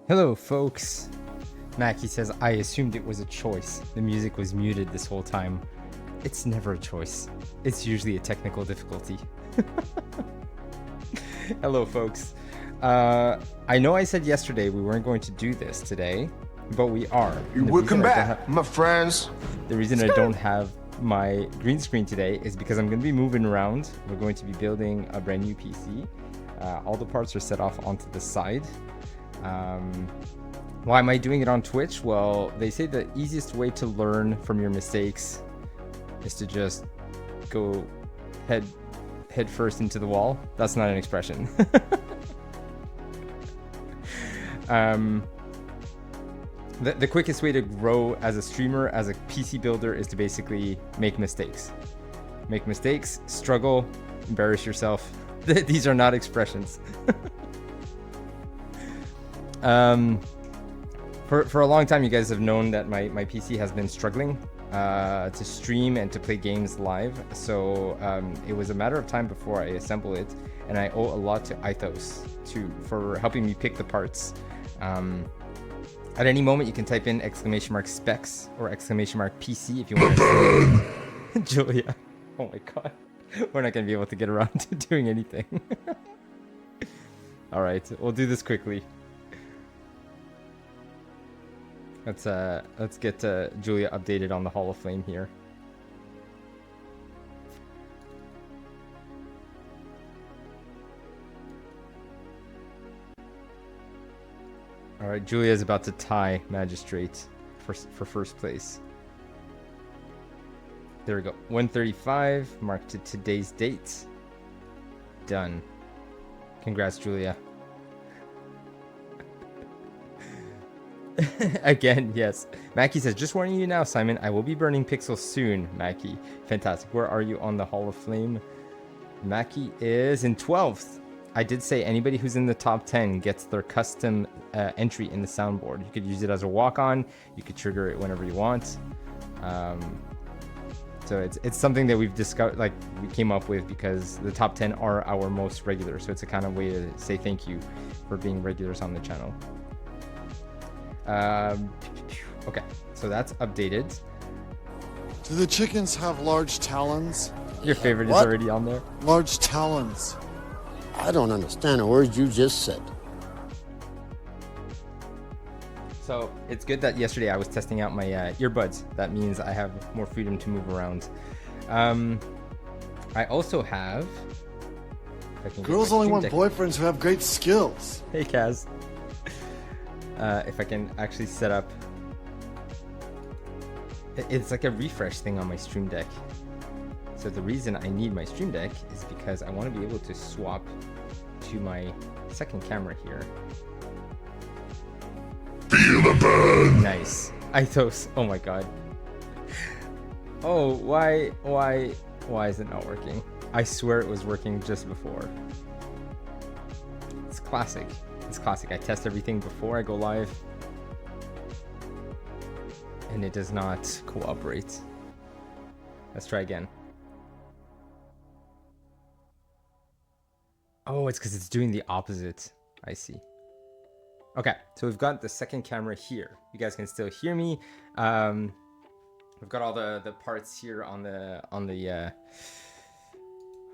Hello, folks. Mackie says, I assumed it was a choice. The music was muted this whole time. It's never a choice. It's usually a technical difficulty. Hello, folks. I know I said yesterday we weren't going to do this today, but we are. Welcome back, my friends. The reason I don't have my green screen today is because I'm going to be moving around. We're going to be building a brand new PC. All the parts are set off onto the side. Why am I doing it on Twitch? Well, they say the easiest way to learn from your mistakes is to just go head first into the wall. That's not an expression. The quickest way to grow as a streamer, as a PC builder, is to basically make mistakes. Make mistakes, struggle, embarrass yourself. These are not expressions. For a long time, you guys have known that my PC has been struggling to stream and to play games live. So it was a matter of time before I assemble it, and I owe a lot to Eithos for helping me pick the parts. At any moment, you can type in !specs or !PC if you want to. Julia, oh my god, we're not gonna be able to get around to doing anything. All right, we'll do this quickly. Let's get Julia updated on the Hall of Flame here. All right, Julia is about to tie Magistrate for first place. There we go. 135 marked to today's date. Done. Congrats, Julia. Again, yes. Mackie says, just warning you now, Simon, I will be burning pixels soon. Mackie, fantastic. Where are you on the Hall of Flame? Mackie is in 12th. I did say anybody who's in the top 10 gets their custom entry in the soundboard. You could use it as a walk-on. You could trigger it whenever you want. So it's something that we've discovered, like we came up with because the top 10 are our most regular. So it's a kind of way to say thank you for being regulars on the channel. Okay, so that's updated. Do the chickens have large talons? Your favorite is already on there. Large talons. I don't understand a word you just said. So it's good that yesterday I was testing out my earbuds. That means I have more freedom to move around. I also have... Girls only want boyfriends who have great skills. Hey, Kaz. If I can actually set up... It's like a refresh thing on my Stream Deck. So the reason I need my Stream Deck is because I want to be able to swap to my second camera here. Feel the burn. Nice. Eithos. Oh my god. Oh, why is it not working? I swear it was working just before. It's classic. It's classic. I test everything before I go live, and it does not cooperate. Let's try again. Oh, it's because it's doing the opposite. I see. Okay, so we've got the second camera here. You guys can still hear me. We've got all the parts here on the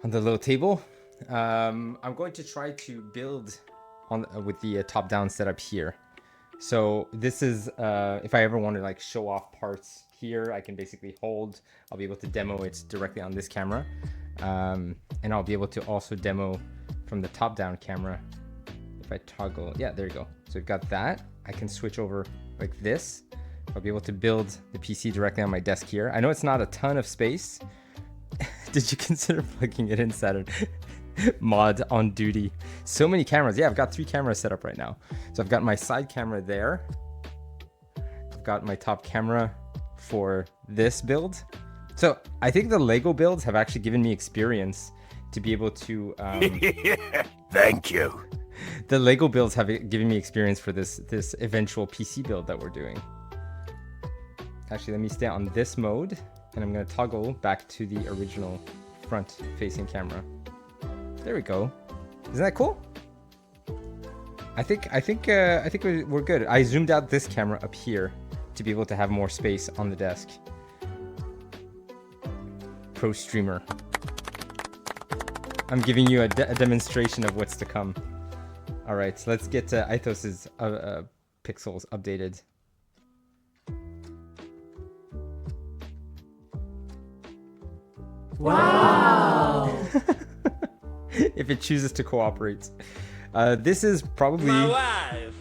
little table. I'm going to try to build with the top-down setup here. So this is if I ever want to like show off parts here, I can basically hold. I'll be able to demo it directly on this camera, and I'll be able to also demo from the top-down camera if I toggle. Yeah, there you go. So we've got that. I can switch over like this. I'll be able to build the PC directly on my desk here. I know it's not a ton of space. Did you consider plugging it in, Saturn? Mod on duty. So many cameras. Yeah, I've got 3 cameras set up right now. So I've got my side camera there. I've got my top camera for this build. So I think the Lego builds have actually given me experience to be able to... Thank you. The Lego builds have given me experience for this eventual PC build that we're doing. Actually, let me stay on this mode, and I'm going to toggle back to the original front-facing camera. There we go. Isn't that cool? I think we're good. I zoomed out this camera up here to be able to have more space on the desk. Pro streamer. I'm giving you a demonstration of what's to come. All right, so let's get Eithos's pixels updated. Wow! If it chooses to cooperate. This is probably... My wife!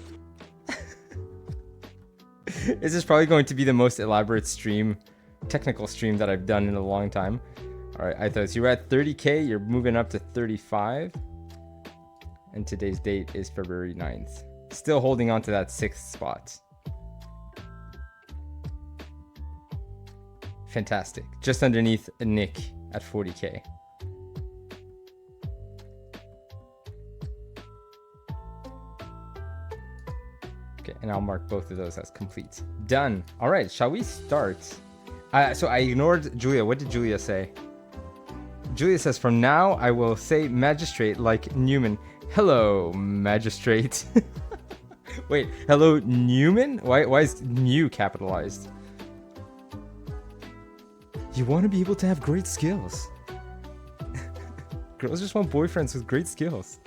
This is probably going to be the most elaborate stream, technical stream that I've done in a long time. All right, Eithos, you were at 30K, you're moving up to 35. And today's date is February 9th. Still holding on to that 6th spot. Fantastic. Just underneath Nick at 40K. Okay, and I'll mark both of those as complete. Done. All right, shall we start? So I ignored Julia. What did Julia say? Julia says, from now I will say magistrate like Newman. Hello, magistrate. Wait, hello, Newman? Why is new capitalized? You want to be able to have great skills. Girls just want boyfriends with great skills.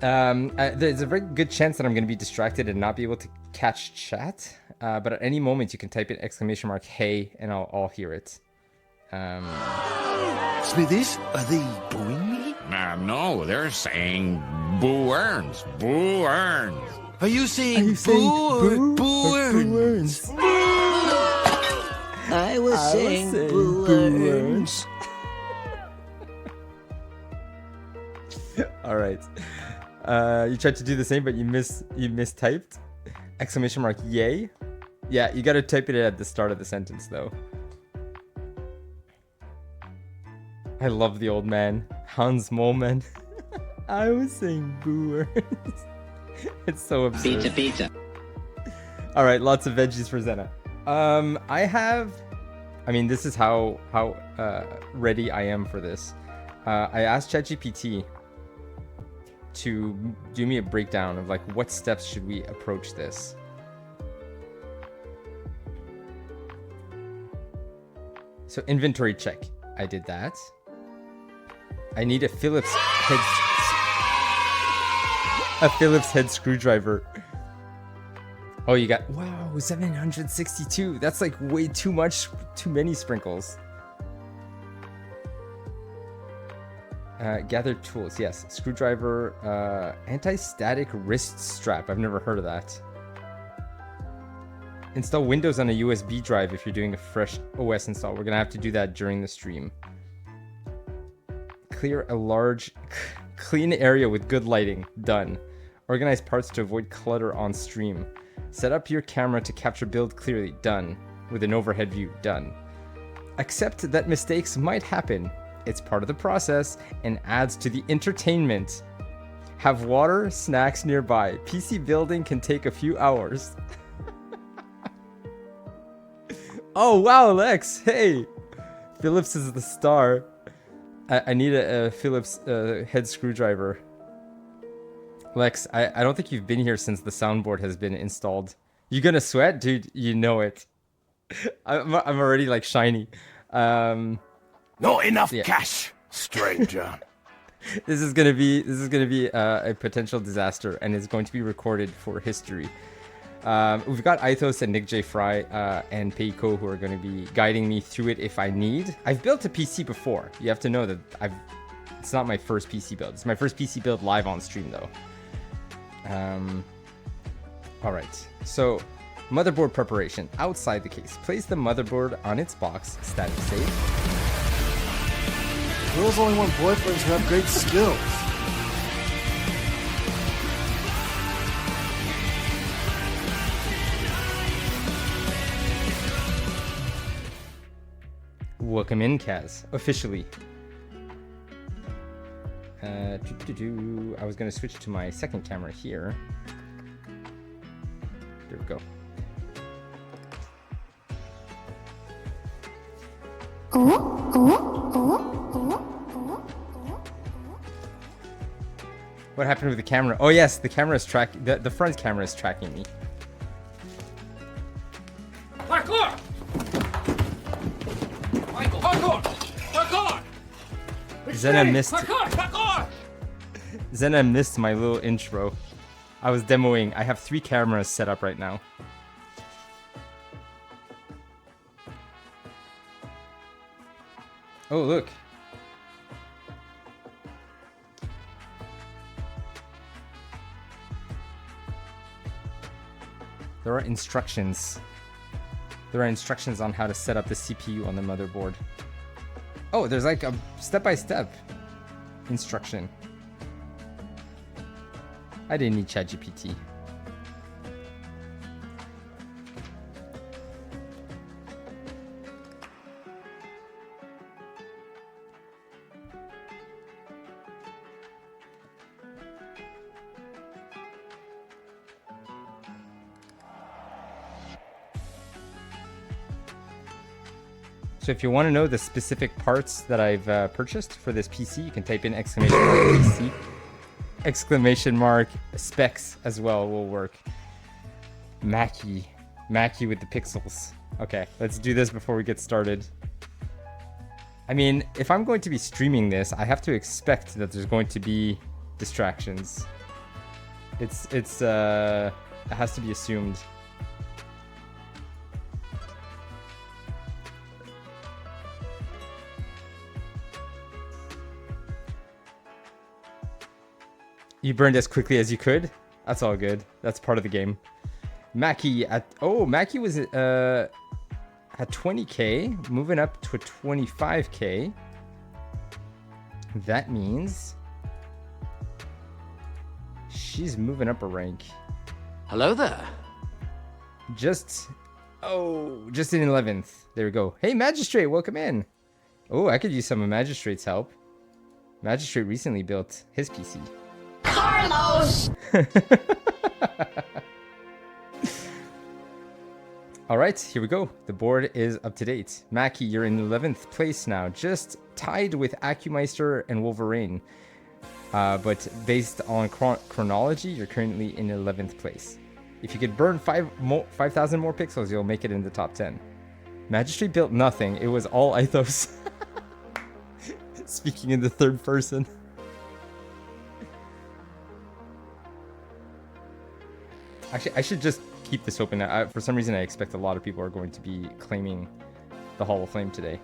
There's a very good chance that I'm going to be distracted and not be able to catch chat. But at any moment, you can type in exclamation mark hey, and I'll hear it. Smithies, are they booing me? No, they're saying Boo Earns. Boo Earns. Are you saying boo or boo earns? I was saying boo earns. All right. You tried to do the same, but you mistyped. Exclamation mark yay. Yeah, you got to type it at the start of the sentence, though. I love the old man, Hans Moleman. I was saying boo earns. It's so absurd. Pizza. All right, lots of veggies for Zena. I mean, this is how ready I am for this. I asked ChatGPT to do me a breakdown of like what steps should we approach this. So inventory check. I did that. I need a Phillips head screwdriver. Oh, you got, wow, 762. That's like way too many sprinkles. Gather tools, yes. Screwdriver, anti-static wrist strap. I've never heard of that. Install Windows on a USB drive if you're doing a fresh OS install. We're gonna have to do that during the stream. Clear a large, clean area with good lighting. Done. Organize parts to avoid clutter on stream. Set up your camera to capture build clearly. Done. With an overhead view. Done. Accept that mistakes might happen. It's part of the process and adds to the entertainment. Have water, snacks nearby. PC building can take a few hours. Oh, wow, Lex. Hey. Phillips is the star. I need a Phillips head screwdriver. Lex, I don't think you've been here since the soundboard has been installed. You gonna sweat? Dude, you know it. I'm already like shiny. Not enough cash, stranger. This is gonna be a potential disaster, and it's going to be recorded for history. We've got Eithos and Nick J. Fry and Peiko who are going to be guiding me through it if I need. I've built a PC before. You have to know that it's not my first PC build. It's my first PC build live on stream though. All right, so motherboard preparation. Outside the case, place the motherboard on its box, static safe. Girls only want boyfriends who have great skills. Welcome in, Kaz. Officially. I was going to switch to my second camera here. There we go. What happened with the camera? Oh yes, the camera is tracking. The front camera is tracking me. Parkour! Michael, parkour! Parkour! Zena missed. Parkour! Parkour! Zena missed my little intro. I was demoing. I have 3 cameras set up right now. Oh look. There are instructions. There are instructions on how to set up the CPU on the motherboard. Oh, there's like a step-by-step instruction. I didn't need ChatGPT. So if you want to know the specific parts that I've purchased for this PC, you can type in exclamation mark PC. Exclamation mark specs as well will work. Mackie with the pixels. Okay, let's do this before we get started. I mean, if I'm going to be streaming this, I have to expect that there's going to be distractions. It has to be assumed. You burned as quickly as you could. That's all good. That's part of the game. Mackie Mackie was at 20k, moving up to a 25k. That means she's moving up a rank. Hello there. Just in 11th. There we go. Hey, Magistrate, welcome in. Oh, I could use some of Magistrate's help. Magistrate recently built his PC. Carlos! All right, here we go. The board is up to date. Mackie, you're in 11th place now, just tied with Acumeister and Wolverine. But based on chronology, you're currently in 11th place. If you could burn 5,000 more pixels, you'll make it in the top 10. Magistrate built nothing. It was all Eithos. Speaking in the third person. Actually, I should just keep this open. For some reason, I expect a lot of people are going to be claiming the Hall of Flame today.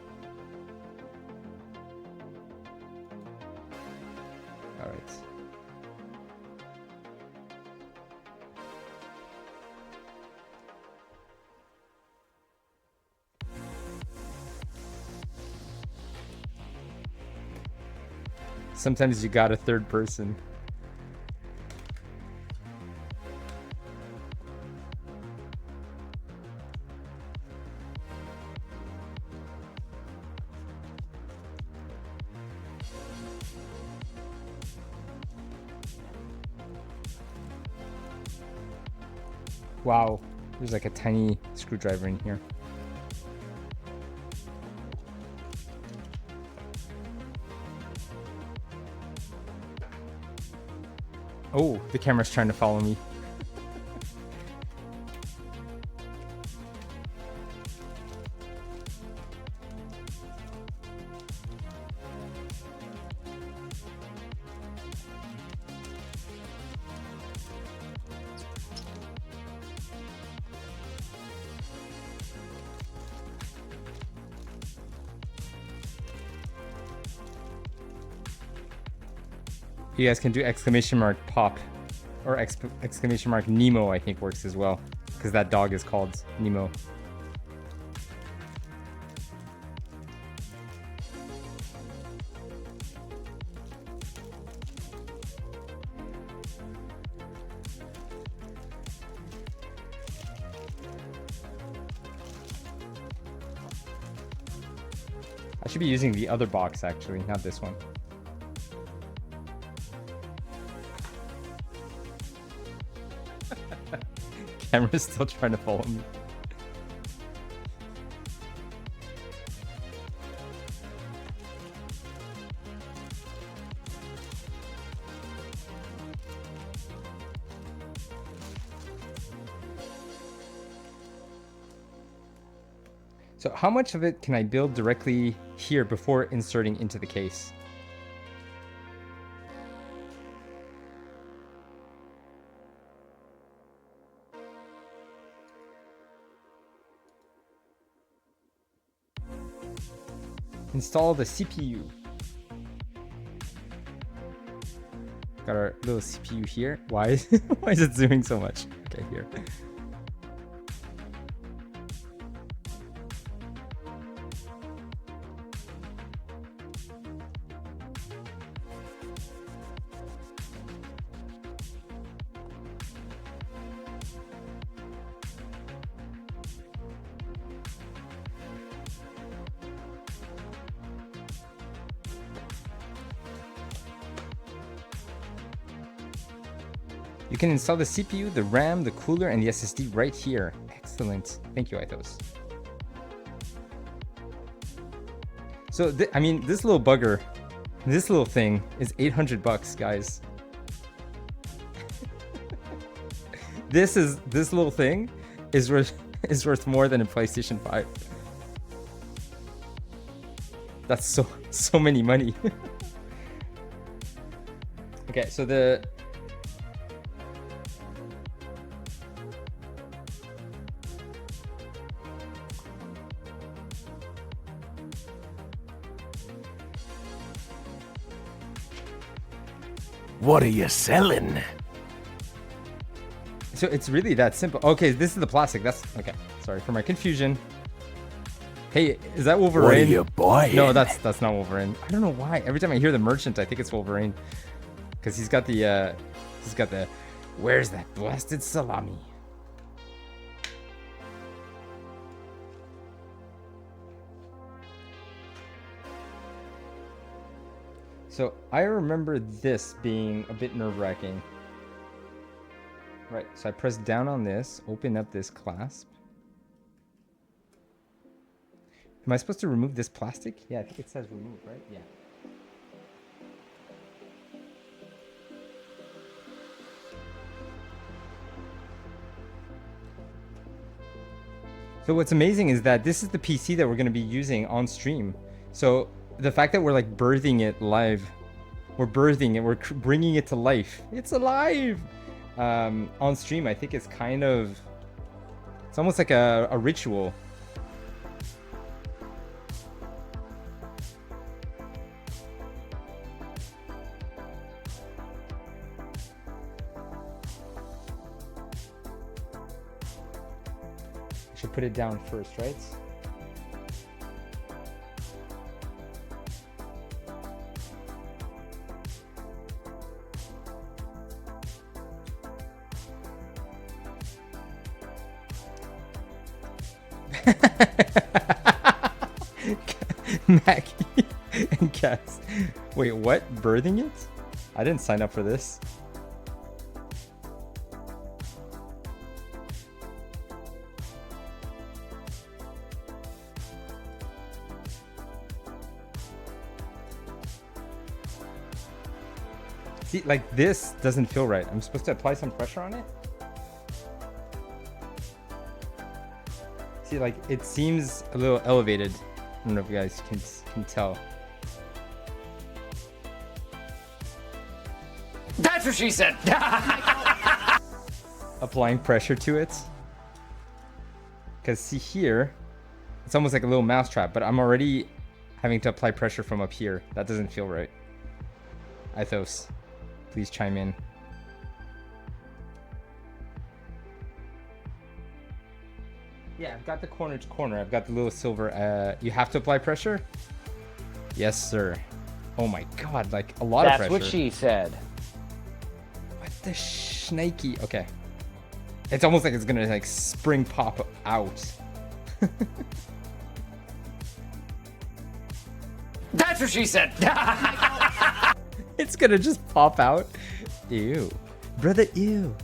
All right. Sometimes you got a third person. Wow, there's like a tiny screwdriver in here. Oh, the camera's trying to follow me. You guys can do exclamation mark pop or exclamation mark Nemo, I think works as well, because that dog is called Nemo. I should be using the other box actually, not this one. Camera's still trying to follow me. So how much of it can I build directly here before inserting into the case? Install the CPU. Got our little CPU here. Why? Why is it zooming so much? Okay, here. You can install the CPU, the RAM, the cooler, and the SSD right here. Excellent. Thank you, Eithos. So, I mean, this little bugger, this little thing is 800 bucks, guys. This little thing is worth more than a PlayStation 5. That's so many money. Okay, so the What are you selling? So it's really that simple. Okay, this is the plastic. That's okay. Sorry for my confusion. Hey, is that Wolverine? What are you buying? No, that's not Wolverine. I don't know why. Every time I hear the merchant, I think it's Wolverine, because he's got the where's that blasted salami? So I remember this being a bit nerve-wracking. Right, so I press down on this, open up this clasp. Am I supposed to remove this plastic? Yeah, I think it says remove, right? Yeah. So what's amazing is that this is the PC that we're going to be using on stream. So the fact that we're like birthing it live, we're birthing it, we're bringing it to life. It's alive! On stream, I think it's kind of, it's almost like a ritual. I should put it down first, right? Maggie and Cass. Wait, what? Birthing it? I didn't sign up for this. See, like this doesn't feel right. I'm supposed to apply some pressure on it? See, like it seems a little elevated. I don't know if you guys can tell. That's what she said. Applying pressure to it. Because see here, it's almost like a little mousetrap, but I'm already having to apply pressure from up here. That doesn't feel right. Eithos, please chime in. Yeah, I've got the corner to corner. I've got the little silver. You have to apply pressure? Yes, sir. Oh my god, like a lot of pressure. That's what she said. What the snaky? Okay. It's almost like it's gonna like spring pop out. That's what she said. It's gonna just pop out. Ew. Brother, ew.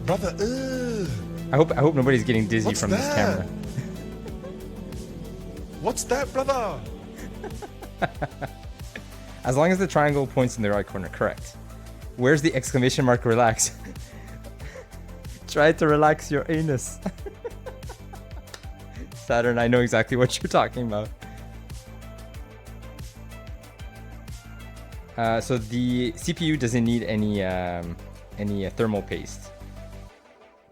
Brother, I hope nobody's getting dizzy What's from that? this camera. What's that, brother? As long as the triangle points in the right corner, correct. Where's the exclamation mark relax? Try to relax your anus. Saturn, I know exactly what you're talking about. So the CPU doesn't need any thermal paste.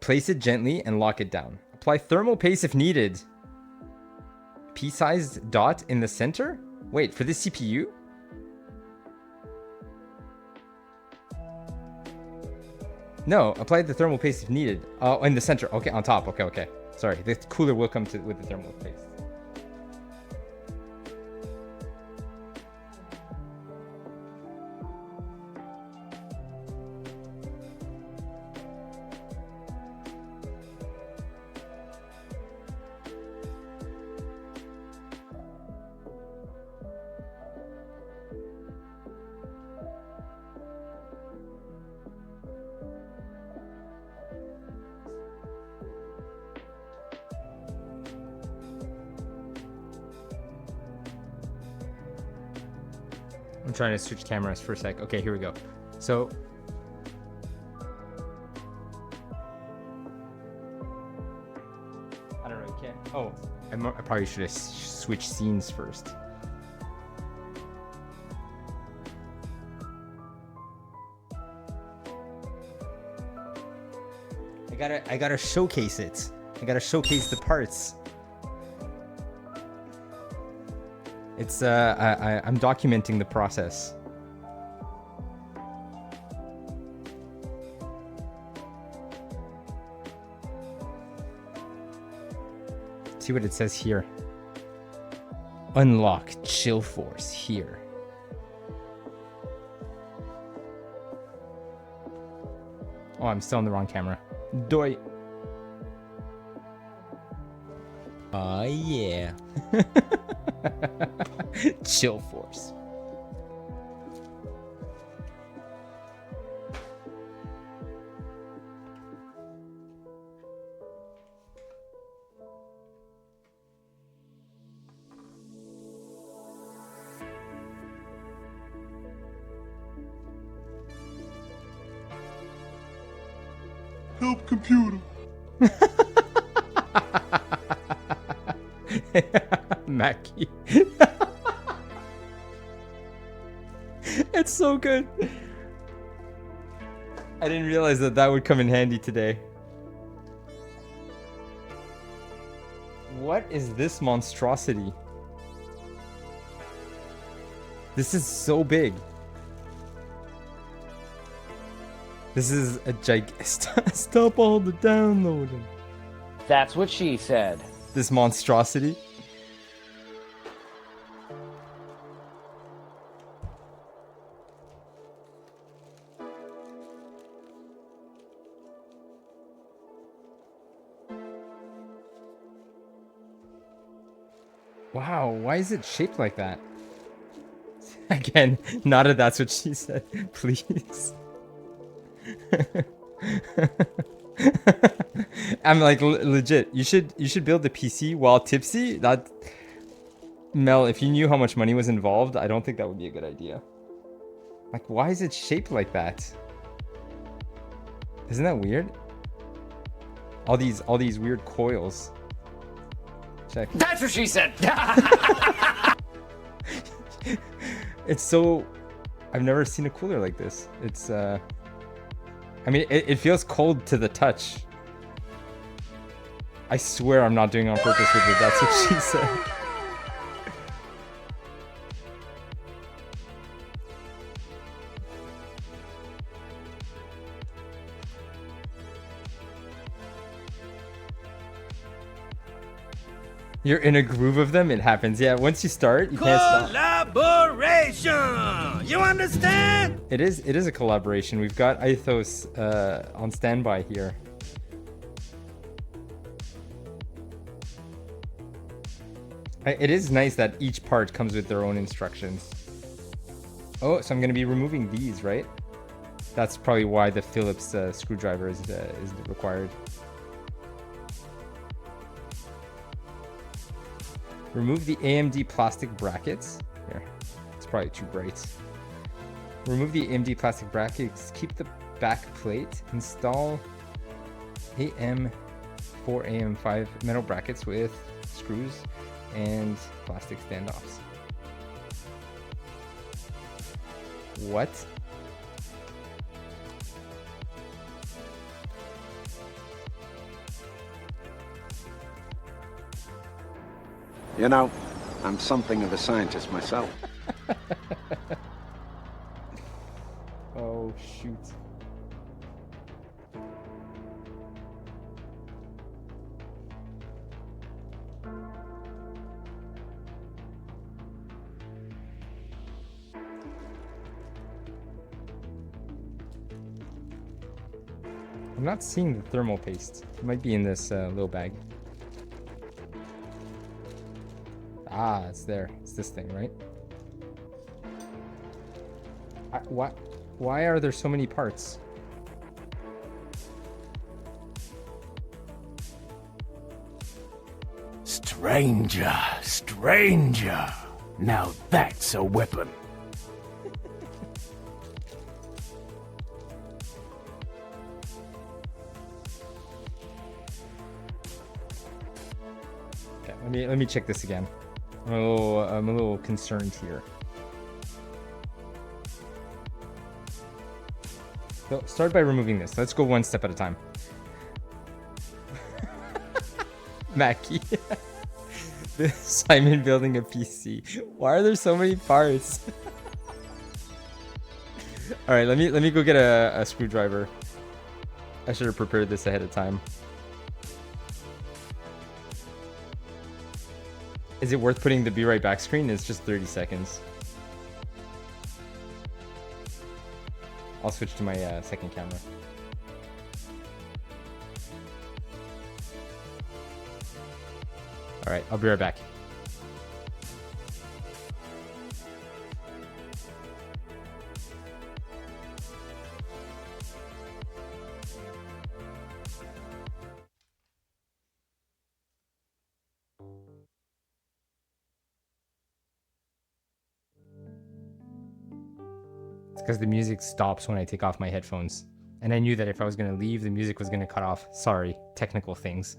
Place it gently and lock it down. Apply thermal paste if needed. Pea-sized dot in the center? Wait, for the CPU? No, apply the thermal paste if needed. Oh, in the center. Okay, on top. Okay, okay. Sorry, the cooler will come with the thermal paste. I'm trying to switch cameras for a sec. Okay, here we go. So I don't know. Can't. Oh, I probably should have switched scenes first. I gotta showcase it. I gotta showcase the parts. It's I'm documenting the process. See what it says here. Unlock GeForce here. Oh, I'm still on the wrong camera. Doi. Oh yeah. GeForce. Help computer. Mackie. It's so good. I didn't realize that that would come in handy today. What is this monstrosity? This is so big. This is a stop all the downloading. That's what she said. This monstrosity. Wow, why is it shaped like that? Again, not a that's what she said, please. I'm like legit. You should build the PC while tipsy. That Mel, if you knew how much money was involved, I don't think that would be a good idea. Like, why is it shaped like that? Isn't that weird? All these weird coils. Check. That's what she said. It's so. I've never seen a cooler like this. It's I mean, it feels cold to the touch. I swear I'm not doing it on purpose with it. That's what she said. You're in a groove of them, it happens. Yeah, once you start, you can't stop. Collaboration! You understand? It is a collaboration. We've got Eithos on standby here. It is nice that each part comes with their own instructions. Oh, so I'm going to be removing these, right? That's probably why the Phillips screwdriver is required. Remove the AMD plastic brackets. Here, let's probably too bright. Remove the AMD plastic brackets. Keep the back plate. Install AM4AM5 metal brackets with screws and plastic standoffs. What? You know, I'm something of a scientist myself. Oh, shoot. I'm not seeing the thermal paste. It might be in this little bag. Ah, it's there. It's this thing, right? Why are there so many parts? Stranger, stranger. Now that's a weapon. Okay, let me check this again. I'm a little concerned here. So start by removing this. Let's go one step at a time. Mackie. Simon building a PC. Why are there so many parts? All right, let me go get a screwdriver. I should have prepared this ahead of time. Is it worth putting the be right back screen? It's just 30 seconds. I'll switch to my second camera. All right, I'll be right back. It's because the music stops when I take off my headphones. And I knew that if I was going to leave, the music was going to cut off. Sorry, technical things.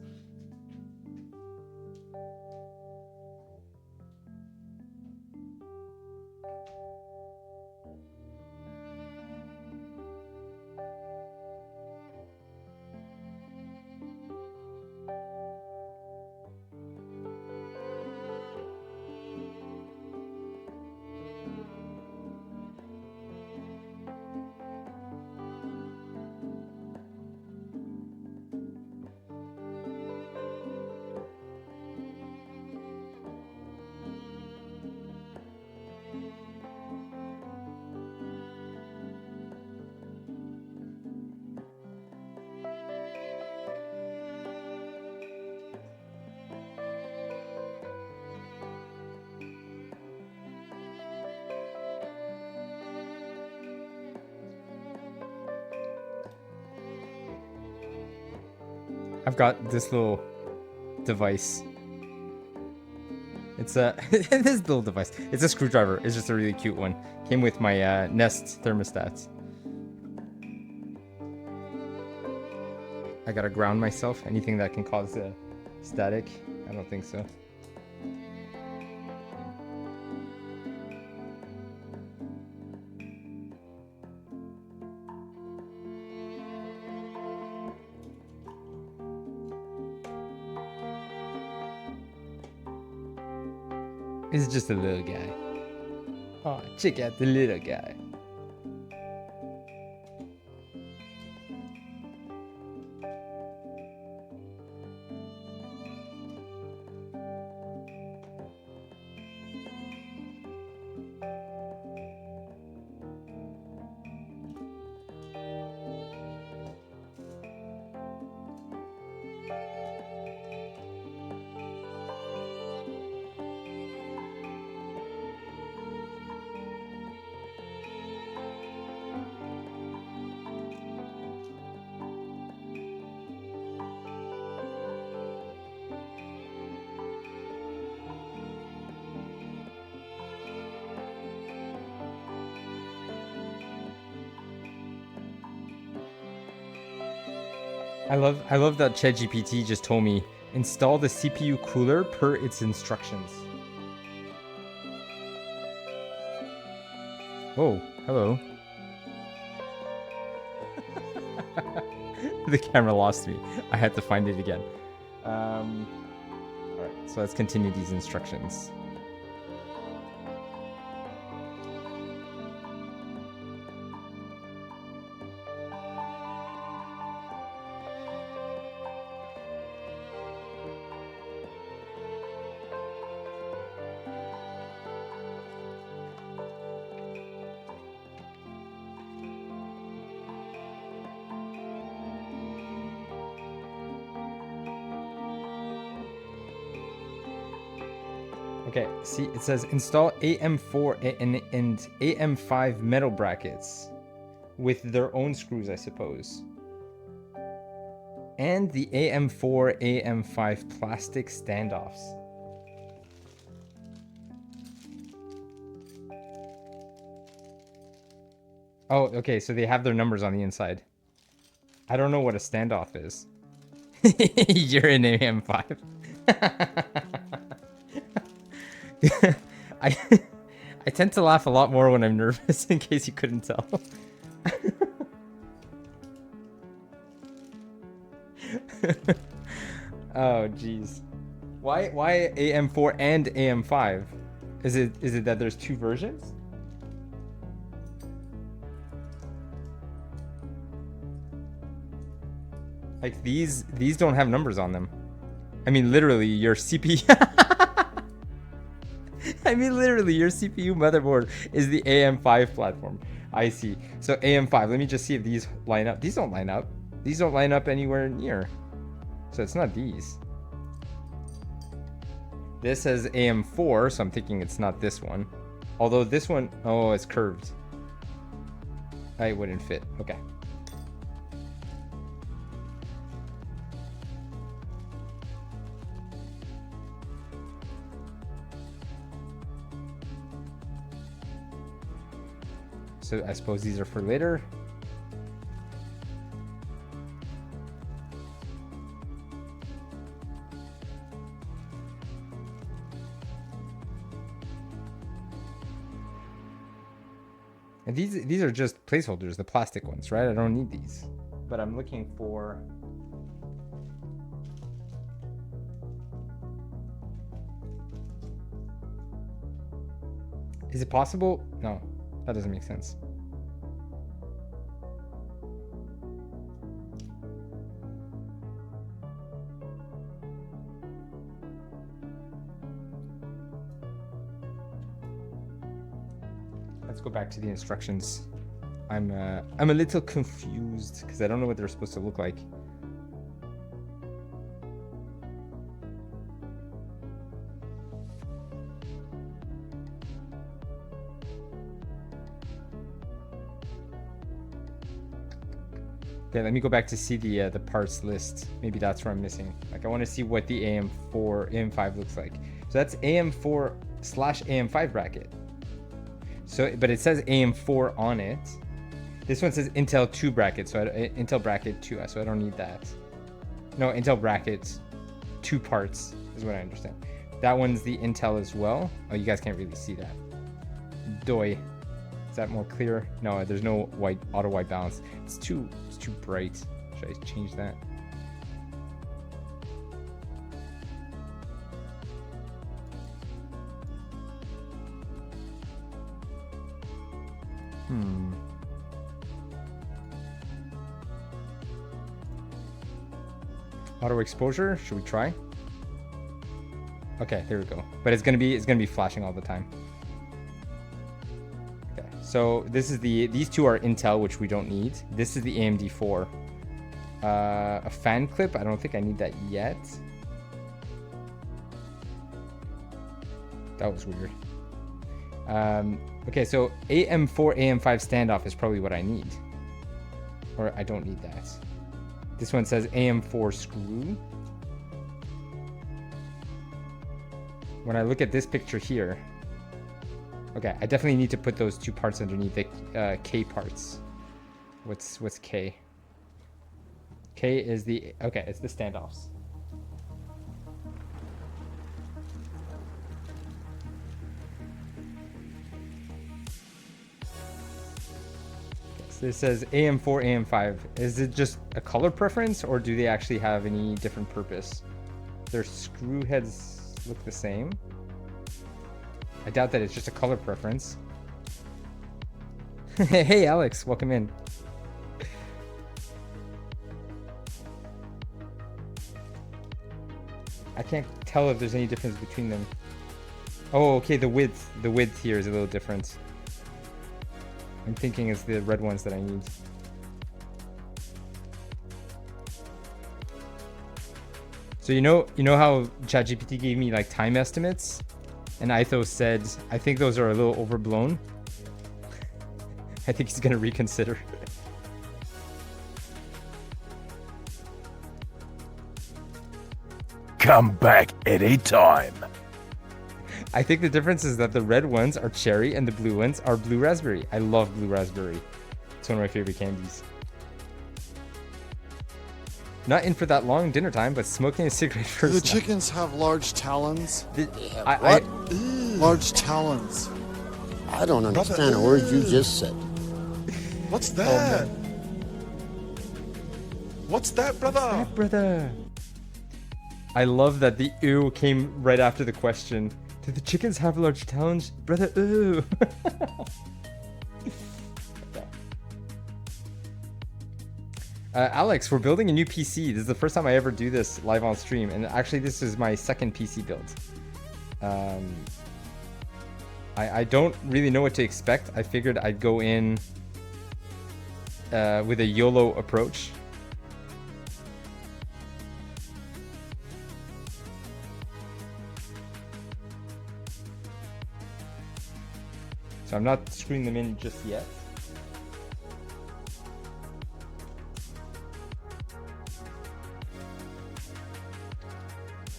I've got this little device. It's a this little device. It's a screwdriver. It's just a really cute one. Came with my Nest thermostats. I gotta ground myself. Anything that can cause static. I don't think so. It's just a little guy. Oh, check out the little guy. I love that ChatGPT just told me install the CPU cooler per its instructions. Oh, hello. The camera lost me. I had to find it again. Alright, so let's continue these instructions. Okay, see, it says install AM4 and AM5 metal brackets with their own screws, I suppose. And the AM4, AM5 plastic standoffs. Oh, okay, so they have their numbers on the inside. I don't know what a standoff is. You're in AM5. I tend to laugh a lot more when I'm nervous, in case you couldn't tell. Oh jeez. Why AM4 and AM5? Is it that there's two versions? Like these don't have numbers on them. I mean literally your CPU I mean, literally, your CPU motherboard is the AM5 platform. I see. So AM5, let me just see if these line up. These don't line up. These don't line up anywhere near. So it's not these. This says AM4, so I'm thinking it's not this one. Although this one, oh, it's curved. It wouldn't fit. Okay. So I suppose these are for later. And these are just placeholders, the plastic ones, right? I don't need these. But I'm looking for... Is it possible? No, that doesn't make sense. Let's go back to the instructions. I'm a little confused because I don't know what they're supposed to look like. Okay, let me go back to see the parts list. Maybe that's where I'm missing. Like I want to see what the AM4, AM5 looks like. So that's AM4/AM5 bracket. So, but it says AM4 on it. This one says Intel 2 bracket, so Intel bracket 2, so I don't need that. No, Intel bracket 2 parts is what I understand. That one's the Intel as well. Oh, you guys can't really see that. Doi. Is that more clear? No, there's no white auto white balance. It's too bright. Should I change that? Auto exposure, should we try? Okay, here we go. But it's gonna be flashing all the time. Okay, so this is these two are Intel, which we don't need. This is the AMD 4. A fan clip, I don't think I need that yet. That was weird. Okay, so AM4, AM5 standoff is probably what I need. Or I don't need that. This one says AM4 screw. When I look at this picture here, okay, I definitely need to put those two parts underneath the K parts. What's K? K is the okay. It's the standoffs. So it says AM4, AM5. Is it just a color preference, or do they actually have any different purpose? Their screw heads look the same. I doubt that it's just a color preference. Hey Alex, welcome in. I can't tell if there's any difference between them. Oh, okay, the width here is a little different. I'm thinking it's the red ones that I need. So you know how ChatGPT gave me like time estimates, and Eithos said I think those are a little overblown. I think he's gonna reconsider. Come back anytime. I think the difference is that the red ones are cherry and the blue ones are blue raspberry. I love blue raspberry. It's one of my favorite candies. Not in for that long dinner time, but smoking a cigarette Do first. the chickens have large talons? Large talons. I don't understand a word you just said. What's that? What's that, brother? Brother. I love that the ew came right after the question. Do the chickens have large talons? Brother, ew. Alex, we're building a new PC. This is the first time I ever do this live on stream. And actually, this is my second PC build. I don't really know what to expect. I figured I'd go in with a YOLO approach. So I'm not screwing them in just yet.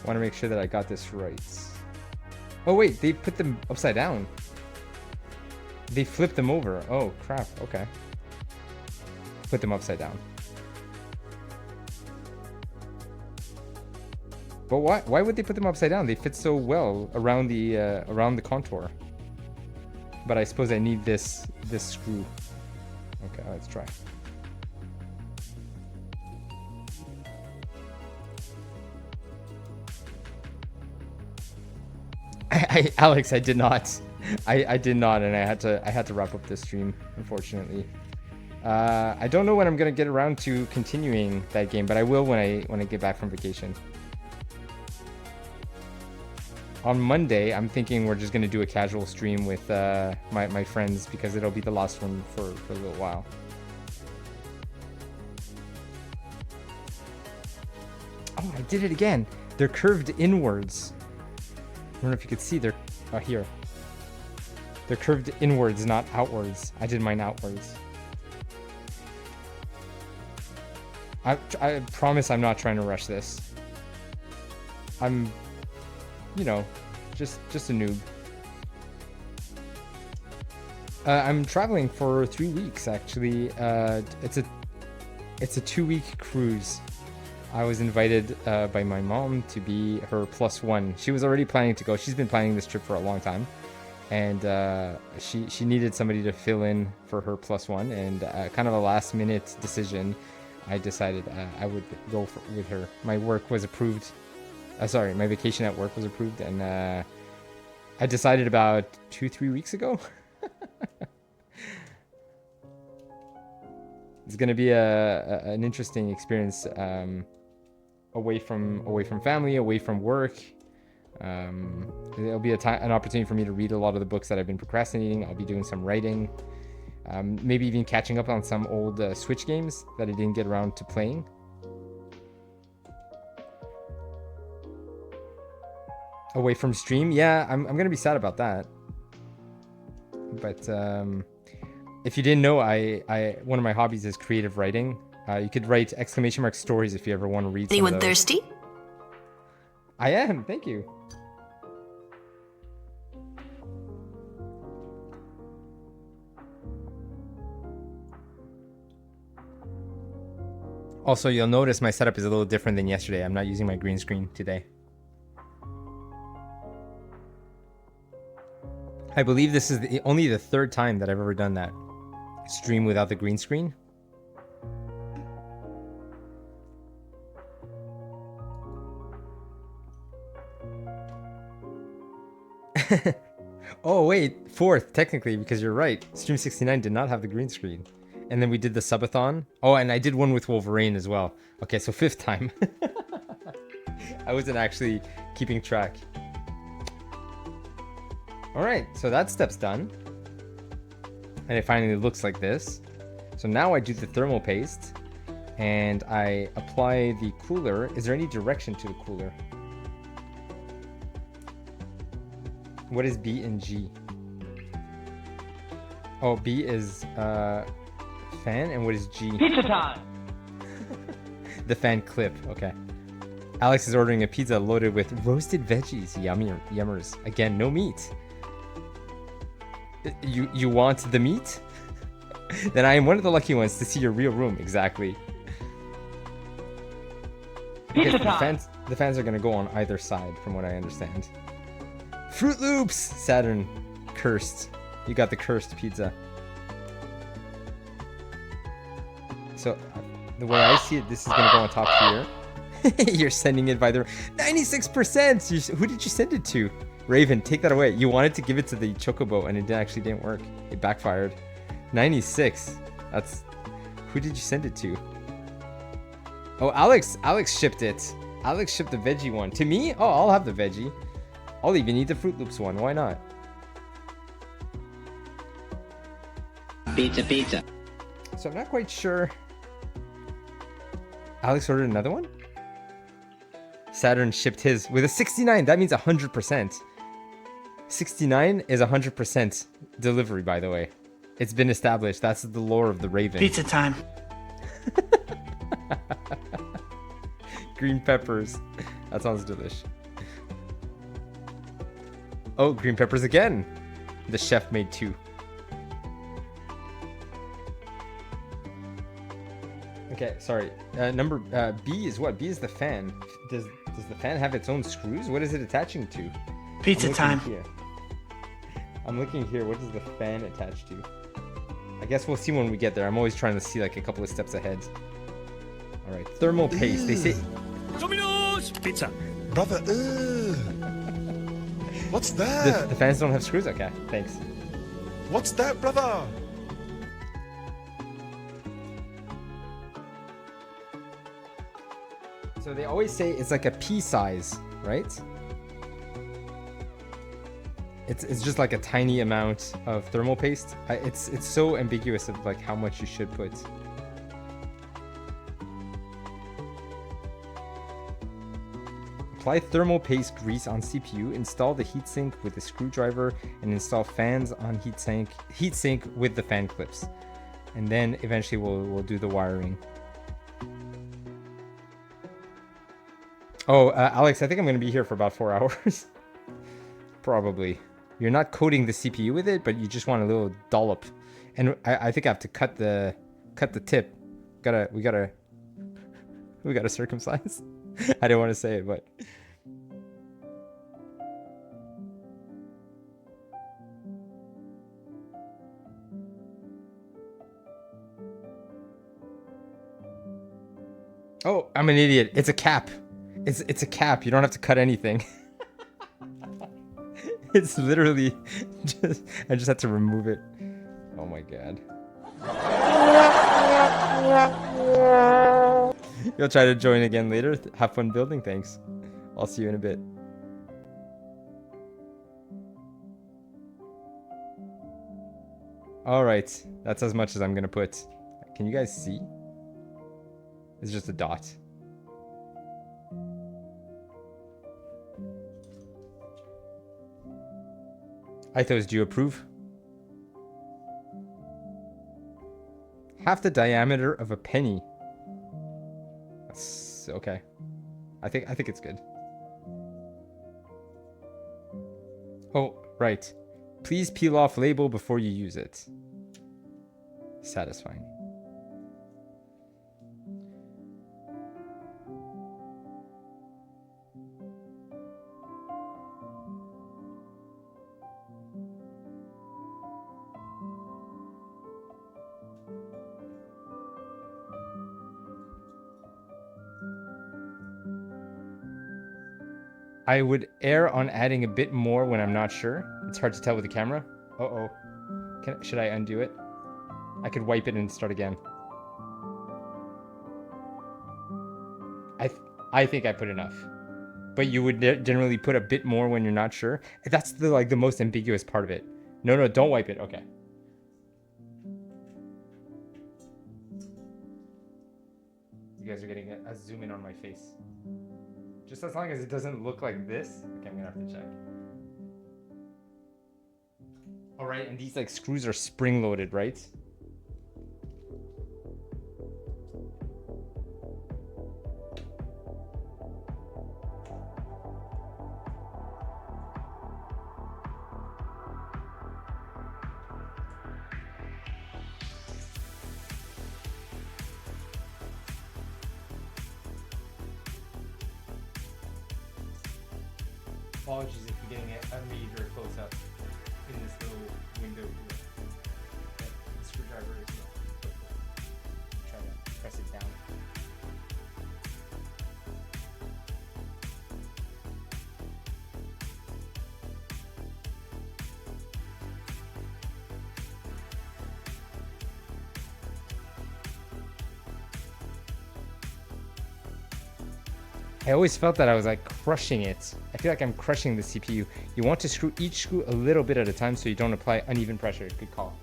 I want to make sure that I got this right. Oh wait, they put them upside down. They flipped them over. Oh crap, okay. Put them upside down. But why would they put them upside down? They fit so well around the contour. But I suppose I need this screw. Okay, let's try. Alex, I did not. I did not, and I had to wrap up this stream, unfortunately. I don't know when I'm gonna get around to continuing that game, but I will when I get back from vacation. On Monday, I'm thinking we're just gonna do a casual stream with my friends because it'll be the last one for a little while. Oh, I did it again. They're curved inwards. I don't know if you could see. They're here. They're curved inwards, not outwards. I did mine outwards. I promise I'm not trying to rush this. I'm, you know, just a noob. I'm traveling for 3 weeks actually. It's a 2-week cruise. I was invited by my mom to be her +1. She was already planning to go. She's been planning this trip for a long time, and she needed somebody to fill in for her +1. And kind of a last-minute decision, I decided I would go with her. My work was approved. Sorry, my vacation at work was approved, and I decided about 2-3 weeks ago. It's gonna be an interesting experience. Away from family, away from work. It'll be an opportunity for me to read a lot of the books that I've been procrastinating. I'll be doing some writing, maybe even catching up on some old Switch games that I didn't get around to playing. Away from stream, yeah, I'm gonna be sad about that. But if you didn't know, I one of my hobbies is creative writing. You could write !! stories if you ever want to read some Anyone of those. thirsty? I am, thank you. Also, you'll notice my setup is a little different than yesterday. I'm not using my green screen today. I believe this is only the third time that I've ever done that. Stream without the green screen. Oh wait, fourth technically, because you're right. Stream 69 did not have the green screen. And then we did the subathon. Oh, and I did one with Wolverine as well. Okay, so fifth time. I wasn't actually keeping track. Alright, so that step's done. And it finally looks like this. So now I do the thermal paste. And I apply the cooler. Is there any direction to the cooler? What is B and G? Oh, B is fan, and what is G? Pizza time! The fan clip, okay. Alex is ordering a pizza loaded with roasted veggies. Yummy, yummers. Again, no meat. You want the meat? Then I am one of the lucky ones to see your real room. Exactly. Pizza time! The fans are gonna go on either side, from what I understand. Fruit Loops! Saturn. Cursed. You got the cursed pizza. So, the way I see it, this is gonna go on top here. You're sending it by the 96%. Who did you send it to? Raven, take that away. You wanted to give it to the Chocobo, and it actually didn't work. It backfired. 96. That's. Who did you send it to? Oh, Alex. Alex shipped it. Alex shipped the veggie one to me. Oh, I'll have the veggie. I'll even eat the Fruit Loops one. Why not? Pizza, pizza. So I'm not quite sure. Alex ordered another one? Saturn shipped his with a 69. That means 100%. 69 is 100% delivery, by the way. It's been established. That's the lore of the Raven. Pizza time. Green peppers. That sounds delish. Oh, green peppers again. The chef made 2. Okay, sorry. Number B is what? B is the fan. Does the fan have its own screws? What is it attaching to? Pizza time. Here. I'm looking here. What is the fan attached to? I guess we'll see when we get there. I'm always trying to see like a couple of steps ahead. All right, thermal paste. They say. Domino's pizza. Brother, what's that? The fans don't have screws. Okay, thanks. What's that, brother? So they always say it's like a pea size, right? It's just like a tiny amount of thermal paste. It's so ambiguous of like how much you should put. Apply thermal paste grease on CPU, install the heatsink with a screwdriver, and install fans on heatsink with the fan clips. And then eventually we'll do the wiring. Oh, Alex, I think I'm going to be here for about 4 hours. Probably. You're not coating the CPU with it, but you just want a little dollop. And I think I have to cut the tip. We gotta circumcise. I didn't want to say it, but. Oh, I'm an idiot. It's a cap. It's a cap. You don't have to cut anything. It's literally just I just had to remove it. Oh my god. You'll try to join again later. Have fun building. Thanks. I'll see you in a bit. All right. That's as much as I'm gonna put. Can you guys see? It's just a dot. Eithos, do you approve? Half the diameter of a penny. That's okay. I think it's good. Oh, right. Please peel off label before you use it. Satisfying. I would err on adding a bit more when I'm not sure. It's hard to tell with the camera. Uh-oh. Should I undo it? I could wipe it and start again. I think I put enough. But you would generally put a bit more when you're not sure. That's the most ambiguous part of it. No, don't wipe it. Okay. You guys are getting a zoom in on my face. Just as long as it doesn't look like this. Okay, I'm gonna have to check. All right, and these like screws are spring loaded, right? Apologies if you're getting a major close up in this little window here. The screwdriver is try to press it down. I always felt that I was like crushing it. I feel like I'm crushing the CPU. You want to screw each screw a little bit at a time so you don't apply uneven pressure. Good call.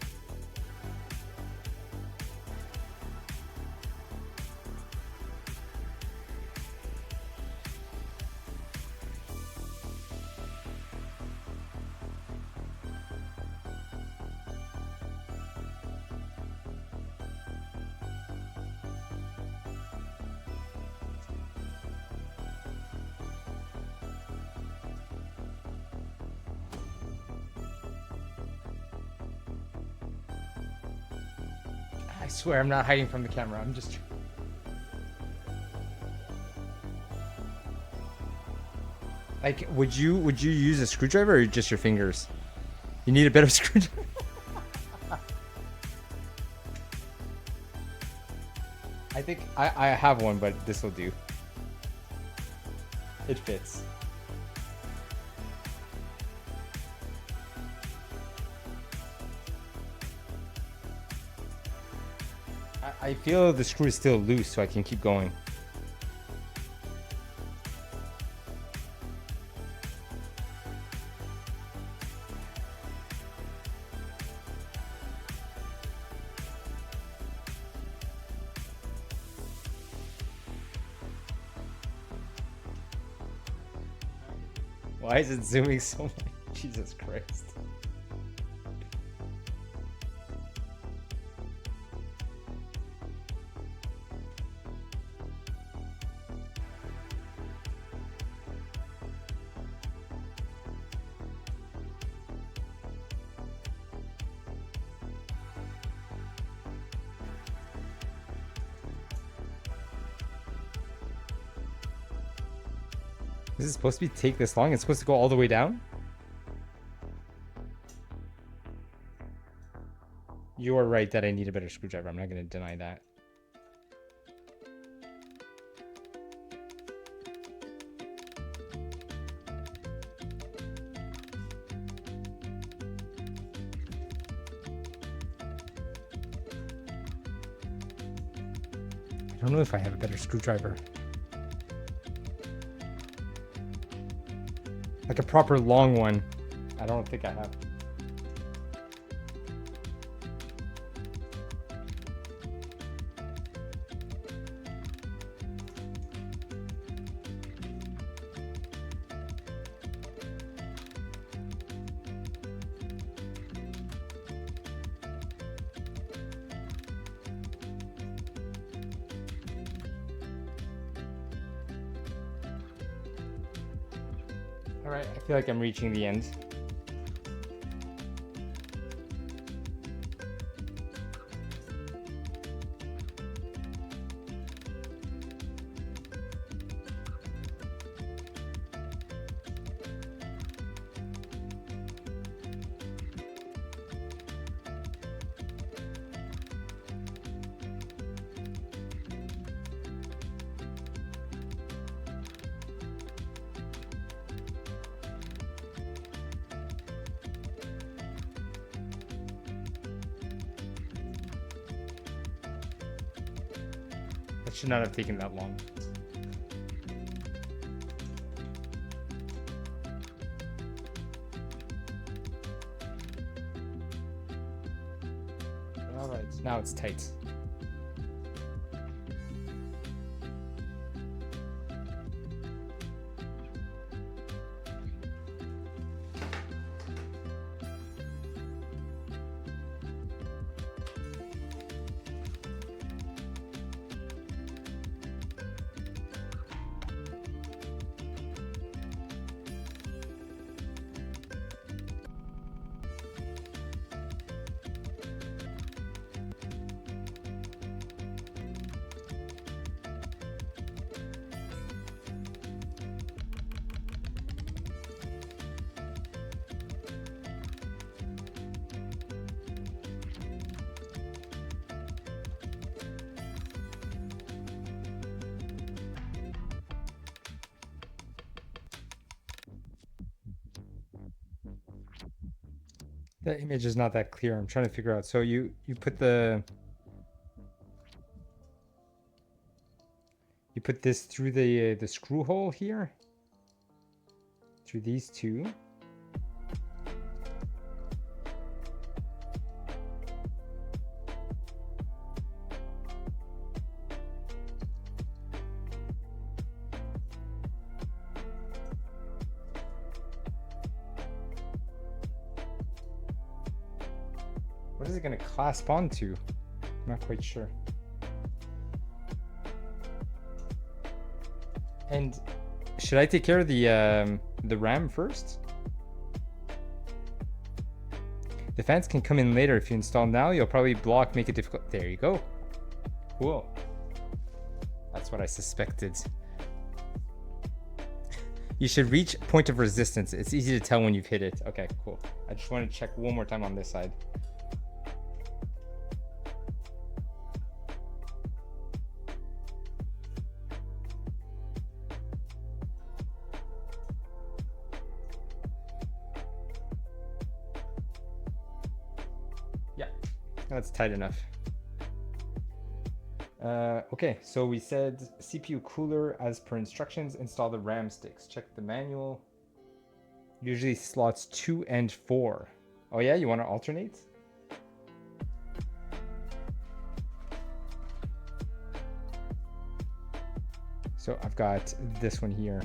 I swear I'm not hiding from the camera. I'm just... Like, would you use a screwdriver or just your fingers? You need a bit of screwdriver. I think I have one, but this will do. It fits. I feel the screw is still loose, so I can keep going. Why is it zooming so much? Jesus Christ. Is it supposed to take this long? It's supposed to go all the way down? You are right that I need a better screwdriver. I'm not going to deny that. I don't know if I have a better screwdriver. Like a proper long one. I don't think I have. Alright, I feel like I'm reaching the end. It should not have taken that long. All right, now it's tight. The image is not that clear. I'm trying to figure out. So you put the this through the screw hole here, through these two. What is it going to clasp onto? I'm not quite sure. And should I take care of the RAM first? The fans can come in later. If you install now, you'll probably make it difficult. There you go. Cool. That's what I suspected. You should reach point of resistance. It's easy to tell when you've hit it. Okay, cool. I just want to check one more time on this side. That's tight enough. Okay, so we said CPU cooler as per instructions, install the RAM sticks. Check the manual. Usually slots 2 and 4. Oh yeah, you want to alternate? So I've got this one here.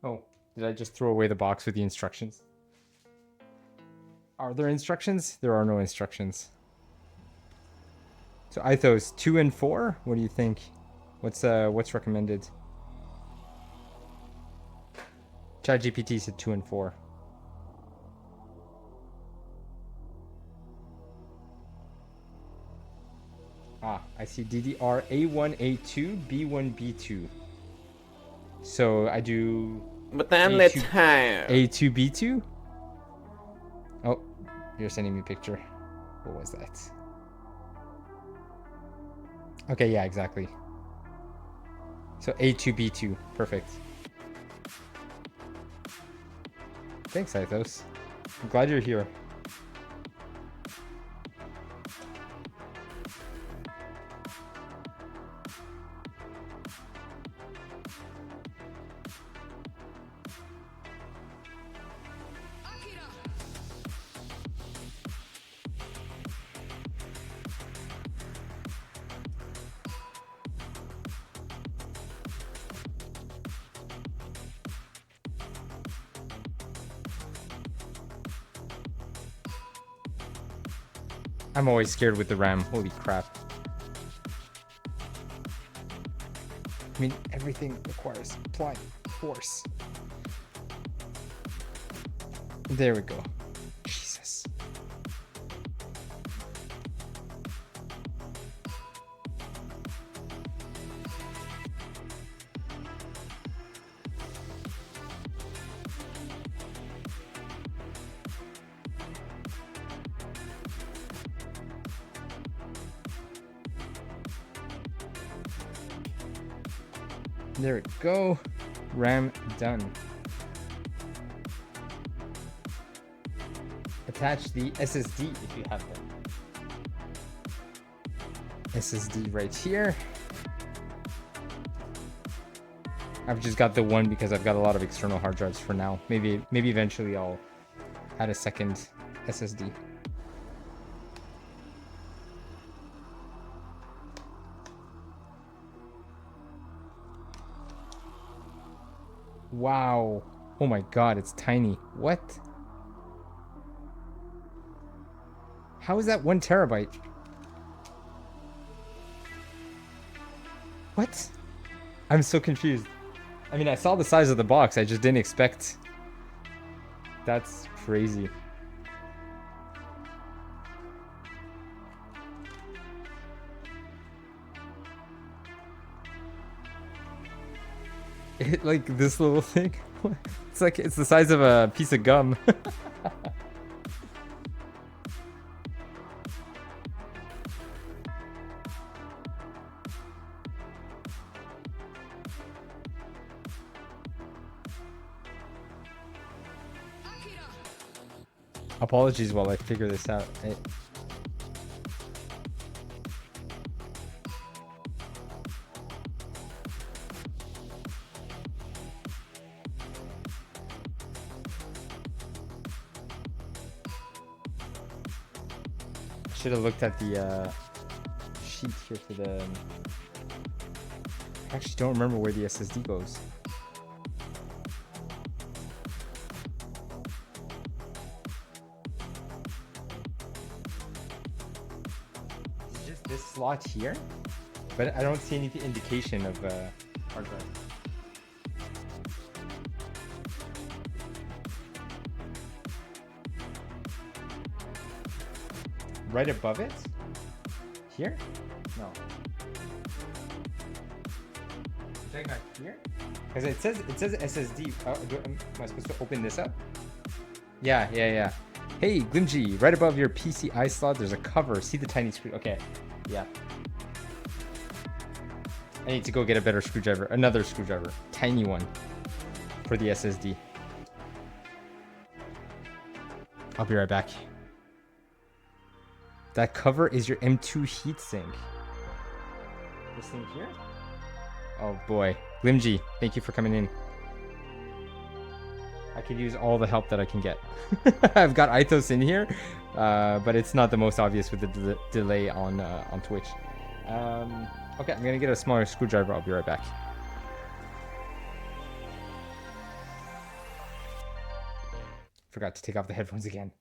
Oh, did I just throw away the box with the instructions? Are there instructions? There are no instructions. So Eithos 2 and 4? What do you think? What's recommended? ChatGPT said 2 and 4. Ah, I see DDR A1, A2, B1, B2. So I do... But I'm not tired. A2, B2? Oh, you're sending me a picture. What was that? Okay, yeah, exactly. So A2, B2. Perfect. Thanks, Eithos. I'm glad you're here. I'm always scared with the RAM. Holy crap. I mean, everything requires applying force. There we go. Jesus. There we go. RAM done. Attach the SSD if you have them. SSD right here. I've just got the one because I've got a lot of external hard drives for now. Maybe eventually I'll add a second SSD. Wow. Oh my god, it's tiny. What? How is that 1 terabyte? What? I'm so confused. I mean, I saw the size of the box. I just didn't expect. That's crazy. Like this little thing. It's like it's the size of a piece of gum. Apologies while I figure this out. Should have looked at the sheet here for the. I actually don't remember where the SSD goes. It's just this slot here, but I don't see any indication of hard drive. Right above it? Here? No. You're talking about here? Because it says SSD. Am I supposed to open this up? Yeah. Hey, Glimji, right above your PCI slot, there's a cover. See the tiny screw? Okay. Yeah. I need to go get a better screwdriver. Another screwdriver. Tiny one. For the SSD. I'll be right back. That cover is your M2 heatsink. This thing here? Oh boy. Glimji, thank you for coming in. I could use all the help that I can get. I've got Eithos in here, but it's not the most obvious with the delay on Twitch. Okay, I'm gonna get a smaller screwdriver. I'll be right back. Forgot to take off the headphones again.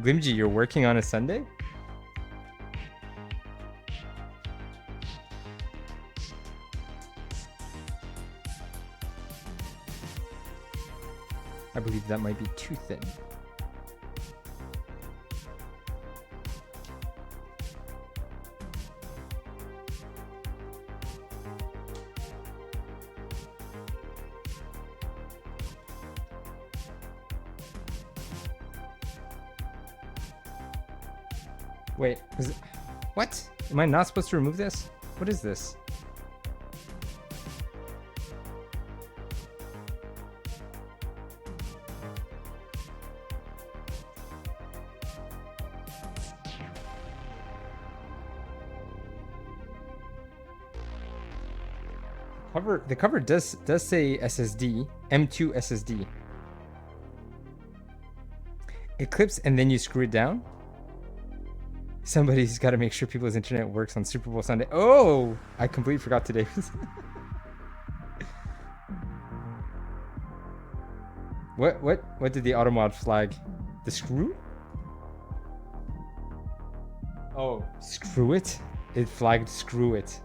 Glimji, you're working on a Sunday? I believe that might be too thin. Wait, is it... What? Am I not supposed to remove this? What is this? The cover does say SSD, M2 SSD. It clips and then you screw it down. Somebody's got to make sure people's internet works on Super Bowl Sunday. Oh, I completely forgot today. What did the automod flag? The screw? Oh, screw it? It flagged screw it.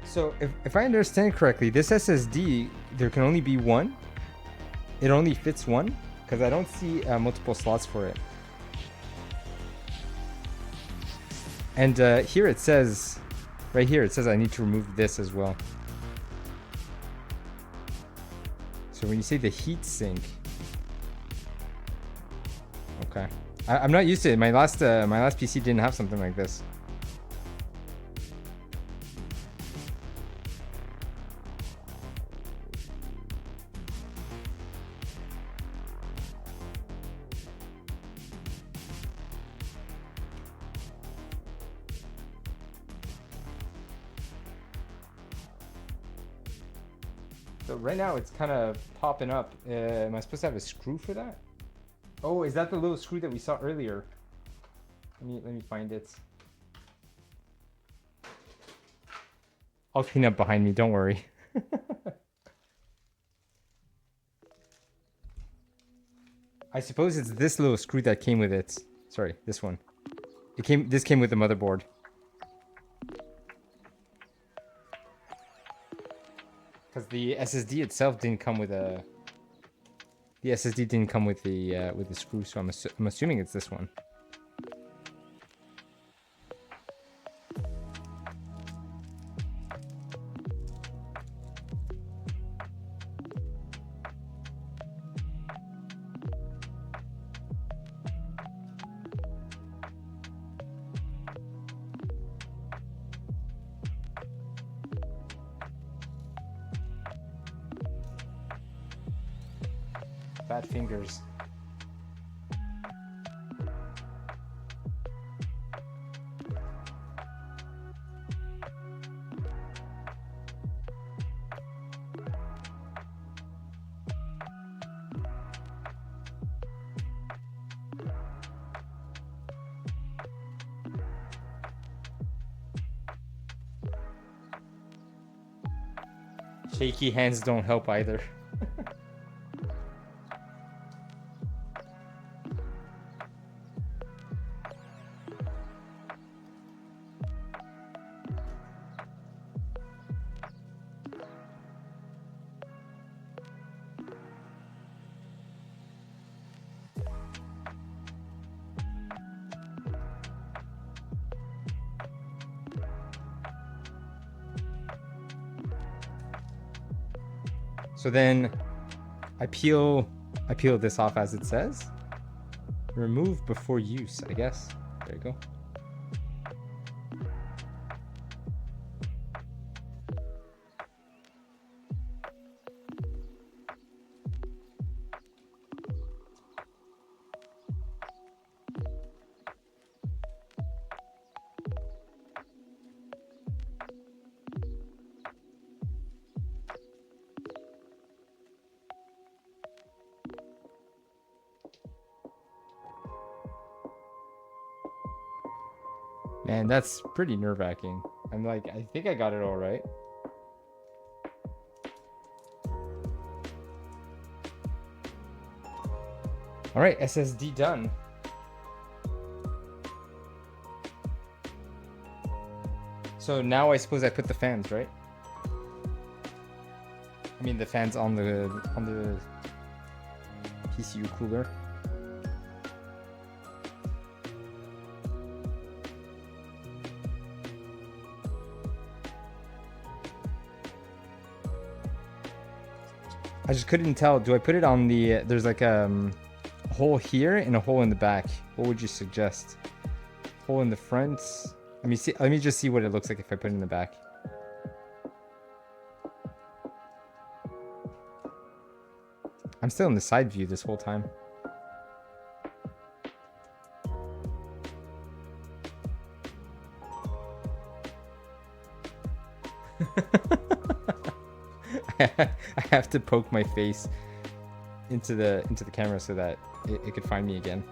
So if I understand correctly, this SSD, there can only be one. It only fits one because I don't see multiple slots for it. And here it says, right here, it says I need to remove this as well. So when you say the heat sink, okay, I'm not used to it. My last PC didn't have something like this. So right now it's kind of popping up. Am I supposed to have a screw for that? Oh, is that the little screw that we saw earlier? Let me find it. I'll clean up behind me, don't worry. I suppose it's this little screw that came with it. Sorry, this one. This came with the motherboard. Because the SSD itself didn't come with a... The SSD didn't come with the screw, so I'm assuming it's this one. Fat fingers. Shaky hands don't help either. So then I peel this off as it says. Remove before use, I guess. There you go. Man, that's pretty nerve-wracking. I'm like, I think I got it all right. All right, SSD done. So now I suppose I put the fans, right? I mean the fans on the PCU cooler. I just couldn't tell. Do I put it on the... There's like a hole here and a hole in the back. What would you suggest? Hole in the front. Let me see. Let me just see what it looks like if I put it in the back. I'm still in the side view this whole time. I have to poke my face into the camera so that it could find me again.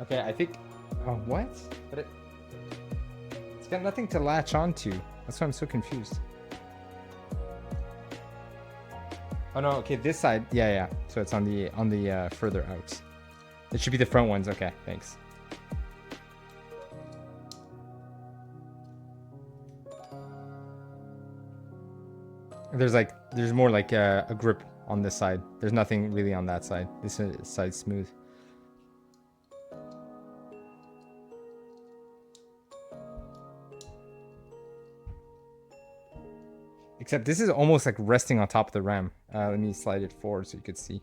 Okay, I think... Oh, what? But it's got nothing to latch onto. That's why I'm so confused. Oh no, okay, this side. Yeah. So it's on the further out. It should be the front ones. Okay, thanks. There's more like a grip on this side. There's nothing really on that side. This side's smooth. Except this is almost like resting on top of the RAM. Let me slide it forward so you could see.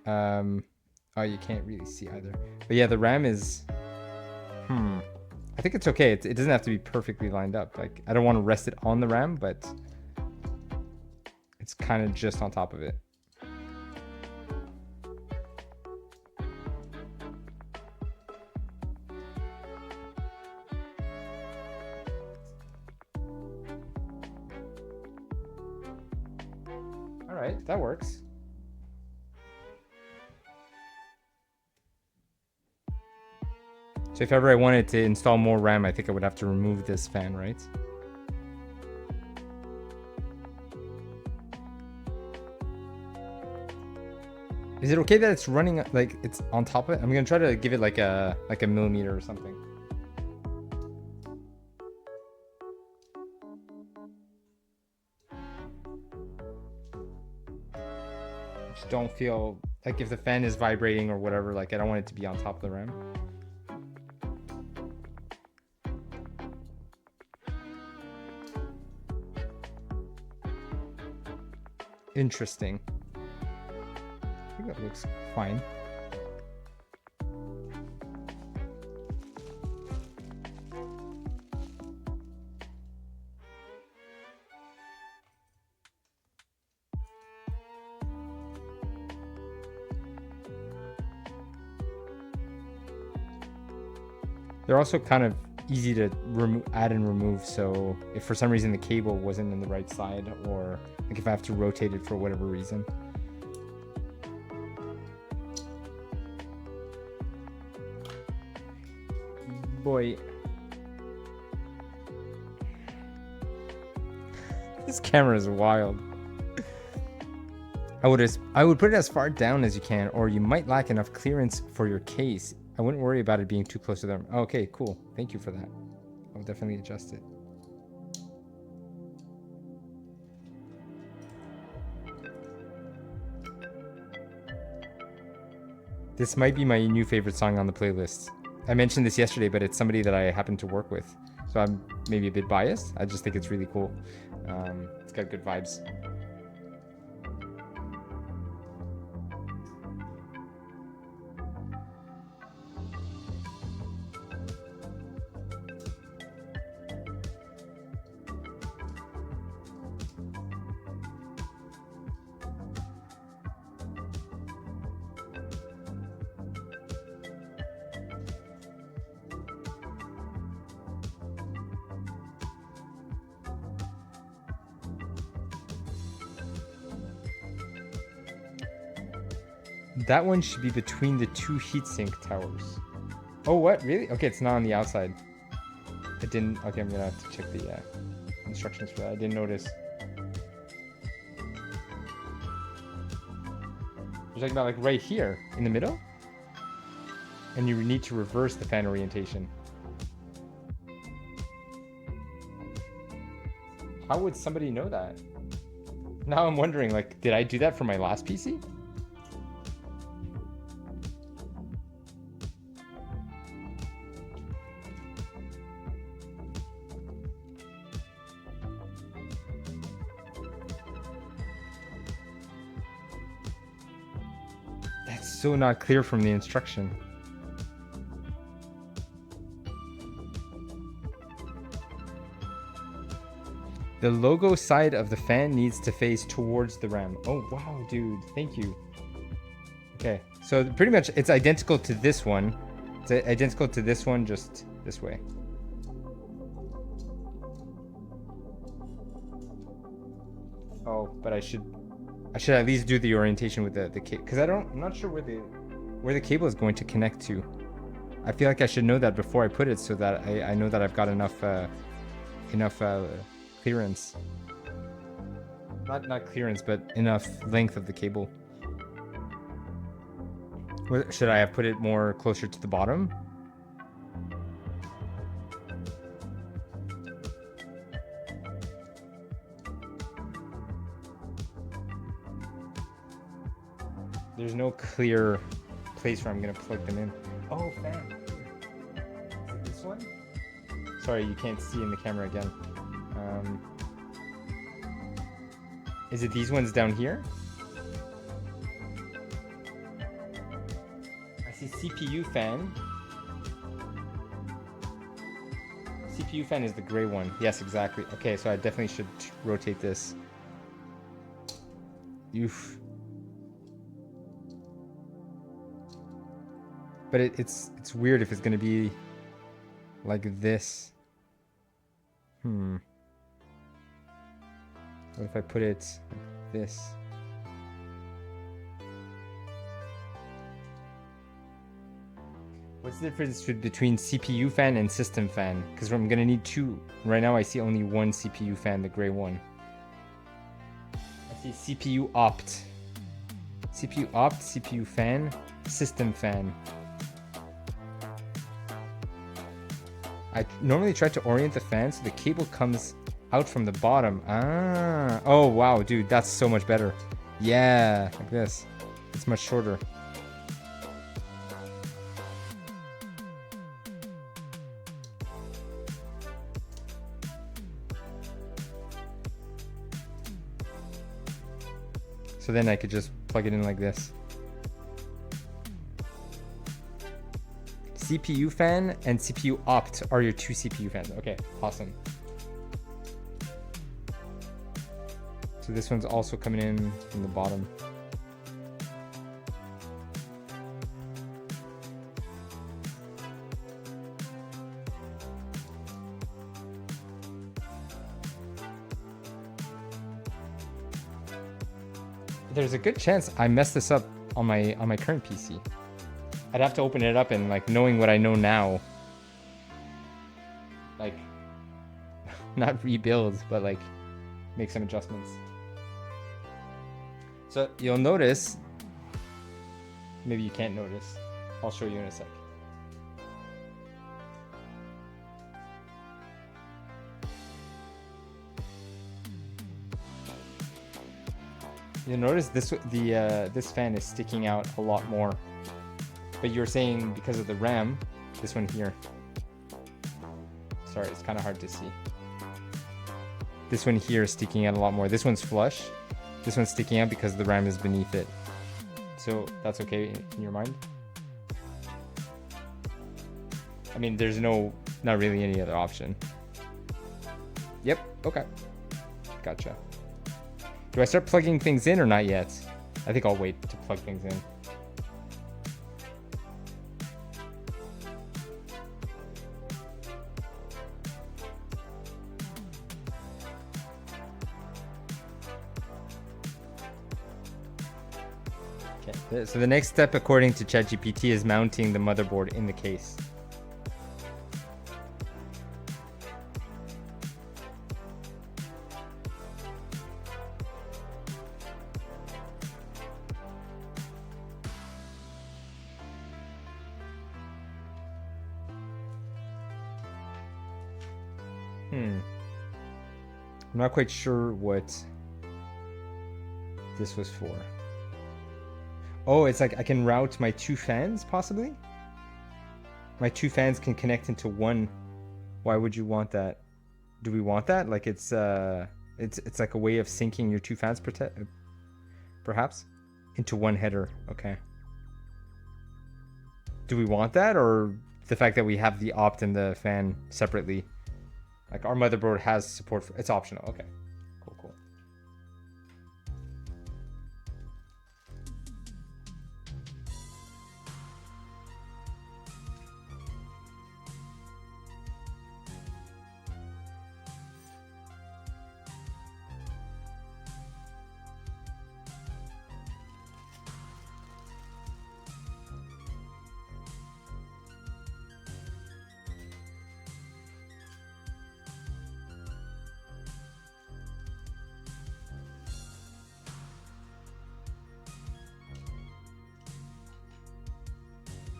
Oh, you can't really see either. But yeah, the RAM is... I think it's okay. It doesn't have to be perfectly lined up. Like, I don't want to rest it on the RAM, but it's kind of just on top of it. All right, that works. So if ever I wanted to install more RAM, I think I would have to remove this fan, right? Is it okay that it's running like it's on top of it? I'm gonna try to give it like a millimeter or something. Just don't feel like if the fan is vibrating or whatever, like I don't want it to be on top of the RAM. Interesting. I think that looks fine. They're also kind of easy to add and remove, so if for some reason the cable wasn't in the right side, or like if I have to rotate it for whatever reason. Boy, this camera is wild. I would put it as far down as you can, or you might lack enough clearance for your case. I wouldn't worry about it being too close to them. Okay, cool. Thank you for that. I'll definitely adjust it. This might be my new favorite song on the playlist. I mentioned this yesterday, but it's somebody that I happen to work with. So I'm maybe a bit biased. I just think it's really cool. It's got good vibes. That one should be between the two heatsink towers. Oh, what? Really? Okay, it's not on the outside. I didn't... Okay, I'm gonna have to check the instructions for that. I didn't notice. You're talking about like right here in the middle? And you need to reverse the fan orientation. How would somebody know that? Now I'm wondering, like, did I do that for my last PC? so not clear from the instruction. The logo side of the fan needs to face towards the RAM. Oh, wow, dude. Thank you. Okay, so pretty much it's identical to this one. It's identical to this one, just this way. Oh, but I should at least do the orientation with the cable, because I'm not sure where the cable is going to connect to. I feel like I should know that before I put it, so that I know that I've got enough clearance. Not clearance, but enough length of the cable. Should I have put it more closer to the bottom? There's no clear place where I'm gonna plug them in. Oh, fan. Is it this one? Sorry, you can't see in the camera again. Is it these ones down here? I see CPU fan. CPU fan is the gray one. Yes, exactly. Okay, so I definitely should rotate this. Oof. But it's weird if it's gonna be like this. What if I put it like this? What's the difference between CPU fan and system fan? Because I'm gonna need two. Right now I see only one CPU fan, the gray one. I see CPU opt. CPU opt, CPU fan, system fan. I normally try to orient the fan so the cable comes out from the bottom. Ah. Oh, wow, dude, that's so much better. Yeah, like this. It's much shorter. So then I could just plug it in like this. CPU fan and CPU opt are your two CPU fans. Okay, awesome. So this one's also coming in from the bottom. There's a good chance I messed this up on my current PC. I'd have to open it up and, like, knowing what I know now, like, not rebuild, but like make some adjustments. So you'll notice, maybe you can't notice, I'll show you in a sec. You'll notice this fan is sticking out a lot more. But you're saying because of the RAM, this one here. Sorry, it's kind of hard to see. This one here is sticking out a lot more. This one's flush. This one's sticking out because the RAM is beneath it. So that's okay in your mind? I mean, there's not really any other option. Yep, okay. Gotcha. Do I start plugging things in or not yet? I think I'll wait to plug things in. Okay, so the next step according to ChatGPT is mounting the motherboard in the case. I'm not quite sure what this was for. Oh, it's like I can route my two fans, possibly? My two fans can connect into one. Why would you want that? Do we want that? Like it's like a way of syncing your two fans perhaps into one header. Okay. do we want that, or the fact that we have the opt and the fan separately? Like our motherboard has support for, it's optional. Okay, cool, cool.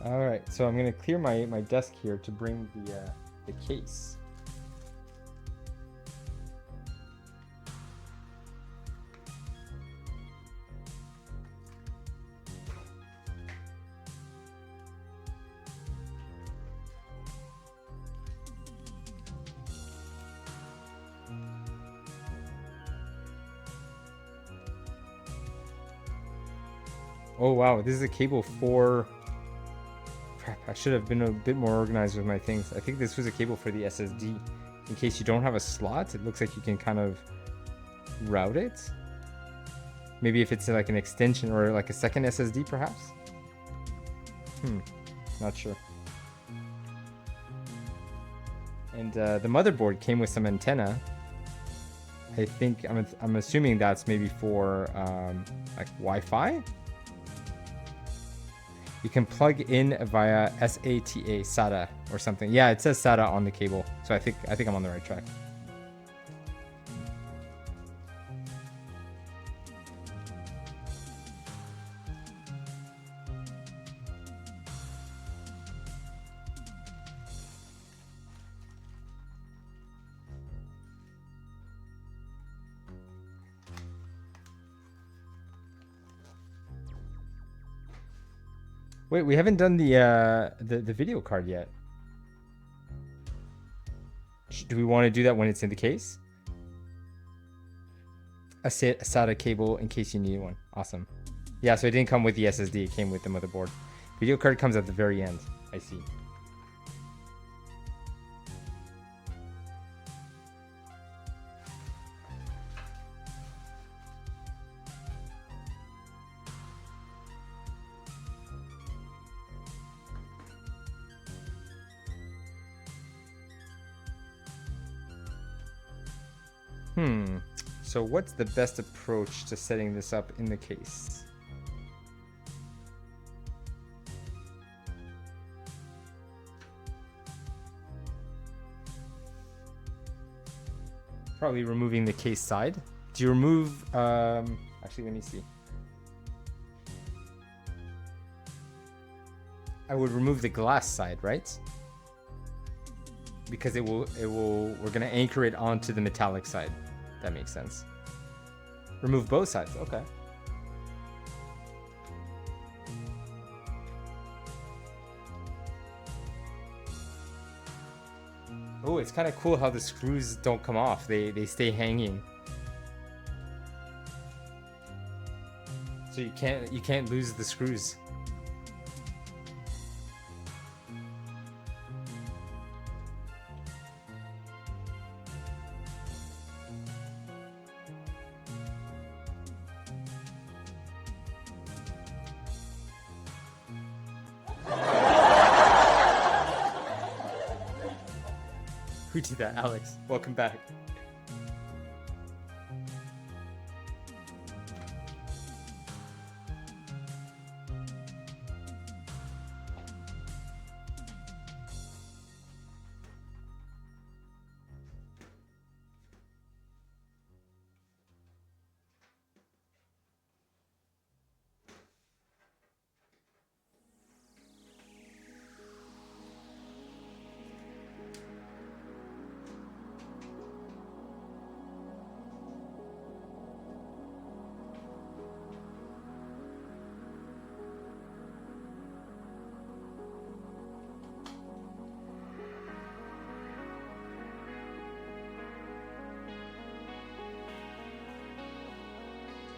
All right, so I'm gonna clear my desk here to bring the case. Oh wow, this is a cable for... Crap, I should have been a bit more organized with my things. I think this was a cable for the SSD. In case you don't have a slot, it looks like you can kind of route it. Maybe if it's like an extension or like a second SSD perhaps? Not sure. And the motherboard came with some antenna. I think, I'm assuming that's maybe for like Wi-Fi? You can plug in via SATA or something. Yeah, it says SATA on the cable, so I think I'm on the right track. Wait, we haven't done the video card yet. Do we want to do that when it's in the case? A SATA cable in case you need one. Awesome. Yeah, so it didn't come with the SSD, it came with the motherboard. Video card comes at the very end. I see. So what's the best approach to setting this up in the case? Probably removing the case side. Do you remove, actually let me see. I would remove the glass side, right? Because we're gonna anchor it onto the metallic side. That makes sense. Remove both sides, okay. Oh, it's kind of cool how the screws don't come off. They stay hanging. So you can't lose the screws. Who did that, Alex? Welcome back.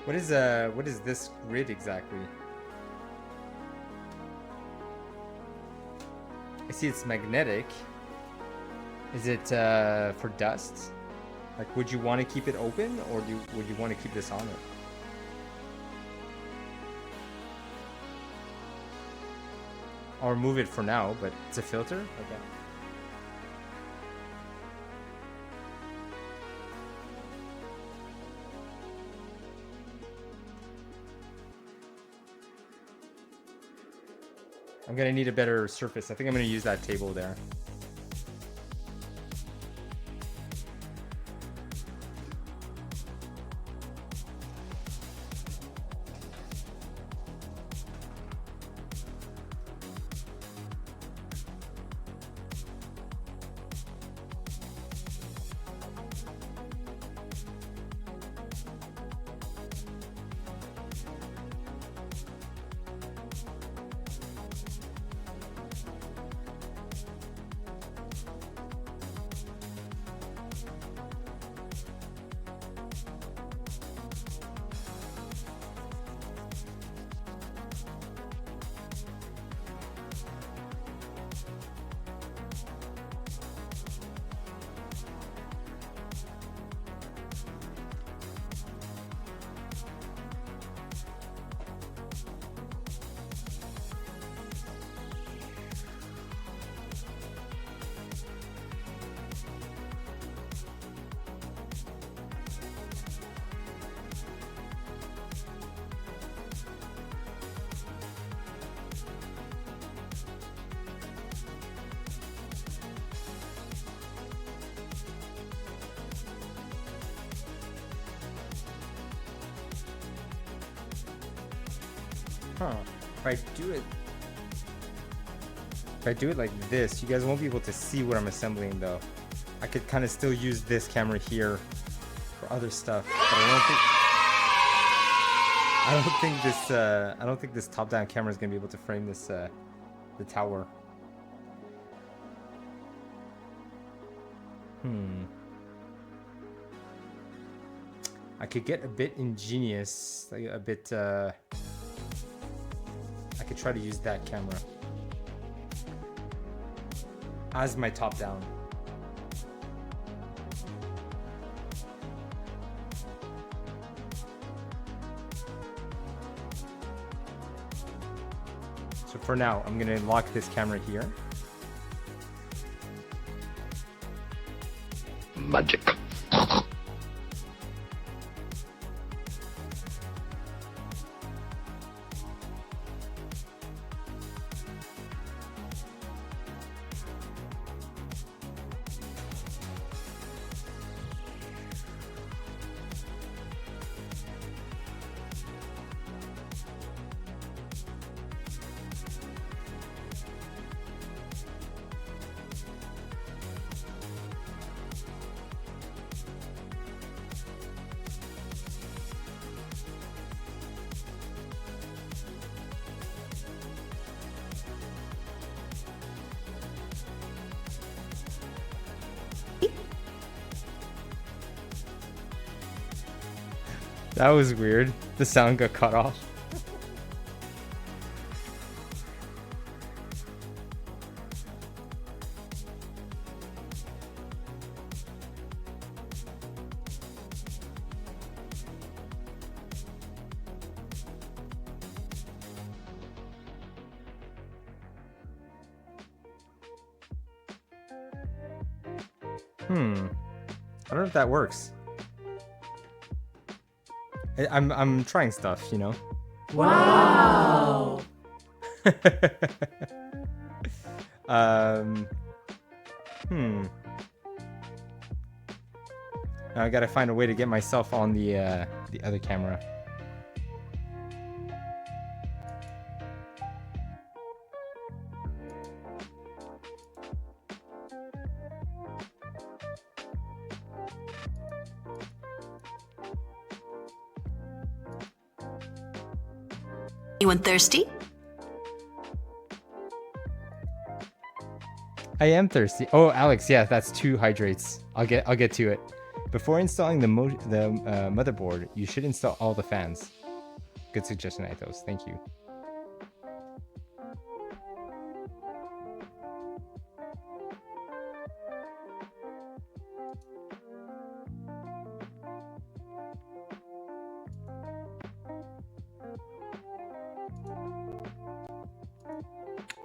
What is this grid exactly? I see it's magnetic. Is it for dust? Like, would you want to keep it open, or would you want to keep this on it? I'll remove it for now, but it's a filter? Okay. I'm gonna need a better surface. I think I'm gonna use that table there. Huh. If I do it like this, you guys won't be able to see what I'm assembling though. I could kind of still use this camera here for other stuff, but I don't think this top-down camera is gonna be able to frame this the tower. I could get a bit ingenious, like a bit I could try to use that camera as my top down. So for now, I'm gonna lock this camera here. Magic. That was weird. The sound got cut off. I don't know if that works. I'm trying stuff, you know. Wow. Now I gotta find a way to get myself on the other camera. Anyone thirsty? I am thirsty. Oh, Alex, yeah, that's 2 hydrates. I'll get to it. Before installing the motherboard, you should install all the fans. Good suggestion, Eithos. Thank you.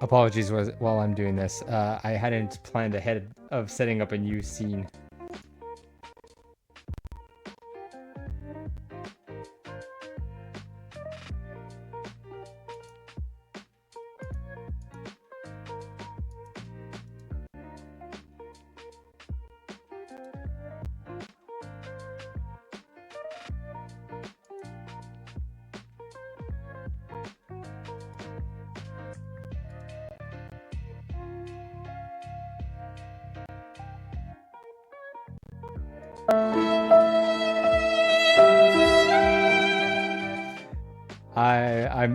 Apologies while I'm doing this. I hadn't planned ahead of setting up a new scene.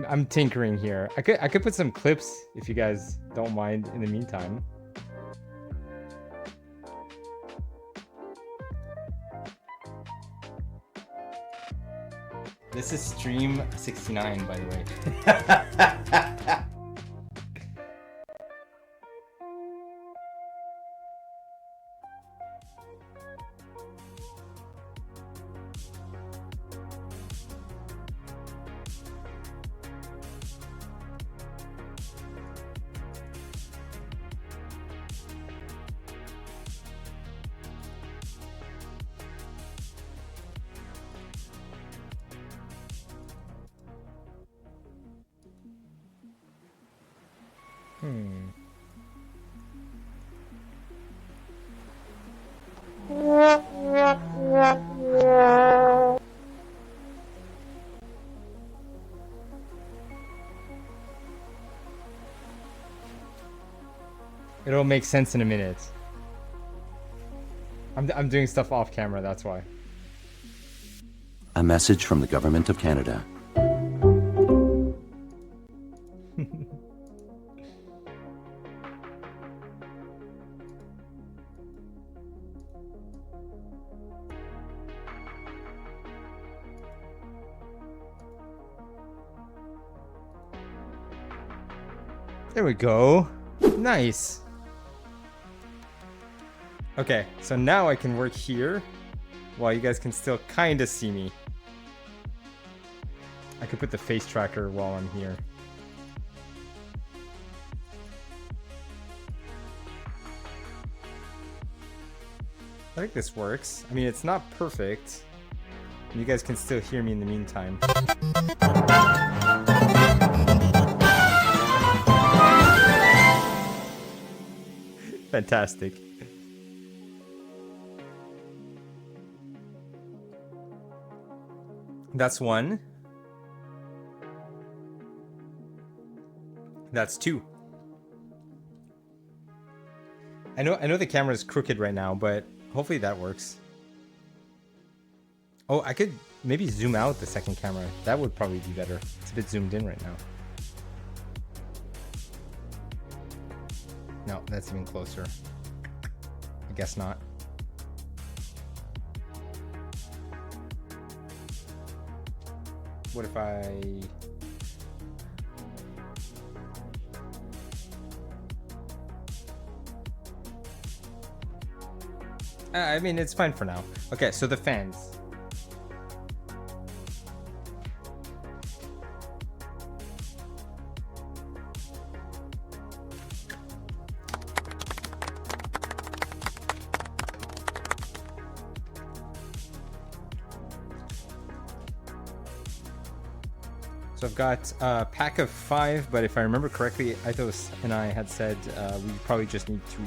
I'm tinkering here. I could put some clips if you guys don't mind in the meantime. This is stream 69, by the way. It'll make sense in a minute. I'm doing stuff off camera, that's why. A message from the Government of Canada. There we go. Nice. Okay, so now I can work here while you guys can still kind of see me. I could put the face tracker while I'm here. I think this works. I mean, it's not perfect. You guys can still hear me in the meantime. Fantastic. That's one. That's two. I know the camera is crooked right now, but hopefully that works. Oh, I could maybe zoom out the second camera. That would probably be better. It's a bit zoomed in right now. No, that's even closer. I guess not. What if I mean, it's fine for now. Okay, so the fans. So I've got a pack of 5, but if I remember correctly, Eithos and I had said we probably just need 3.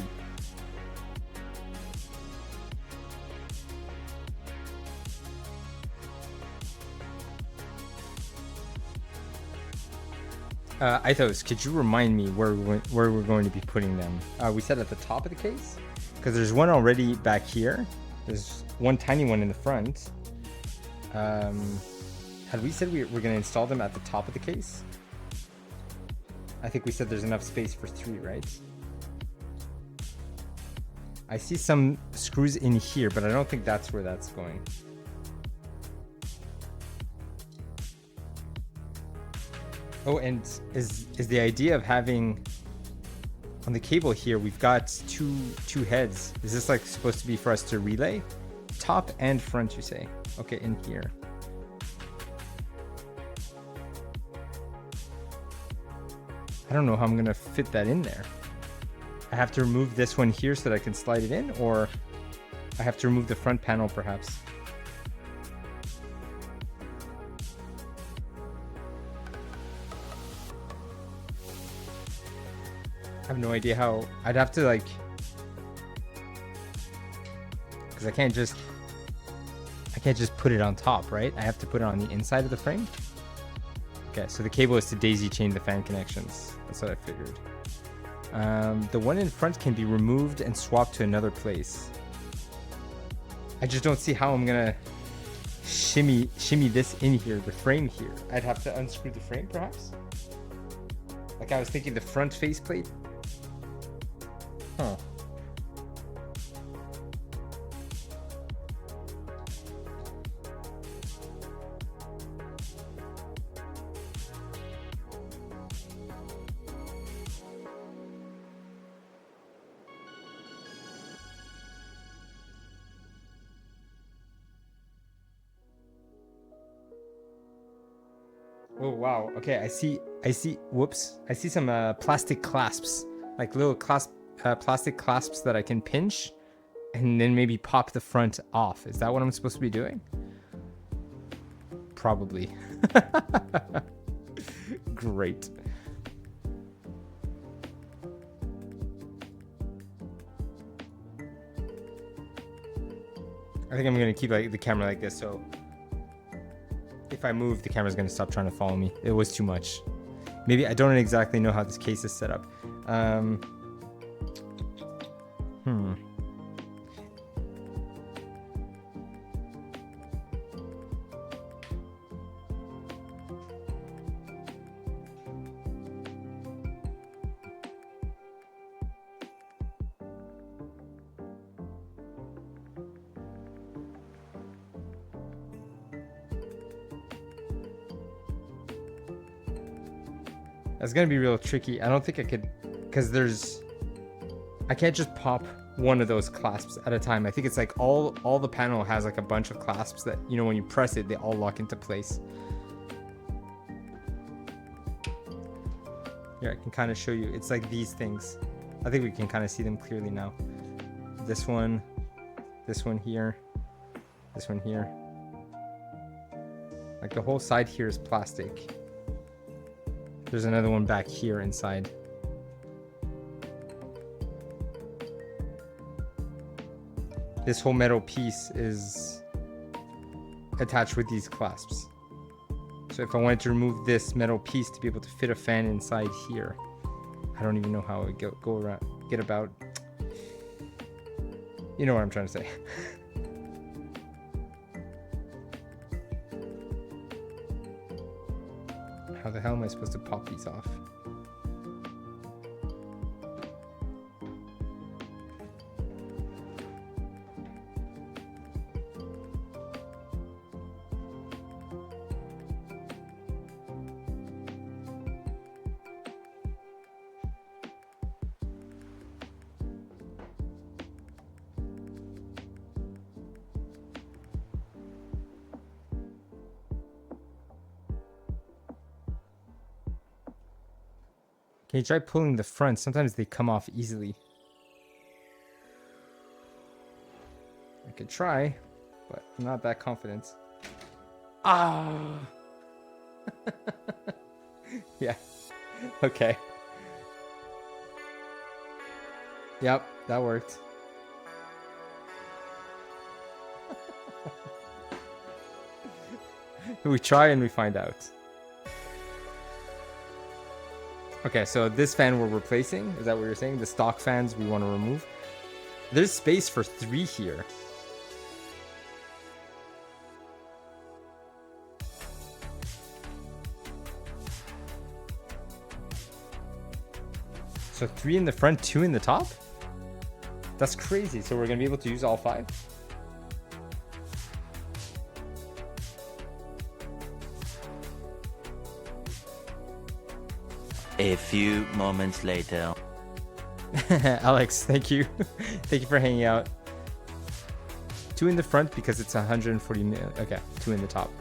Eithos, could you remind me where we're going to be putting them? We said at the top of the case? Because there's one already back here. There's one tiny one in the front. Had we said we're going to install them at the top of the case? I think we said there's enough space for 3, right? I see some screws in here, but I don't think that's where that's going. Oh, and is the idea of having on the cable here, we've got two heads. Is this like supposed to be for us to relay? Top and front, you say? Okay, in here. I don't know how I'm gonna fit that in there. I have to remove this one here so that I can slide it in, or I have to remove the front panel perhaps. I have no idea how. I'd have to like, because I can't just put it on top, right? I have to put it on the inside of the frame. Okay, so the cable is to daisy chain the fan connections. That's what I figured. The one in front can be removed and swapped to another place. I just don't see how I'm gonna shimmy this in here, the frame here. I'd have to unscrew the frame perhaps. Like I was thinking the front faceplate. Huh. Oh wow. Okay, I see. Whoops. I see some plastic clasps, like little plastic clasps that I can pinch, and then maybe pop the front off. Is that what I'm supposed to be doing? Probably. Great. I think I'm gonna keep like the camera like this, so if I move, the camera's gonna stop trying to follow me. It was too much. Maybe I don't exactly know how this case is set up. That's gonna be real tricky. I don't think I could, because I can't just pop one of those clasps at a time. I think it's like all the panel has like a bunch of clasps that, you know, when you press it, they all lock into place. Here, I can kind of show you. It's like these things. I think we can kind of see them clearly now. This one here, this one here. Like the whole side here is plastic. There's another one back here inside. This whole metal piece is attached with these clasps. So if I wanted to remove this metal piece to be able to fit a fan inside here, I don't even know how it would go around, get about. You know what I'm trying to say. How the hell am I supposed to pop these off? Can you try pulling the front? Sometimes they come off easily. I could try, but I'm not that confident. Ah! Yeah. Okay. Yep, that worked. We try and we find out. Okay, so this fan we're replacing, is that what you're saying? The stock fans we want to remove. There's space for 3 here. So 3 in the front, 2 in the top? That's crazy. So we're going to be able to use all 5? A few moments later. Alex, thank you. Thank you for hanging out. 2 in the front because it's 140 million. Okay, 2 in the top.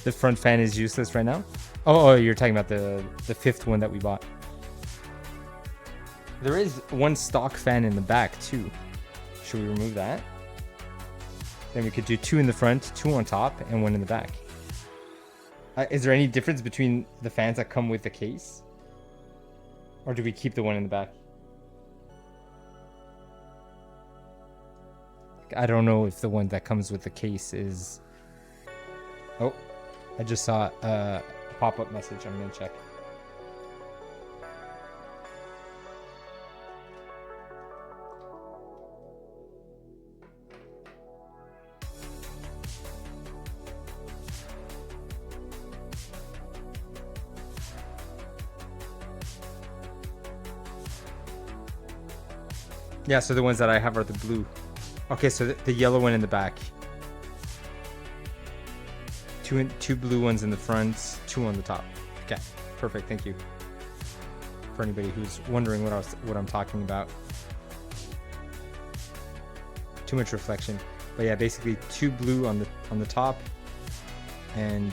The front fan is useless right now. Oh, you're talking about the fifth one that we bought. There is one stock fan in the back too. Should we remove that? Then we could do 2 in the front, 2 on top, and 1 in the back. Is there any difference between the fans that come with the case? Or do we keep the one in the back? I don't know if the one that comes with the case is... Oh, I just saw a pop-up message. I'm going to check. Yeah, so the ones that I have are the blue. Okay, so the yellow one in the back. 2 blue ones in the front, 2 on the top. Okay, perfect. Thank you. For anybody who's wondering what I'm talking about. Too much reflection. But yeah, basically 2 blue on the top and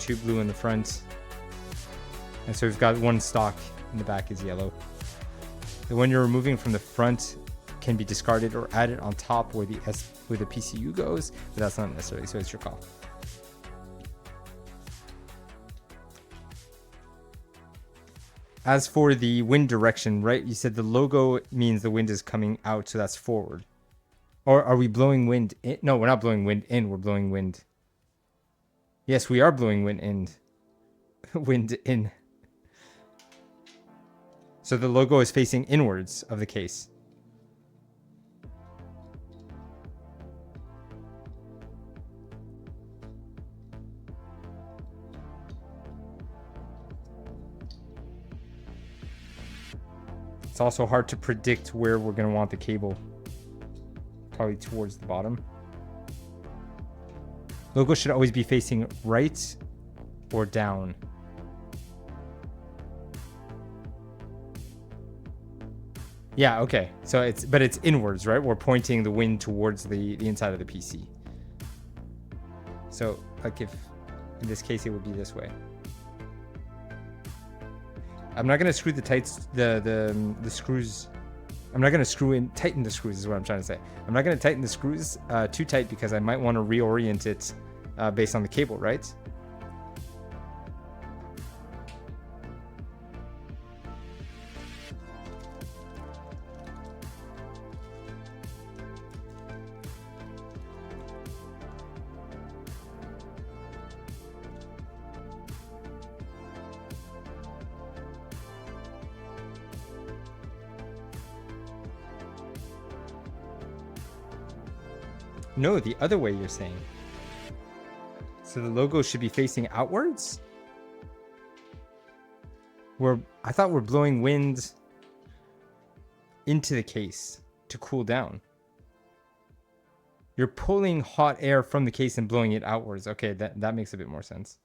2 blue in the front. And so we've got 1 stock in the back is yellow. The one you're removing from the front can be discarded or added on top where the PCU goes, but that's not necessarily, so it's your call. As for the wind direction, right? You said the logo means the wind is coming out, so that's forward. Or are we blowing wind in? No, we're not blowing wind in, we're blowing wind. Yes, we are blowing wind in. Wind in. So the logo is facing inwards of the case. It's also hard to predict where we're going to want the cable. Probably towards the bottom. Logo should always be facing right or down. Yeah, okay. So it's inwards, right? We're pointing the wind towards the inside of the PC. So like if in this case it would be this way. I'm not gonna screw the screws. I'm not gonna tighten the screws is what I'm trying to say. I'm not gonna tighten the screws too tight because I might want to reorient it based on the cable, right? No, the other way you're saying. So the logo should be facing outwards? I thought we're blowing wind into the case to cool down. You're pulling hot air from the case and blowing it outwards. Okay, that makes a bit more sense.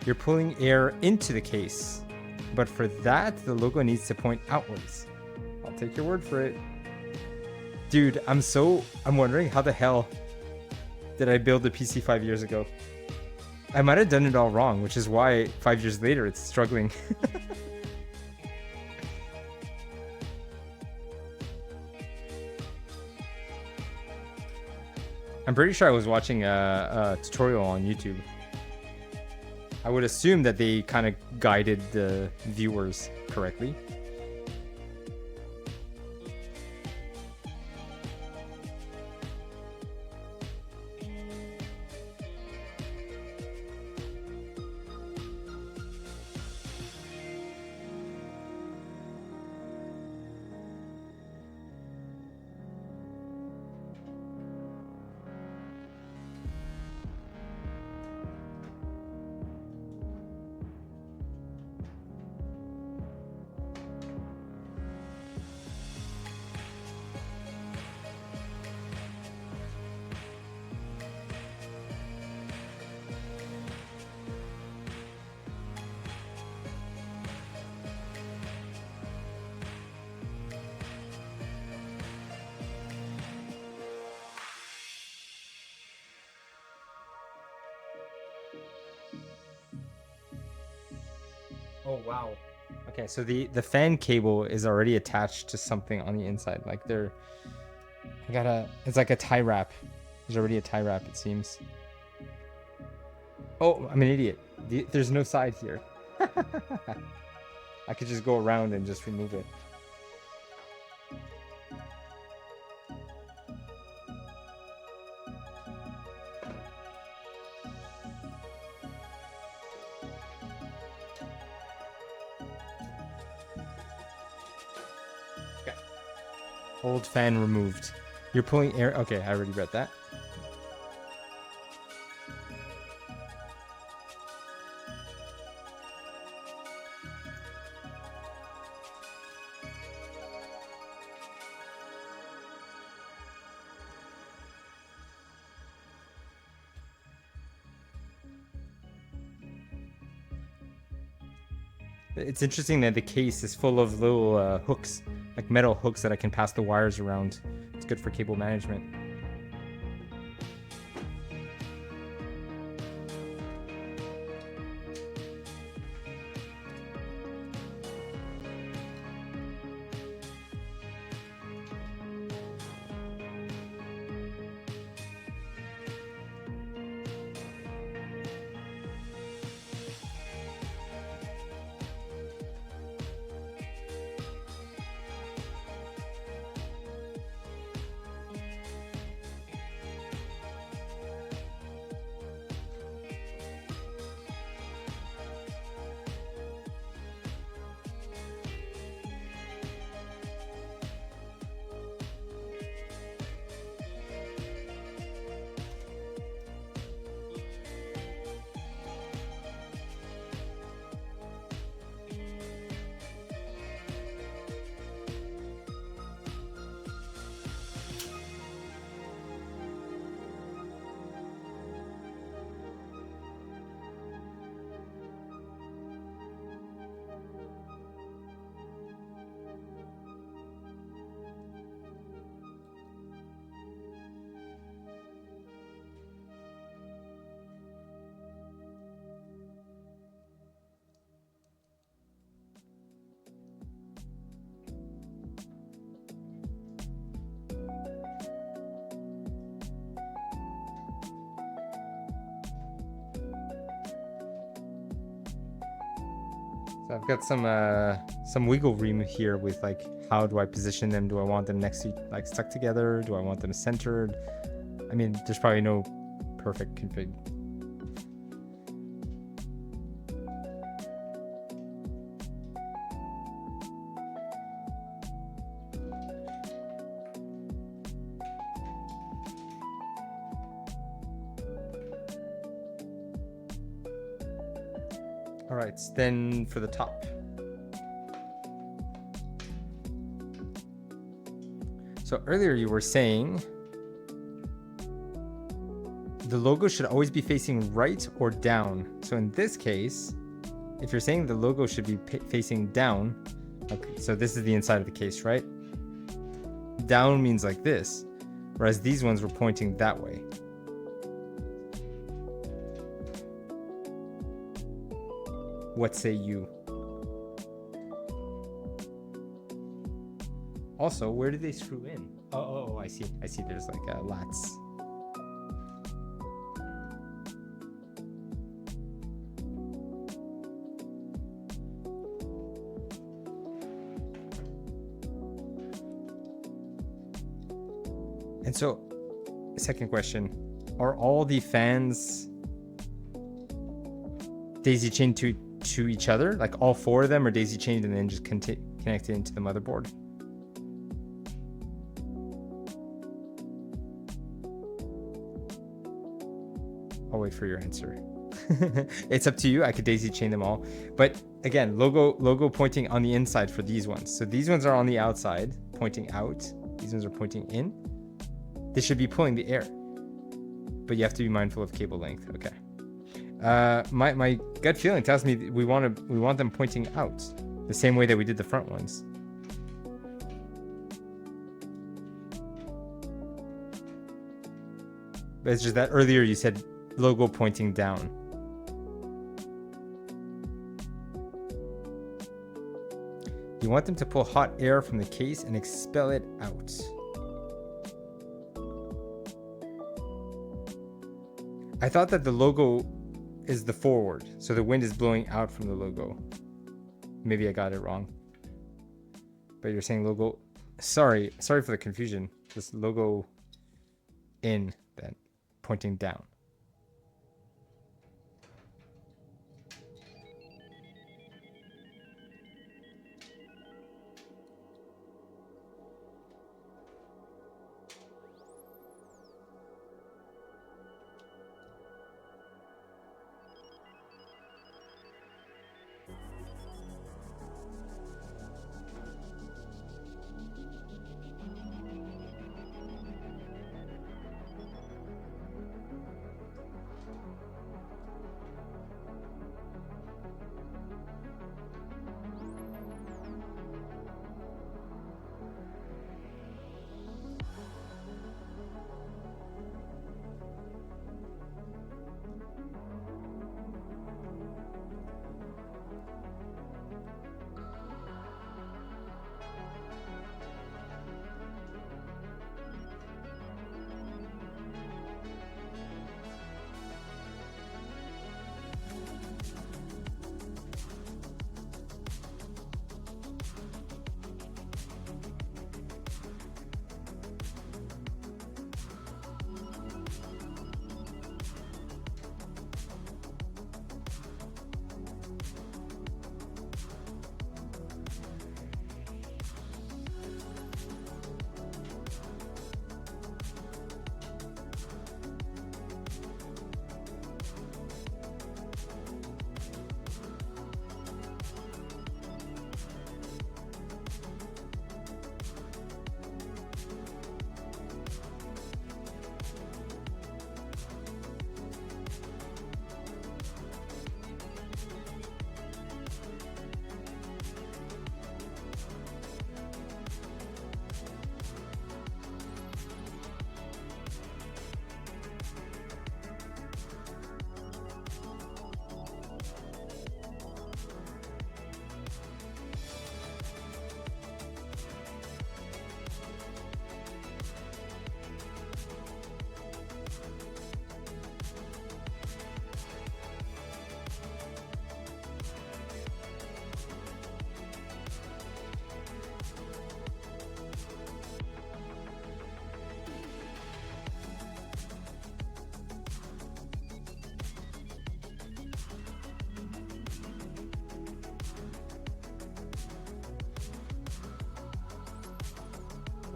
You're pulling air into the case, but for that, the logo needs to point outwards. I'll take your word for it. Dude, I'm wondering how the hell did I build a PC 5 years ago? I might have done it all wrong, which is why 5 years later it's struggling. I'm pretty sure I was watching a tutorial on YouTube. I would assume that they kind of guided the viewers correctly. Oh wow. Okay, so the fan cable is already attached to something on the inside. Like it's like a tie wrap. There's already a tie wrap, it seems. Oh, I'm an idiot. There's no side here. I could just go around and just remove it. Okay. Old fan removed. You're pulling air. Okay, I already read that. It's interesting that the case is full of little hooks, like metal hooks that I can pass the wires around. It's good for cable management. So I've got some wiggle room here with like, how do I position them? Do I want them next to, like, stuck together? Do I want them centered? I mean, there's probably no perfect config. All right, then for the top. So earlier you were saying the logo should always be facing right or down. So in this case, if you're saying the logo should be facing down, okay, so this is the inside of the case, right? Down means like this, whereas these ones were pointing that way. What say you? Also, where do they screw in? Oh, I see. I see. There's like lats. And so, second question: are all the fans daisy chained to each other? Like all four of them are daisy chained and then just connected into the motherboard? I'll wait for your answer. It's up to you. I could daisy chain them all, but again, logo pointing on the inside for these ones. So these ones are on the outside pointing out. These ones are pointing in. They should be pulling the air, but you have to be mindful of cable length. Okay. My gut feeling tells me that we want them pointing out the same way that we did the front ones. But it's just that earlier you said logo pointing down. You want them to pull hot air from the case and expel it out. I thought that the logo is the forward, so the wind is blowing out from the logo. Maybe I got it wrong. But you're saying logo... Sorry for the confusion. This logo in, then, pointing down.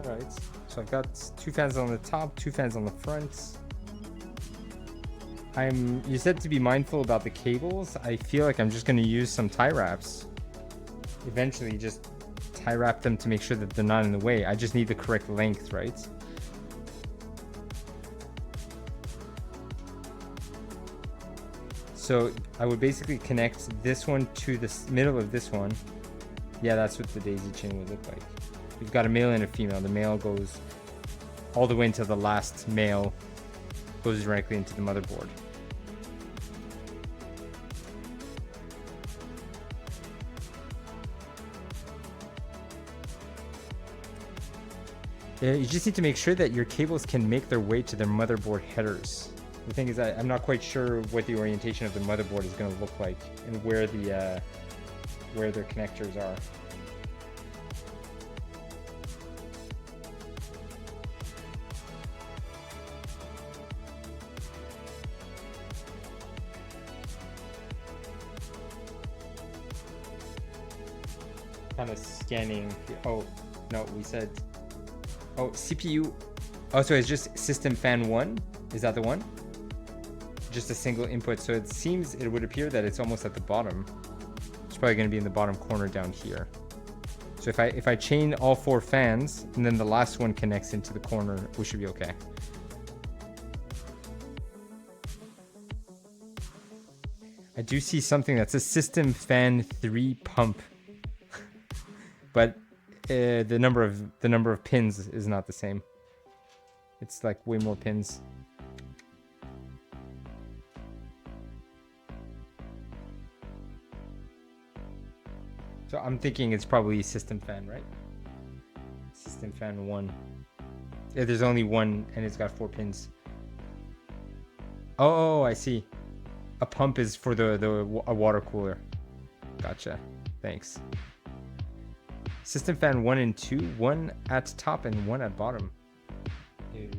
Alright, so I've got 2 fans on the top, 2 fans on the front. You said to be mindful about the cables. I feel like I'm just going to use some tie wraps. Eventually just tie wrap them to make sure that they're not in the way. I just need the correct length, right? So I would basically connect this one to the middle of this one. Yeah, that's what the daisy chain would look like. You've got a male and a female. The male goes all the way until the last male goes directly into the motherboard. You just need to make sure that your cables can make their way to their motherboard headers. The thing is, I'm not quite sure what the orientation of the motherboard is going to look like and where their connectors are. Kind of scanning. Oh no, we said. Oh, CPU. Oh, so it's just system fan 1. Is that the one? Just a single input. So it seems, it would appear that it's almost at the bottom. It's probably going to be in the bottom corner down here. So if I chain all 4 fans and then the last one connects into the corner, we should be okay. I do see something that says system fan 3 pump. But the number of pins is not the same. It's like way more pins. So I'm thinking it's probably system fan, right? System fan 1. Yeah, there's only one and it's got 4 pins. Oh, I see. A pump is for a water cooler. Gotcha. Thanks. System fan 1 and 2, one at top and one at bottom. Ew.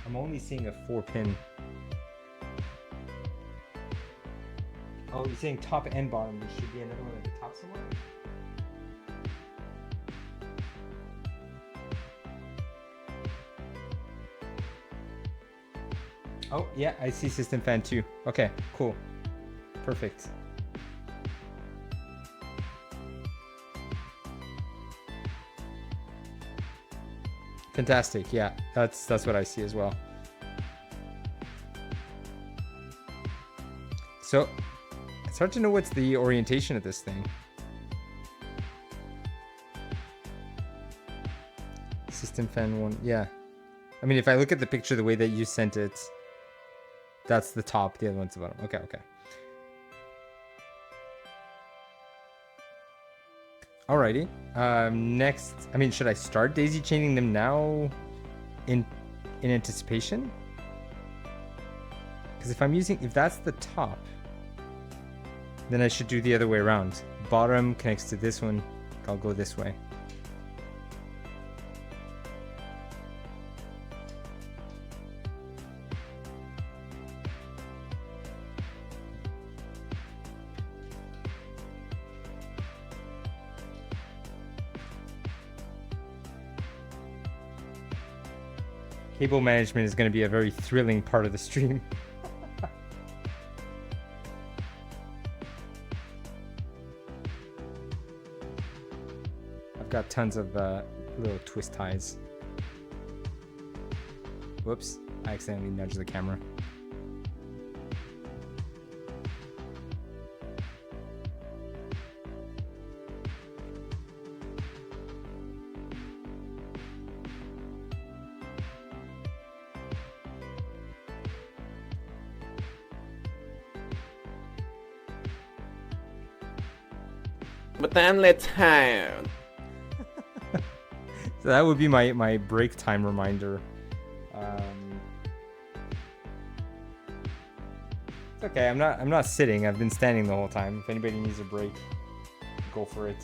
I'm only seeing a 4-pin. Oh, you're saying top and bottom. There should be another one at the top somewhere? Oh, yeah, I see system fan 2. Okay, cool. Perfect. Fantastic. Yeah, that's what I see as well. So, it's hard to know what's the orientation of this thing. System fan 1. Yeah. I mean, if I look at the picture the way that you sent it, that's the top, the other one's the bottom. Okay, okay. Alrighty. Next, I mean, should I start daisy chaining them now in anticipation? Because if that's the top, then I should do the other way around. Bottom connects to this one. I'll go this way. Cable management is going to be a very thrilling part of the stream. I've got tons of little twist ties. Whoops, I accidentally nudged the camera. But I'm late tired. So that would be my break time reminder. It's okay. I'm not sitting. I've been standing the whole time. If anybody needs a break, go for it.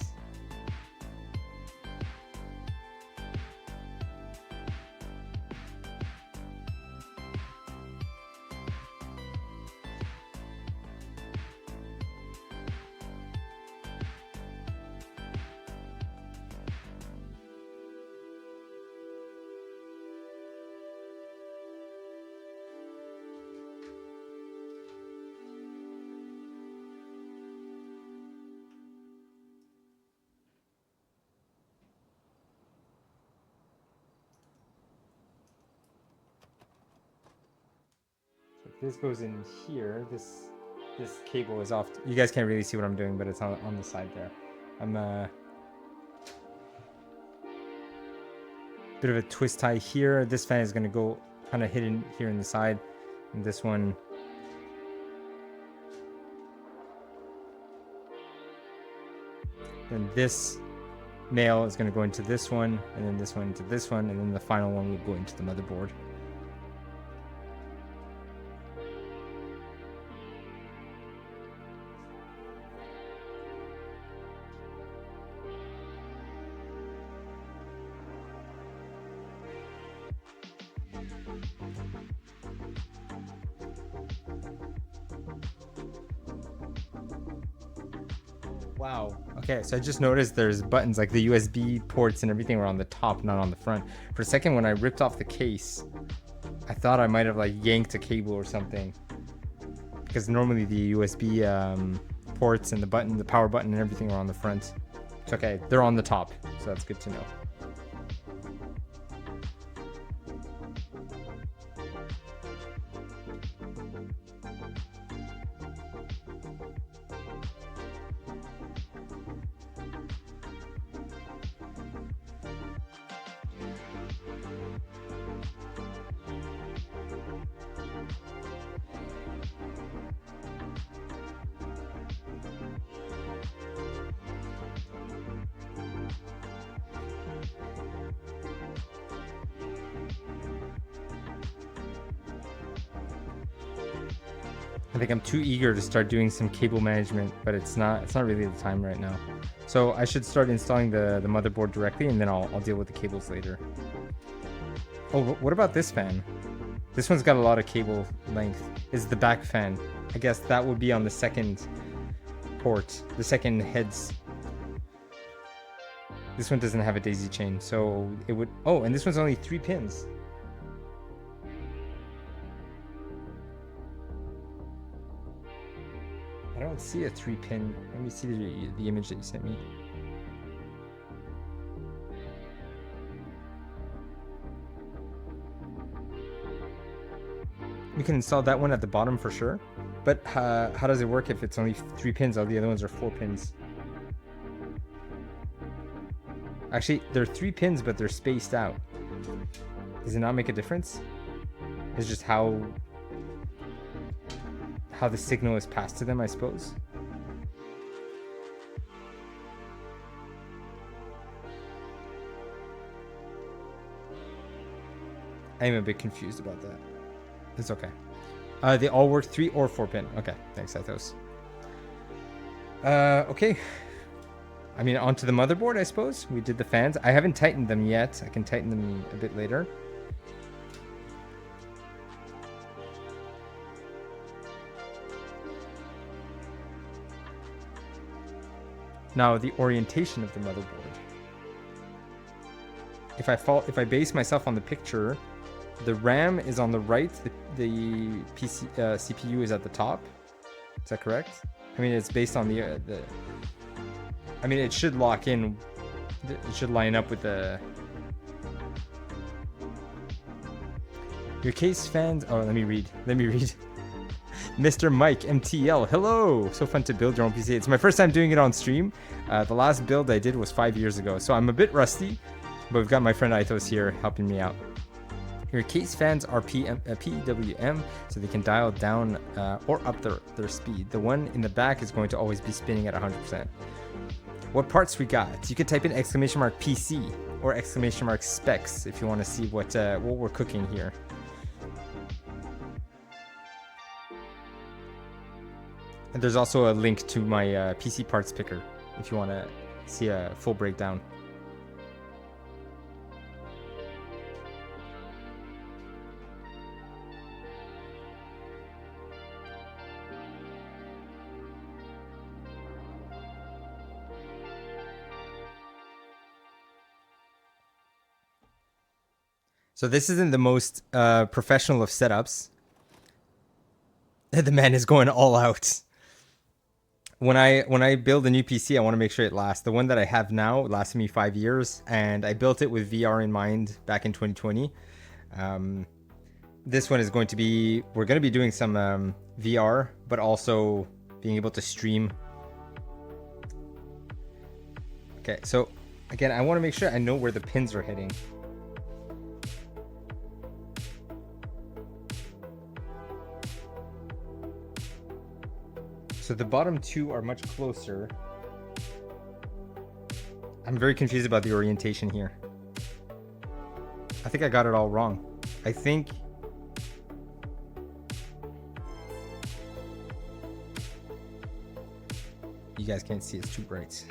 This goes in here. This cable is off. You guys can't really see what I'm doing, but it's on the side there. I'm bit of a twist tie here. This fan is gonna go kind of hidden here in the side, and this one. Then this male is gonna go into this one, and then this one into this one, and then the final one will go into the motherboard. Wow. Okay, so I just noticed there's buttons like the USB ports and everything were on the top, not on the front. For a second, when I ripped off the case, I thought I might have like yanked a cable or something. Because normally the USB ports and the power button and everything are on the front. It's okay, they're on the top, so that's good to know. I think I'm too eager to start doing some cable management, but it's not really the time right now. So I should start installing the motherboard directly, and then I'll deal with the cables later. Oh, what about this fan? This one's got a lot of cable length. Is the back fan. I guess that would be on the second port, the second heads. This one doesn't have a daisy chain, so it would... Oh, and this one's only 3 pins. I don't see a 3-pin. Let me see the image that you sent me. We can install that one at the bottom for sure. But how does it work if it's only 3 pins? All the other ones are 4 pins. Actually, they're 3 pins, but they're spaced out. Does it not make a difference? It's just how the signal is passed to them, I suppose. I am a bit confused about that. It's okay. They all work 3 or 4 pin. Okay, thanks, Eithos. Okay. I mean, onto the motherboard, I suppose. We did the fans. I haven't tightened them yet. I can tighten them a bit later. Now, the orientation of the motherboard. If I base myself on the picture, the RAM is on the right, the CPU is at the top. Is that correct? I mean, it's based on the I mean, it should lock in. It should line up with the... Your case fans... Oh, let me read. Mr. Mike MTL, hello! So fun to build your own PC. It's my first time doing it on stream. The last build I did was 5 years ago, so I'm a bit rusty, but we've got my friend Eithos here helping me out. Your case fans are PWM, so they can dial down or up their speed. The one in the back is going to always be spinning at 100%. What parts we got? You could type in !PC or !specs if you want to see what we're cooking here. And there's also a link to my PC parts picker if you want to see a full breakdown. So this isn't the most professional of setups. The man is going all out. When I build a new PC, I want to make sure it lasts. The one that I have now lasted me 5 years, and I built it with VR in mind back in 2020. This one is going to be... We're going to be doing some VR, but also being able to stream. Okay, so again, I want to make sure I know where the pins are hitting. So the bottom 2 are much closer. I'm very confused about the orientation here. I think I got it all wrong. I think... You guys can't see, it's too bright.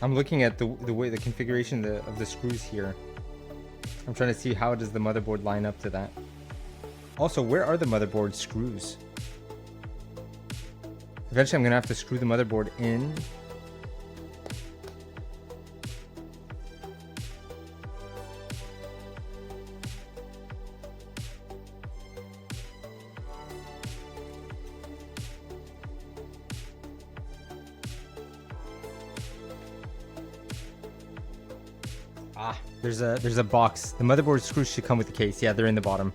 I'm looking at the way the configuration of the screws here. I'm trying to see how does the motherboard line up to that. Also, where are the motherboard screws? Eventually, I'm gonna have to screw the motherboard in. Ah, there's a box. The motherboard screws should come with the case. Yeah, they're in the bottom.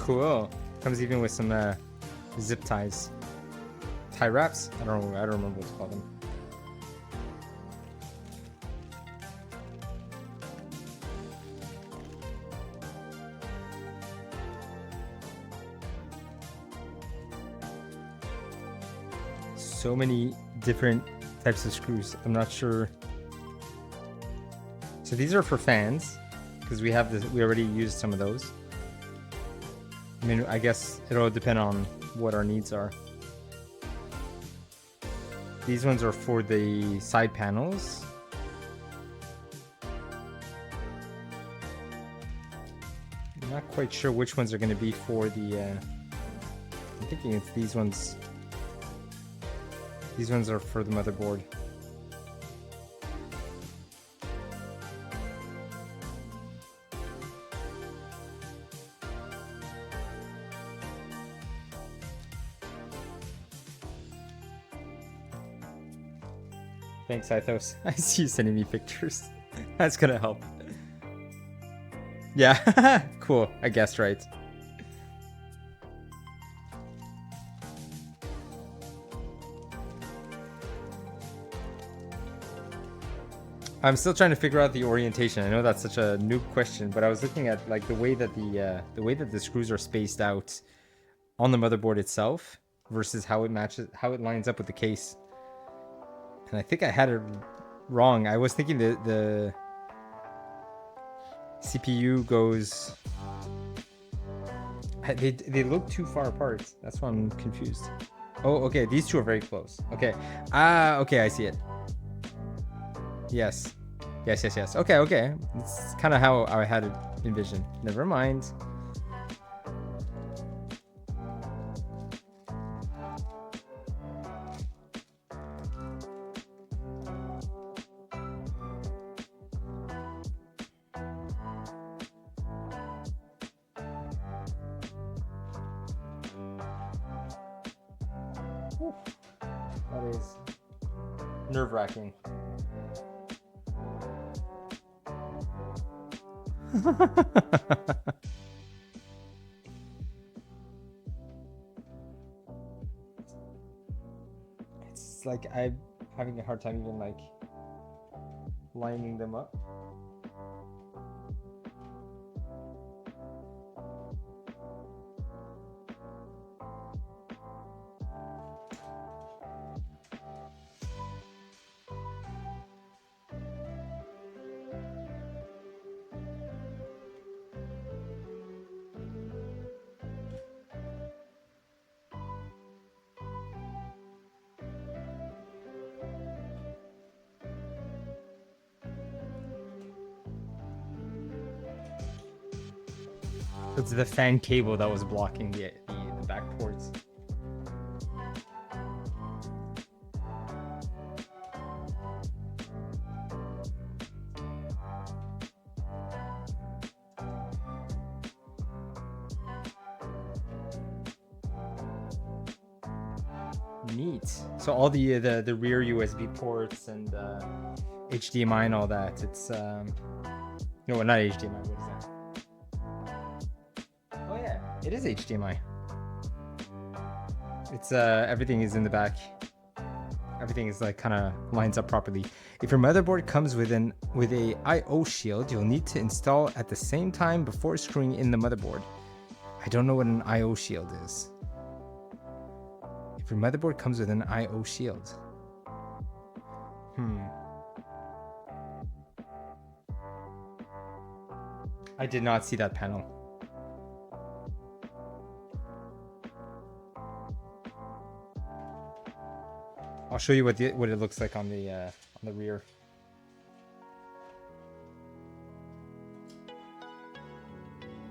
Cool. Comes even with some zip ties. Tie wraps? I don't remember what to call them. So many different types of screws. I'm not sure. So these are for fans because we already used some of those. I mean, I guess it'll depend on what our needs are. These ones are for the side panels. I'm not quite sure which ones are going to be for the I'm thinking it's these ones. These ones are for the motherboard. Thanks, Eithos. I see you sending me pictures. That's gonna help. Yeah, cool. I guessed right. I'm still trying to figure out the orientation. I know that's such a noob question, but I was looking at like the way that the screws are spaced out on the motherboard itself versus how it lines up with the case. And I think I had it wrong. I was thinking the CPU goes. They look too far apart. That's why I'm confused. Oh, okay. These two are very close. Okay. Okay. I see it. Yes. Yes. Okay. It's kind of how I had it envisioned. Never mind. That is nerve-wracking. It's like I'm having a hard time even like lining them up. It's the fan cable that was blocking the back ports. Neat. So all the rear USB ports and HDMI and all that. It's no, not HDMI. What is that? It is HDMI. It's everything is in the back. Everything is like kind of lines up properly. If your motherboard comes with a I/O shield, you'll need to install at the same time before screwing in the motherboard. I don't know what an I/O shield is. If your motherboard comes with an I/O shield. I did not see that panel. I'll show you what it looks like on the rear.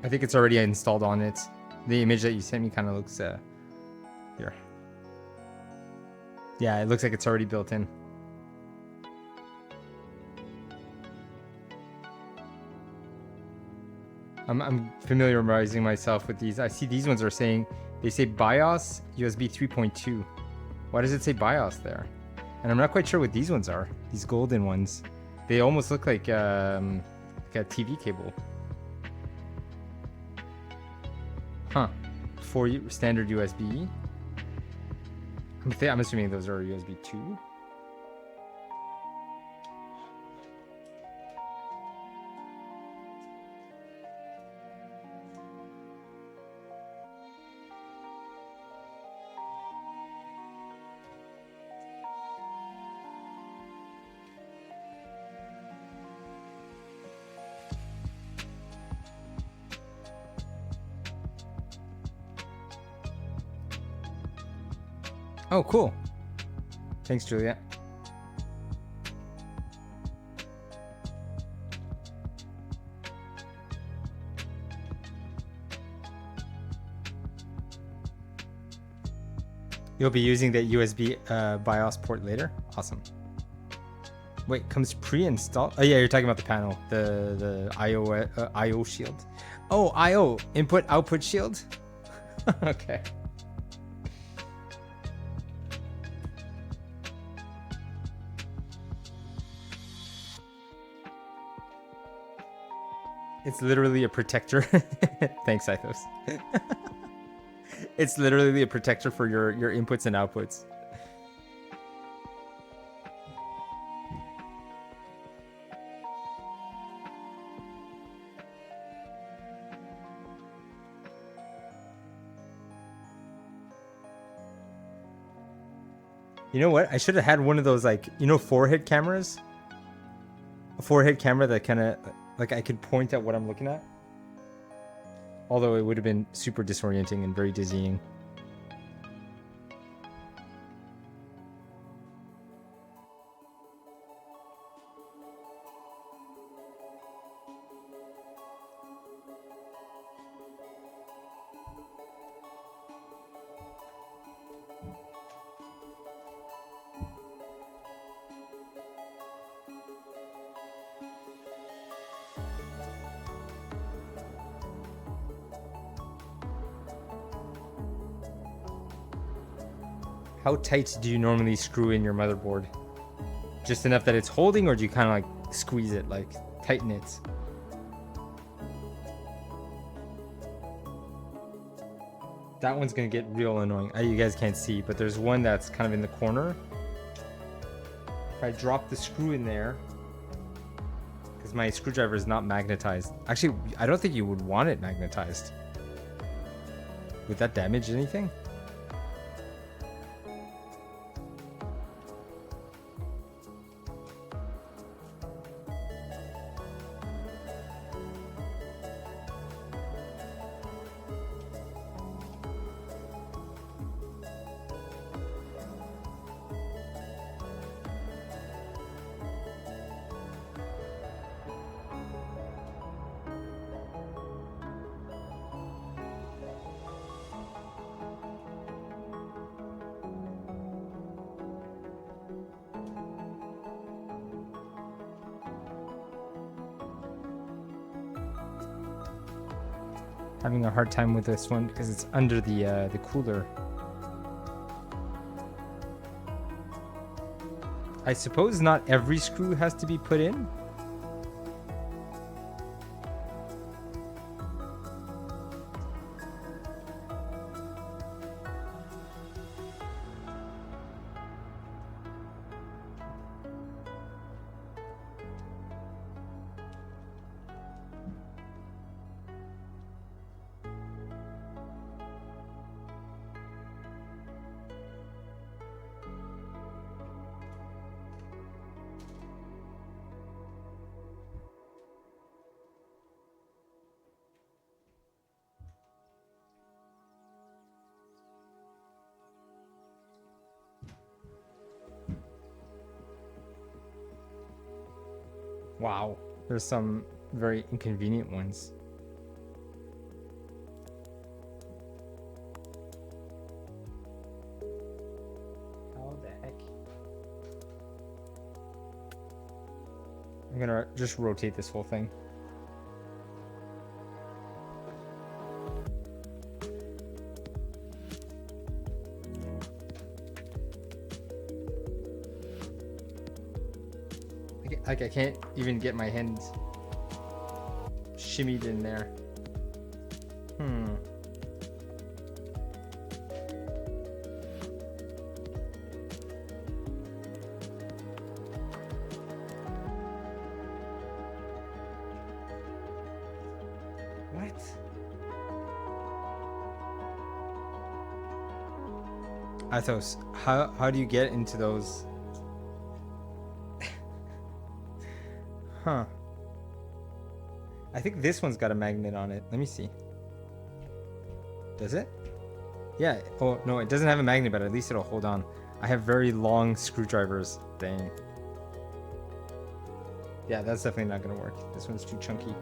I think it's already installed on it. The image that you sent me kind of looks here. Yeah, it looks like it's already built in. I'm familiarizing myself with these. I see these ones are saying they say BIOS USB 3.2. Why does it say BIOS there? And I'm not quite sure what these ones are. These golden ones. They almost look like a TV cable. Huh. 4 standard USB. I'm assuming those are USB 2. Oh, cool. Thanks, Juliet. You'll be using that USB BIOS port later? Awesome. Wait, comes pre-installed? Oh yeah, you're talking about the panel, the IO shield. Oh, IO, input output shield? Okay. It's literally a protector. Thanks, Eithos. It's literally a protector for your inputs and outputs. You know what? I should have had one of those, like, you know, forehead cameras? A forehead camera that kind of, like, I could point at what I'm looking at. Although it would have been super disorienting and very dizzying. How tight do you normally screw in your motherboard? Just enough that it's holding, or do you kind of like squeeze it, like tighten it? That one's gonna get real annoying. You guys can't see, but there's one that's kind of in the corner. If I drop the screw in there, because my screwdriver is not magnetized. Actually, I don't think you would want it magnetized. Would that damage anything? Having a hard time with this one because it's under the cooler. I suppose not every screw has to be put in. Wow, there's some very inconvenient ones. How the heck? I'm gonna just rotate this whole thing. Like, I can't even get my hand shimmied in there. What? Eithos, how do you get into those? Huh. I think this one's got a magnet on it. Let me see. Does it? Yeah. Oh, no, it doesn't have a magnet, but at least it'll hold on. I have very long screwdrivers. Dang. Yeah, that's definitely not gonna work. This one's too chunky.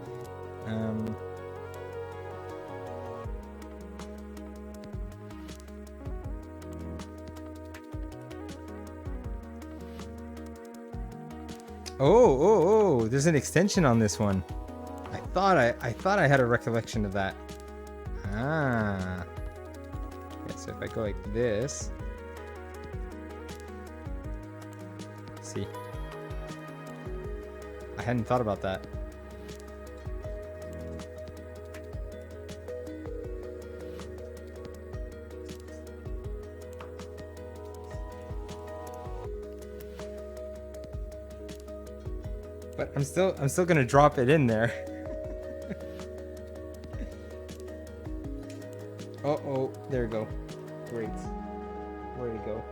Oh, there's an extension on this one. I thought I had a recollection of that. Ah. Okay, so if I go like this. Let's see. I hadn't thought about that. But I'm still gonna drop it in there. Oh, there we go. Great. Where'd it go?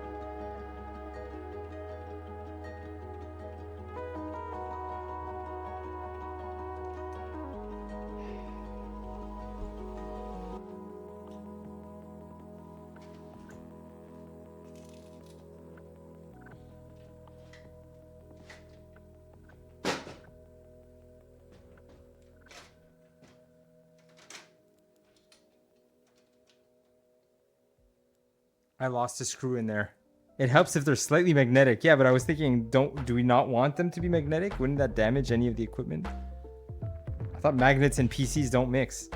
I lost a screw in there. It helps if they're slightly magnetic. Yeah, but I was thinking, do we not want them to be magnetic? Wouldn't that damage any of the equipment? I thought magnets and PCs don't mix.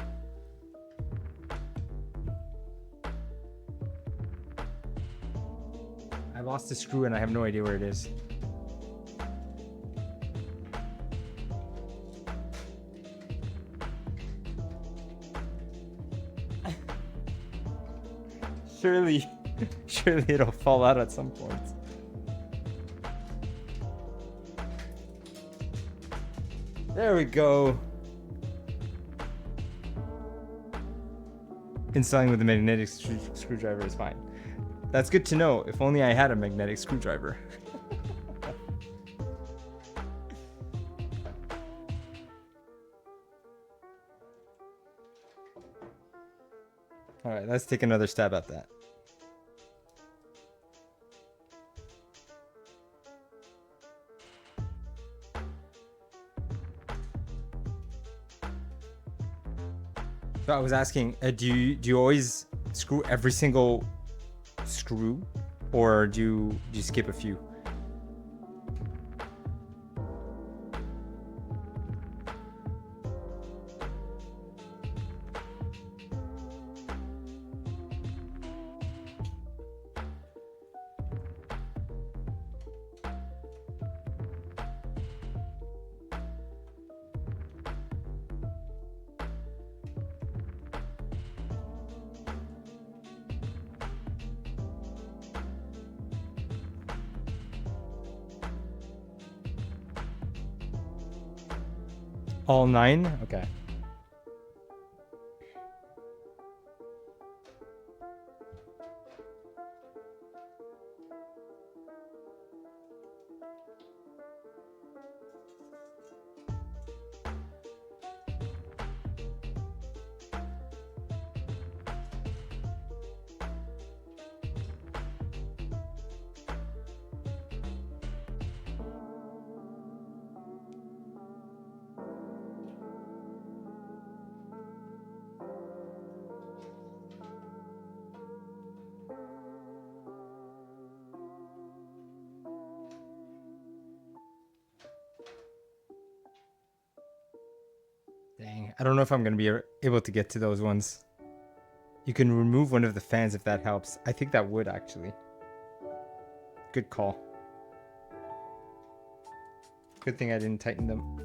I lost a screw and I have no idea where it is. Surely it'll fall out at some point. There we go. Installing with a magnetic screwdriver is fine. That's good to know. If only I had a magnetic screwdriver. All right, let's take another stab at that. So I was asking, do you always screw every single screw, or do you skip a few? All 9? Okay. Dang, I don't know if I'm going to be able to get to those ones. You can remove one of the fans if that helps. I think that would actually. Good call. Good thing I didn't tighten them.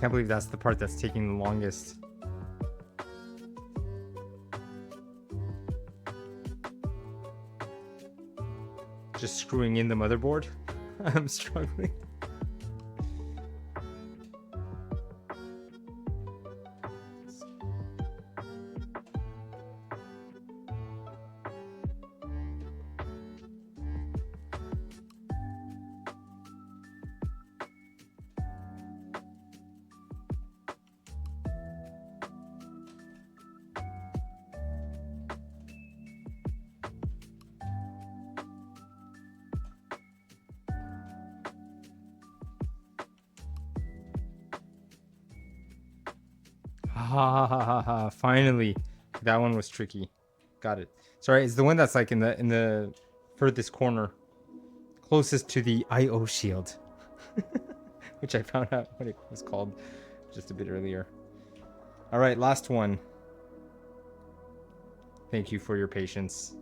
Can't believe that's the part that's taking the longest. Just screwing in the motherboard. I'm struggling. Finally. That one was tricky. Got it. Sorry, it's the one that's like in the furthest corner. Closest to the IO shield. Which I found out what it was called just a bit earlier. Alright, last one. Thank you for your patience.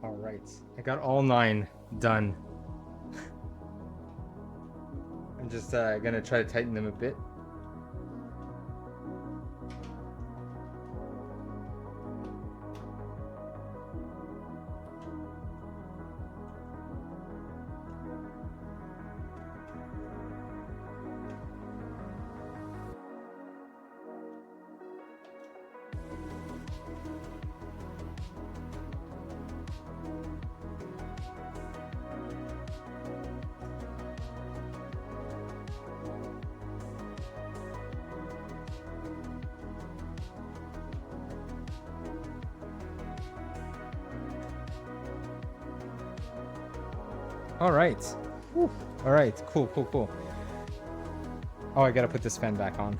All right, I got all 9 done. I'm just gonna try to tighten them a bit. All right. Whew. All right. Cool, cool, cool. Oh, I gotta put this fan back on.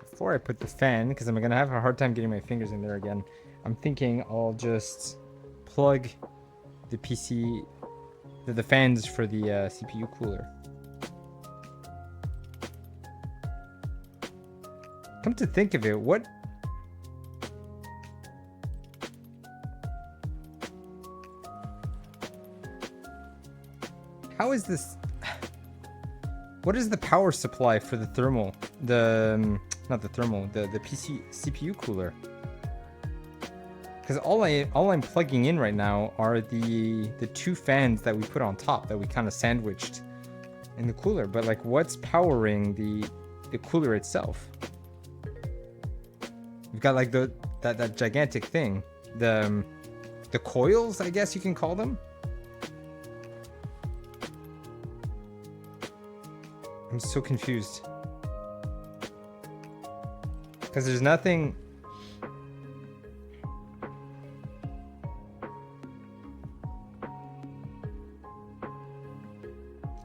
Before I put the fan, because I'm gonna have a hard time getting my fingers in there again, I'm thinking I'll just plug the PC, the fans for the CPU cooler. Come to think of it, what? How is this? What is the power supply for the thermal? Not the thermal, the PC CPU cooler. Because all I'm plugging in right now are the 2 fans that we put on top that we kind of sandwiched in the cooler. But like, what's powering the cooler itself? We've got like that gigantic thing. The coils, I guess you can call them. I'm so confused. Because there's nothing...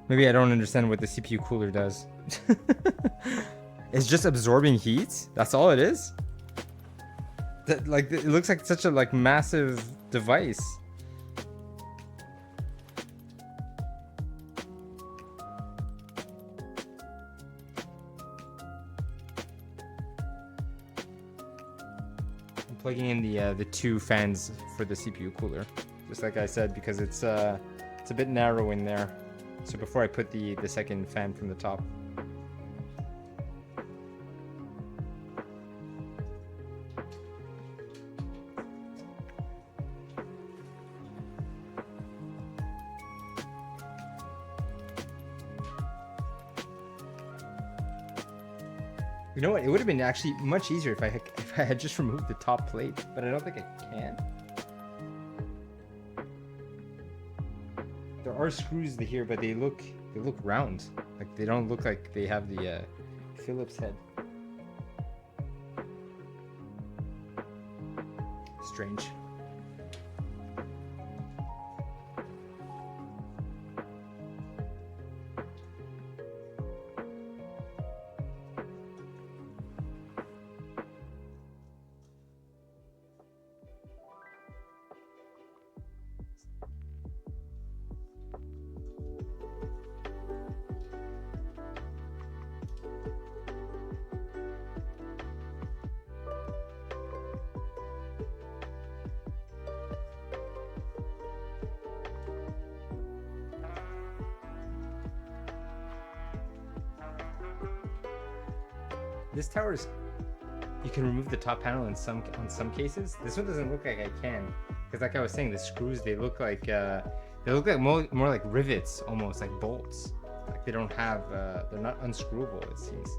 Maybe I don't understand what the CPU cooler does. It's just absorbing heat? That's all it is? That, like, it looks like such a like massive device. I'm plugging in the two fans for the CPU cooler, just like I said, because it's a bit narrow in there. So before I put the second fan from the top. You know what? It would have been actually much easier if I had just removed the top plate, but I don't think I can. There are screws here, but they look round. Like they don't look like they have the Phillips head. Strange. This tower is, you can remove the top panel on some cases. This one doesn't look like I can, because like I was saying, the screws, they look like more like rivets, almost like bolts. Like they don't have, they're not unscrewable, it seems.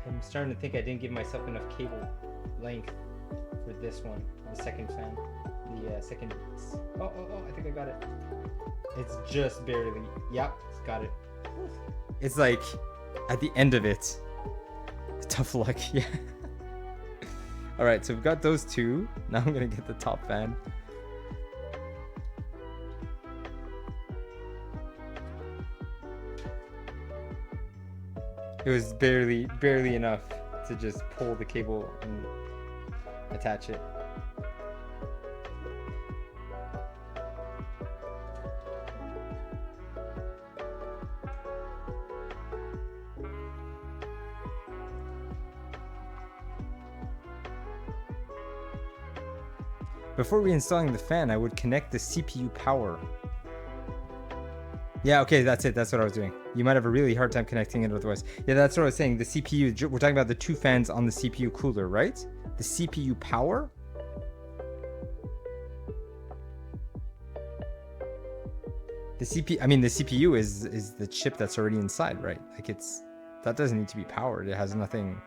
I'm starting to think I didn't give myself enough cable length for this one, the second fan, the second. Oh, I think I got it. It's just barely. Yep, got it. It's like at the end of it. Tough luck, yeah. All right, so we've got those two. Now I'm gonna get the top fan. It was barely enough to just pull the cable and attach it. Before reinstalling the fan, I would connect the CPU power. Yeah, okay, that's it. That's what I was doing. You might have a really hard time connecting it otherwise. Yeah, that's what I was saying. The CPU, we're talking about the two fans on the CPU cooler, right? The CPU power? The CPU is the chip that's already inside, right? Like that doesn't need to be powered. It has nothing.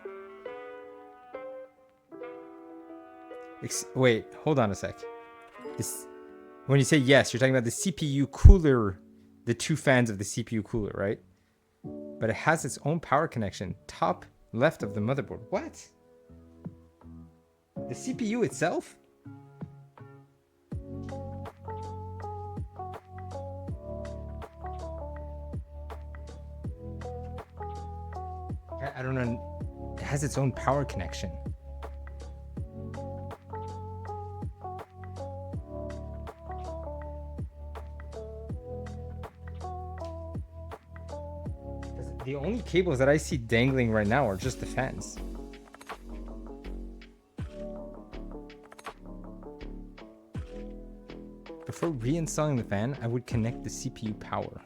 Wait, hold on a sec. When you say yes, you're talking about the CPU cooler. The two fans of the CPU cooler, right? But it has its own power connection. Top left of the motherboard. What? The CPU itself? I don't know. It has its own power connection. The only cables that I see dangling right now are just the fans. Before reinstalling the fan, I would connect the CPU power.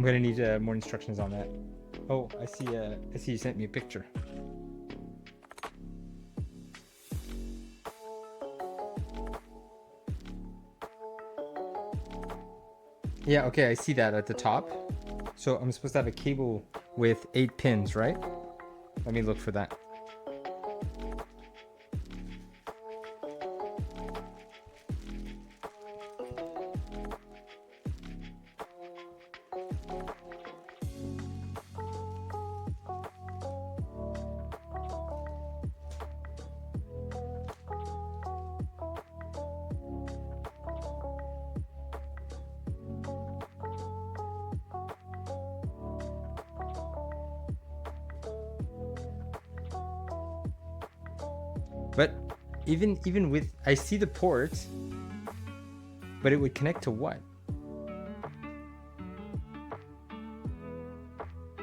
I'm gonna need more instructions on that. Oh, I see you sent me a picture. Yeah, okay, I see that at the top. So I'm supposed to have a cable with 8 pins, right? Let me look for that. But even with, I see the port, but it would connect to what?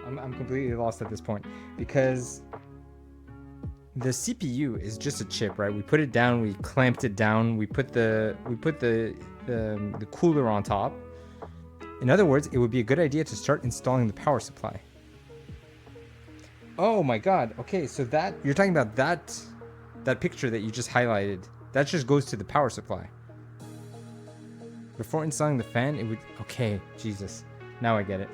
I'm completely lost at this point, because the CPU is just a chip, right? We put it down, we clamped it down, we put the cooler on top. In other words, it would be a good idea to start installing the power supply. Oh my god. Okay, so that you're talking about that picture that you just highlighted, that just goes to the power supply. Before installing the fan, it would... Okay, Jesus. Now I get it.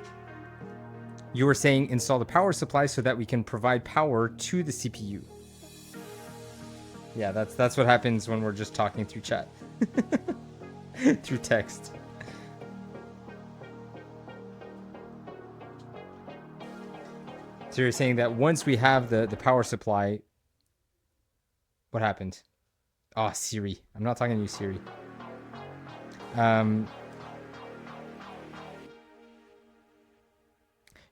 You were saying install the power supply so that we can provide power to the CPU. Yeah, that's what happens when we're just talking through chat. Through text. So you're saying that once we have the power supply... What happened? Oh, Siri. I'm not talking to you, Siri.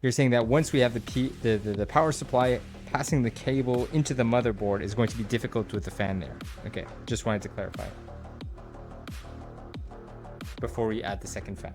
You're saying that once we have the power supply, passing the cable into the motherboard is going to be difficult with the fan there. Okay, just wanted to clarify. Before we add the second fan.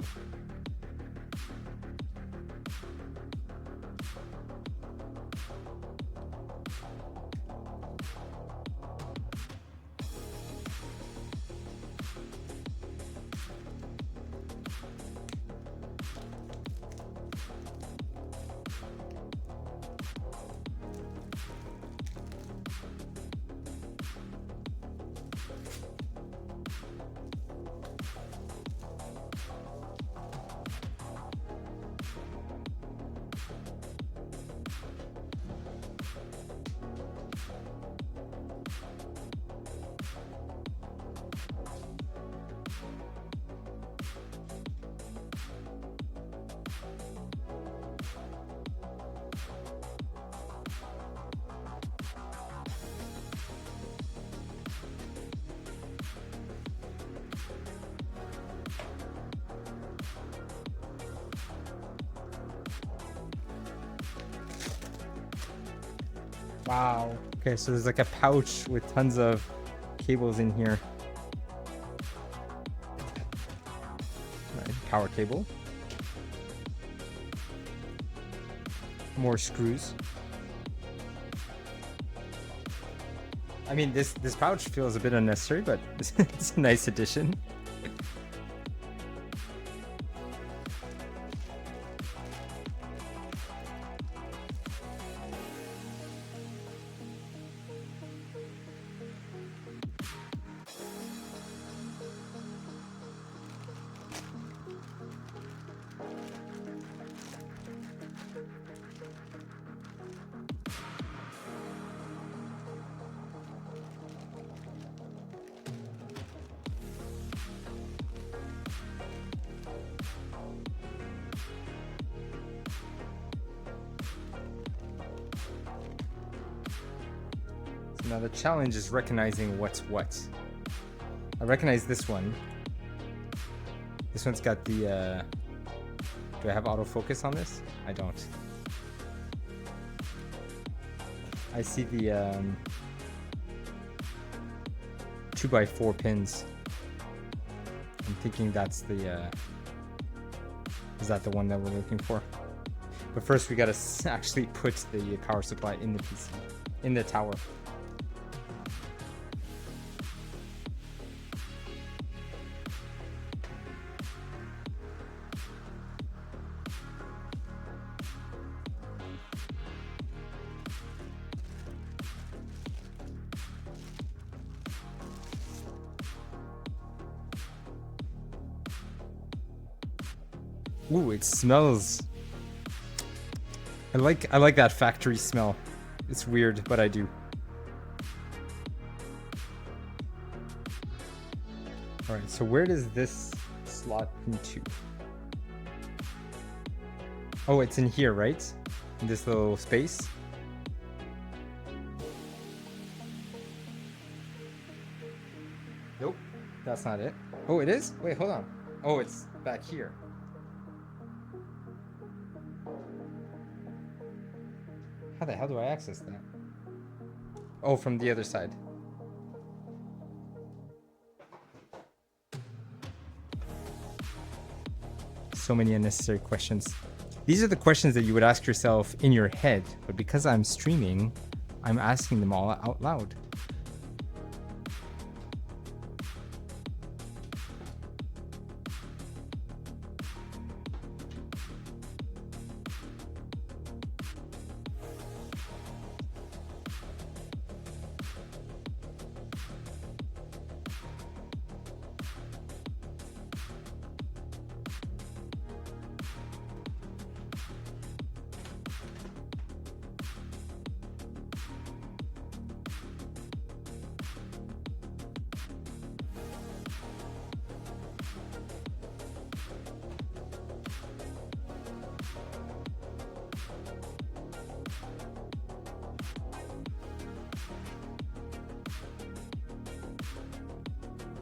Wow. Okay, so there's like a pouch with tons of cables in here. Right, power cable. More screws. I mean, this pouch feels a bit unnecessary, but it's a nice addition. Now the challenge is recognizing what's what. I recognize this one. This one's got the... Do I have autofocus on this? I don't. I see the 2x4 pins. I'm thinking that's the... Is that the one that we're looking for? But first we gotta actually put the power supply in the PC, in the tower. Ooh, it smells. I like that factory smell. It's weird, but I do. All right, so where does this slot into? Oh, it's in here, right? In this little space. Nope, that's not it. Oh, it is? Wait, hold on. Oh, it's back here. How the hell do I access that? Oh, from the other side. So many unnecessary questions. These are the questions that you would ask yourself in your head, but because I'm streaming, I'm asking them all out loud.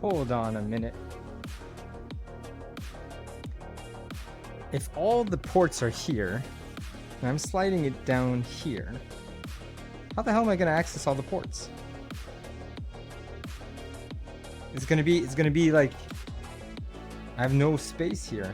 Hold on a minute. If all the ports are here, and I'm sliding it down here, how the hell am I going to access all the ports? It's gonna be like, I have no space here.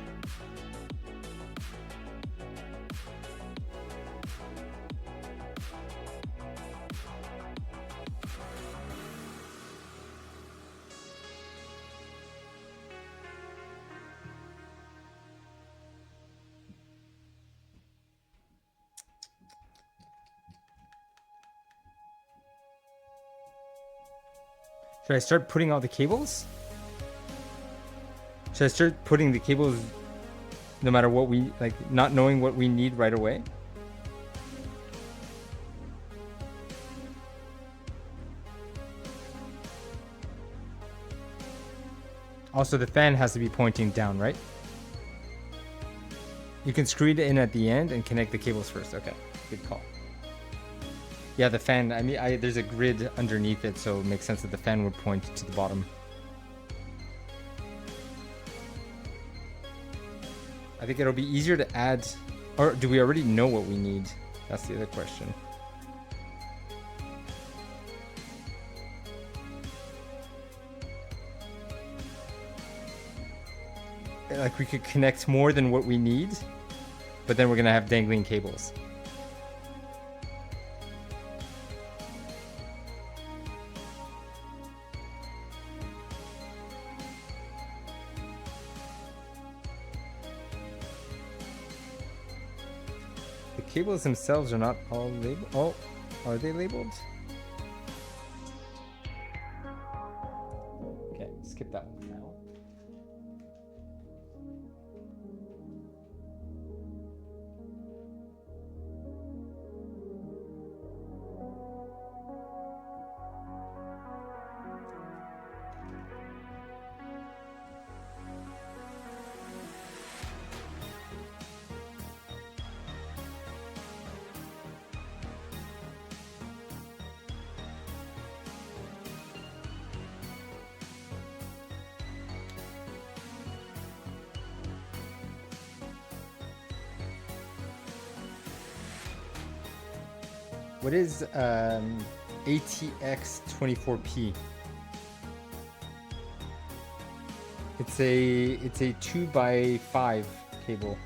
Should I start putting all the cables? Should I start putting the cables no matter what we, like, not knowing what we need right away? Also, the fan has to be pointing down, right? You can screw it in at the end and connect the cables first. Okay, good call. Yeah, the fan, I mean, there's a grid underneath it, so it makes sense that the fan would point to the bottom. I think it'll be easier to add, or do we already know what we need? That's the other question. Like, we could connect more than what we need, but then we're gonna have dangling cables. The cables themselves are not all labeled. Oh, are they labeled? Okay, skip that one for now. What is ATX 24P? It's a 2x5 cable.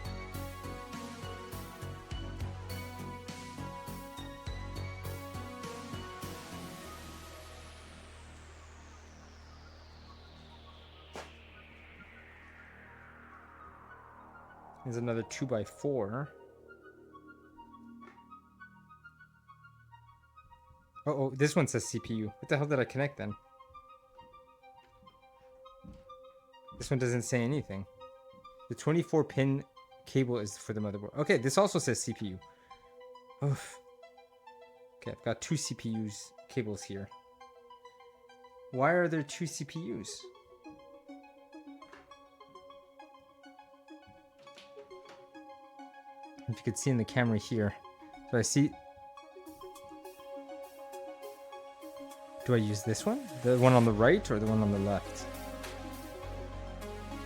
There's another 2x4. Oh, this one says CPU. What the hell did I connect then? This one doesn't say anything. The 24-pin cable is for the motherboard. Okay, this also says CPU. Oof. Okay, I've got 2 CPUs cables here. Why are there 2 CPUs? If you could see in the camera here. So I see... Do I use this one? The one on the right or the one on the left?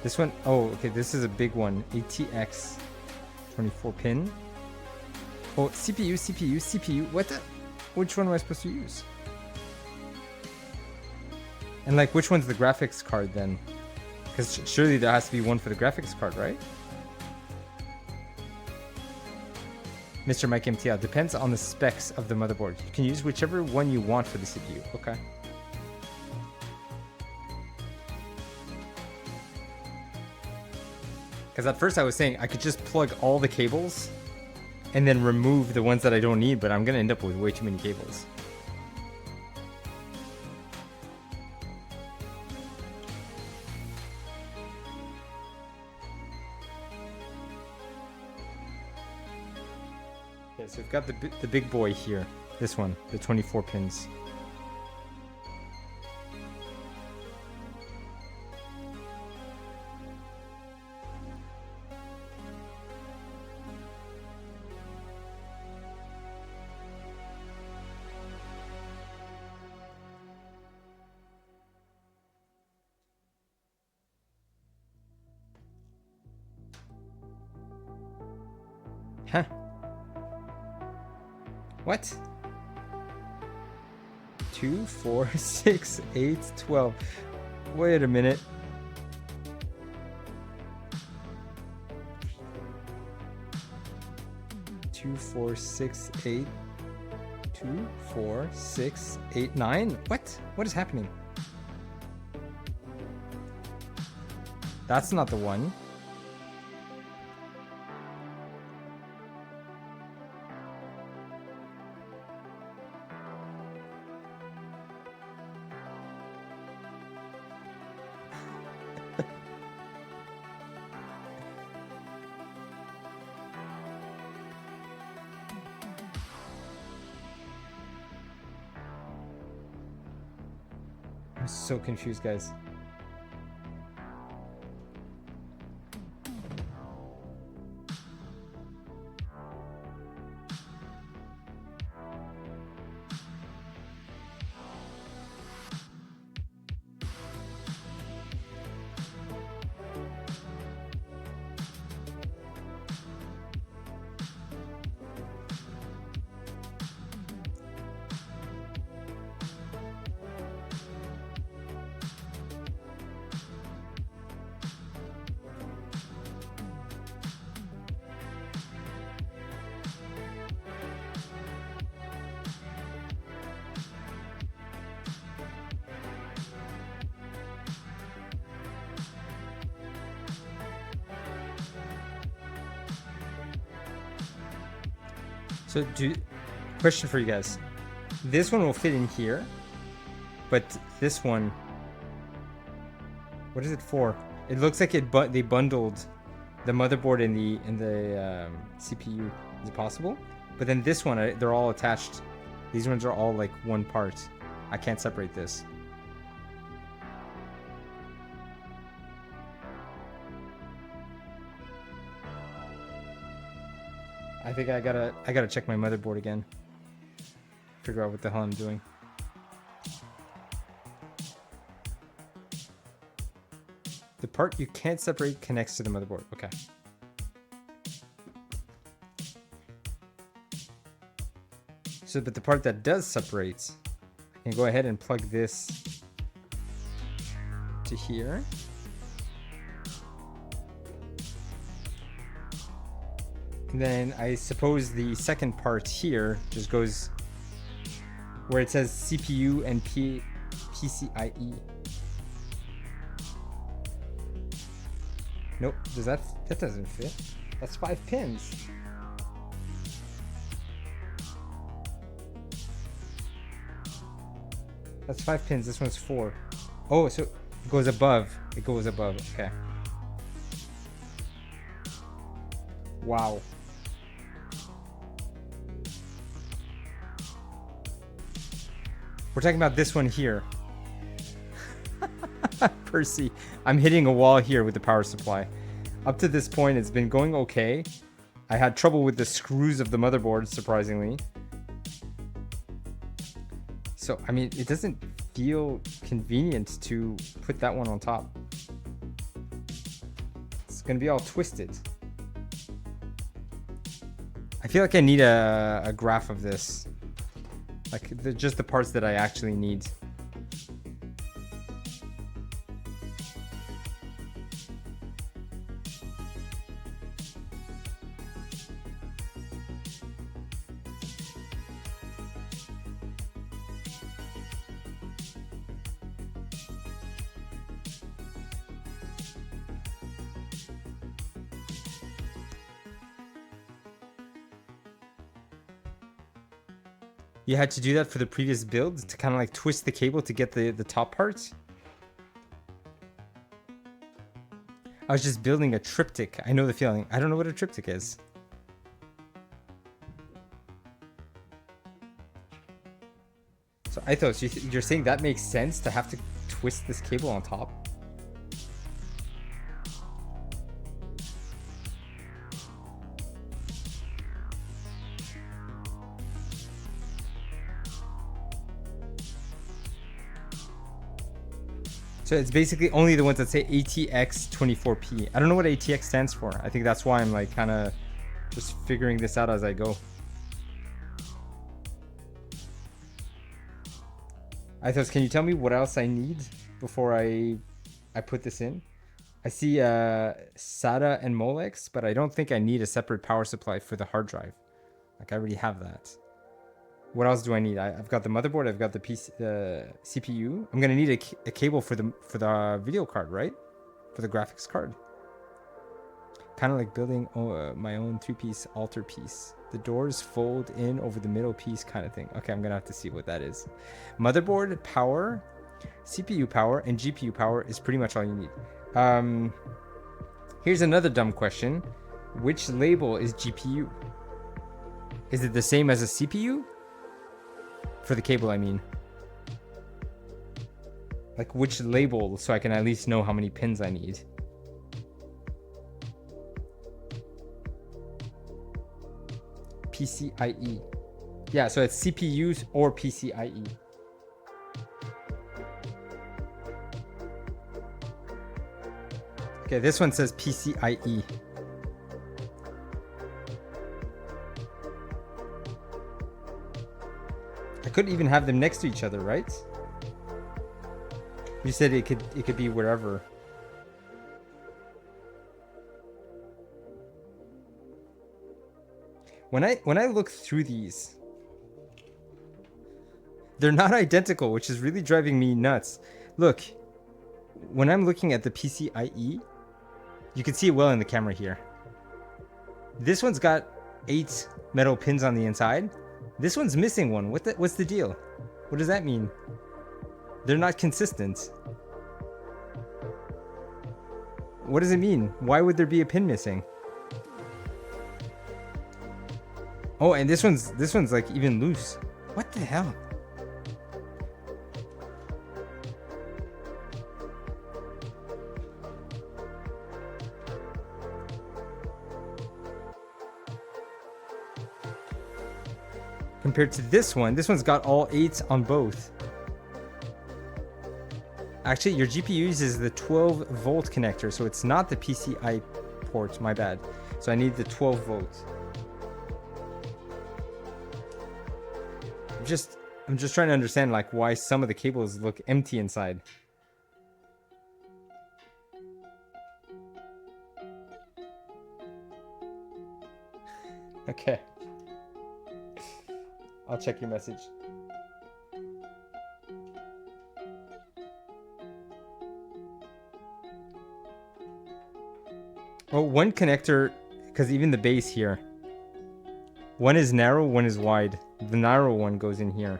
This one? Oh, okay, this is a big one. ATX 24 pin. Oh, CPU, CPU, CPU. What the? Which one am I supposed to use? And like, which one's the graphics card then? Because surely there has to be one for the graphics card, right? Mr. Mike MTL, depends on the specs of the motherboard. You can use whichever one you want for the CPU. Okay. Because at first I was saying I could just plug all the cables and then remove the ones that I don't need, but I'm going to end up with way too many cables. Okay, so we've got the big boy here. This one, the 24 pins. Huh. What? 2, 4, 6, 8, 12. Wait a minute. Two, 4, 6, 8. 2, 4, 6, 8, 9. What? What is happening? That's not the one. I'm so confused, guys. So question for you guys. This one will fit in here, but this one, what is it for? It looks like they bundled the motherboard and the CPU. Is it possible? But then this one, they're all attached. These ones are all like one part. I can't separate this. I think I gotta check my motherboard again. Figure out what the hell I'm doing. The part you can't separate connects to the motherboard. Okay. So, but the part that does separate, I can go ahead and plug this to here. And then I suppose the second part here just goes where it says CPU and PCIe. Nope, that doesn't fit. That's 5 pins. That's 5 pins, this one's 4. Oh, so it goes above. It goes above, okay. Wow. We're talking about this one here. Percy, I'm hitting a wall here with the power supply. Up to this point, it's been going okay. I had trouble with the screws of the motherboard, surprisingly. So, I mean, it doesn't feel convenient to put that one on top. It's gonna be all twisted. I feel like I need a graph of this. Like, just the parts that I actually need. You had to do that for the previous build to kind of like twist the cable to get the top parts? I was just building a triptych. I know the feeling. I don't know what a triptych is. So Eithos, you're saying that makes sense to have to twist this cable on top? So it's basically only the ones that say ATX 24P. I don't know what ATX stands for. I think that's why I'm like kind of just figuring this out as I go. Eithos, can you tell me what else I need before I put this in? I see SATA and Molex, but I don't think I need a separate power supply for the hard drive. Like I already have that. What else do I need? I've got the motherboard. I've got the CPU. I'm gonna need a cable for the video card, right? For the graphics card. Kind of like building my own 3-piece altar piece. The doors fold in over the middle piece, kind of thing. Okay, I'm gonna have to see what that is. Motherboard power, CPU power, and GPU power is pretty much all you need. Here's another dumb question: which label is GPU? Is it the same as a CPU? For the cable, I mean. Like which label, so I can at least know how many pins I need. PCIe. Yeah, so it's CPUs or PCIe. Okay, this one says PCIe. I could even have them next to each other, right? You said it could be wherever. When I look through these, they're not identical, which is really driving me nuts. Look, when I'm looking at the PCIe, you can see it well in the camera here. This one's got 8 metal pins on the inside. This one's missing one. What's the deal? What does that mean? They're not consistent. What does it mean? Why would there be a pin missing? Oh, and this one's like even loose. What the hell? Compared to this one's got all 8s on both. Actually, your GPU uses the 12-volt connector, so it's not the PCI port, my bad. So I need the 12 volts. I'm just trying to understand like why some of the cables look empty inside. Okay. I'll check your message. Oh, one connector, because even the base here. One is narrow, one is wide. The narrow one goes in here.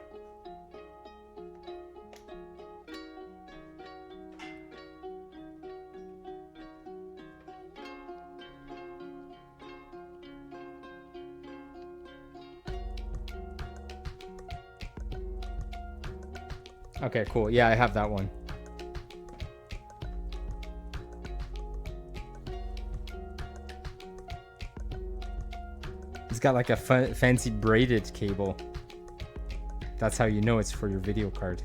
Okay, cool. Yeah, I have that one. It's got like a fancy braided cable. That's how you know it's for your video card.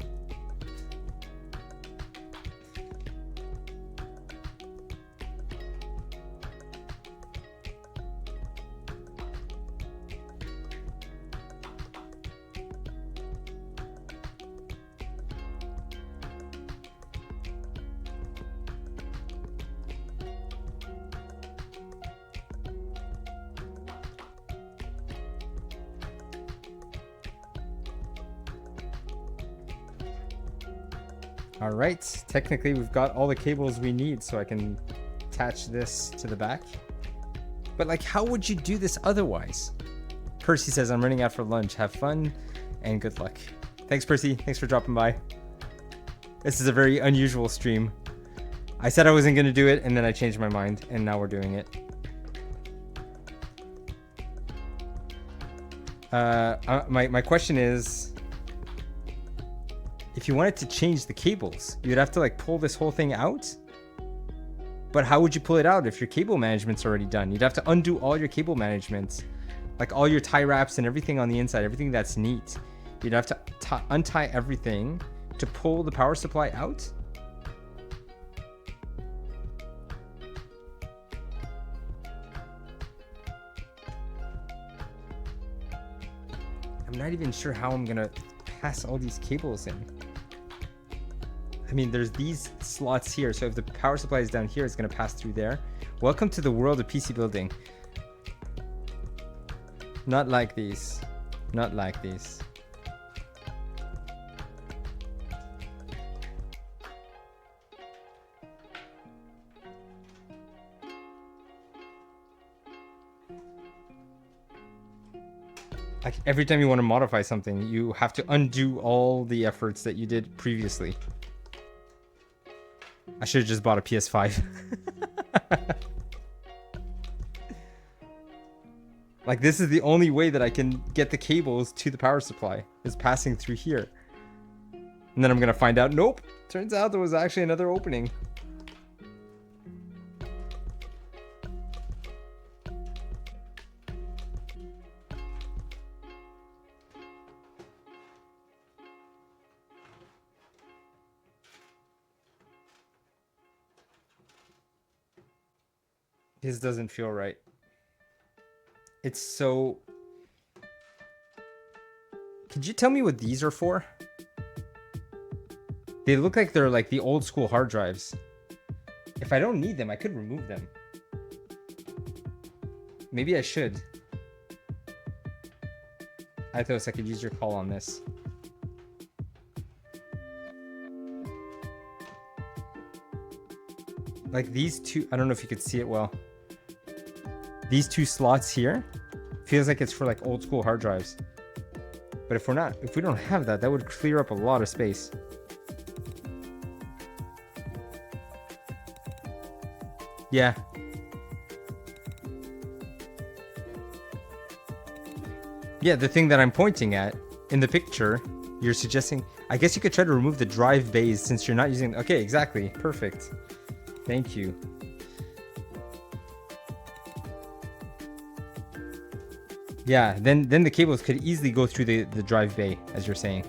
All right, technically we've got all the cables we need, so I can attach this to the back. But like, how would you do this otherwise? Percy says, I'm running out for lunch. Have fun and good luck. Thanks, Percy. Thanks for dropping by. This is a very unusual stream. I said I wasn't going to do it, and then I changed my mind, and now we're doing it. My question is, if you wanted to change the cables, you'd have to like pull this whole thing out. But how would you pull it out if your cable management's already done? You'd have to undo all your cable management, like all your tie wraps and everything on the inside, everything that's neat. You'd have to untie everything to pull the power supply out. I'm not even sure how I'm gonna pass all these cables in. I mean, there's these slots here, so if the power supply is down here, it's going to pass through there. Welcome to the world of PC building. Not like these. Not like these. Like every time you want to modify something, you have to undo all the efforts that you did previously. I should have just bought a PS5. Like, this is the only way that I can get the cables to the power supply, is passing through here. And then I'm gonna find out, nope, turns out there was actually another opening. This doesn't feel right. It's so... Could you tell me what these are for? They look like they're like the old school hard drives. If I don't need them, I could remove them. Maybe I should. Eithos, I could use your call on this. Like these two, I don't know if you could see it well. These two slots here, feels like it's for like old school hard drives. But if we don't have that, that would clear up a lot of space. Yeah. Yeah, the thing that I'm pointing at in the picture, you're suggesting, I guess you could try to remove the drive bays since you're not using, okay, exactly, perfect. Thank you. Yeah, then the cables could easily go through the drive bay, as you're saying.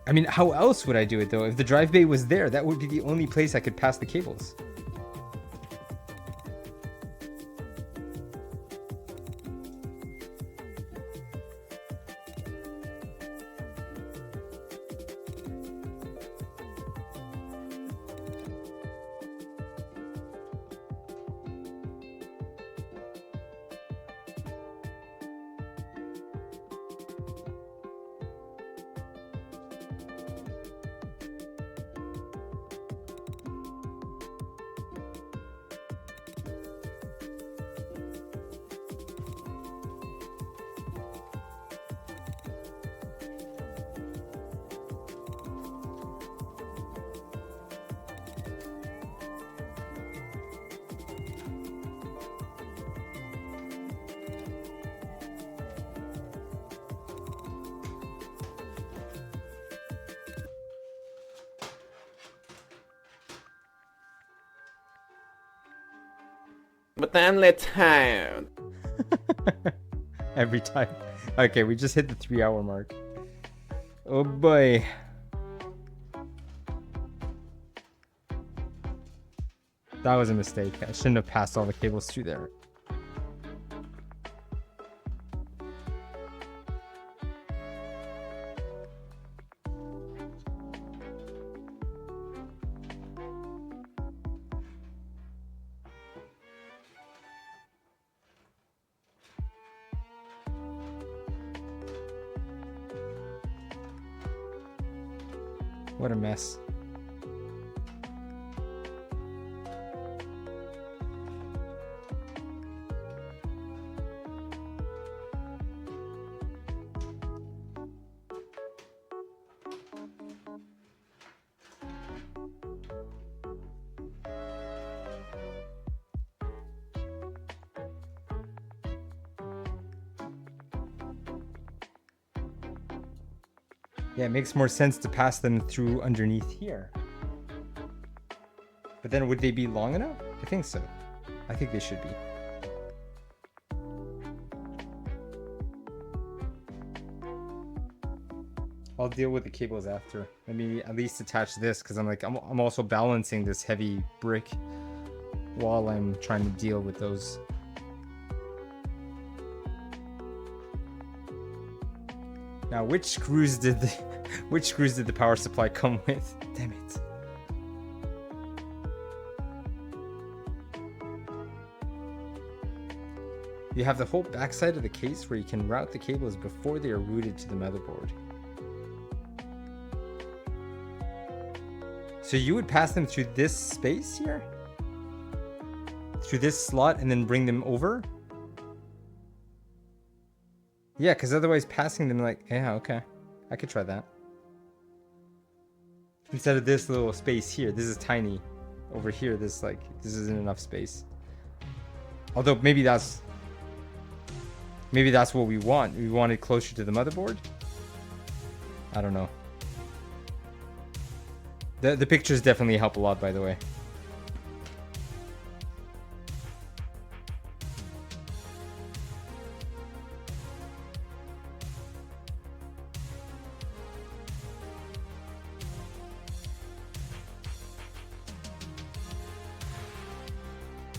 I mean, how else would I do it though? If the drive bay was there, that would be the only place I could pass the cables. But then let's have... Every time. Okay, we just hit the 3-hour mark. Oh boy. That was a mistake. I shouldn't have passed all the cables through there. What a mess. Yeah, it makes more sense to pass them through underneath here. But then would they be long enough? I think so. I think they should be. I'll deal with the cables after. Let me at least attach this because I'm also balancing this heavy brick while I'm trying to deal with those. Now, which screws did the power supply come with? Damn it. You have the whole backside of the case where you can route the cables before they are routed to the motherboard. So you would pass them through this space here? Through this slot and then bring them over? Yeah, because otherwise passing them yeah, okay. I could try that. Instead of this little space here, this is tiny. Over here, this isn't enough space. Although maybe that's what we want. We want it closer to the motherboard? I don't know. The pictures definitely help a lot, by the way.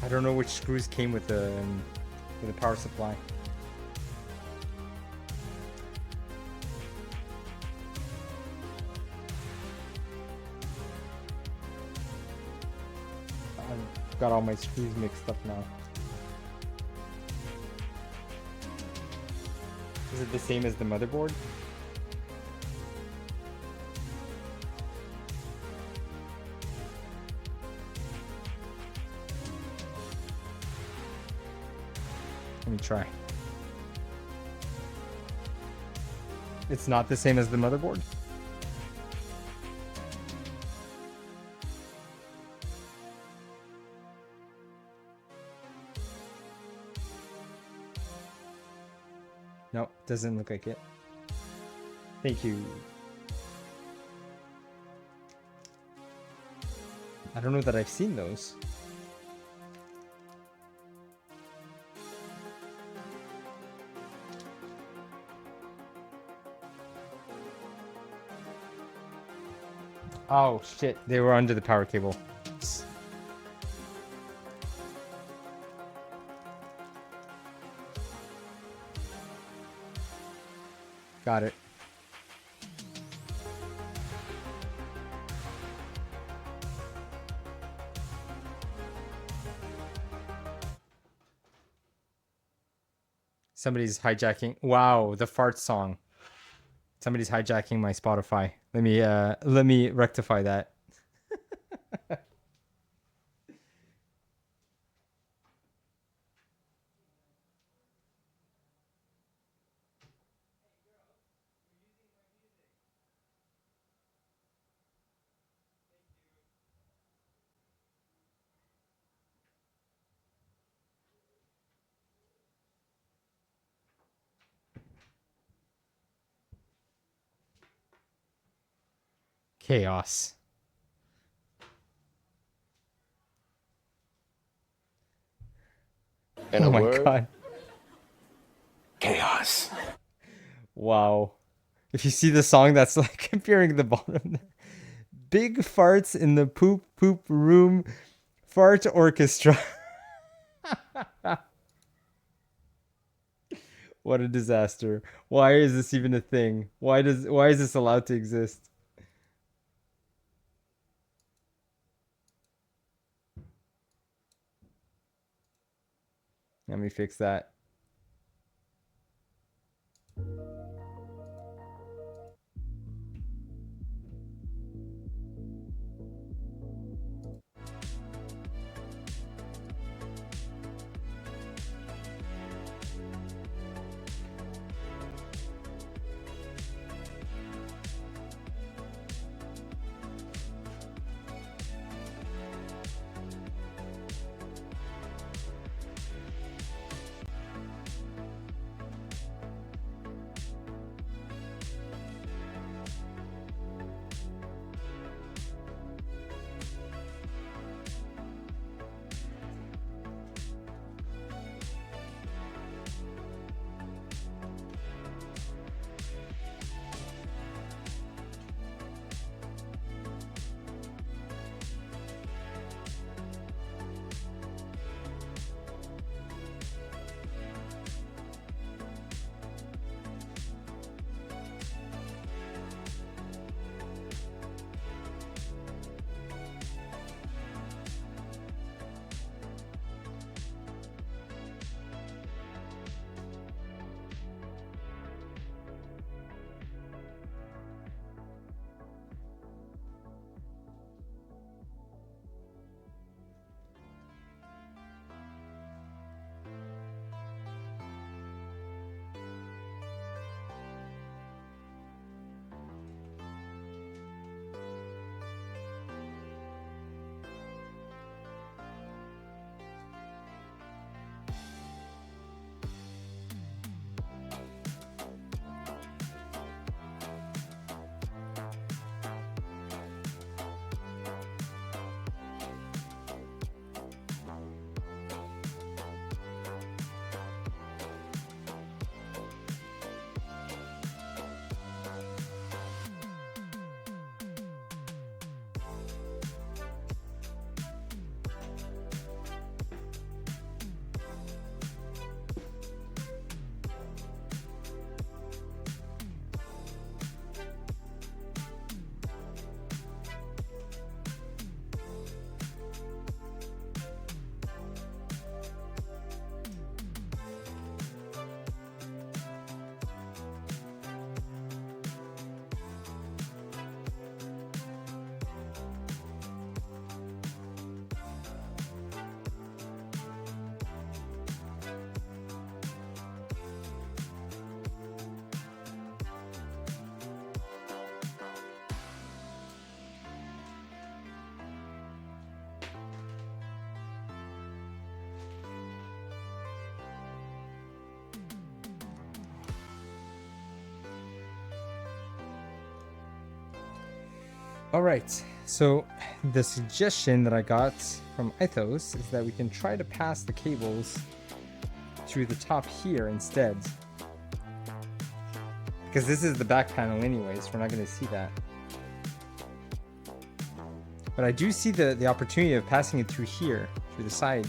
I don't know which screws came with the power supply. I've got all my screws mixed up now. Is it the same as the motherboard? Let me try. It's not the same as the motherboard? Nope, doesn't look like it. Thank you. I don't know that I've seen those. Oh shit, they were under the power cable. Got it. Somebody's hijacking. Wow, the fart song. Somebody's hijacking my Spotify. Let me rectify that. Chaos. In Oh a my word, god. chaos. Wow. If you see the song that's like appearing at the bottom there. Big farts in the poop room. Fart orchestra. What a disaster. Why is this even a thing? Why is this allowed to exist? Let me fix that. Alright, so the suggestion that I got from Eithos is that we can try to pass the cables through the top here instead. Because this is the back panel anyways, we're not going to see that. But I do see the opportunity of passing it through here, through the side.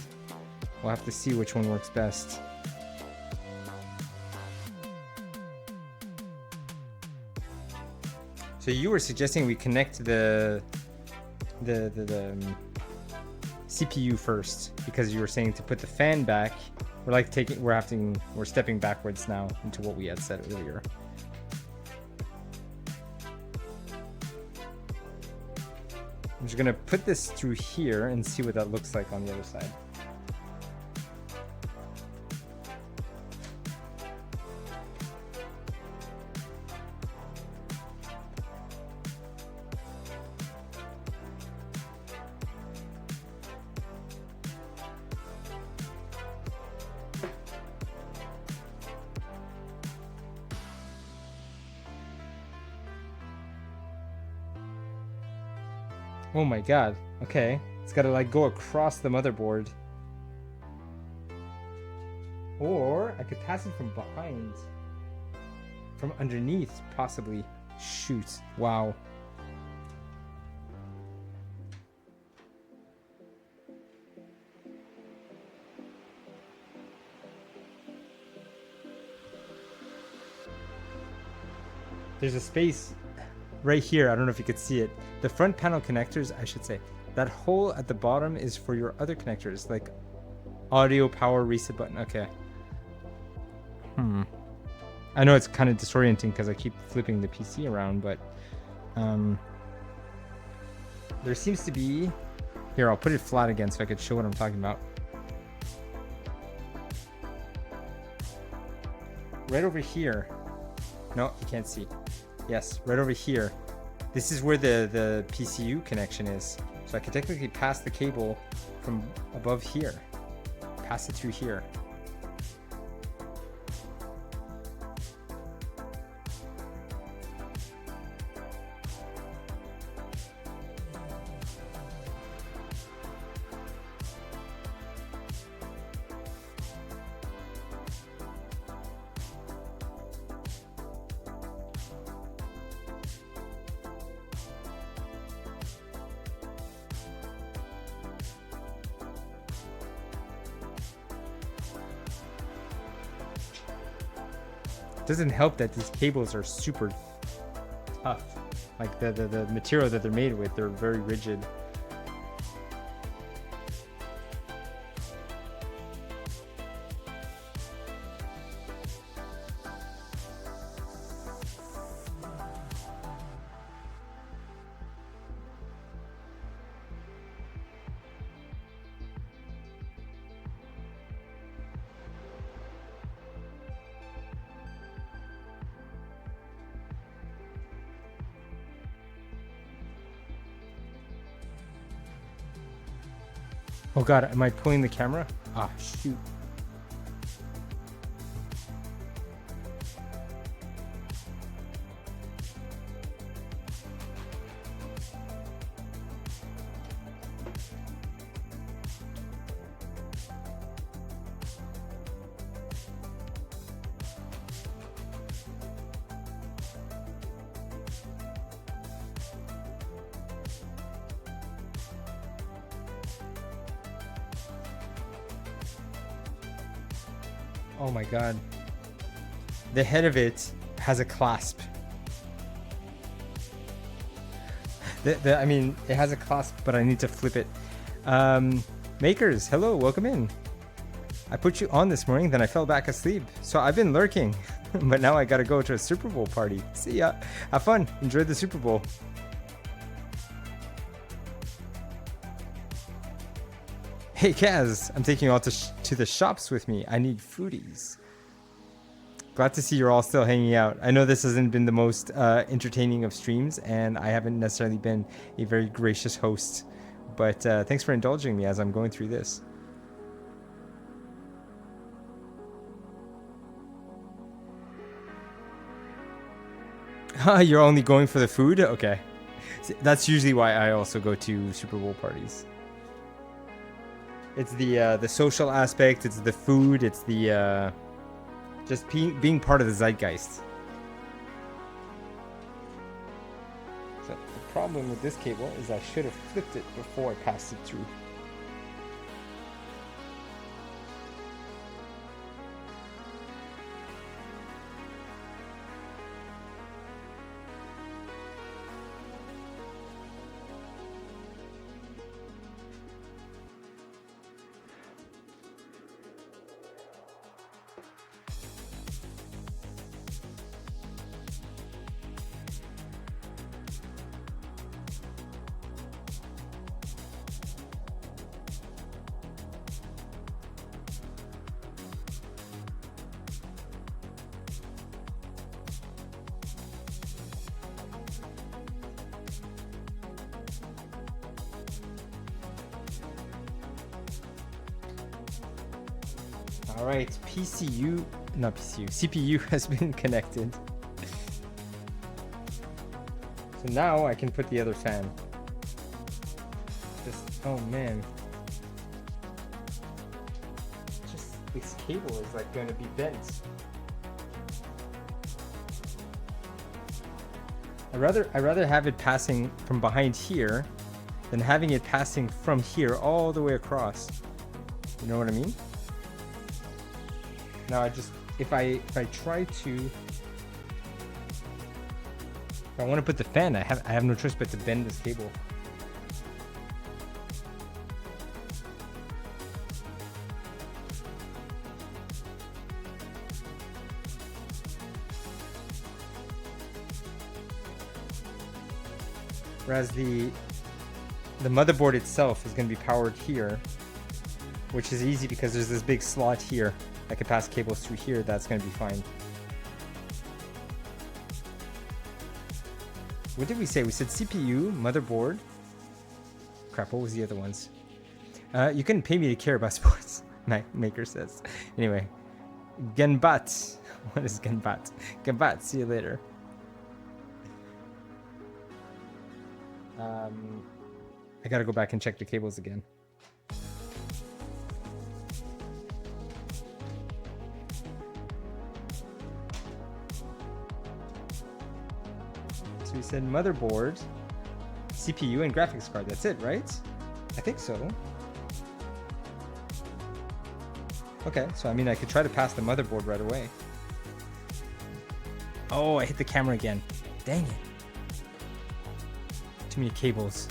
We'll have to see which one works best. So you were suggesting we connect the CPU first, because you were saying to put the fan back. We're stepping backwards now into what we had said earlier. I'm just gonna put this through here and see what that looks like on the other side. Oh my god. Okay. It's gotta like go across the motherboard. Or I could pass it from behind. From underneath, possibly. Shoot. Wow. There's a space right here. I don't know if you could see it. The front panel connectors, I should say. That hole at the bottom is for your other connectors, like audio, power, reset button. Okay. I know it's kind of disorienting because I keep flipping the PC around, but there seems to be... Here, I'll put it flat again so I could show what I'm talking about. Right over here. No, you can't see. Yes, right over here. This is where the PCU connection is. So I can technically pass the cable from above here. Pass it through here. Doesn't help that these cables are super tough. Like the material that they're made with, they're very rigid. Oh god, am I pulling the camera? Ah, shoot. Oh my god. The head of it has a clasp. I mean, it has a clasp, but I need to flip it. Makers, hello, welcome in. I put you on this morning, then I fell back asleep. So I've been lurking, but now I gotta go to a Super Bowl party. See ya. Have fun. Enjoy the Super Bowl. Hey Kaz, I'm taking you all to the shops with me. I need foodies. Glad to see you're all still hanging out. I know this hasn't been the most entertaining of streams, and I haven't necessarily been a very gracious host, but thanks for indulging me as I'm going through this. You're only going for the food? Okay. That's usually why I also go to Super Bowl parties. It's the social aspect, it's the food, it's the just being part of the zeitgeist. So the problem with this cable is I should have flipped it before I passed it through. Alright, CPU has been connected. So now I can put the other fan. Oh man. this cable is like going to be bent. I'd rather have it passing from behind here than having it passing from here all the way across. You know what I mean? Now if I try to, if I want to put the fan, I have no choice but to bend this cable. Whereas the motherboard itself is going to be powered here, which is easy because there's this big slot here. I could pass cables through here. That's going to be fine. What did we say? We said CPU, motherboard. Crap, what was the other ones? You couldn't pay me to care about sports, Maker says. Anyway, Genbat. What is Genbat? Genbat, see you later. I gotta go back and check the cables again. So we said motherboard, CPU, and graphics card. That's it, right? I think so. Okay, so I mean I could try to pass the motherboard right away. Oh, I hit the camera again. Dang it. Too many cables.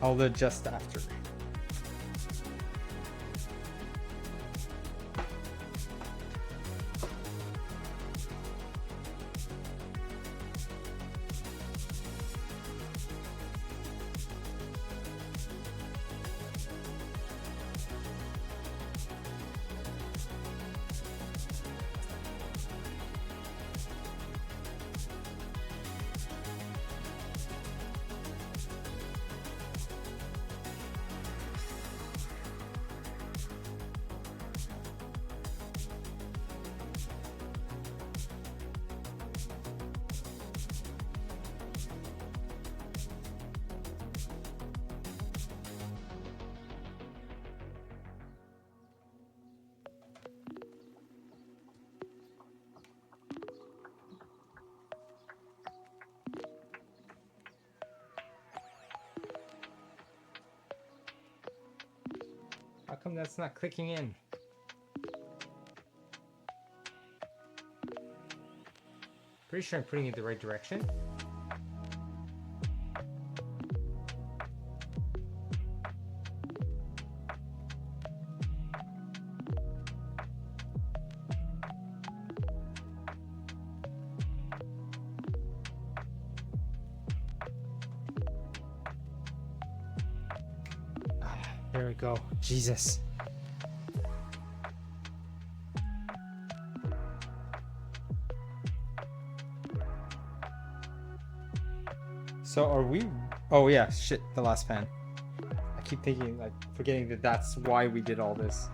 I'll adjust after. How come that's not clicking in? Pretty sure I'm putting it in the right direction. There we go. Jesus. So are we... Oh yeah, shit, the last fan. I keep thinking, like, forgetting that that's why we did all this.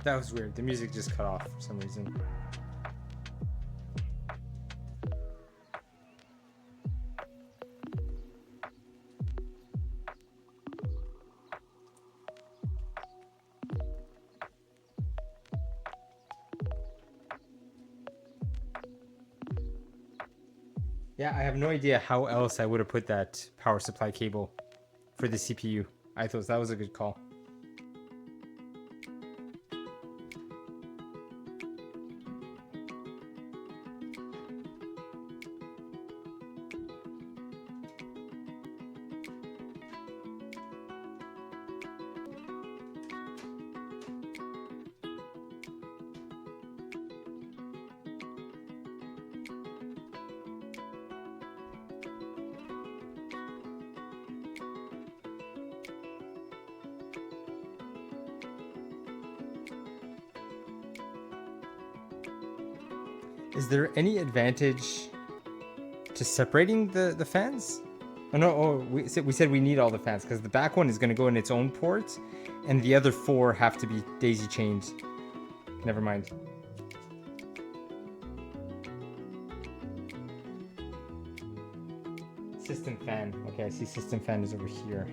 That was weird. The music just cut off for some reason. Yeah, I have no idea how else I would have put that power supply cable for the CPU. I thought that was a good call. Is there any advantage to separating the fans? Oh no, we said we need all the fans because the back one is going to go in its own port and the other 4 have to be daisy chained. Never mind. System fan. Okay, I see system fan is over here.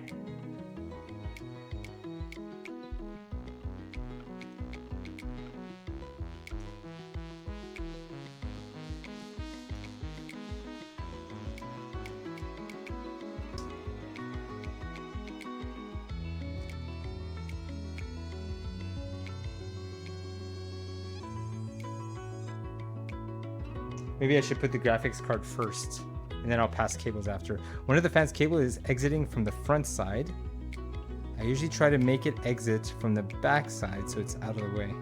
Maybe I should put the graphics card first, and then I'll pass cables after. One of the fans' cable is exiting from the front side. I usually try to make it exit from the back side so it's out of the way.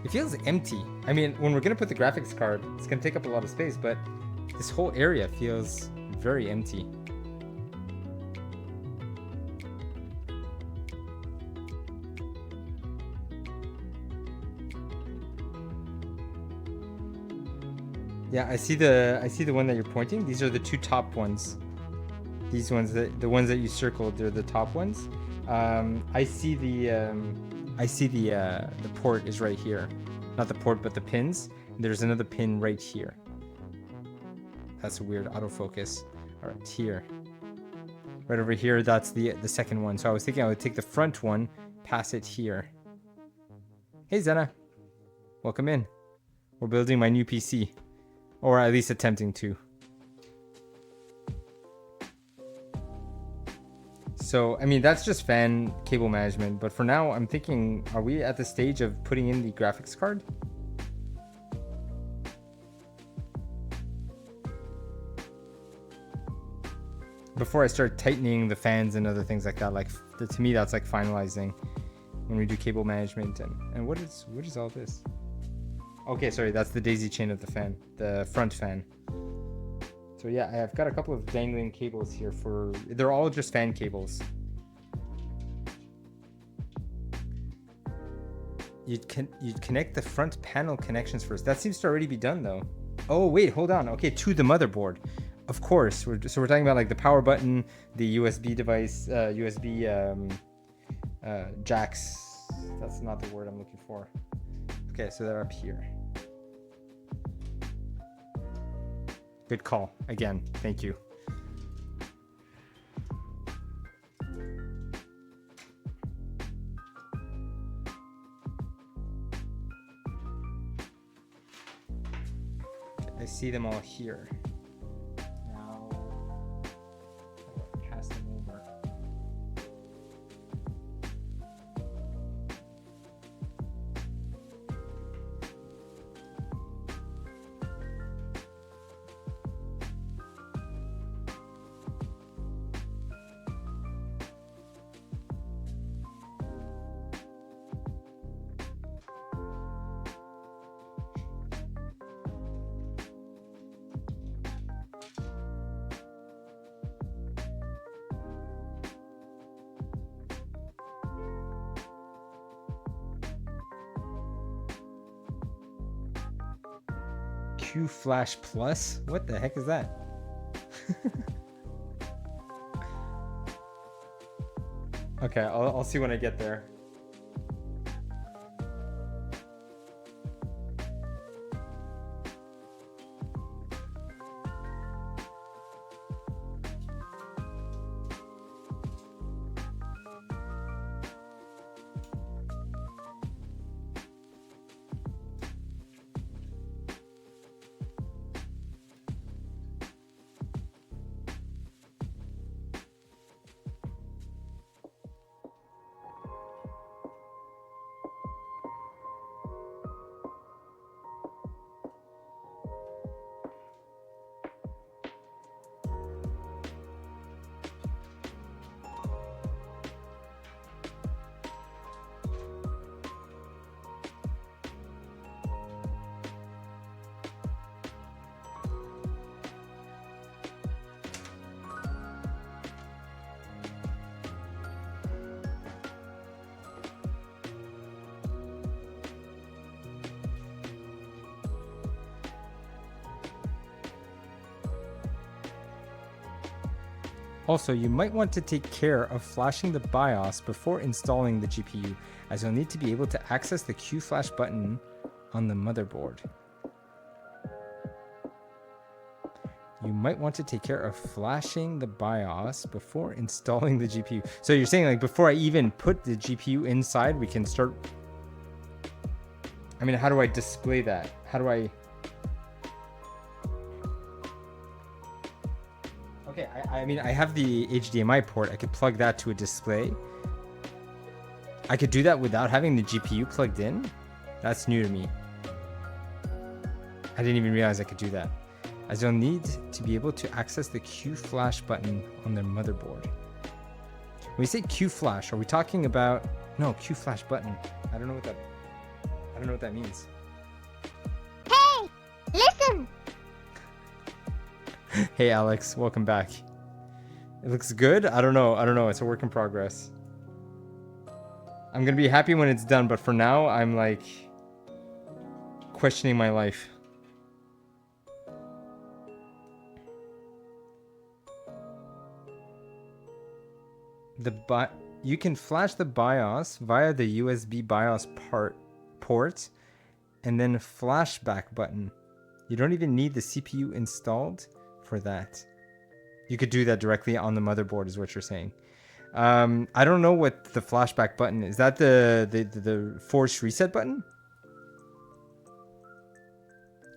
It feels empty. I mean, when we're gonna put the graphics card, it's gonna take up a lot of space, but this whole area feels very empty. Yeah, I see the one that you're pointing. These are the 2 top ones. These ones, the ones that you circled, they're the top ones. I see the port is right here. Not the port, but the pins. There's another pin right here. That's a weird autofocus. All right, here. Right over here, that's the second one. So I was thinking I would take the front one, pass it here. Hey, Zena. Welcome in. We're building my new PC. Or at least attempting to. So, I mean, that's just fan cable management. But for now, I'm thinking, are we at the stage of putting in the graphics card? Before I start tightening the fans and other things like that, like to me, that's like finalizing when we do cable management. And what is all this? Okay, sorry, that's the daisy chain of the fan, the front fan. So yeah, I've got a couple of dangling cables here they're all just fan cables. You'd connect the front panel connections first. That seems to already be done though. Oh wait, hold on. Okay, to the motherboard. Of course, we're talking about like the power button, the USB device, USB jacks. That's not the word I'm looking for. Okay, so they're up here. Good call. Again, thank you. I see them all here. Now, I'll pass them over. Q Flash Plus? What the heck is that? Okay, I'll see when I get there. Also, you might want to take care of flashing the BIOS before installing the GPU, as you'll need to be able to access the Q flash button on the motherboard. You might want to take care of flashing the BIOS before installing the GPU. So you're saying like before I even put the GPU inside, we can start... I mean, how do I display that? How do I... Okay, I mean, I have the HDMI port. I could plug that to a display. I could do that without having the GPU plugged in? That's new to me. I didn't even realize I could do that. As you'll need to be able to access the Q flash button on their motherboard. When we say Q flash, are we talking about... No, Q flash button. I don't know what that means. Hey, listen. Hey Alex, welcome back. It looks good. I don't know. It's a work in progress. I'm gonna be happy when it's done, but for now I'm like questioning my life. You can flash the BIOS via the USB BIOS port and then flashback button. You don't even need the CPU installed for that. You could do that directly on the motherboard is what you're saying. I don't know what the flashback button is. That the force reset button?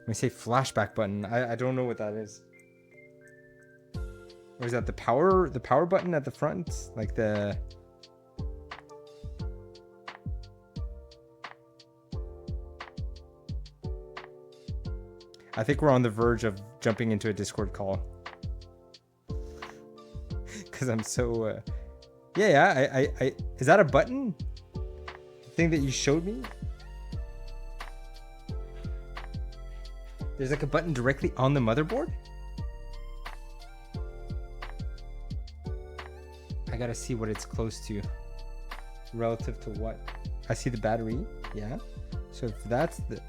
When I say flashback button, I don't know what that is. Or is that the power button at the front? Like the... I think we're on the verge of jumping into a Discord call. Because I'm so... Yeah, I... Is that a button? The thing that you showed me? There's like a button directly on the motherboard? I gotta see what it's close to. Relative to what? I see the battery. Yeah. So if that's the...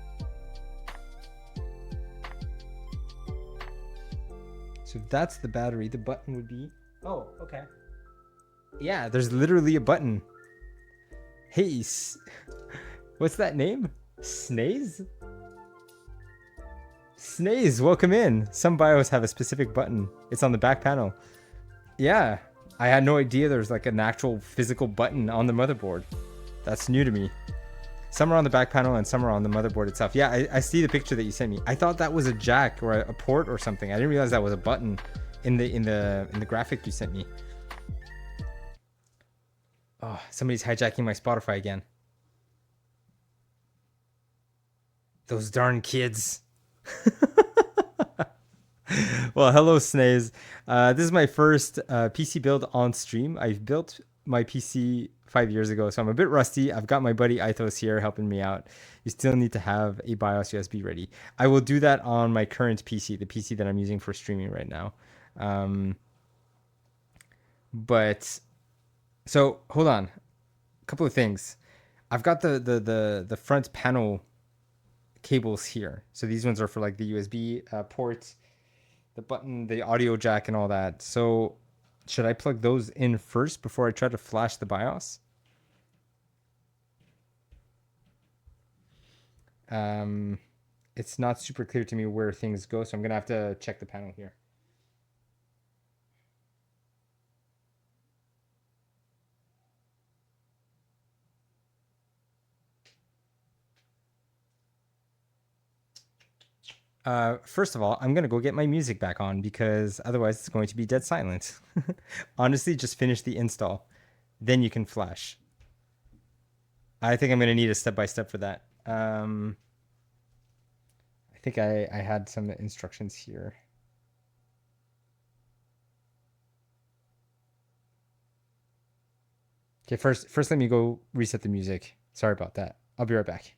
So if that's the battery, the button would be... Oh, okay. Yeah, there's literally a button. Hey, what's that name? Snaze? Snaze, welcome in. Some BIOS have a specific button. It's on the back panel. Yeah. I had no idea there's like an actual physical button on the motherboard. That's new to me. Some are on the back panel and some are on the motherboard itself. Yeah, I see the picture that you sent me. I thought that was a jack or a port or something. I didn't realize that was a button in the graphic you sent me. Oh, somebody's hijacking my Spotify again. Those darn kids. Well, hello, Snaze. This is my first PC build on stream. I built my PC 5 years ago, so I'm a bit rusty. I've got my buddy Eithos here helping me out. You still need to have a BIOS USB ready. I will do that on my current PC, the PC that I'm using for streaming right now. But so hold on, a couple of things. I've got the front panel cables here. So these ones are for like the USB ports, the button, the audio jack, and all that. So should I plug those in first before I try to flash the BIOS? It's not super clear to me where things go, so I'm gonna have to check the panel here. First of all, I'm going to go get my music back on because otherwise it's going to be dead silent. Honestly, just finish the install. Then you can flash. I think I'm going to need a step-by-step for that. I think I had some instructions here. Okay, first let me go reset the music. Sorry about that. I'll be right back.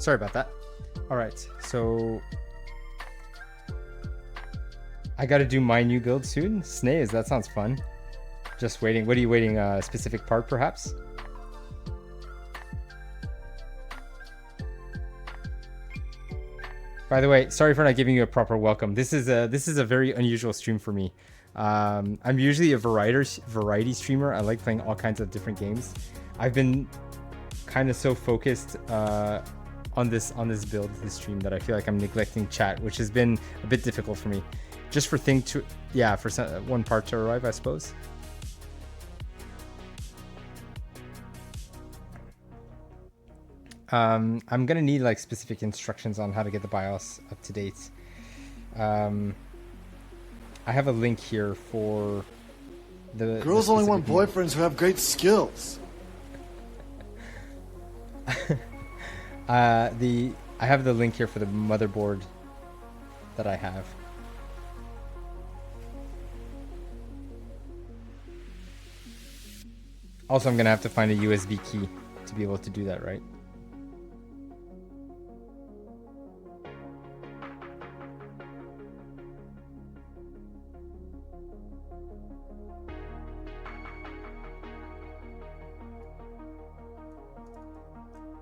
Sorry about that. All right, so I got to do my new build soon. Snays, that sounds fun. Just waiting. What are you waiting? A specific part, perhaps? By the way, sorry for not giving you a proper welcome. This is a very unusual stream for me. I'm usually a variety streamer. I like playing all kinds of different games. I've been kind of so focused on this build, this stream, that I feel like I'm neglecting chat, which has been a bit difficult for me. Just for one part to arrive, I suppose. I'm gonna need like specific instructions on how to get the BIOS up to date. I have a link here for the girls only want boyfriends who have great skills. I have the link here for the motherboard that I have. Also, I'm gonna have to find a USB key to be able to do that, right?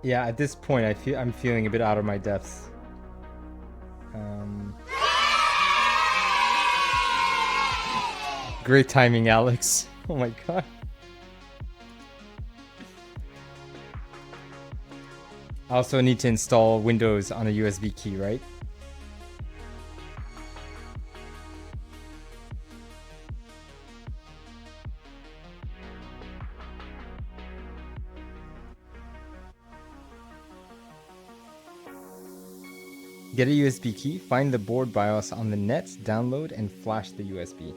Yeah, at this point, I'm feeling a bit out of my depths. Great timing, Alex. Oh my god. I also need to install Windows on a USB key, right? Get a USB key, find the board BIOS on the net, download, and flash the USB.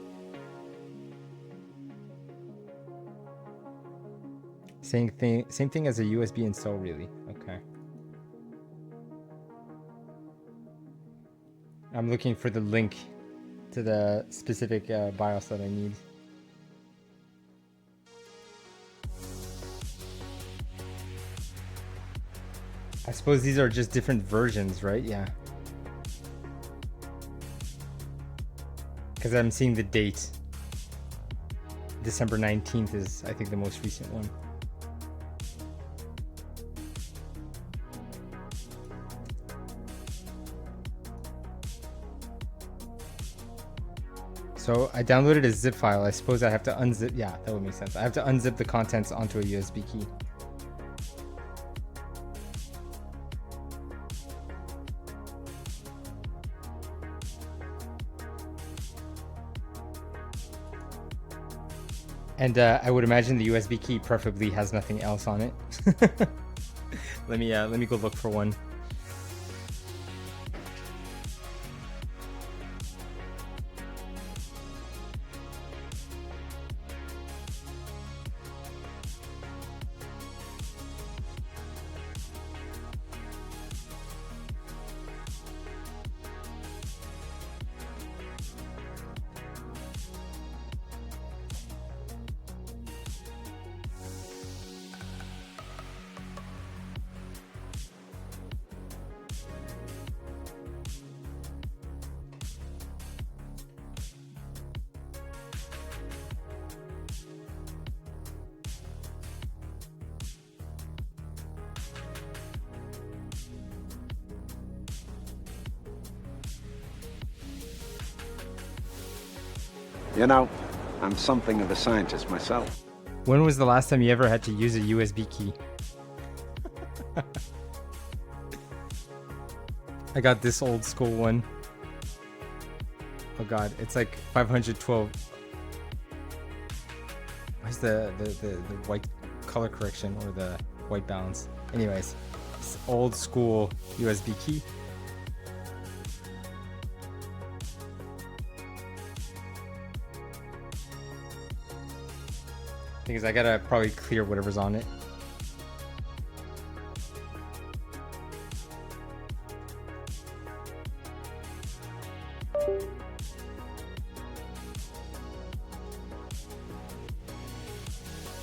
Same thing as a USB install, really. Okay. I'm looking for the link to the specific BIOS that I need. I suppose these are just different versions, right? Yeah. Because I'm seeing the date. December 19th is, I think, the most recent one. So I downloaded a zip file. I suppose I have to unzip. Yeah, that would make sense. I have to unzip the contents onto a USB key. And I would imagine the USB key preferably has nothing else on it. Let me go look for one. You know, I'm something of a scientist myself. When was the last time you ever had to use a USB key? I got this old school one. Oh god, it's like 512. Where's the white color correction or the white balance? Anyways, this old school USB key. Thing is, I gotta probably clear whatever's on it.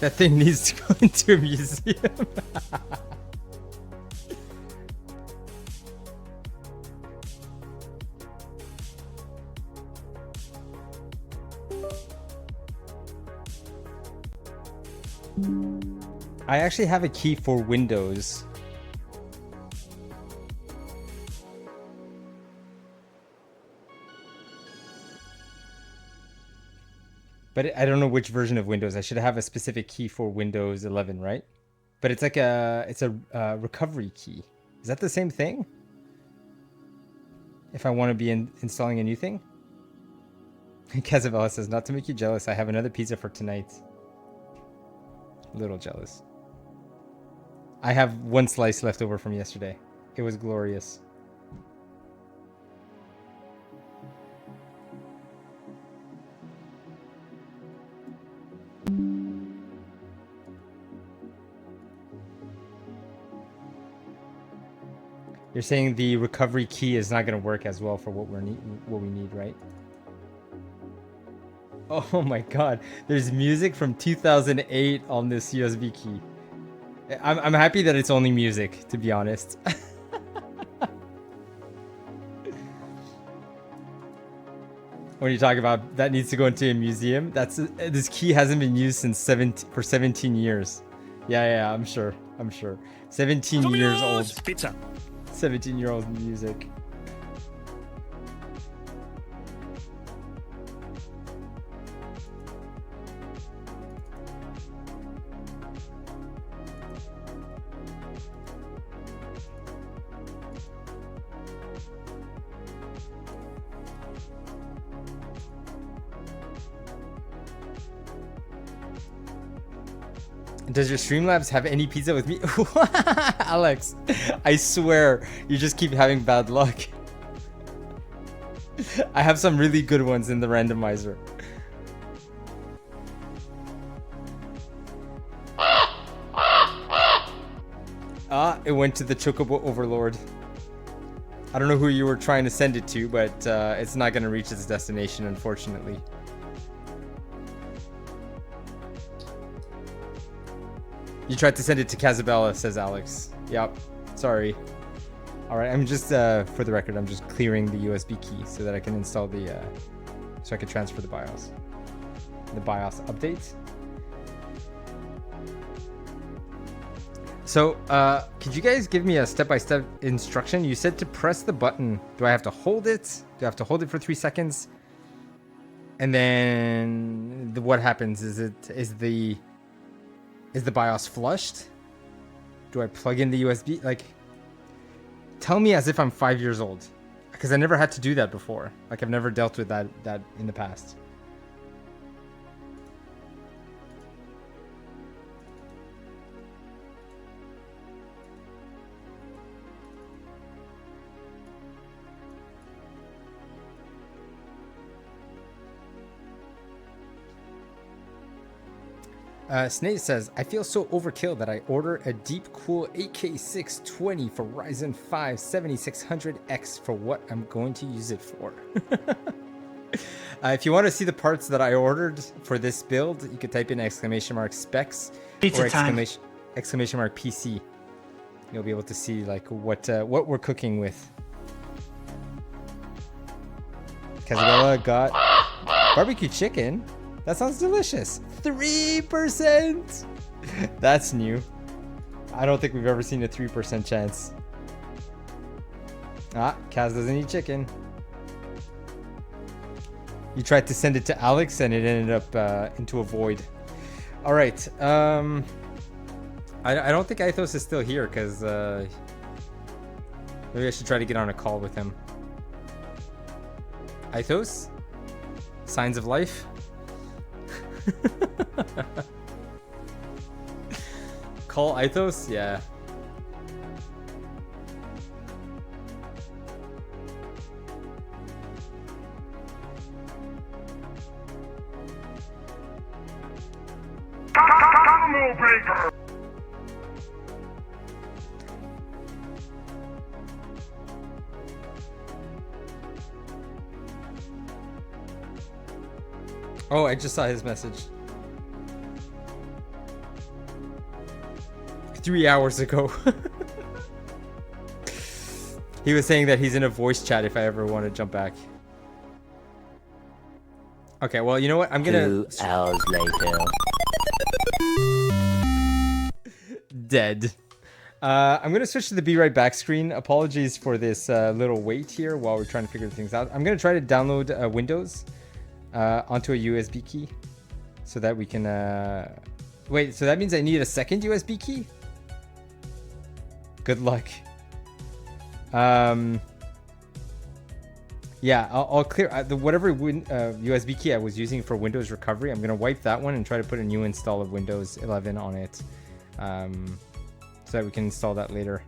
That thing needs to go into a museum. I actually have a key for Windows. But I don't know which version of Windows. I should have a specific key for Windows 11, right? But it's like it's a recovery key. Is that the same thing? If I want to be installing a new thing? Casabella says, not to make you jealous, I have another pizza for tonight. A little jealous. I have one slice left over from yesterday. It was glorious. You're saying the recovery key is not going to work as well for what we need, right? Oh my god, there's music from 2008 on this USB key. I'm happy that it's only music, to be honest. When you talk about that needs to go into a museum, this key hasn't been used since 17 years. Yeah, I'm sure. 17 years old. Pizza. 17-year-old music. Does your Streamlabs have any pizza with me? Alex, I swear, you just keep having bad luck. I have some really good ones in the randomizer. It went to the Chocobo Overlord. I don't know who you were trying to send it to, but it's not going to reach its destination, unfortunately. You tried to send it to Casabella, says Alex. Yep. Sorry. Alright, I'm just, for the record, I'm just clearing the USB key so that I can install the, so I can transfer the BIOS. The BIOS update. So, could you guys give me a step-by-step instruction? You said to press the button. Do I have to hold it? Do I have to hold it for 3 seconds? And then what happens? Is the BIOS flushed? Do I plug in the USB? Like, tell me as if I'm 5 years old, because I never had to do that before. Like, I've never dealt with that in the past. Snake says, I feel so overkill that I order a deep cool 8K620 for Ryzen 5 7600X for what I'm going to use it for. If you want to see the parts that I ordered for this build, you could type in !specs Pizza or time. exclamation mark PC. You'll be able to see like what we're cooking with. Casabella got barbecue chicken. That sounds delicious. 3%. That's new. I don't think we've ever seen a 3% chance. Kaz doesn't eat chicken. You tried to send it to Alex and it ended up into a void. All right. I don't think Eithos is still here because maybe I should try to get on a call with him. Eithos? Signs of life? Call Eithos? Yeah. Oh, I just saw his message. 3 hours ago. He was saying that he's in a voice chat if I ever want to jump back. Okay, well, you know what? I'm gonna... 2 hours later. dead. I'm going to switch to the Be Right Back screen. Apologies for this little wait here while we're trying to figure things out. I'm going to try to download Windows onto a USB key so that we can... Wait, so that means I need a second USB key? Good luck. Yeah, I'll clear the whatever USB key I was using for Windows recovery. I'm gonna wipe that one and try to put a new install of Windows 11 on it, so that we can install that later.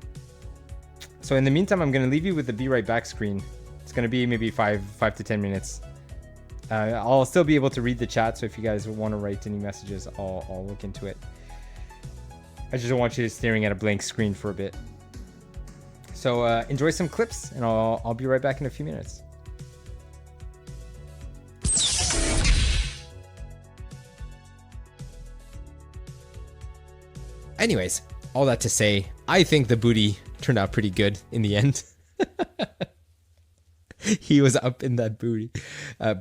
So in the meantime, I'm gonna leave you with the Be Right Back screen. It's gonna be maybe 5 to 10 minutes. I'll still be able to read the chat, so if you guys want to write any messages, I'll look into it. I just don't want you staring at a blank screen for a bit. So enjoy some clips, and I'll be right back in a few minutes. Anyways, all that to say, I think the booty turned out pretty good in the end. He was up in that booty.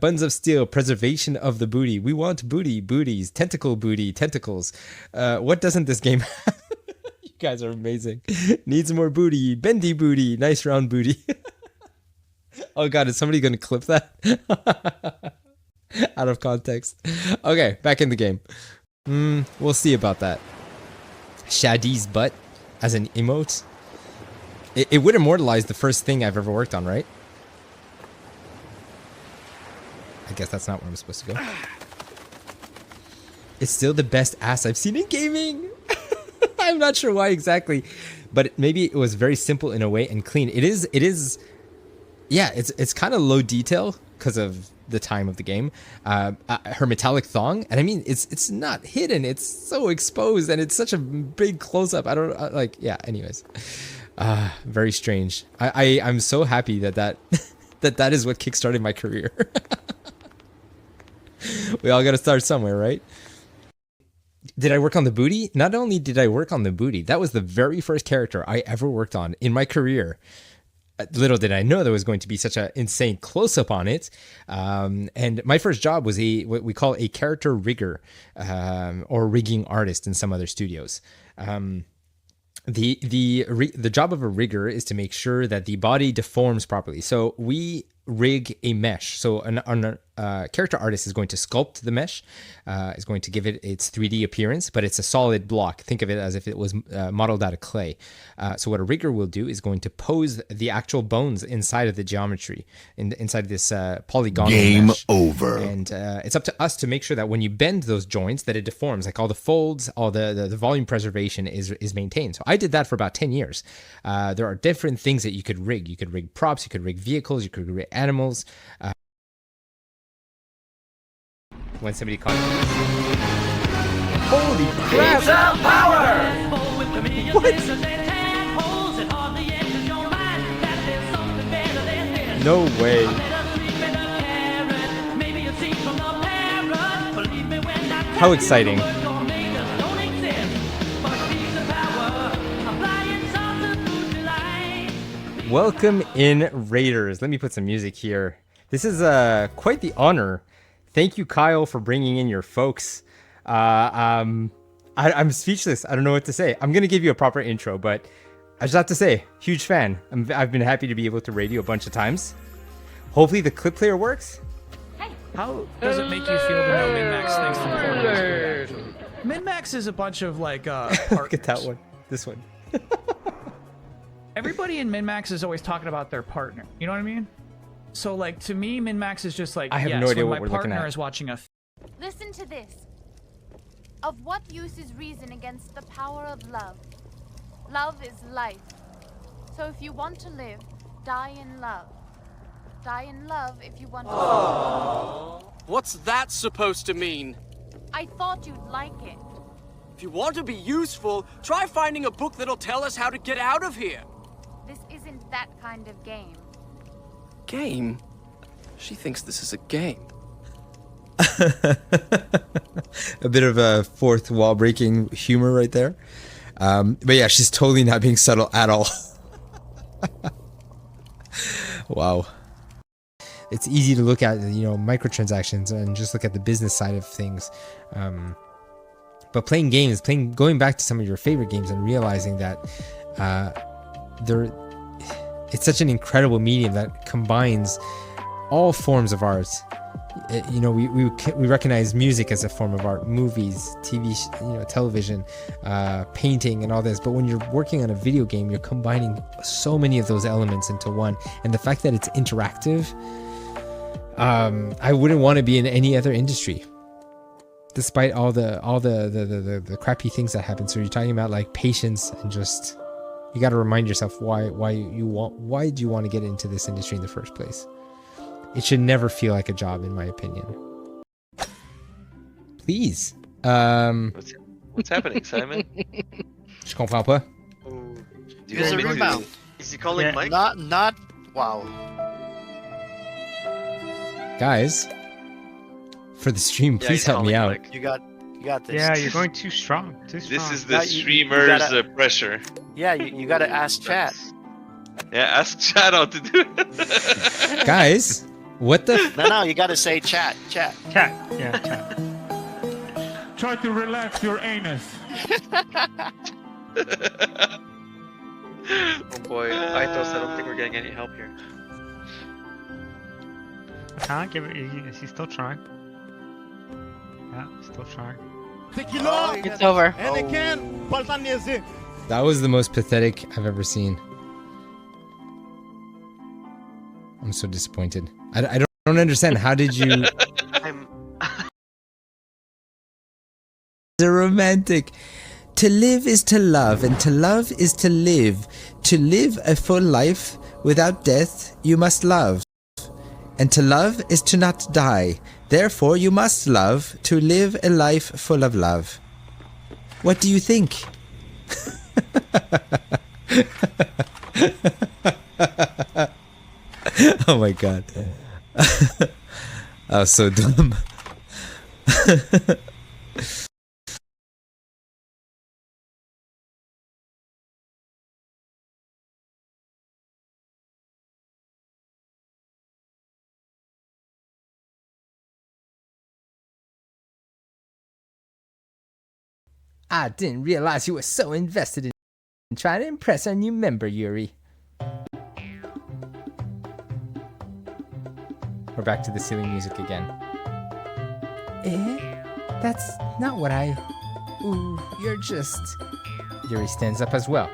Buns of Steel, preservation of the booty. We want booty, booties, tentacle booty, tentacles. What doesn't this game have? You guys are amazing. Needs more booty, bendy booty, nice round booty. Oh god, is somebody going to clip that? Out of context. Okay, back in the game. We'll see about that. Shadi's butt as an emote. It would immortalize the first thing I've ever worked on, right? I guess that's not where I'm supposed to go. It's still the best ass I've seen in gaming. I'm not sure why exactly, but maybe it was very simple in a way and clean. It is. Yeah, it's kind of low detail because of the time of the game. Her metallic thong, and I mean, it's not hidden. It's so exposed, and it's such a big close up. I don't like. Yeah. Anyways, very strange. I'm so happy that is what kickstarted my career. We all got to start somewhere, right? Did I work on the booty? Not only did I work on the booty, that was the very first character I ever worked on in my career. Little did I know there was going to be such an insane close-up on it. And my first job was what we call a character rigger, or rigging artist in some other studios. The job of a rigger is to make sure that the body deforms properly. So we rig a mesh. So a character artist is going to sculpt the mesh, is going to give it its 3D appearance, but it's a solid block. Think of it as if it was modeled out of clay. So what a rigger will do is going to pose the actual bones inside of the geometry, inside this polygonal Game mesh. over. And it's up to us to make sure that when you bend those joints, that it deforms, like all the folds, all the volume preservation is maintained. So I did that for about 10 years. There are different things that you could rig. You could rig props, you could rig vehicles, you could rig animals. When somebody caught it. Holy crap! Power! What? No way. How exciting. Welcome in, Raiders. Let me put some music here. This is quite the honor. Thank you, Kyle, for bringing in your folks. I'm speechless. I don't know what to say. I'm going to give you a proper intro, but I just have to say, huge fan. I've been happy to be able to raid you a bunch of times. Hopefully the clip player works. How does it make you feel to know Min-Max thinks the portal? Min-Max is a bunch of like Look at that one. This one. Everybody in Min-Max is always talking about their partner. You know what I mean? So like to me, Min-Max is just like, I have yes, no idea when what my we're looking partner at. is watching a Listen to this. Of what use is reason against the power of love? Love is life. So if you want to live, die in love. Die in love if you want to live. What's that supposed to mean? I thought you'd like it. If you want to be useful, try finding a book that'll tell us how to get out of here. This isn't that kind of game. Game? She thinks this is a game. A bit of a fourth wall breaking humor right there. But yeah, she's totally not being subtle at all. Wow. It's easy to look at, microtransactions and just look at the business side of things. But playing games, going back to some of your favorite games and realizing that it's such an incredible medium that combines all forms of art. You know, we recognize music as a form of art, movies, TV, television, painting, and all this. But when you're working on a video game, you're combining so many of those elements into one. And the fact that it's interactive, I wouldn't want to be in any other industry, despite all the crappy things that happen. So you're talking about like patience and just, you got to remind yourself why do you want to get into this industry in the first place. It should never feel like a job, in my opinion. Please. What's happening, Simon? Je comprends pas. Use a rebound. Is he calling Mike? Not. Wow. Guys, for the stream, please help me out. Mike. You got this. Yeah, you're going too strong. This is the streamer's pressure. Yeah, you gotta ask chat. Yeah, ask chat how to do it. Guys, what the? No, you gotta say chat. Chat. Yeah, chat. Try to relax your anus. Oh boy, Eithos, I don't think we're getting any help here. I can't give it. Is he still trying? Yeah, still trying. It's over. That was the most pathetic I've ever seen. I'm so disappointed. I don't understand. How did you? A romantic. To live is to love, and to love is to live. To live a full life without death, you must love. And to love is to not die. Therefore, you must love to live a life full of love. What do you think? Oh my god. I was so dumb. I didn't realize you were so invested in trying to impress our new member, Yuri. We're back to the silly music again. That's not what I... Ooh, you're just... Yuri stands up as well.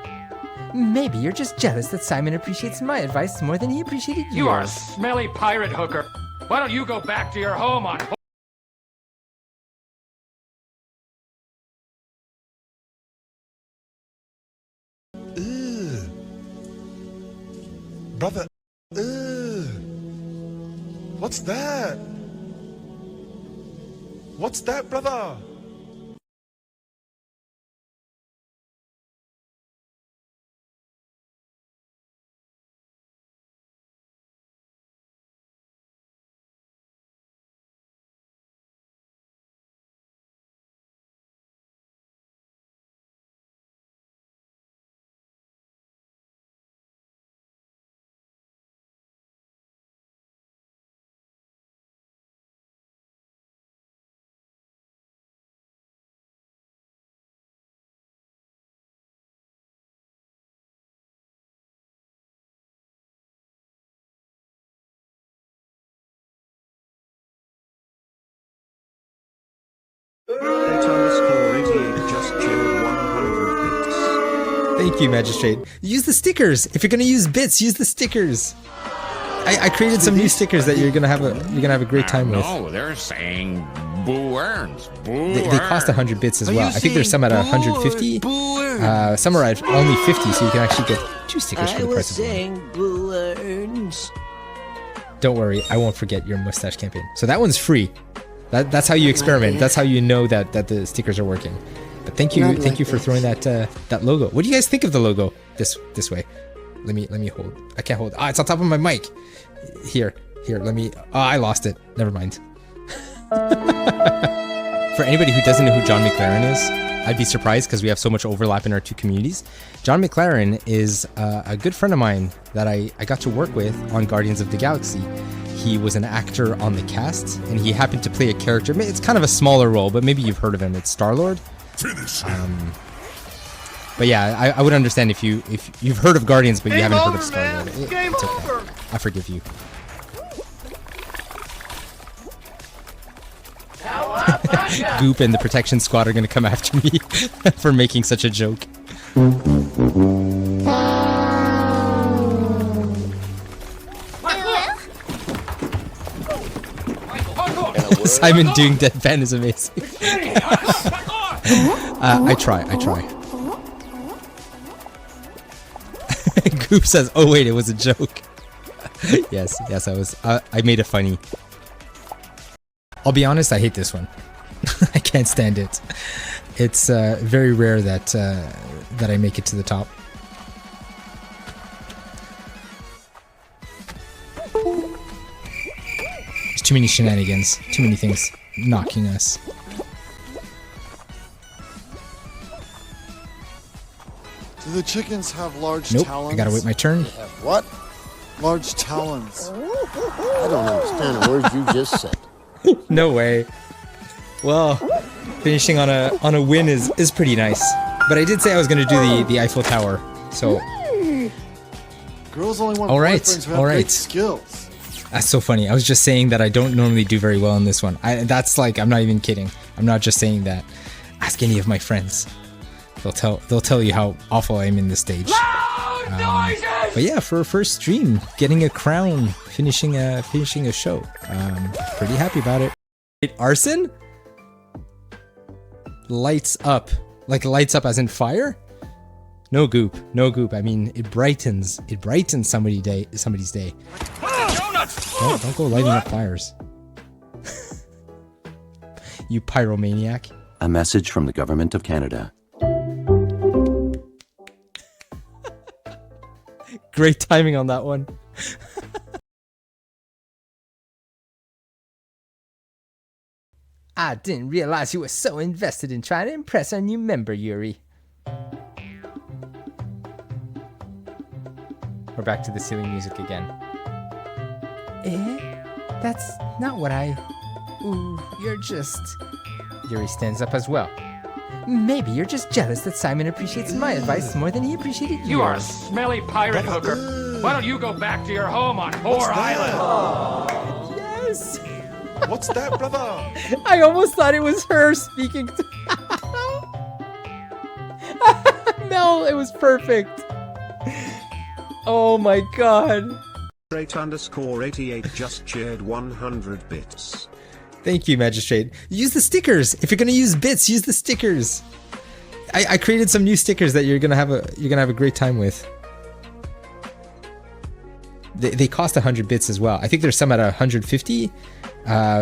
Maybe you're just jealous that Simon appreciates my advice more than he appreciated yours. You are a smelly pirate hooker. Why don't you go back to your home on... Brother, what's that? What's that, brother? Thank you, Magistrate. Use the stickers. If you're gonna use bits, use the stickers. I created some new stickers that you're gonna have a great time with. No, they're saying boo earns. Boo they cost 100 bits as well. I think there's some at 150. Some are at only 50, so you can actually get 2 stickers for the price of one. Boo earns. Don't worry, I won't forget your mustache campaign. So that one's free. That's how you experiment. That's how you know that the stickers are working. But thank you for throwing that logo. What do you guys think of the logo? This way. Let me hold. I can't hold. It's on top of my mic. Here. Let me. I lost it. Never mind. For anybody who doesn't know who John McLaren is, I'd be surprised because we have so much overlap in our two communities. John McLaren is a good friend of mine that I got to work with on Guardians of the Galaxy. He was an actor on the cast, and he happened to play a character. It's kind of a smaller role, but maybe you've heard of him. It's Star-Lord. But yeah, I would understand if you've heard of Guardians, but you haven't heard of Star-Lord. It's okay. I forgive you. Goop and the protection squad are gonna come after me for making such a joke. Simon doing deadpan is amazing. I try. Goop says, "Oh wait, it was a joke." yes, I made it funny. I'll be honest, I hate this one. I can't stand it. It's very rare that that I make it to the top. There's too many shenanigans, too many things knocking us. Do the chickens have large Nope, talons? I gotta wait my turn. What? Large talons. I don't understand a word you just said. No way. Well, finishing on a win is pretty nice. But I did say I was gonna do the Eiffel Tower, so. Girls only want All right, boyfriends who have all great right. skills. That's so funny. I was just saying that I don't normally do very well in this one. That's like, I'm not even kidding. I'm not just saying that. Ask any of my friends. They'll tell you how awful I am in this stage. But yeah, for a first stream, getting a crown, finishing a show. Pretty happy about it. Arson? Lights up. Like lights up as in fire? No goop. I mean, it brightens somebody's day. Don't go lighting up fires. You pyromaniac. A message from the Government of Canada. Great timing on that one. I didn't realize you were so invested in trying to impress our new member, Yuri. We're back to the silly music again. That's not what I... Ooh, you're just... Yuri stands up as well. Maybe you're just jealous that Simon appreciates my advice more than he appreciated yours. You are a smelly pirate hooker. Why don't you go back to your home on Whore Island? Yes! What's that, brother? I almost thought it was her speaking to... Mel, it was perfect. Oh my god. _88 just shared 100 bits. Thank you, Magistrate. Use the stickers. If you're gonna use bits, use the stickers. I created some new stickers that you're gonna have a great time with. They cost 100 bits as well. I think there's some at 150.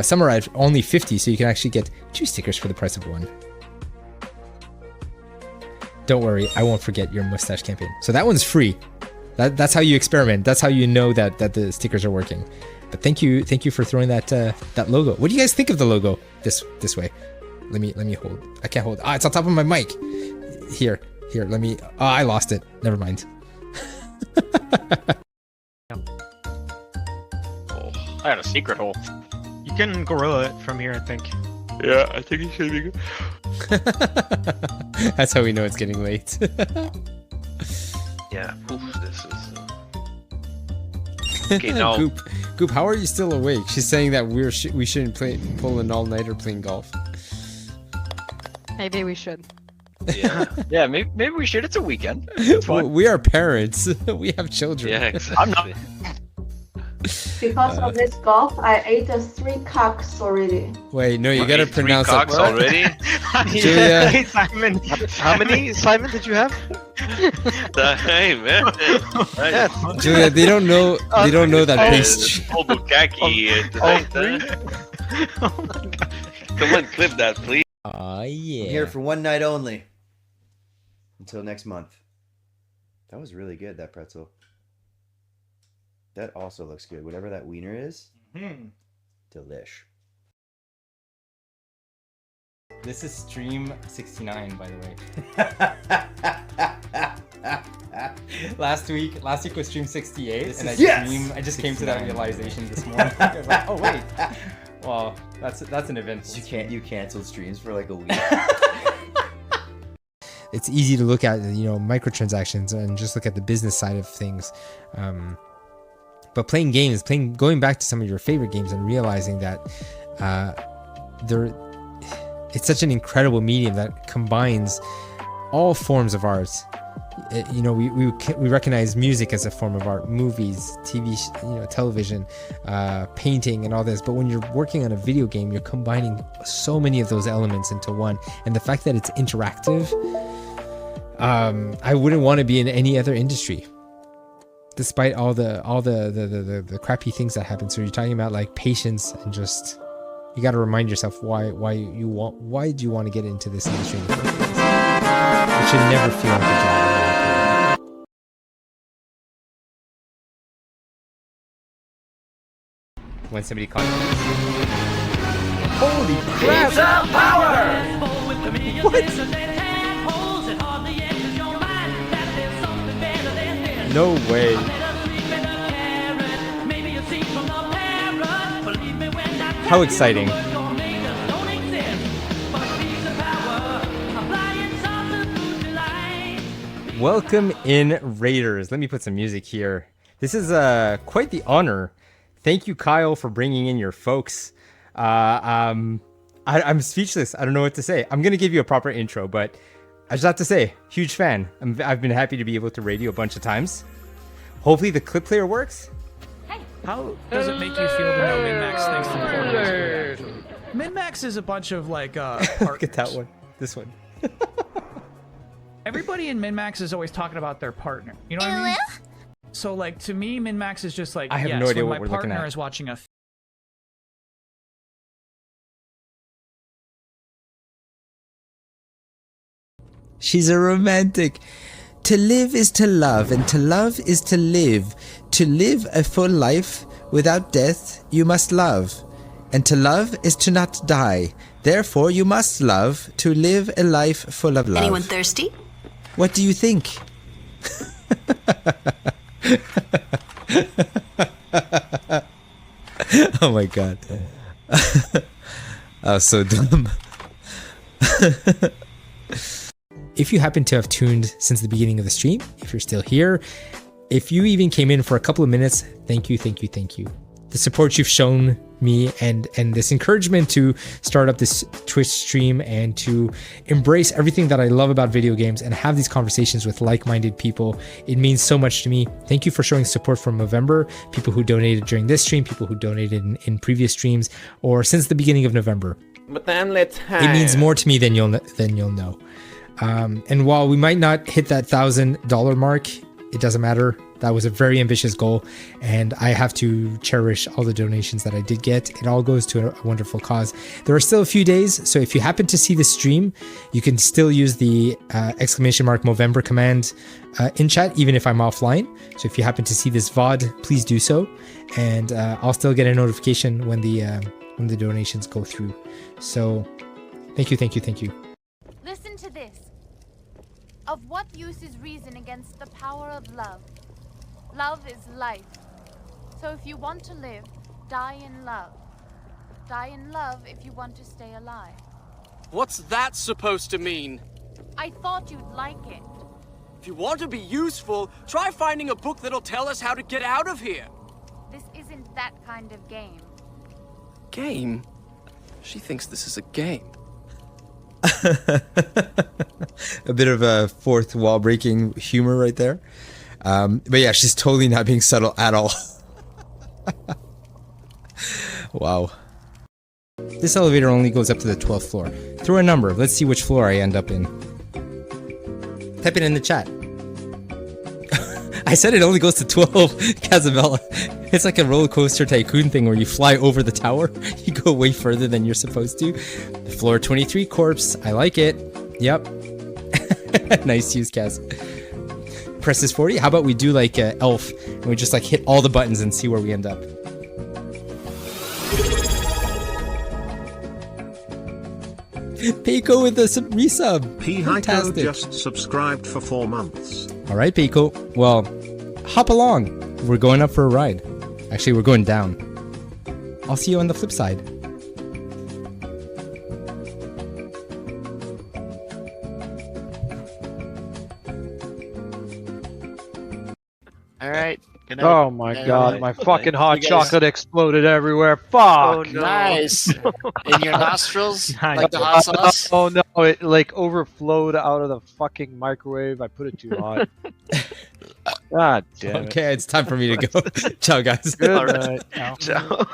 Some are at only 50, so you can actually get 2 stickers for the price of 1. Don't worry, I won't forget your mustache campaign. So that one's free. That's how you experiment. That's how you know that the stickers are working. But thank you for throwing that that logo. What do you guys think of the logo? This way. Let me hold. I can't hold. It's on top of my mic. Here. Let me. Oh, I lost it. Never mind. I got a secret hole. You can gorilla it from here, I think. Yeah, I think it should be good. That's how we know it's getting late. Yeah, oof, this is... Okay, no. Goop, how are you still awake? She's saying that we shouldn't pull an all-nighter playing golf. Maybe we should. Yeah, maybe we should. It's a weekend. It's fun. We are parents. We have children. Yeah, exactly. I'm not. Because of this golf, I ate 3 cocks already. Wait, no, you gotta pronounce it. 3 cocks already? Julia. Hey, Simon. How many, Simon, did you have? Hey, man. Yes. Julia, they don't know. They don't know that paste. Full bukkake tonight. Oh my god. Come on, clip that, please. Oh yeah. I'm here for one night only. Until next month. That was really good, that pretzel. That also looks good. Whatever that wiener is. Delish. This is stream 69, by the way. Last week was stream 68, and I just came to that realization this morning. I was like, oh wait. Well, that's an event. You canceled streams for like a week. it's easy to look at, you know, microtransactions and just look at the business side of things. But playing games, going back to some of your favorite games and realizing that it's such an incredible medium that combines all forms of art. You know, we recognize music as a form of art, movies, TV, you know, television, painting, and all this. But when you're working on a video game, you're combining so many of those elements into one. And the fact that it's interactive, I wouldn't want to be in any other industry, despite all the crappy things that happen. So you're talking about like patience and just, you got to remind yourself why do you want to get into this industry in the first place? It should never feel like a job. When somebody calls you. Holy crap! What? No way. How exciting. Welcome in, Raiders. Let me put some music here. This is quite the honor. Thank you, Kyle, for bringing in your folks. I'm speechless. I don't know what to say. I'm going to give you a proper intro, but I just have to say, huge fan. I've been happy to be able to raid you a bunch of times. Hopefully the clip player works. How does it make you feel to know Min-Max thinks the corner? Min-Max is a bunch of like partners. Look at that one. This one. Everybody in Min-Max is always talking about their partner. You know what I mean? So like to me, Min-Max is just like, I have no idea what we're looking at. My partner is watching a She's a romantic. To live is to love, and to love is to live. To live a full life without death, you must love. And to love is to not die. Therefore, you must love to live a life full of love. Anyone thirsty? What do you think? Oh my god. I was so dumb. If you happen to have tuned since the beginning of the stream, if you're still here, if you even came in for a couple of minutes, thank you, thank you, thank you. The support you've shown me and this encouragement to start up this Twitch stream and to embrace everything that I love about video games and have these conversations with like-minded people, it means so much to me. Thank you for showing support from November, people who donated during this stream, people who donated in previous streams, or since the beginning of November. But then let's have... It means more to me than you'll know. And while we might not hit that $1,000 mark, it doesn't matter. That was a very ambitious goal, and I have to cherish all the donations that I did get. It all goes to a wonderful cause. There are still a few days, so if you happen to see the stream, you can still use the _Movember command in chat, even if I'm offline. So if you happen to see this VOD, please do so, and I'll still get a notification when the donations go through. So thank you, thank you, thank you. Listen to this. Of what use is reason against the power of love? Love is life. So if you want to live, die in love. Die in love if you want to stay alive. What's that supposed to mean? I thought you'd like it. If you want to be useful, try finding a book that'll tell us how to get out of here. This isn't that kind of game. Game? She thinks this is a game. A bit of a fourth wall breaking humor right there. But yeah, she's totally not being subtle at all. Wow. This elevator only goes up to the 12th floor. Throw a number. Let's see which floor I end up in. Type it in the chat. I said it only goes to 12, Casabella. It's like a roller coaster tycoon thing where you fly over the tower. You go way further than you're supposed to. Floor 23 corpse. I like it. Yep. Nice use, Kaz. Press this 40. How about we do like Elf and we just like hit all the buttons and see where we end up. Peiko with a resub. P-Hyco just subscribed for 4 months. All right, Peiko. Well, hop along. We're going up for a ride. Actually, we're going down. I'll see you on the flip side. All right. Good night. Oh my Good god, night. my fucking hot You guys- chocolate exploded everywhere. Fuck! Oh, nice. In your nostrils, like the hot sauce. Oh no, it like overflowed out of the fucking microwave. I put it too hot. God damn it. Okay, it's time for me to go. Ciao, guys. Good night. Ciao.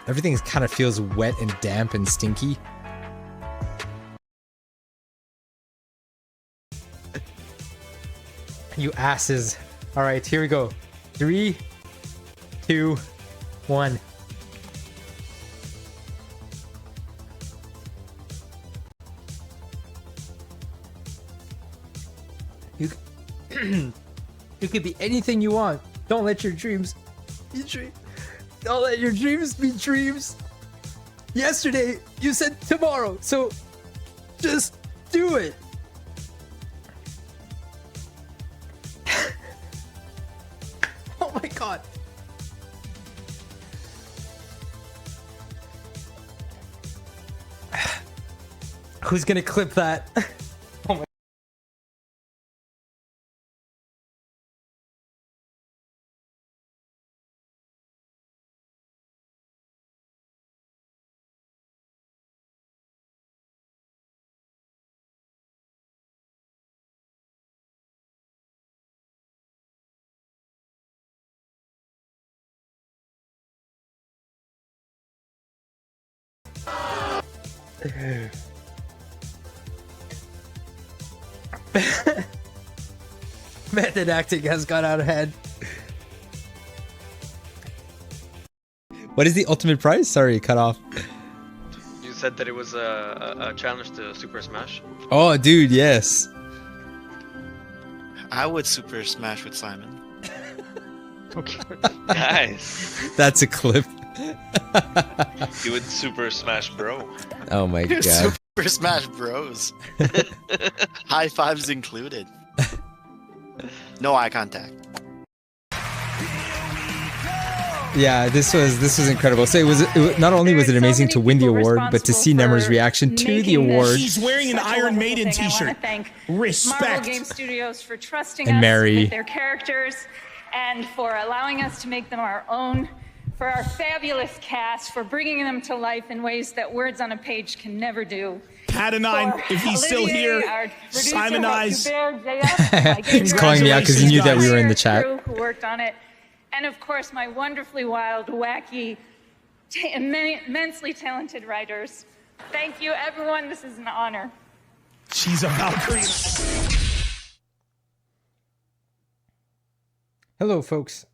Everything kind of feels wet and damp and stinky. You asses. All right, here we go. 3, 2, 1. You you could be anything you want. Don't let your dreams be dreams. Don't let your dreams be dreams. Yesterday you said tomorrow, so just do it. Oh my god. Who's gonna clip that? Oh my. Method acting has gone out of hand. What is the ultimate prize? Sorry, cut off. You said that it was a challenge to Super Smash. Oh, dude, yes. I would Super Smash with Simon. Okay. Nice. That's a clip. You would Super Smash Bro. Oh my god. Super Smash Bros. High fives included. No eye contact. Yeah, this was incredible. So it was not only was it amazing to win the award, but to see Nemra's reaction to the award. She's wearing an Iron Maiden t-shirt. Respect. Marvel Game Studios for trusting And us Mary. with their characters and for allowing us to make them our own, for our fabulous cast, for bringing them to life in ways that words on a page can never do. Padanine, if he's still Olivier, here, our producer, Simon Eyes. Hubert, JF, He's calling me out because he knew that we were in the chat. crew who worked on it, and of course my wonderfully wild, wacky, immensely talented writers. Thank you, everyone. This is an honor. She's a Valkyrie. Hello, folks.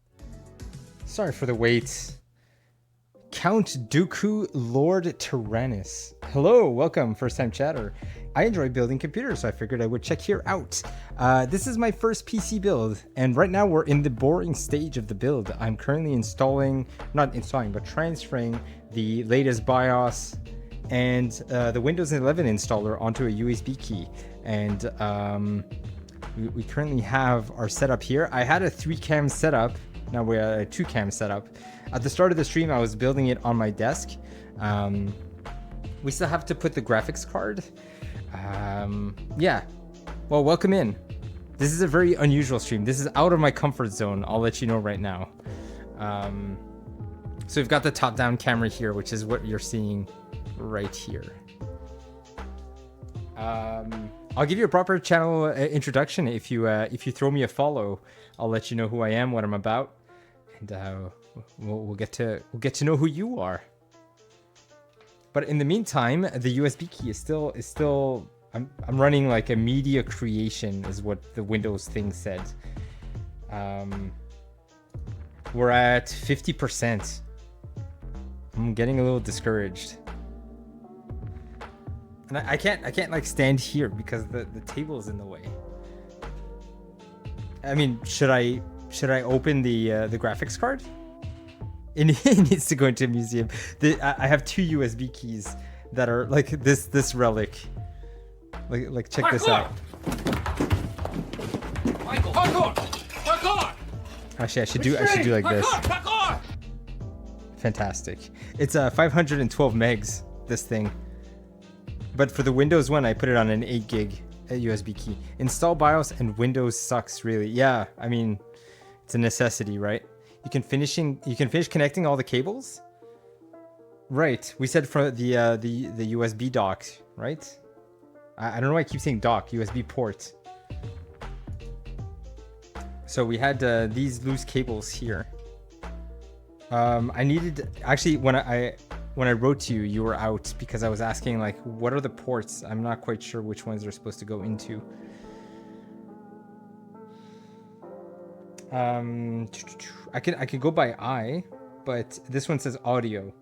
Sorry for the wait. Count Dooku Lord Tyrannus. Hello, welcome, first time chatter. I enjoy building computers, so I figured I would check here out. This is my first PC build, and right now we're in the boring stage of the build. I'm currently transferring the latest BIOS and the Windows 11 installer onto a USB key. And we currently have our setup here. I had a 3-cam setup. Now we're at a 2-cam setup. At the start of the stream, I was building it on my desk. We still have to put the graphics card. Yeah. Well, welcome in. This is a very unusual stream. This is out of my comfort zone. I'll let you know right now. So we've got the top-down camera here, which is what you're seeing right here. I'll give you a proper channel introduction if you throw me a follow. I'll let you know who I am, what I'm about, and we'll get to know who you are. But in the meantime, the USB key is still. I'm running like a media creation, is what the Windows thing said. We're at 50%. I'm getting a little discouraged. And I can't like stand here because the table is in the way. I mean, should I open the graphics card? It needs to go into a museum. I have 2 USB keys that are like this relic. Like check this out. Michael, back on! Actually, I should do like this. Back on! Fantastic. It's 512 megs, this thing. But for the Windows one, I put it on an 8 gig a USB key. Install BIOS and Windows sucks really. Yeah, I mean, it's a necessity, right? You can finish connecting all the cables. Right. We said for the USB dock, right? I don't know why I keep saying dock. USB port. So we had these loose cables here. I needed actually when I wrote to you, you were out because I was asking like, what are the ports? I'm not quite sure which ones they're supposed to go into. I can go by eye, but this one says audio.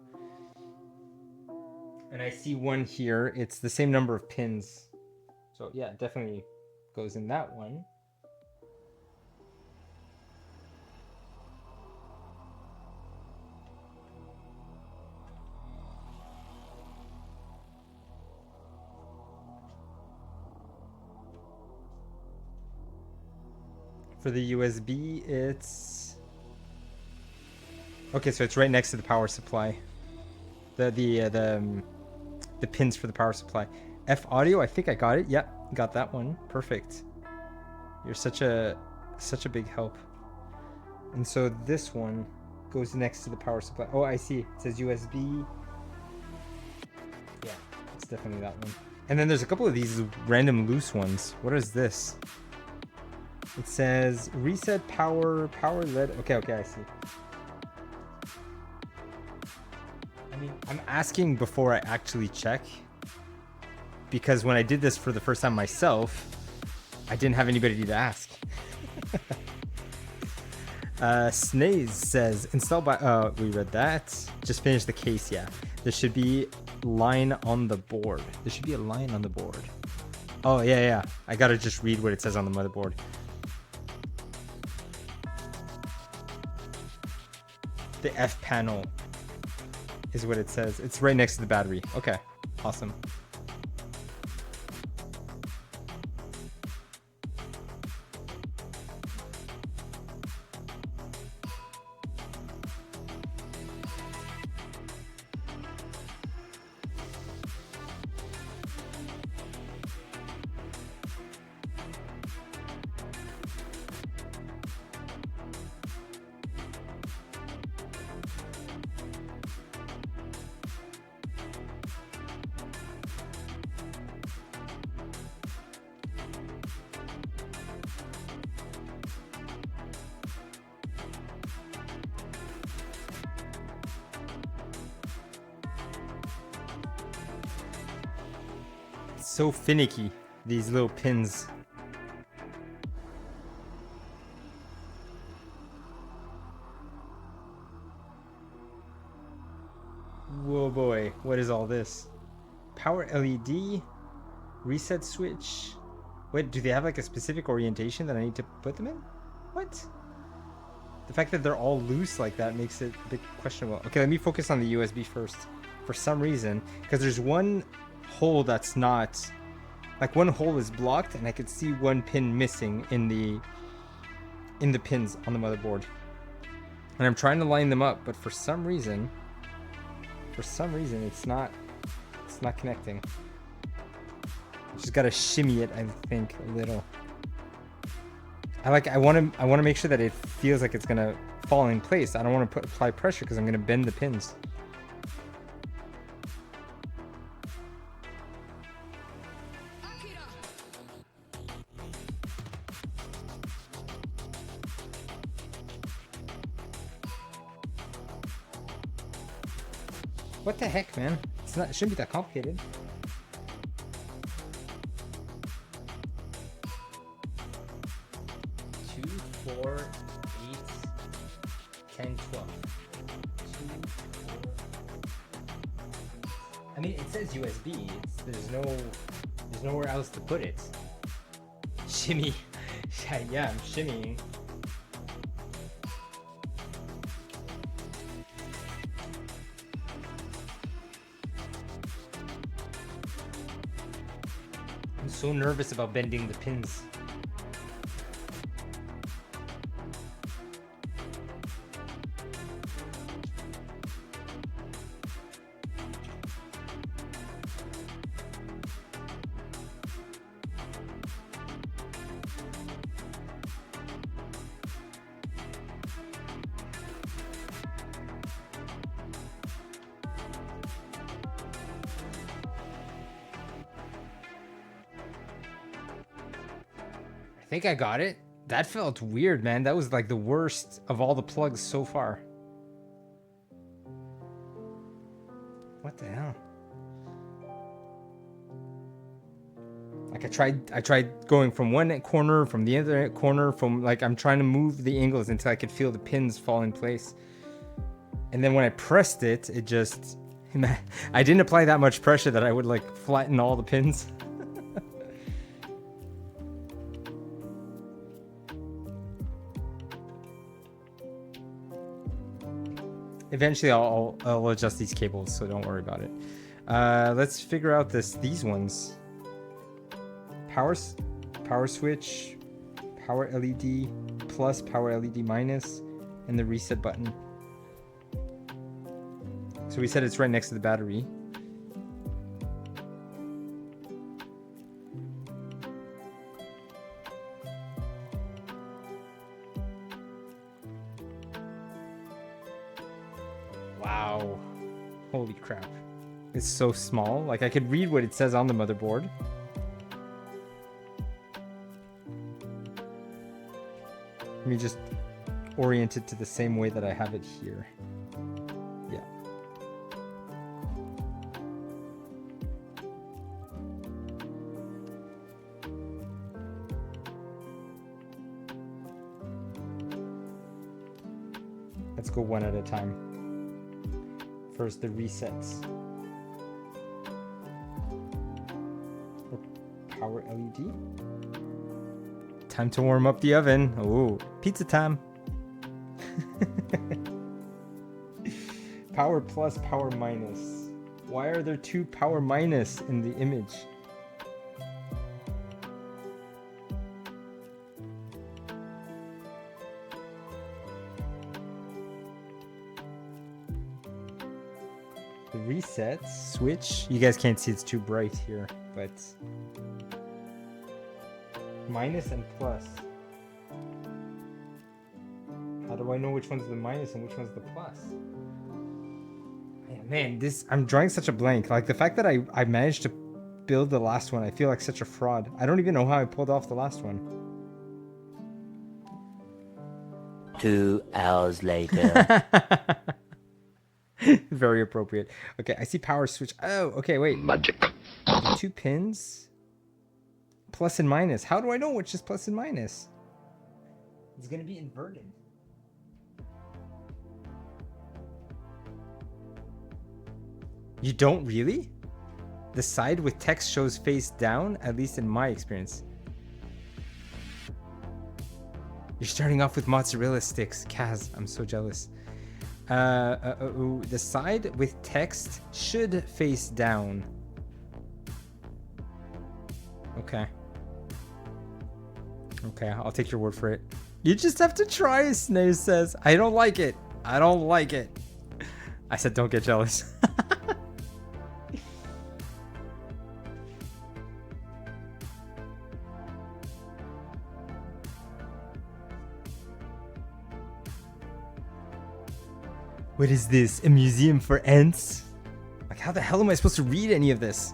And I see one here. It's the same number of pins. So yeah, it definitely goes in that one. For the USB, it's okay. So it's right next to the power supply. The pins for the power supply. F audio. I think I got it. Yeah, got that one. Perfect. You're such a big help. And so this one goes next to the power supply. Oh, I see. It says USB. Yeah, it's definitely that one. And then there's a couple of these random loose ones. What is this? It says reset power LED. Okay, I see. I mean, I'm asking before I actually check because when I did this for the first time myself, I didn't have anybody to ask. Snaze says install by we read that. Just finished the case, yeah. There should be line on the board. There should be a line on the board. Oh yeah. I gotta just read what it says on the motherboard. The F panel is what it says. It's right next to the battery. Okay, awesome. So finicky, these little pins. Whoa boy, what is all this? Power LED, reset switch. Wait, do they have like a specific orientation that I need to put them in? What? The fact that they're all loose like that makes it a bit questionable. Okay, let me focus on the USB first. For some reason, because there's one hole that's not, like one hole is blocked and I could see one pin missing in the pins on the motherboard. And I'm trying to line them up, but for some reason it's not connecting. Just gotta shimmy it, I think, a little. I want to make sure that it feels like it's gonna fall in place. I don't want to apply pressure because I'm gonna bend the pins. What the heck, man? It shouldn't be that complicated. Two, 4, 8, 10, 12. 2, 4. I mean, it says USB. There's nowhere else to put it. Shimmy. Yeah, I'm shimmying. I'm so nervous about bending the pins. think I got it. That felt weird, man. That was like the worst of all the plugs so far. What the hell? Like I tried going from one corner, from the other corner, from like I'm trying to move the angles until I could feel the pins fall in place. And then when I pressed it, it just, I didn't apply that much pressure that I would like flatten all the pins. Eventually I'll adjust these cables, so don't worry about it. Let's figure out these ones. Power switch, power LED plus, power LED minus, and the reset button. So we said it's right next to the battery. Wow. Holy crap. It's so small. Like I could read what it says on the motherboard. Let me just orient it to the same way that I have it here. Yeah. Let's go one at a time. First, the resets. Power LED. Time to warm up the oven. Oh, pizza time. Power plus, power minus. Why are there two power minus in the image? The reset switch. You guys can't see, it's too bright here, but minus and plus. How do I know which one's the minus and which one's the plus? Man, I'm drawing such a blank. Like the fact that I managed to build the last one, I feel like such a fraud. I don't even know how I pulled off the last one. 2 hours later. Very appropriate. Okay, I see power switch. Oh, okay, wait. Magic. The 2 pins. Plus and minus. How do I know which is plus and minus? It's gonna be inverted. You don't really? The side with text shows face down, at least in my experience. You're starting off with mozzarella sticks. Kaz, I'm so jealous. The side with text should face down. Okay. Okay, I'll take your word for it. You just have to try, Snaze says. I don't like it. I don't like it. I said don't get jealous. What is this? A museum for ants? Like, how the hell am I supposed to read any of this?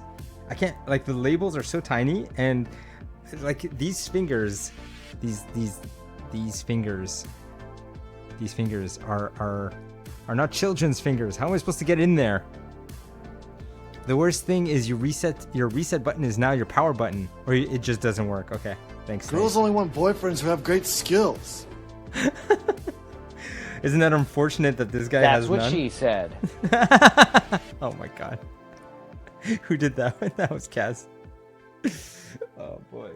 I can't, like, the labels are so tiny, and like these fingers, these fingers are not children's fingers. How am I supposed to get in there? The worst thing is your reset button is now your power button, or it just doesn't work. Okay, thanks. Girls only want boyfriends who have great skills. Isn't that unfortunate that this guy has none? That's what she said. Oh my god. Who did that one? That was Kaz. Oh boy.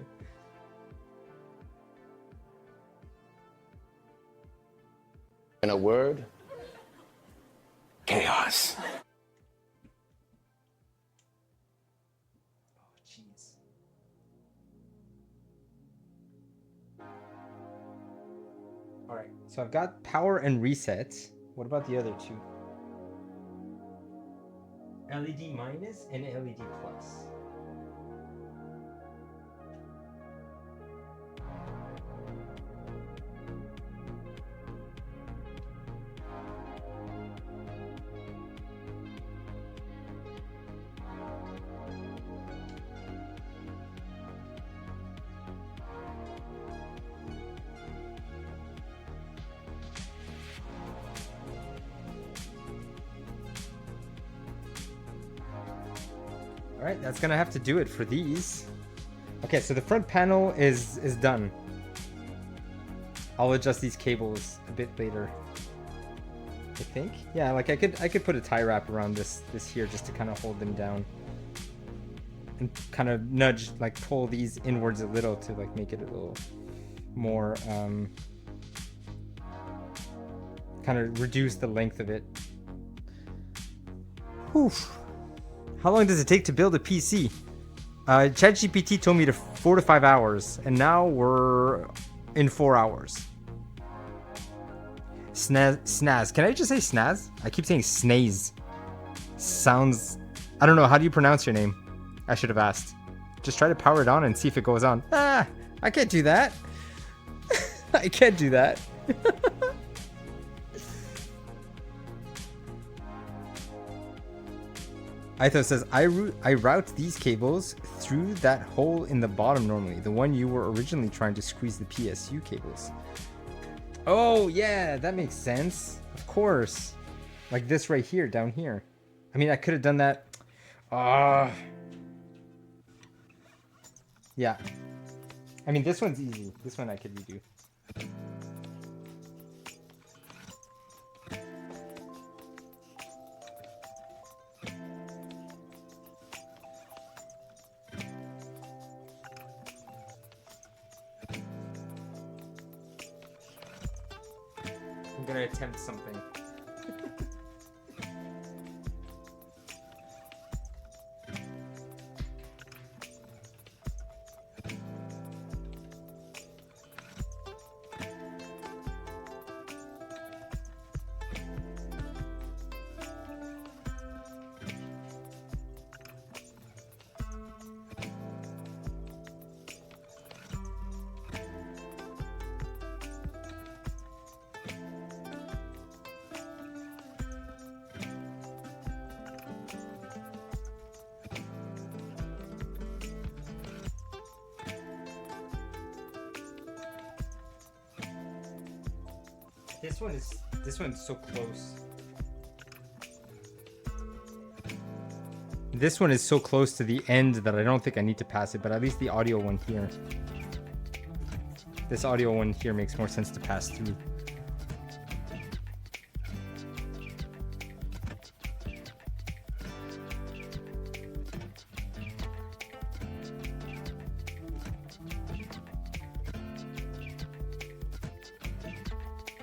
In a word, chaos. Alright, so I've got power and reset. What about the other two? LED minus and LED plus. All right, that's gonna have to do it for these. Okay, so the front panel is done. I'll adjust these cables a bit later. I think. Yeah, like I could put a tie wrap around this here just to kind of hold them down. And kind of nudge, like pull these inwards a little to like make it a little more kind of reduce the length of it. Whew. How long does it take to build a PC? ChatGPT told me 4 to 5 hours, and now we're in 4 hours. Snaz. Can I just say snaz? I keep saying snaze. Sounds... I don't know. How do you pronounce your name? I should have asked. Just try to power it on and see if it goes on. Ah! I can't do that. I can't do that. Eithos says, I route these cables through that hole in the bottom normally. The one you were originally trying to squeeze the PSU cables. Oh, yeah, that makes sense. Of course. Like this right here, down here. I mean, I could have done that. Yeah. I mean, this one's easy. This one I could redo. I'm gonna attempt something. This one's so close. This one is so close to the end that I don't think I need to pass it, but at least the audio one here. This audio one here makes more sense to pass through.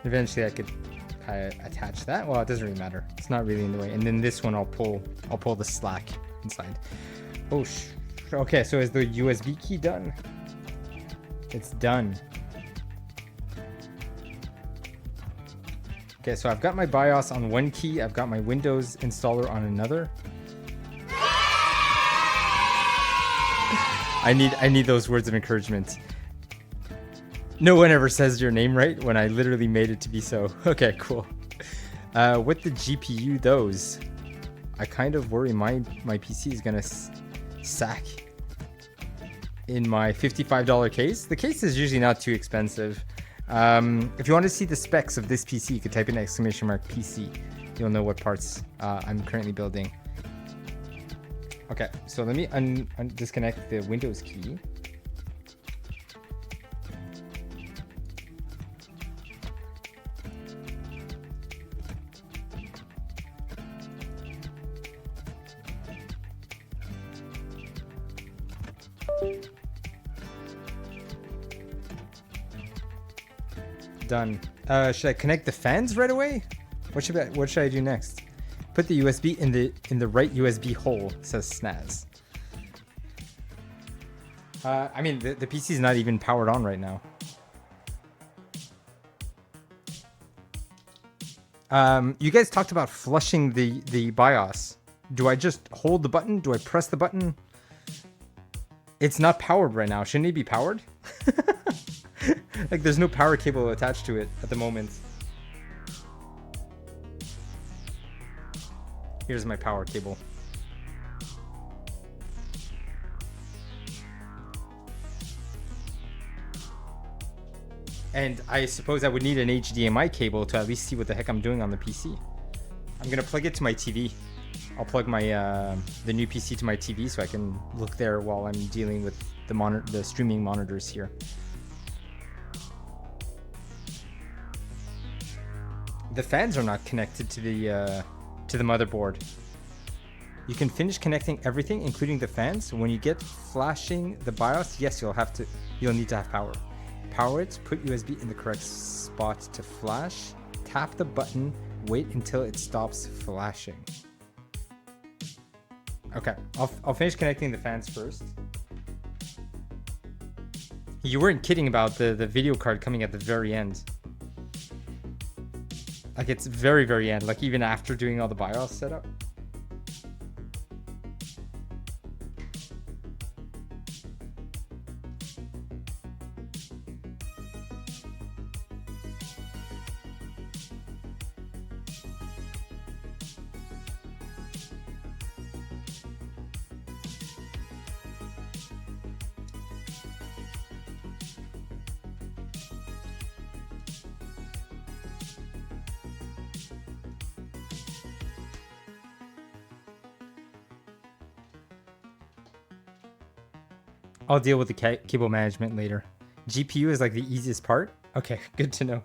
Eventually I could attach that. Well, it doesn't really matter. It's not really in the way. And then this one I'll pull the slack inside. Oh, okay, so is the USB key done? It's done. Okay, so I've got my BIOS on one key. I've got my Windows installer on another. I need those words of encouragement. No one ever says your name right when I literally made it to be so. Okay, cool. With the GPU, those, I kind of worry my PC is gonna sack in my $55 case. The case is usually not too expensive. If you want to see the specs of this PC, you could type in !PC. You'll know what parts I'm currently building. Okay, so let me disconnect the Windows key. Done. Should I connect the fans right away? What should I do next? Put the USB in the right USB hole, says Snaz. I mean, the PC is not even powered on right now. You guys talked about flushing the BIOS. Do I just hold the button? Do I press the button? It's not powered right now. Shouldn't it be powered? Like, there's no power cable attached to it at the moment. Here's my power cable. And I suppose I would need an HDMI cable to at least see what the heck I'm doing on the PC. I'm gonna plug it to my TV I'll plug my the new PC to my TV so I can look there while I'm dealing with the streaming monitors here. The fans are not connected to the motherboard. You can finish connecting everything, including the fans. When you get flashing the BIOS, yes, you'll need to have power. Power it, put USB in the correct spot to flash, tap the button, wait until it stops flashing. Okay, I'll finish connecting the fans first. You weren't kidding about the video card coming at the very end. Like, it's very, very end, like even after doing all the BIOS setup. I'll deal with the cable management later. GPU is like the easiest part? Okay, good to know.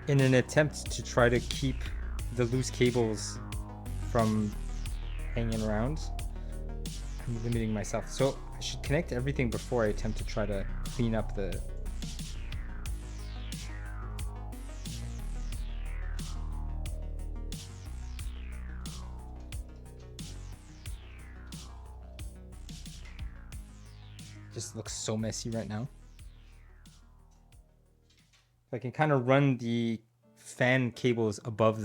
In an attempt to try to keep the loose cables from hanging around, I'm limiting myself. So I should connect everything before I attempt to try to clean up the... Just looks so messy right now. I can kind of run the fan cables above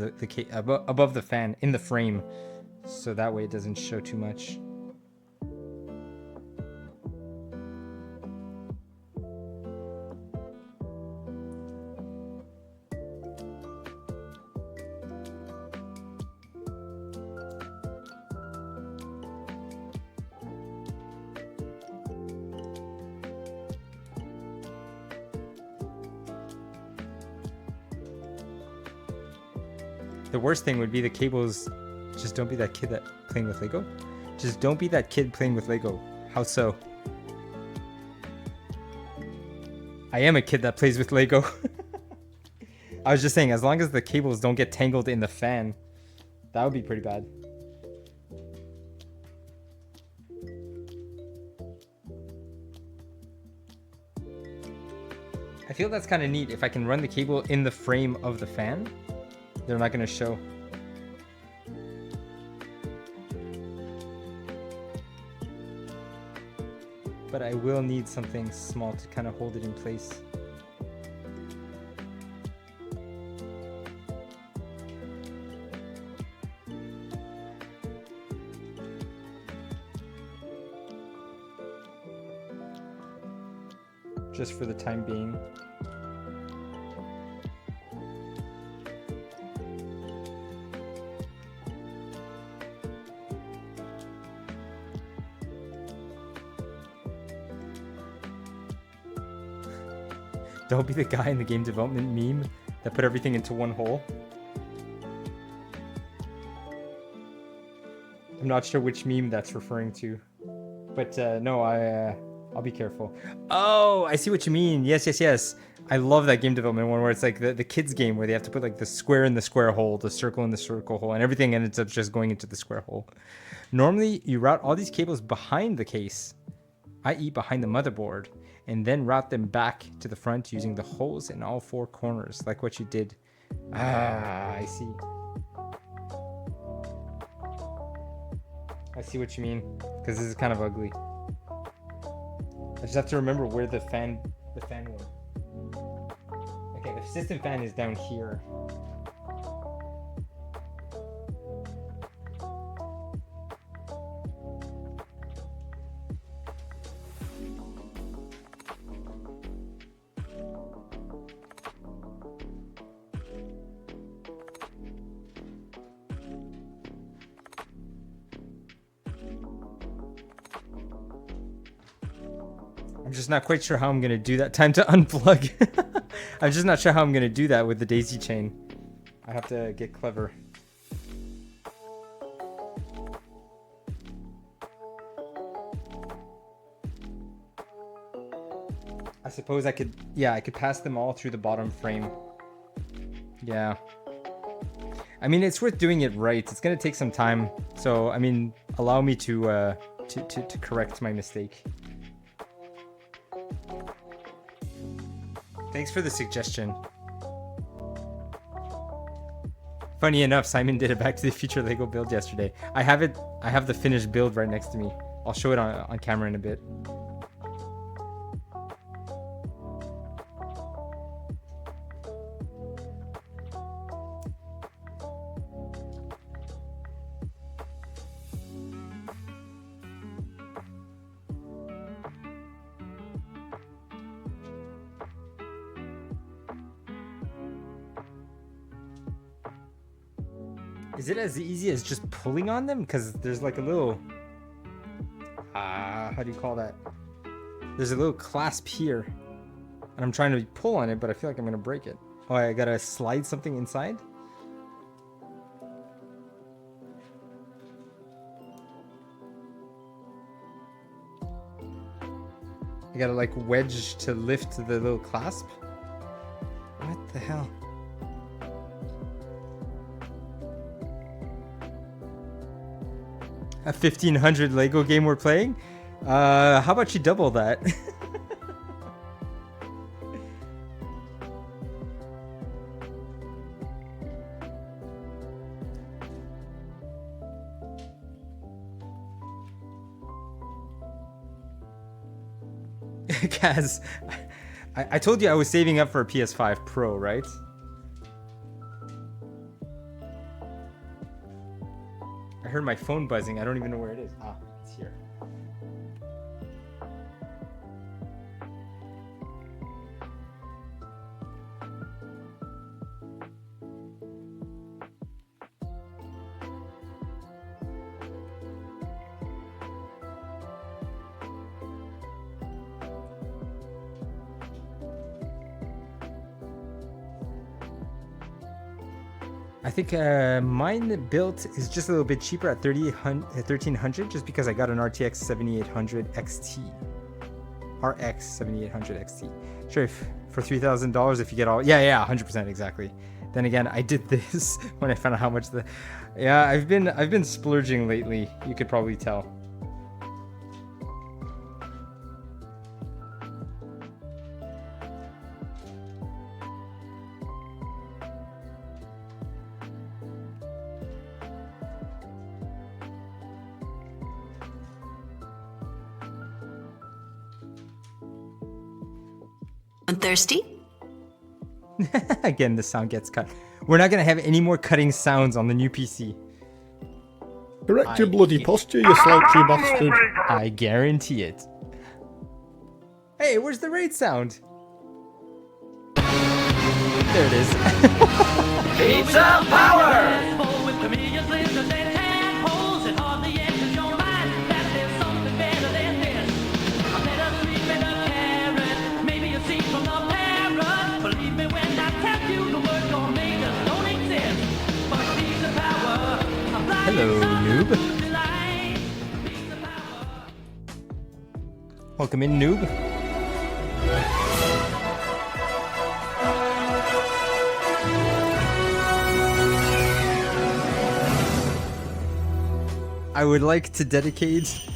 above the fan in the frame, so that way it doesn't show too much. The worst thing would be the cables. Just don't be that kid that playing with Lego. Just don't be that kid playing with Lego. How so? I am a kid that plays with Lego. I was just saying, as long as the cables don't get tangled in the fan, that would be pretty bad. I feel that's kind of neat. If I can run the cable in the frame of the fan, they're not going to show. But I will need something small to kind of hold it in place. Just for the time being. Don't be the guy in the game development meme that put everything into one hole. I'm not sure which meme that's referring to, but no, I'll be careful. Oh, I see what you mean. Yes. I love that game development one where it's like the kids game where they have to put like the square in the square hole, the circle in the circle hole, and everything ends up just going into the square hole. Normally, you route all these cables behind the case, i.e. behind the motherboard, and then route them back to the front using the holes in all four corners, like what you did. Ah, I see. I see what you mean, because this is kind of ugly. I just have to remember where the fan went. Okay, the system fan is down here. I'm just not quite sure how I'm gonna do that. Time to unplug. I'm just not sure how I'm gonna do that with the daisy chain. I have to get clever. I suppose I could, yeah, I could pass them all through the bottom frame. Yeah. I mean, it's worth doing it right. It's gonna take some time. So, I mean, allow me to correct my mistake. Thanks for the suggestion. Funny enough, Simon did a Back to the Future Lego build yesterday. I have it. I have the finished build right next to me. I'll show it on camera in a bit. Is it as easy as just pulling on them? Because there's like a little... how do you call that? There's a little clasp here. And I'm trying to pull on it, but I feel like I'm going to break it. Oh, I gotta slide something inside? I gotta like wedge to lift the little clasp? What the hell? A 1500 Lego game we're playing? How about you double that? Kaz, I told you I was saving up for a PS5 Pro, right? I heard my phone buzzing. I don't even know where it is. Ah, it's here. I think mine built is just a little bit cheaper at 1300 just because I got an RTX 7800 XT. RX 7800 XT. Sure, if for $3,000 if you get all... Yeah, 100% exactly. Then again, I did this when I found out how much the... Yeah, I've been splurging lately. You could probably tell. Thirsty? Again, the sound gets cut. We're not going to have any more cutting sounds on the new PC. Correct your bloody posture, you slouchy bastard. I guarantee it. Hey, where's the raid sound? There it is. Pizza power! Hello, noob. Welcome in, noob. I would like to dedicate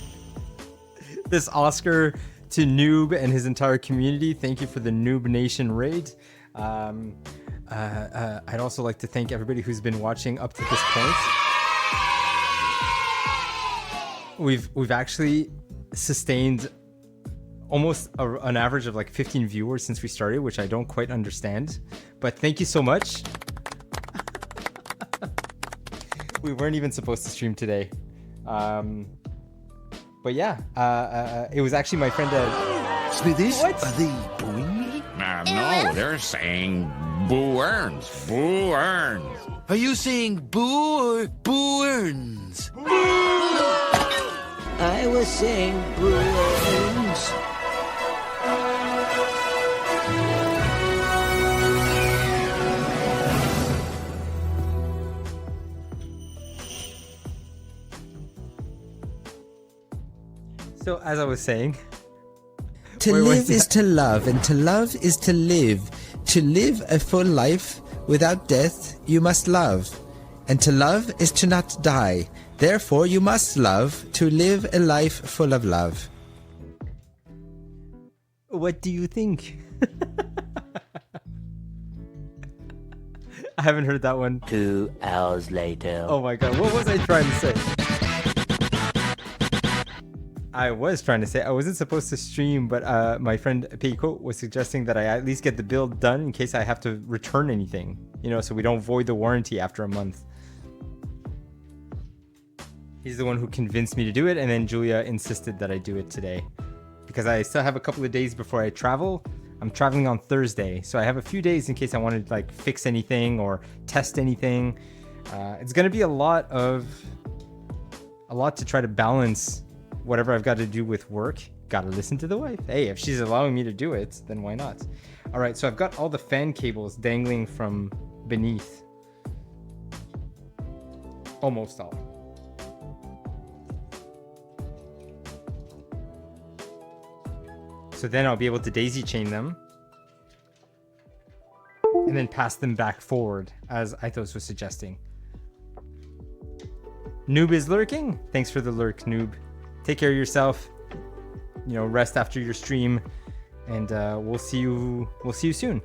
this Oscar to Noob and his entire community. Thank you for the Noob Nation raid. I'd also like to thank everybody who's been watching up to this point. We've actually sustained almost an average of like 15 viewers since we started, which I don't quite understand. But thank you so much. We weren't even supposed to stream today. But yeah, it was actually my friend Smithies? What? Are they booing me? No, they're saying Boo Earns. Boo Earns. Are you saying boo or boo earns? I was saying Boo Earns. So as I was saying, to live is to love, and to love is to live. To live a full life without death, you must love. And to love is to not die. Therefore, you must love to live a life full of love. What do you think? I haven't heard that one. 2 hours later. Oh my god, what was I trying to say? I wasn't supposed to stream, but my friend Peiko was suggesting that I at least get the build done in case I have to return anything, you know, so we don't void the warranty after a month. He's the one who convinced me to do it, and then Julia insisted that I do it today. Because I still have a couple of days before I travel. I'm traveling on Thursday, so I have a few days in case I want to like fix anything or test anything. It's gonna be a lot to try to balance whatever I've got to do with work. Gotta listen to the wife. Hey, if she's allowing me to do it, then why not? All right, so I've got all the fan cables dangling from beneath. Almost all. So then I'll be able to daisy chain them and then pass them back forward, as Eithos was suggesting. Noob is lurking. Thanks for the lurk, Noob. Take care of yourself. You know, rest after your stream, and we'll see you soon.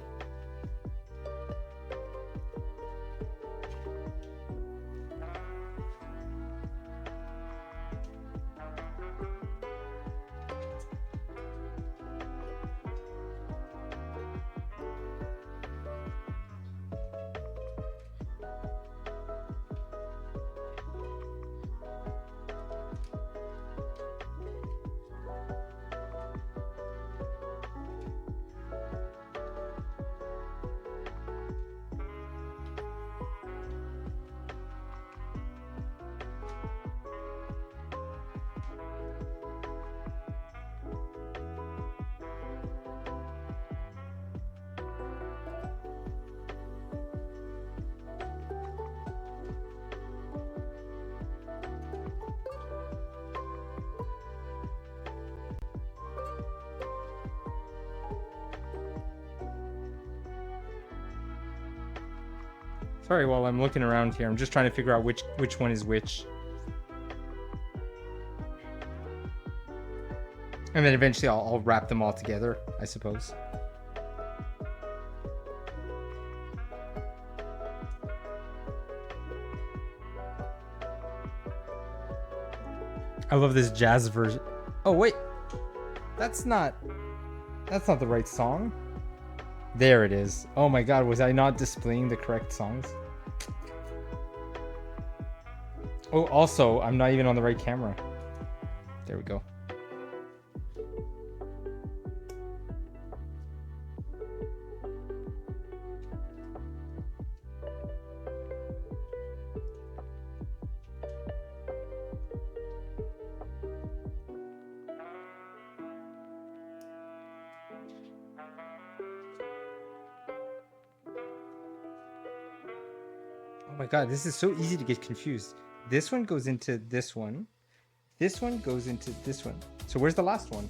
Sorry, while I'm looking around here, I'm just trying to figure out which one is which. And then eventually I'll wrap them all together, I suppose. I love this jazz version. Oh wait, that's not the right song. There it is. Oh my god, was I not displaying the correct songs? Oh, also, I'm not even on the right camera. There we go. Oh my god, this is so easy to get confused. This one goes into this one. This one goes into this one. So where's the last one?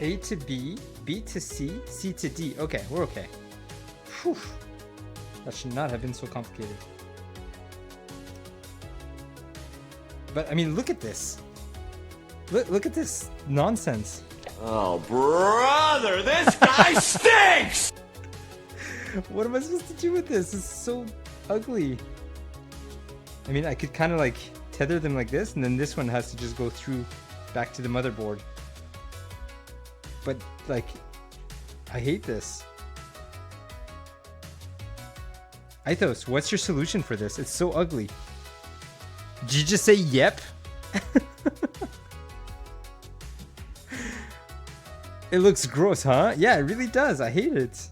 A to B, B to C, C to D. Okay, we're okay. Whew. That should not have been so complicated. But I mean, look at this. Look at this nonsense. Oh, brother, this guy stinks! What am I supposed to do with this? It's so ugly. I mean, I could kind of like tether them like this, and then this one has to just go through back to the motherboard. But like, I hate this. Eithos, what's your solution for this? It's so ugly. Did you just say yep? It looks gross, huh? Yeah, it really does. I hate it.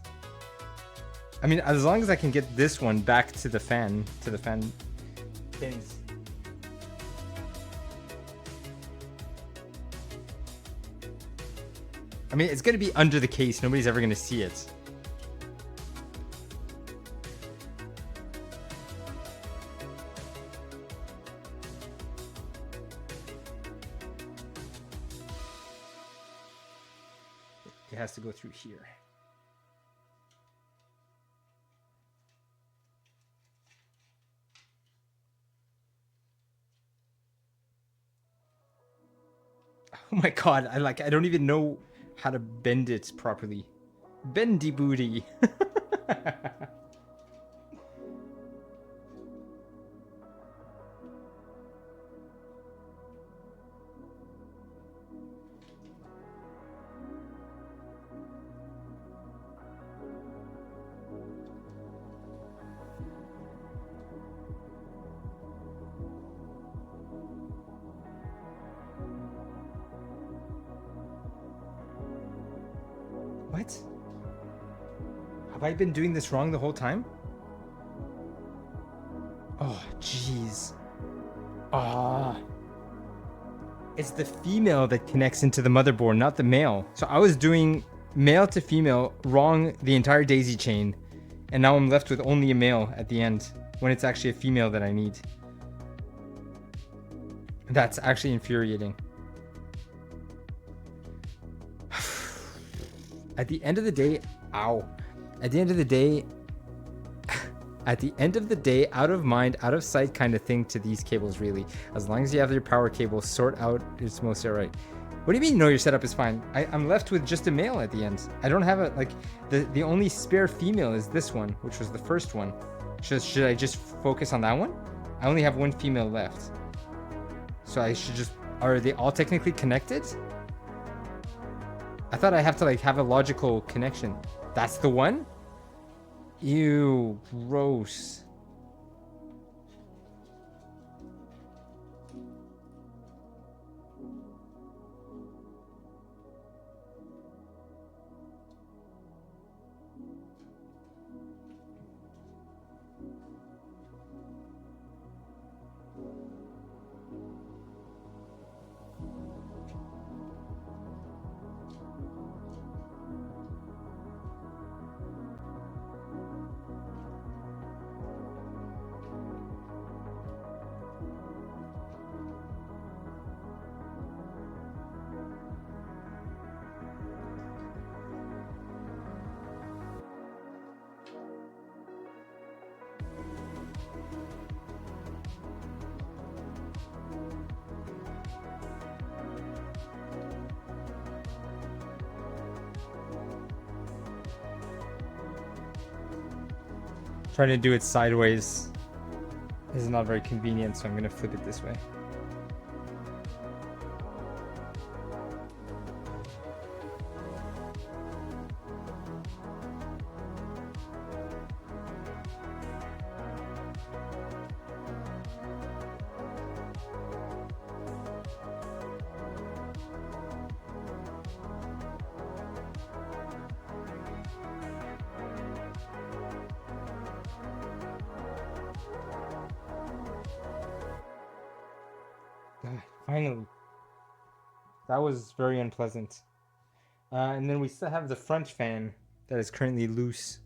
I mean, as long as I can get this one back to the fan pins. I mean, it's gonna be under the case. Nobody's ever gonna see it. It has to go through here. Oh my god, I don't even know how to bend it properly. Bendy booty. What? Have I been doing this wrong the whole time? Oh, jeez. Ah. It's the female that connects into the motherboard, not the male. So I was doing male to female wrong the entire daisy chain. And now I'm left with only a male at the end, when it's actually a female that I need. That's actually infuriating. At the end of the day, ow. At the end of the day, out of mind, out of sight kind of thing to these cables, really. As long as you have your power cable sort out, it's mostly alright. What do you mean, no, your setup is fine? I'm left with just a male at the end. I don't have a, the only spare female is this one, which was the first one. Should I just focus on that one? I only have one female left. So I should just, are they all technically connected? I thought I have to have a logical connection. That's the one? Ew, gross. Trying to do it sideways is not very convenient, so I'm going to flip it this way. Finally. That was very unpleasant. And then we still have the front fan that is currently loose.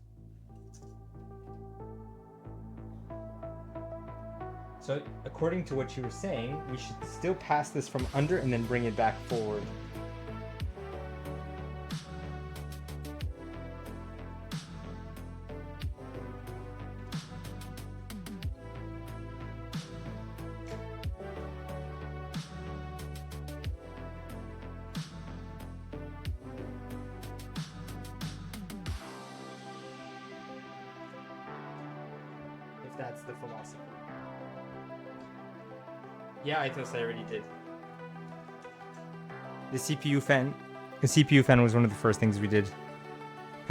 So according to what you were saying, we should still pass this from under and then bring it back forward. That's the philosophy. Yeah, Eithos, I already did. The CPU fan was one of the first things we did.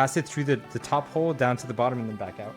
Pass it through the top hole down to the bottom and then back out.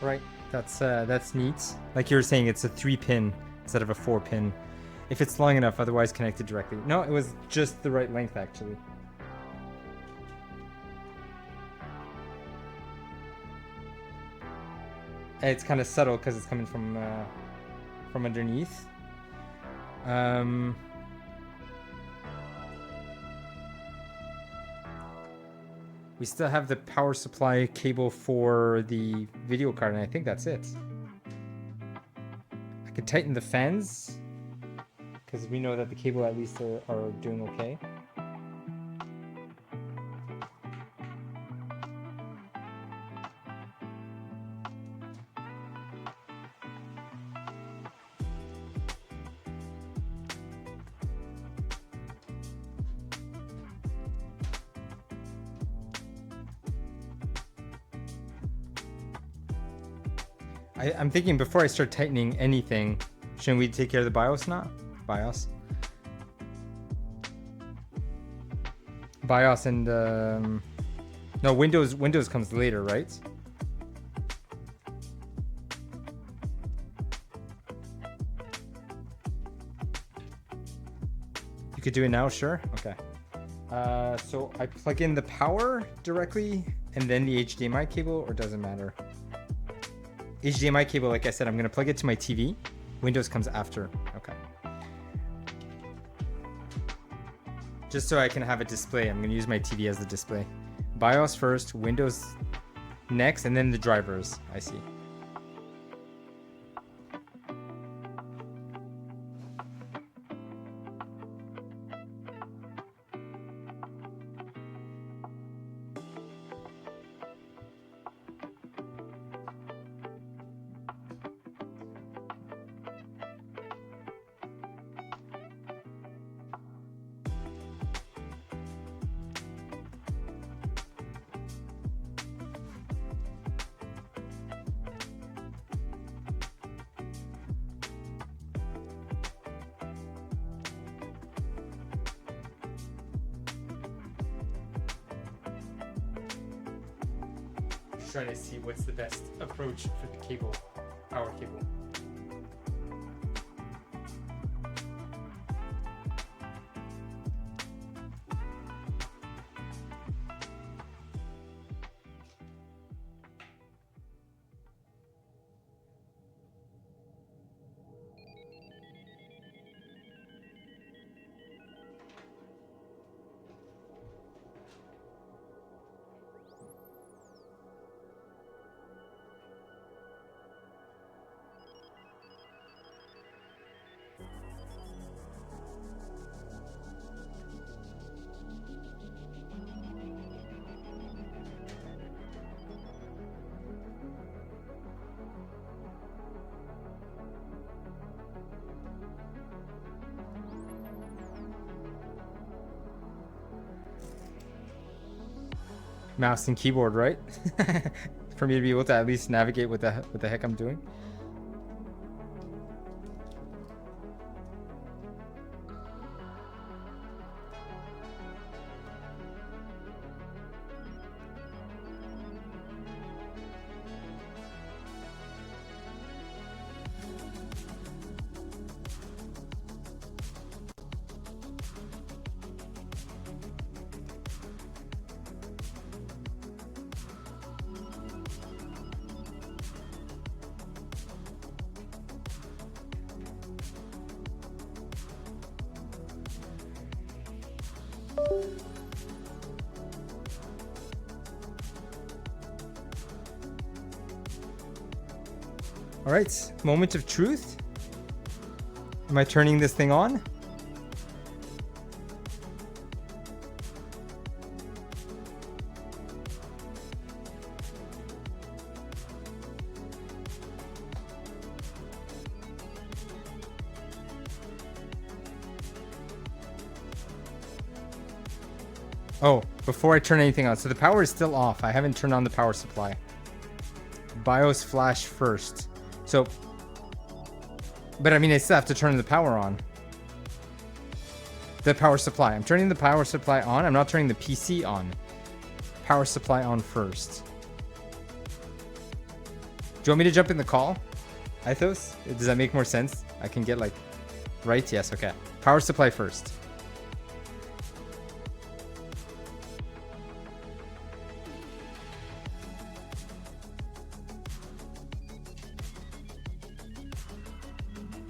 Right, that's neat. Like you were saying, it's a 3-pin instead of a 4-pin. If it's long enough, otherwise connected directly. No, it was just the right length actually. It's kind of subtle because it's coming from underneath. We still have the power supply cable for the video card, and I think that's it. I could tighten the fans, because we know that the cable at least are doing okay. I'm thinking before I start tightening anything, shouldn't we take care of the BIOS now? BIOS and no, Windows comes later, right? You could do it now, sure. Okay. So I plug in the power directly and then the HDMI cable, or doesn't matter? HDMI cable, like I said, I'm going to plug it to my TV. Windows comes after. Okay. Just so I can have a display, I'm going to use my TV as the display. BIOS first, Windows next, and then the drivers. I see. Trying to see what's the best approach for the cable, power cable. Mouse and keyboard, right? For me to be able to at least navigate what the heck I'm doing. All right, moment of truth. Am I turning this thing on? Oh, before I turn anything on. So the power is still off. I haven't turned on the power supply. BIOS flash first. So, but I mean, I still have to turn the power on. The power supply. I'm turning the power supply on. I'm not turning the PC on. Power supply on first. Do you want me to jump in the call? Eithos? Does that make more sense? I can get like, right? Yes, okay. Power supply first.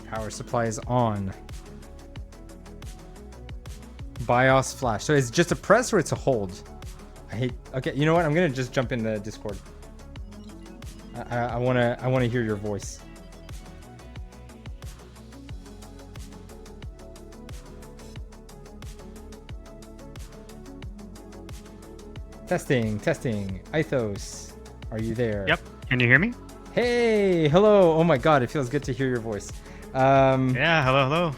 Power supply is on. BIOS flash. So it's just a press or it's a hold? I hate. Okay, you know what? I'm gonna just jump in the Discord. I wanna hear your voice. Testing. Eithos, are you there? Yep. Can you hear me? Hey, hello. Oh my God, it feels good to hear your voice. Yeah, hello.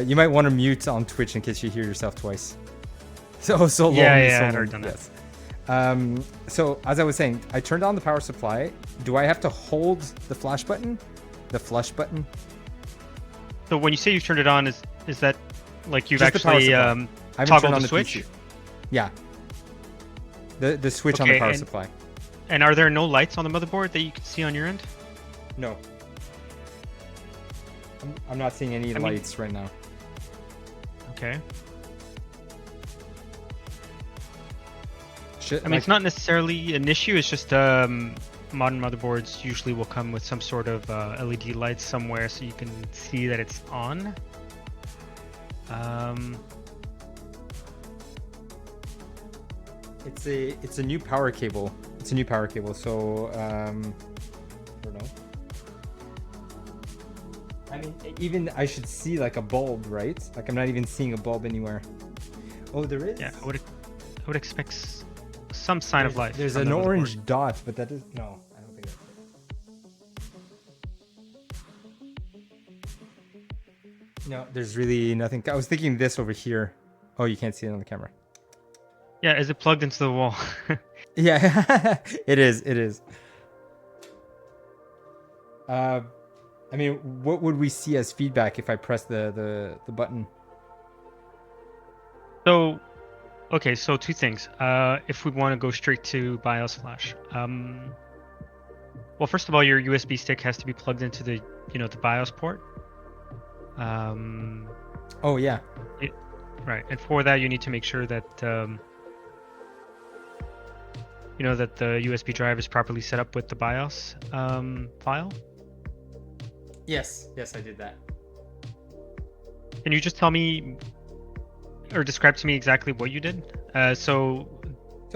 You might want to mute on Twitch in case you hear yourself twice. So long. Yeah, so I've already done that. Yes. So as I was saying, I turned on the power supply. Do I have to hold the flash button? The flush button? So when you say you've turned it on, is that like you've Just actually toggled the switch? PC. Yeah. The switch on Okay, the power supply. And are there no lights on the motherboard that you can see on your end? No. I'm not seeing any lights right now. Okay. Shit, I mean, it's not necessarily an issue. It's just modern motherboards usually will come with some sort of LED lights somewhere so you can see that it's on. It's a new power cable. It's a new power cable. So I don't know. I mean, even I should see like a bulb, right? Like I'm not even seeing a bulb anywhere. Oh, there is. Yeah, I would expect some sign of life. There's an orange dot, but that is no. I don't think that's. No, there's really nothing. I was thinking this over here. Oh, you can't see it on the camera. Yeah, is it plugged into the wall? Yeah, it is. It is. I mean, what would we see as feedback if I press the button? So, okay, so two things. If we want to go straight to BIOS flash, well, first of all, your USB stick has to be plugged into the the BIOS port. Oh yeah. Right, and for that you need to make sure that that the USB drive is properly set up with the BIOS file. Yes, I did that. Can you just tell me or describe to me exactly what you did? So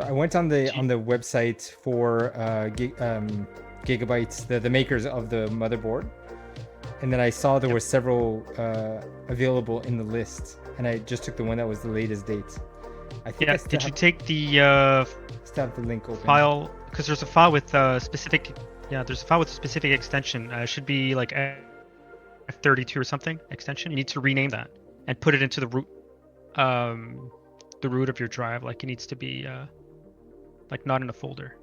I went on the website for Gigabytes, the makers of the motherboard, and then I saw there were several available in the list, and I just took the one that was the latest date. I think. Did you take the still have the link open? File? Because there's a file with specific. Yeah, there's a file with a specific extension. It should be like F32 or something extension. You need to rename that and put it into the root of your drive. Like it needs to be like not in a folder.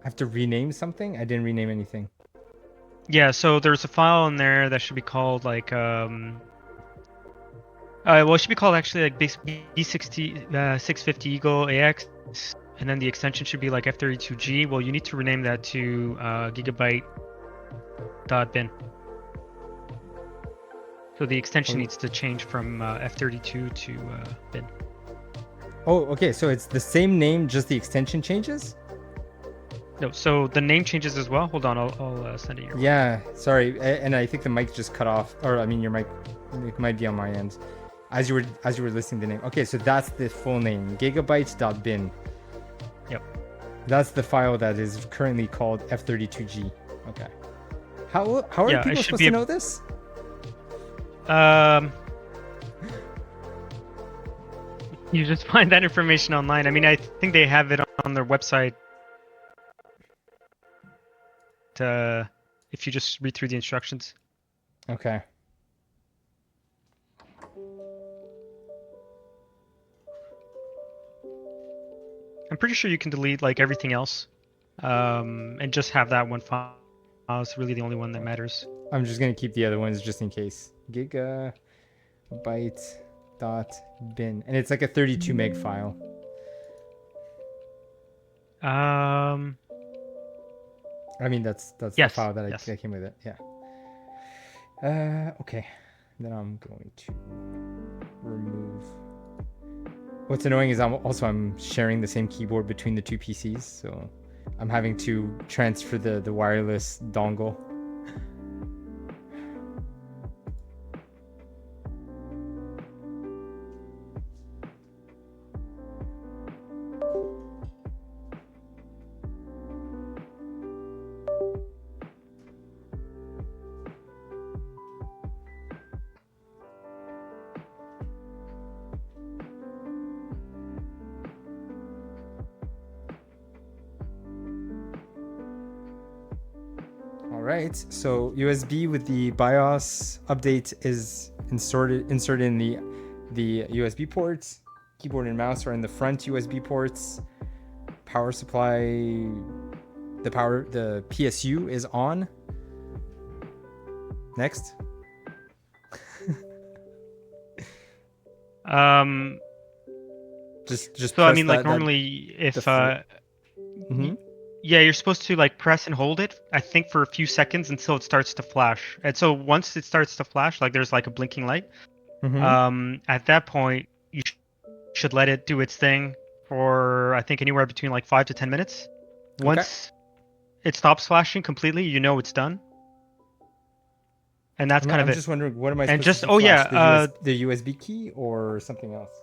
I have to rename something? I didn't rename anything. Yeah, so there's a file in there that should be called like well, it should be called actually like B650 Eagle AX. And then the extension should be like F32G. Well, you need to rename that to gigabyte.bin. So the extension needs to change from F32 to bin. Oh, okay. So it's the same name, just the extension changes? No, so the name changes as well. Hold on, I'll send it your way. Yeah, sorry, and I think the mic just cut off, or I mean your mic, it might be on my end. As you were listing the name. Okay, so that's the full name, gigabytes.bin. Yep. That's the file that is currently called F32G. Okay. How are Yeah, people supposed to know this? You just find that information online. I mean, I think they have it on their website. If you just read through the instructions. Okay. I'm pretty sure you can delete like everything else, and just have that one file. It's really the only one that matters. I'm just gonna keep the other ones just in case. Gigabyte.bin, and it's like a 32 meg file. I mean, that's yes, the file that yes. I came with it. Yeah. Okay. Then I'm going to remove. What's annoying is I'm sharing the same keyboard between the two PCs, so I'm having to transfer the wireless dongle. Alright, so USB with the BIOS update is inserted in the USB ports. Keyboard and mouse are in the front USB ports. Power supply, the PSU is on. Next. Just so I mean, like normally if yeah, you're supposed to like press and hold it, I think, for a few seconds until it starts to flash. And so once it starts to flash, like there's like a blinking light, at that point you should let it do its thing for, I think, anywhere between like 5 to 10 minutes. Once it stops flashing completely, you know it's done. And that's kind of it. I'm just wondering, what am I supposed and just to oh flash? yeah, the USB key or something else?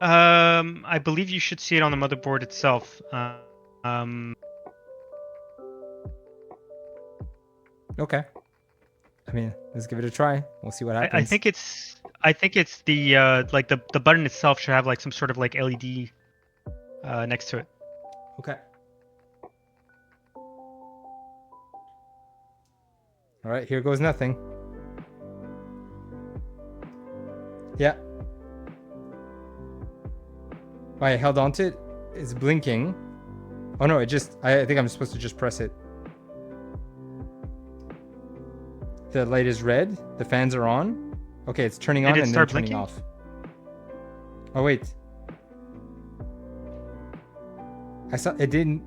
I believe you should see it on the motherboard itself. Okay. I mean, let's give it a try. We'll see what happens. I think it's the like the button itself should have like some sort of like LED next to it. Okay. All right, here goes nothing. Yeah. I held onto it. It's blinking. Oh no, I think I'm supposed to just press it. The light is red. The fans are on. Okay, it's turning on and then turning off. Oh wait. I saw it didn't.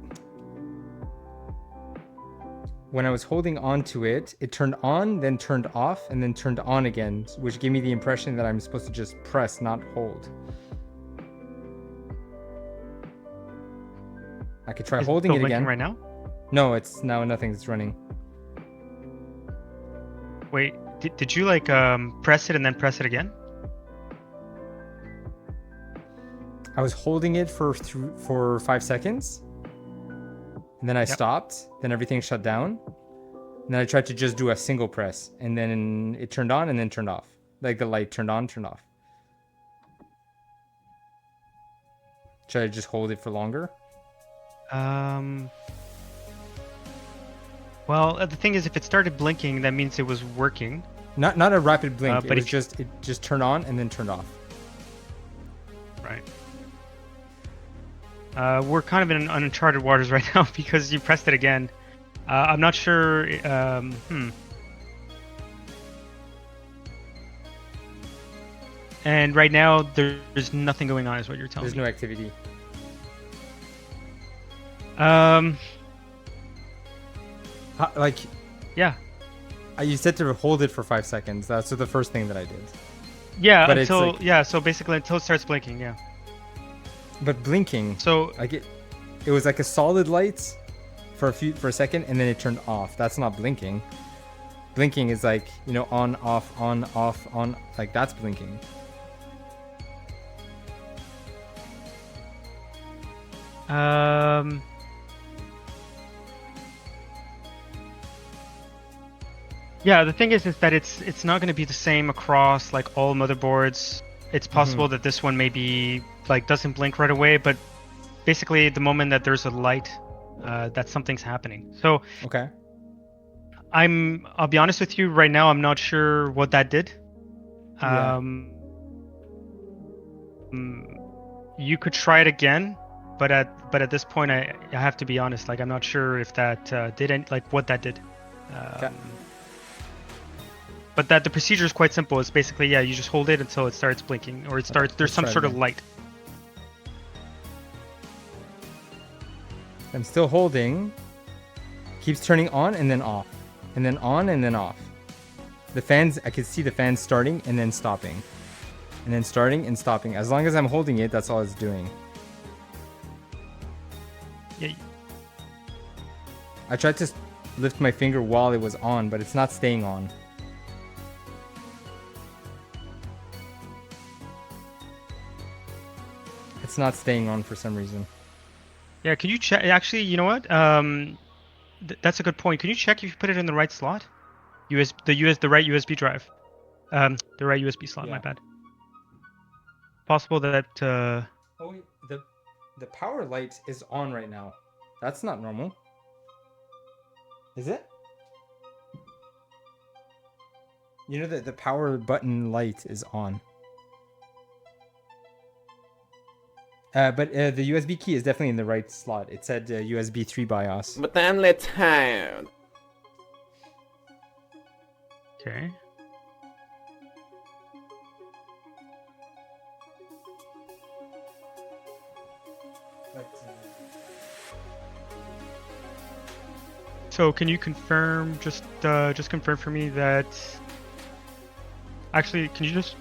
When I was holding on to it, it turned on, then turned off, and then turned on again, which gave me the impression that I'm supposed to just press, not hold. I could try holding it again. Right now? No, it's now nothing's running. Wait, did you like press it and then press it again? I was holding it for 5 seconds, and then I stopped. Then everything shut down. And then I tried to just do a single press, and then it turned on and then turned off. Like the light turned on, turned off. Should I just hold it for longer? Well, the thing is, if it started blinking, that means it was working. Not a rapid blink, but it just turned on and then turned off. Right. We're kind of in uncharted waters right now because you pressed it again. I'm not sure. And right now, there's nothing going on, is what you're telling me. There's no activity. Yeah. You said to hold it for 5 seconds. That's the first thing that I did. Yeah, but so basically until it starts blinking, yeah. But blinking. So I get. it was like a solid light for a second, and then it turned off. That's not blinking. Blinking is like, you know, on, off, on, like that's blinking. Yeah, the thing is that it's not going to be the same across like all motherboards. It's possible that this one maybe like doesn't blink right away, but basically the moment that there's a light, that something's happening. So okay, I'll be honest with you right now, I'm not sure what that did. You could try it again, but at this point I have to be honest, like I'm not sure if that did like what that did. Okay. But that the procedure is quite simple. It's basically, yeah, you just hold it until it starts blinking, or it starts. There's some sort of light. I'm still holding. Keeps turning on and then off, and then on and then off. The fans, I can see the fans starting and then stopping, and then starting and stopping. As long as I'm holding it, that's all it's doing. Yeah. I tried to lift my finger while it was on, but it's not staying on. It's not staying on for some reason. Yeah, can you check? Actually, you know what? That's a good point. Can you check if you put it in the right slot? The right USB drive. The right USB slot. Yeah. My bad. Possible that. Oh, wait, the power light is on right now. That's not normal. Is it? You know that the power button light is on. But the USB key is definitely in the right slot. It said USB 3 BIOS. But I'm a little tired. Okay. So can you confirm, just confirm for me that... Actually, can you just,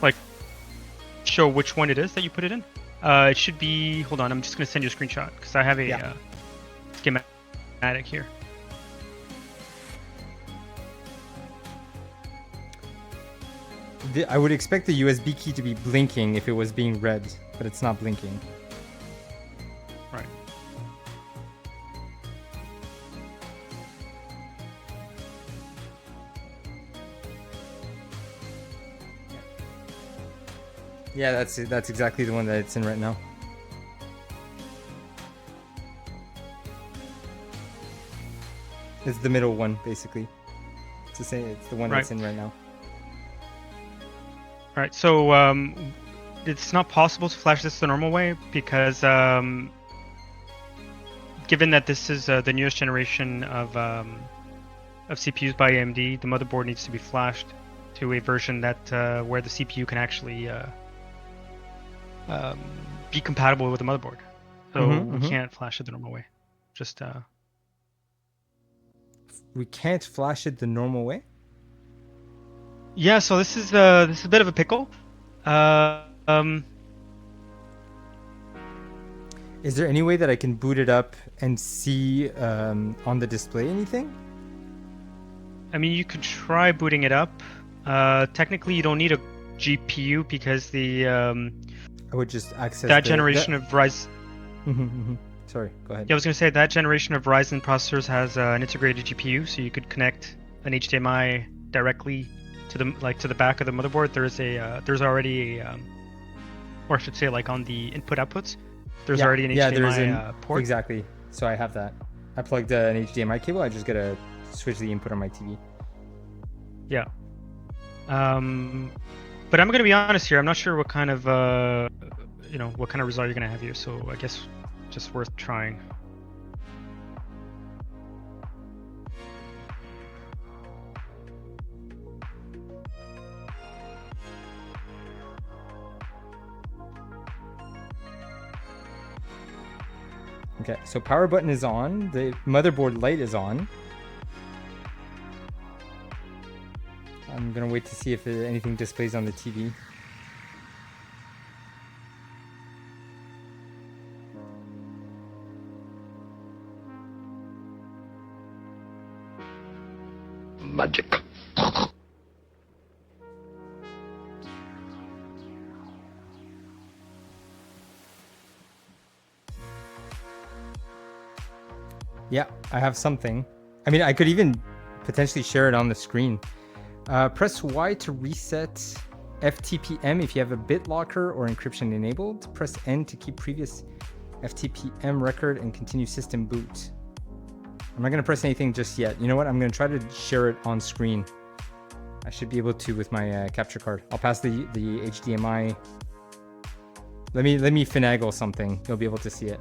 like, show which one it is that you put it in? It should be... Hold on, I'm just going to send you a screenshot, because I have a schematic here. I would expect the USB key to be blinking if it was being read, but it's not blinking. Right. Yeah, that's exactly the one that it's in right now. It's the middle one, basically. It's the same. It's the one that's in right now. All right. So it's not possible to flash this the normal way because given that this is the newest generation of CPUs by AMD, the motherboard needs to be flashed to a version that where the CPU can actually be compatible with the motherboard. So we can't flash it the normal way. Just we can't flash it the normal way? Yeah, so this is a bit of a pickle. Is there any way that I can boot it up and see on the display anything? I mean, you could try booting it up. Technically, you don't need a GPU because the I would just access that generation of Ryzen. Sorry, go ahead. Yeah, I was going to say that generation of Ryzen processors has an integrated GPU, so you could connect an HDMI directly to the back of the motherboard. There's already a, or I should say, like on the input outputs, there's already an HDMI port. Exactly. So I have that. I plugged an HDMI cable. I just gotta switch the input on my TV. Yeah. But I'm gonna be honest here. I'm not sure what kind of what kind of result you're gonna have here. So I guess just worth trying. Okay, so power button is on. The motherboard light is on. I'm gonna wait to see if anything displays on the TV. magic. Yeah, I have something. I mean, I could even potentially share it on the screen. Press Y to reset FTPM if you have a BitLocker or encryption enabled. Press N to keep previous FTPM record and continue system boot. I'm not going to press anything just yet. You know what? I'm going to try to share it on screen. I should be able to with my capture card. I'll pass the HDMI. Let me finagle something. You'll be able to see it.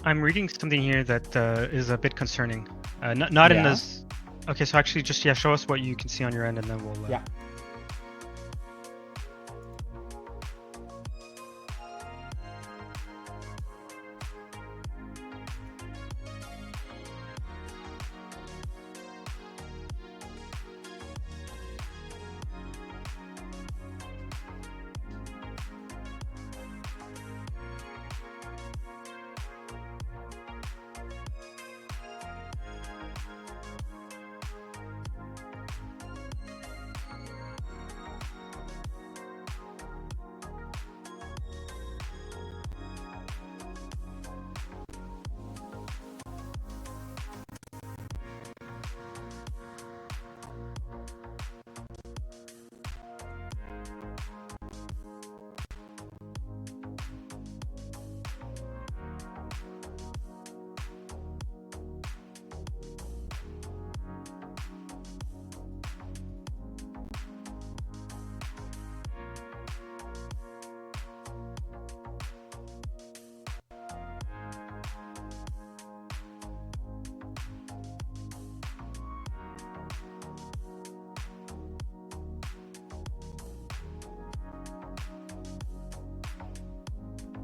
I'm reading something here that is a bit concerning. Not in this. Okay, so actually, just show us what you can see on your end, and then we'll. Yeah.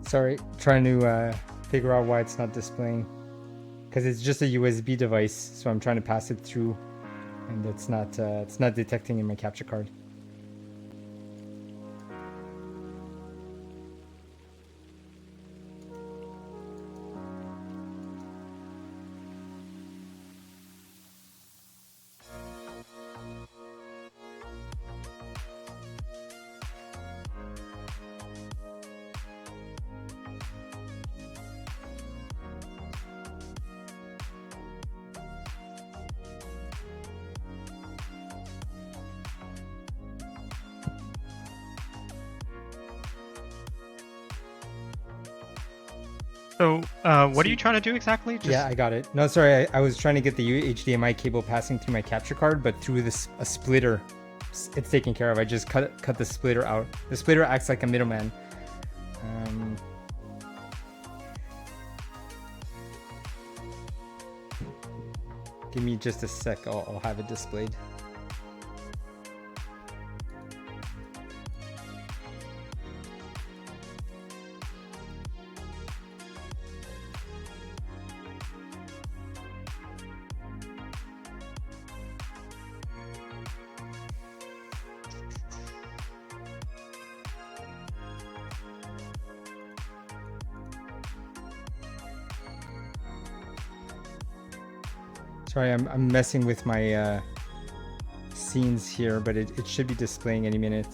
Sorry, trying to figure out why it's not displaying. Because it's just a USB device, so I'm trying to pass it through, and it's not detecting in my capture card. So, what are you trying to do exactly? Yeah, I got it. No, sorry, I was trying to get the HDMI cable passing through my capture card, but through a splitter, it's taken care of. I just cut the splitter out. The splitter acts like a middleman. Give me just a sec. I'll have it displayed. Sorry, I'm messing with my scenes here, but it should be displaying any minute.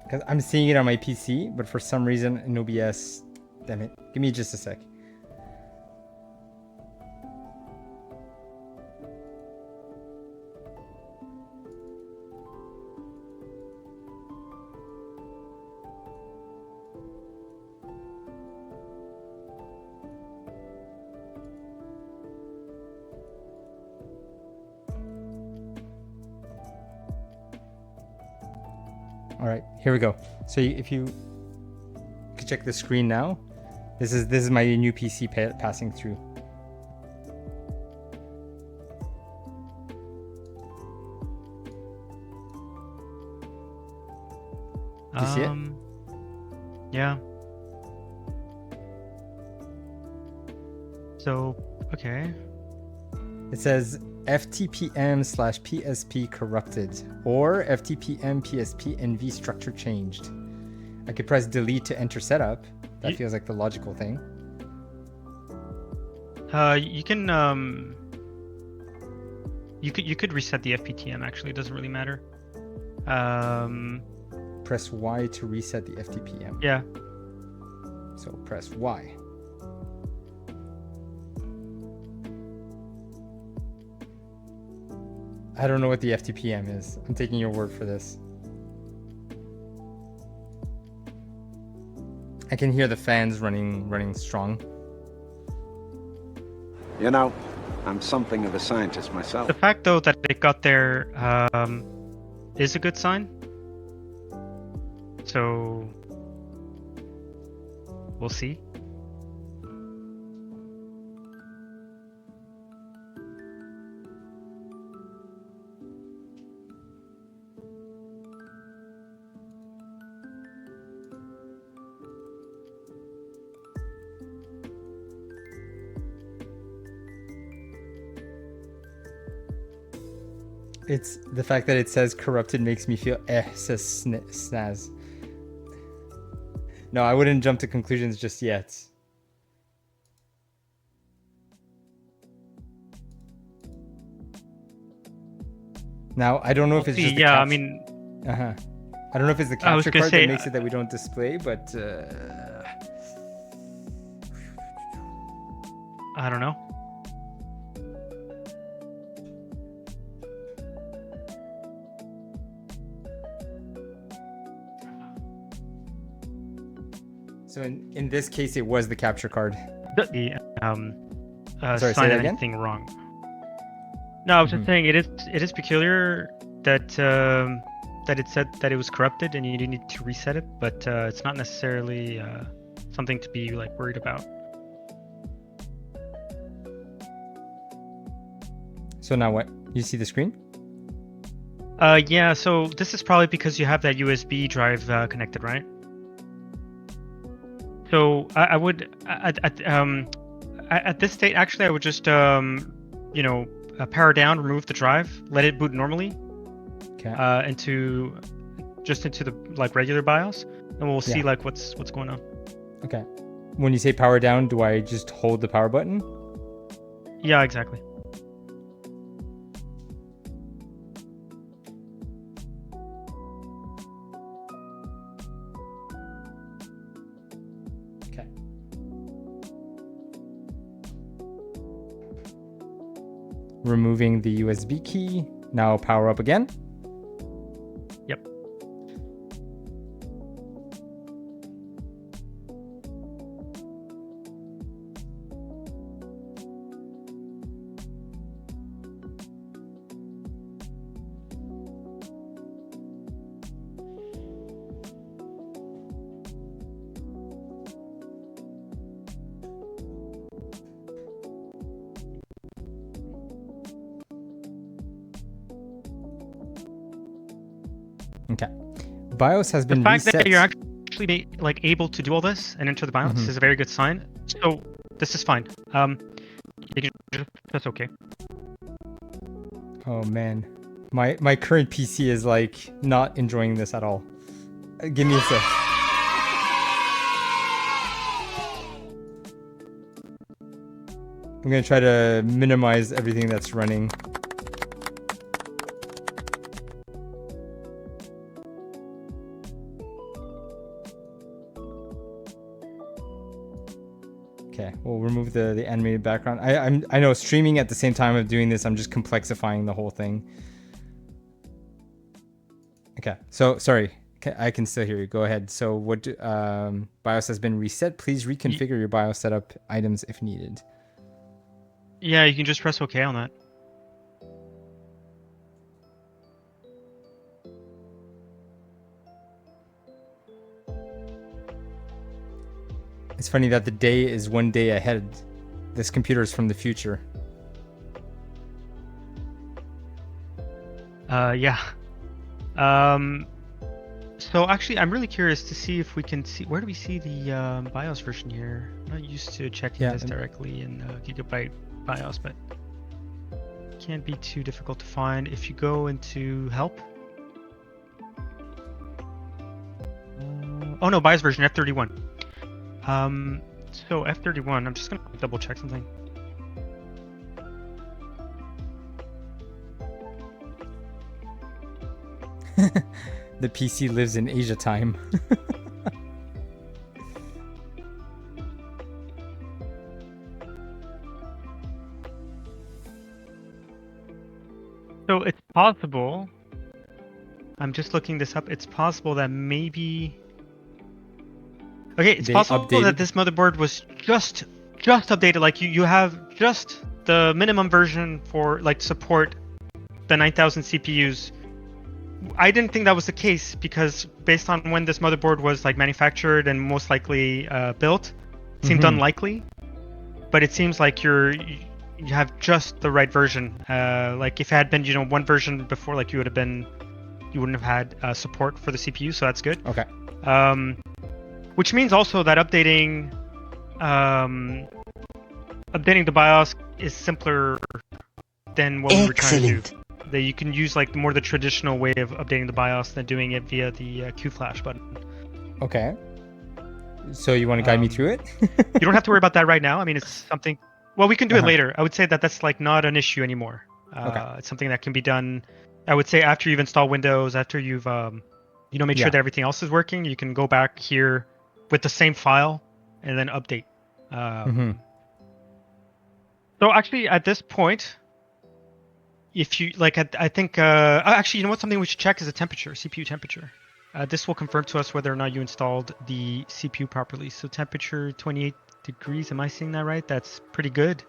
Because I'm seeing it on my PC, but for some reason in OBS, damn it. Give me just a sec. All right, here we go. So if you can check the screen now, this is my new PC passing through. Do you see it? Yeah. So, okay. It says FTPM/PSP corrupted or FTPM PSP NV structure changed. I could press delete to enter setup. That feels like the logical thing. You can you could reset the FPTM. Actually, it doesn't really matter. Press Y to reset the FTPM. Yeah. So press Y. I don't know what the FTPM is. I'm taking your word for this. I can hear the fans running strong. You know, I'm something of a scientist myself. The fact, though, that it got there is a good sign. So we'll see. It's the fact that it says corrupted makes me feel says snaz. No, I wouldn't jump to conclusions just yet. Now, I don't know if it's just the I mean... I don't know if it's the capture card that makes it that we don't display, but... I don't know. So in this case, it was the capture card. Sorry, say that again? anything wrong. No, I was just saying it is peculiar that that it said that it was corrupted and you need to reset it, but it's not necessarily something to be like worried about. So now what? You see the screen? Yeah. So this is probably because you have that USB drive connected, right? So I would at this state actually I would just you know, power down, remove the drive, let it boot normally. Okay. Into the like regular BIOS, and we'll see like what's going on. Okay. When you say power down, do I just hold the power button? Yeah, exactly. Removing the USB key. Now power up again. Yep. Okay. BIOS has been the fact reset. that you're actually like able to do all this and enter the BIOS is a very good sign. So this is fine. That's okay. Oh man, my current PC is like not enjoying this at all. Give me a sec. I'm gonna try to minimize everything that's running. Okay, we'll remove the animated background. I know streaming at the same time of doing this, I'm just complexifying the whole thing. Okay, so sorry, I can still hear you. Go ahead. So what? BIOS has been reset. Please reconfigure your BIOS setup items if needed. Yeah, you can just press OK on that. It's funny that the day is one day ahead. This computer is from the future. Yeah. So actually, I'm really curious to see if we can see, where do we see the BIOS version here? I'm not used to checking this directly in Gigabyte BIOS, but can't be too difficult to find. If you go into help. Oh no, BIOS version F31. So F31, I'm just gonna double check something. The PC lives in Asia time. So it's possible. I'm just looking this up. It's possible that maybe. Okay, it's possible that this motherboard was just updated. Like you have just the minimum version for like support the 9000 CPUs. I didn't think that was the case because based on when this motherboard was like manufactured and most likely built, it seemed unlikely. But it seems like you have just the right version. Like if it had been one version before, like you wouldn't have had support for the CPU, so that's good. Okay. Which means also that updating the BIOS is simpler than what we were trying to do. That you can use like more the traditional way of updating the BIOS than doing it via the Q-Flash button. Okay. So you want to guide me through it? You don't have to worry about that right now. I mean, it's something. Well, we can do it later. I would say that that's like not an issue anymore. It's something that can be done. I would say after you've installed Windows, after you've made sure that everything else is working, you can go back here with the same file and then update. So actually, at this point, if you like, I think actually, you know what? Something we should check is the temperature, CPU temperature. This will confirm to us whether or not you installed the CPU properly. So temperature 28 degrees. Am I seeing that right? That's pretty good.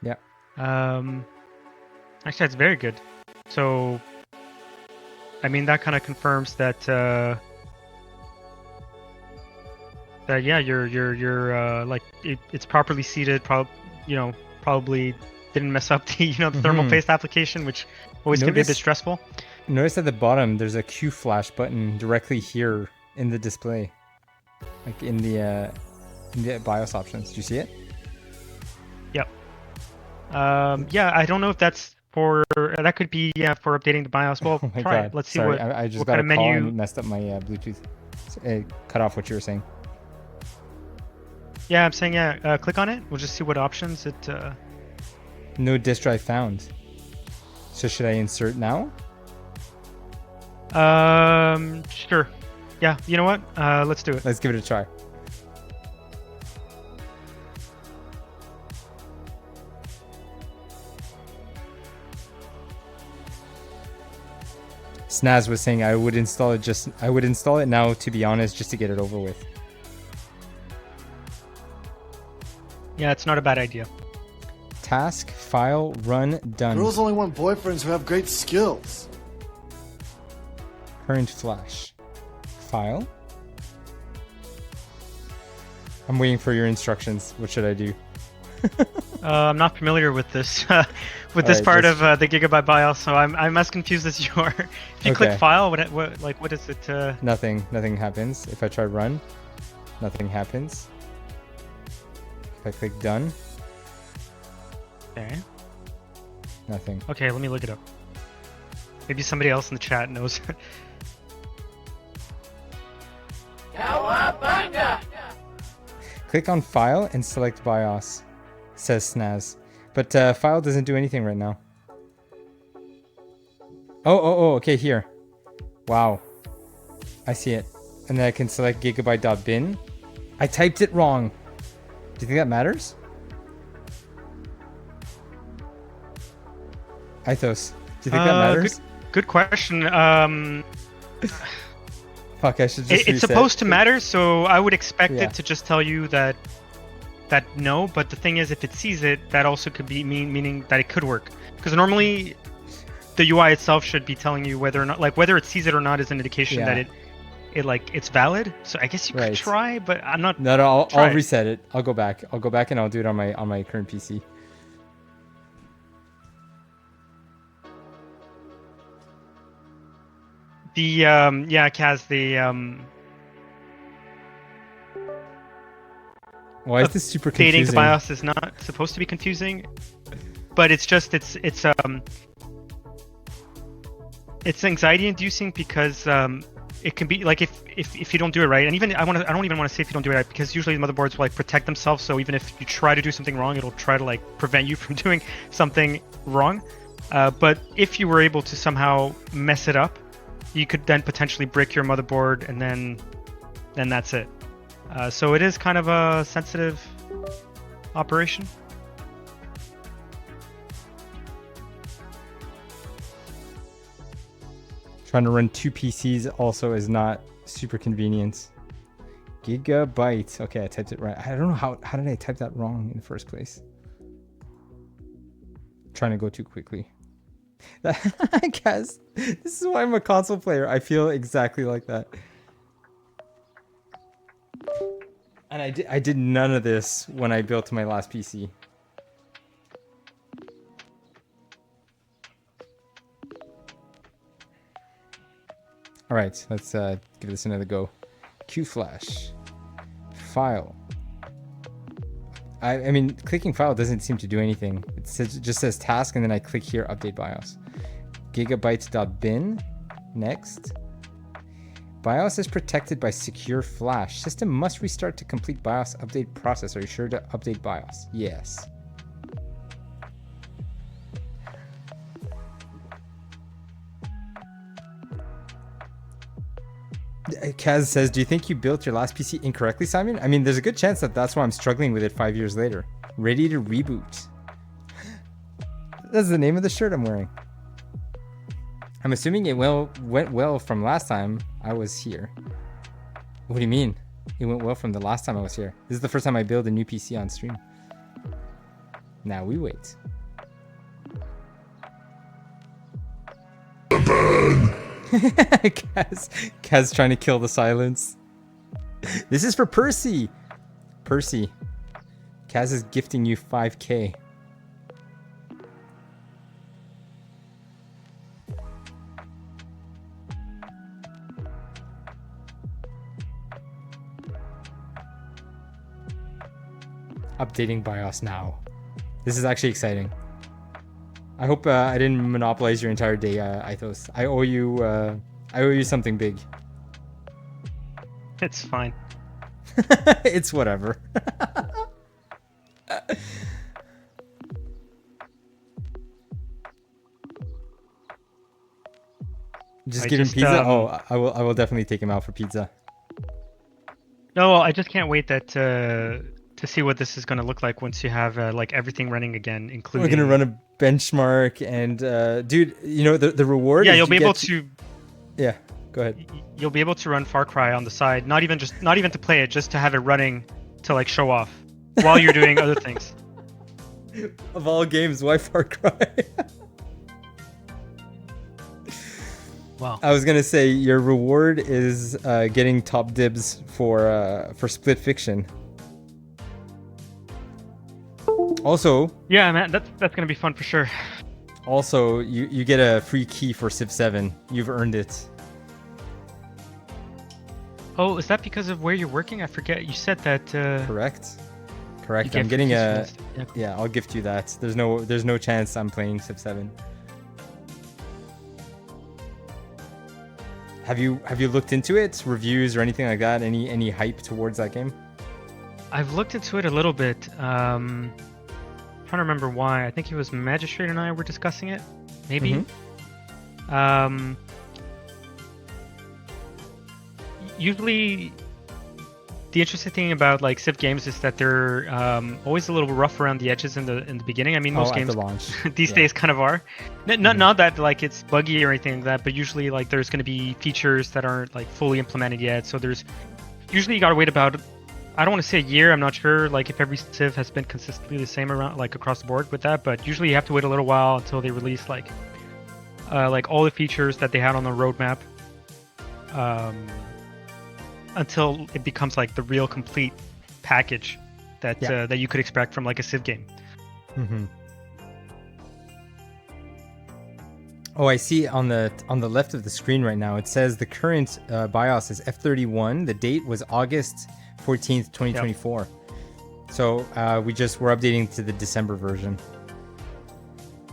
Yeah. Actually, that's very good. So, I mean, that kind of confirms that yeah, you're like it's properly seated. Probably didn't mess up the the thermal paste application, which always can be a bit stressful. Notice at the bottom there's a Q-Flash button directly here in the display, like in the BIOS options. Do you see it? Yep. Yeah, I don't know if that's for that could be for updating the BIOS. Well, Oh my try God. it. Let's see Sorry, what I just what got kind a of call menu. and it messed up my Bluetooth. It cut off what you were saying. Yeah, I'm saying click on it. We'll just see what options it. No disk drive found. So should I insert now? Sure. Yeah, you know what? Let's do it. Let's give it a try. Snaz was saying I would install it now, to be honest, just to get it over with. Yeah, it's not a bad idea. Task, file, run, done. Girls only want boyfriends who have great skills. Current flash. File. I'm waiting for your instructions. What should I do? I'm not familiar with this part of the Gigabyte BIOS, so I'm as confused as you are. If you click file, what is it? Nothing happens. If I try run, nothing happens. If I click done. Okay. Nothing. Okay, let me look it up. Maybe somebody else in the chat knows. Click on file and select BIOS, says Snaz. But file doesn't do anything right now. Oh, okay, here. Wow. I see it. And then I can select gigabyte.bin. I typed it wrong. Do you think that matters? Eithos, do you think that matters? Good question. Fuck, I should just It's supposed to matter, so I would expect it to just tell you that no, but the thing is, if it sees it, that also could be meaning that it could work. Because normally, the UI itself should be telling you whether or not, like, whether it sees it or not is an indication that it's valid. So I guess you could try, but I'm not. No, I'll reset it. I'll go back and I'll do it on my current PC. The Kaz, Why is this super confusing? Updating the BIOS is not supposed to be confusing, but it's just it's anxiety inducing because it can be like if you don't do it right, and even I don't even want to say if you don't do it right, because usually the motherboards will like protect themselves, so even if you try to do something wrong, it'll try to like prevent you from doing something wrong. But if you were able to somehow mess it up, you could then potentially brick your motherboard, and then that's it. So it is kind of a sensitive operation. Trying to run 2 PCs also is not super convenient. Gigabyte. Okay, I typed it right. I don't know how did I type that wrong in the first place? Trying to go too quickly. I guess this is why I'm a console player. I feel exactly like that. And I did none of this when I built my last PC. All right, let's give this another go. QFlash. File. I mean, clicking file doesn't seem to do anything. It just says task, and then I click here, update BIOS. Gigabytes.bin. Next. BIOS is protected by secure flash. System must restart to complete BIOS update process. Are you sure to update BIOS? Yes. Kaz says, do you think you built your last PC incorrectly, Simon? I mean, there's a good chance that that's why I'm struggling with it 5 years later. Ready to reboot. That's the name of the shirt I'm wearing. I'm assuming it went well from last time I was here. What do you mean? It went well from the last time I was here. This is the first time I build a new PC on stream. Now we wait. Kaz trying to kill the silence. This is for Percy. Percy. Kaz is gifting you 5K. Updating BIOS now. This is actually exciting. I hope I didn't monopolize your entire day, Eithos. I owe you something big. It's fine. It's whatever. Just give him pizza? Oh, I will definitely take him out for pizza. No, I just can't wait to see what this is going to look like once you have like everything running again, including. We're gonna run a benchmark, and dude, you know the reward. Yeah, is you'll be able to. Yeah, go ahead. You'll be able to run Far Cry on the side, not even to play it, just to have it running to like show off while you're doing other things. Of all games, why Far Cry? Wow. I was gonna say your reward is getting top dibs for Split Fiction. Also, yeah, man, that's gonna be fun for sure. Also, you get a free key for Civ 7. You've earned it. Oh, is that because of where you're working? I forget. You said that. Correct. I'm getting a. Yeah, I'll gift you that. There's no chance I'm playing Civ 7. Have you looked into it? Reviews or anything like that? Any hype towards that game? I've looked into it a little bit. Trying to remember why. I think it was Magistrate and I were discussing it. Maybe. Mm-hmm. Usually, the interesting thing about like Civ games is that they're always a little rough around the edges in the beginning. I mean, most games these days kind of are. Not that like it's buggy or anything like that, but usually like there's going to be features that aren't like fully implemented yet. So there's usually you got to wait about. I don't want to say a year. I'm not sure like if every Civ has been consistently the same around like across the board with that, but usually you have to wait a little while until they release like all the features that they had on the roadmap, until it becomes like the real complete package that that you could expect from like a Civ game. Mm-hmm. Oh, I see on the left of the screen right now. It says the current BIOS is F31. The date was August 14th, 2024. Yep. So we're updating to the December version.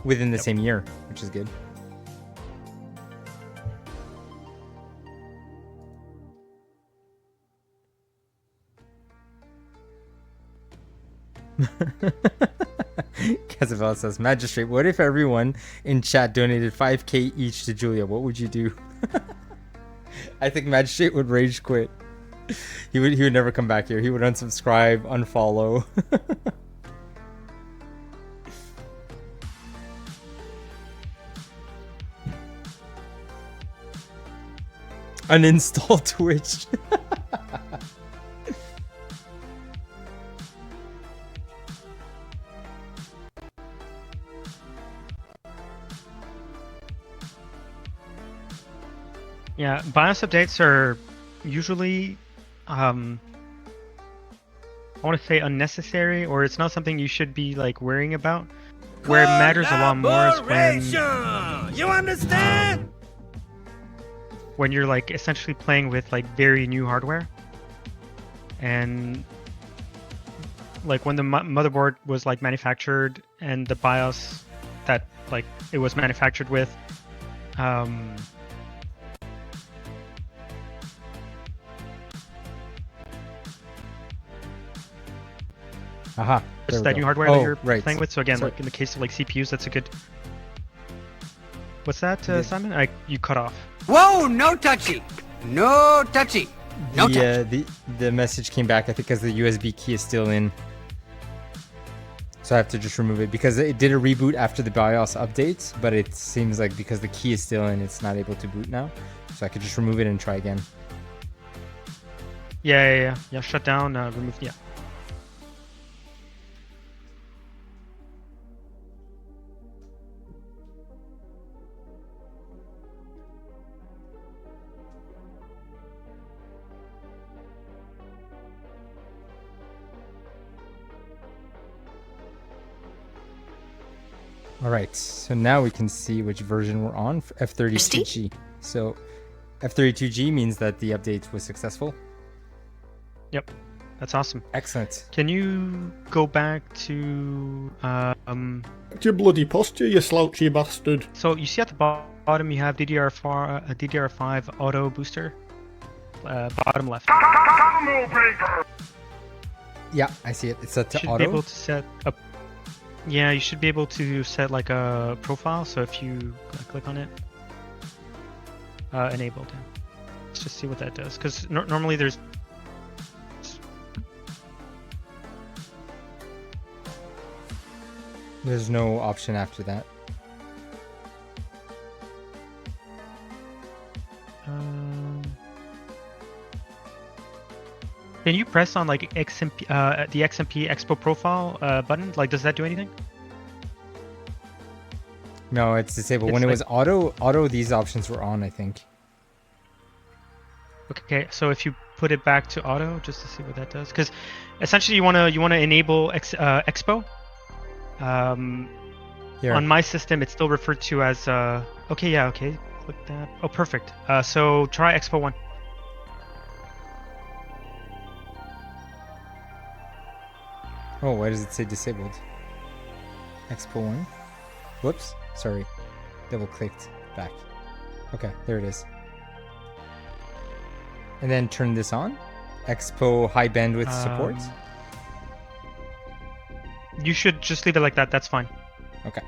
within the same year, which is good. Casabella says, Magistrate, what if everyone in chat donated 5k each to Julia? What would you do? I think Magistrate would rage quit. He would never come back here. He would unsubscribe, unfollow. Uninstall Twitch. Yeah, BIOS updates are usually, I want to say unnecessary, or it's not something you should be like worrying about. Where it matters a lot more is when you understand? When you're like essentially playing with like very new hardware, and like when the motherboard was like manufactured and the BIOS that like it was manufactured with, Aha. It's that new hardware that you're playing with. So again, like in the case of like CPUs, that's a good. What's that, Simon? You cut off. Whoa! No touchy. No touchy. No touchy. The message came back, I think, because the USB key is still in. So I have to just remove it because it did a reboot after the BIOS update, but it seems like because the key is still in, it's not able to boot now. So I could just remove it and try again. Yeah. Shut down. Remove. Yeah. All right, so now we can see which version we're on for F32G. So F32G means that the update was successful. Yep, that's awesome. Excellent. Can you go back to your bloody posture, you slouchy bastard. So you see at the bottom you have DDR5 auto booster. Bottom left. Yeah, I see it. It's set to should auto. Be able to set up. Yeah, you should be able to set like a profile. So if you click on it, enabled. Yeah. Let's just see what that does. Because normally there's. There's no option after that. Can you press on like XMP, the XMP Expo profile button? Like, does that do anything? No, it's disabled. When it was auto, these options were on, I think. Okay, so if you put it back to auto, just to see what that does, because essentially you wanna enable Expo. Here. On my system, it's still referred to as okay. Click that. Oh, perfect. So try Expo 1. Oh, why does it say disabled? Expo 1? Whoops. Sorry. Double clicked back. Okay, there it is. And then turn this on. Expo high bandwidth support. You should just leave it like that. That's fine. Okay.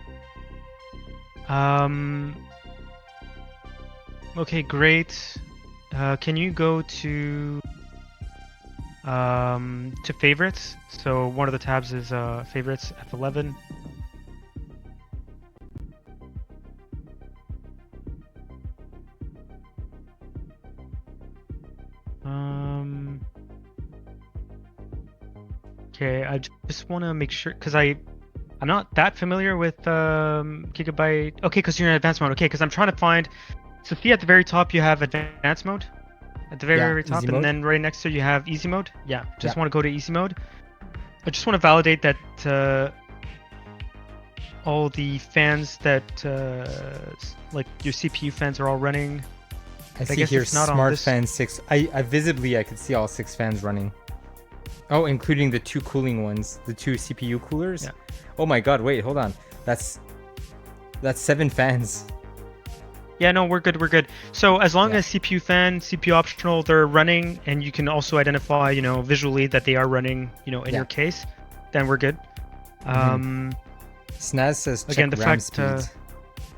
Okay, great. Can you go to favorites? So one of the tabs is favorites, F11. Okay, I just want to make sure because I'm not that familiar with Gigabyte. Okay, because you're in advanced mode. Okay, because I'm trying to find. So see at the very top you have advanced mode. At the very top, and then right next to you have easy mode. Yeah, just want to go to easy mode. I just want to validate that all the fans that like your CPU fans are all running. I see here smart fan 6. I visibly I could see all 6 fans running. Oh, including the 2 cooling ones, the 2 CPU coolers. Yeah. Oh my god, wait, hold on. That's That's 7 fans. Yeah, no, we're good. We're good. So as long as CPU fan, CPU optional, they're running, and you can also identify, you know, visually that they are running, you know, in your case, then we're good. Snaz says check again, the RAM fact, speed.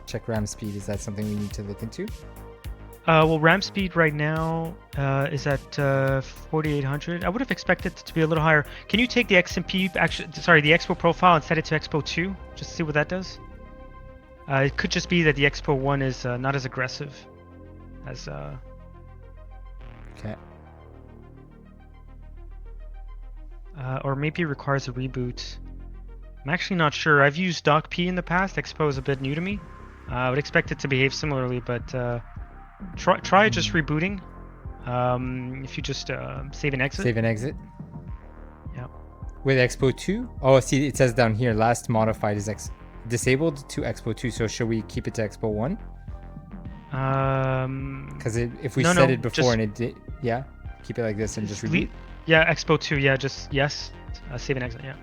Check RAM speed. Is that something we need to look into? Well, RAM speed right now is at 4800. I would have expected it to be a little higher. Can you take the XMP, actually, sorry, the Expo profile and set it to Expo 2, just to see what that does? It could just be that the Expo 1 is not as aggressive as... Okay. Or maybe it requires a reboot. I'm actually not sure. I've used DocP in the past. Expo is a bit new to me. I would expect it to behave similarly, but try just rebooting. If you just save and exit. Save and exit? Yeah. With Expo 2? Oh, see, it says down here, last modified is disabled to Expo 2, so should we keep it to Expo 1? Because if we set it before and it did... Yeah? Keep it like this and just reboot? Yeah, Expo 2, yeah, just yes. Save and exit, yeah.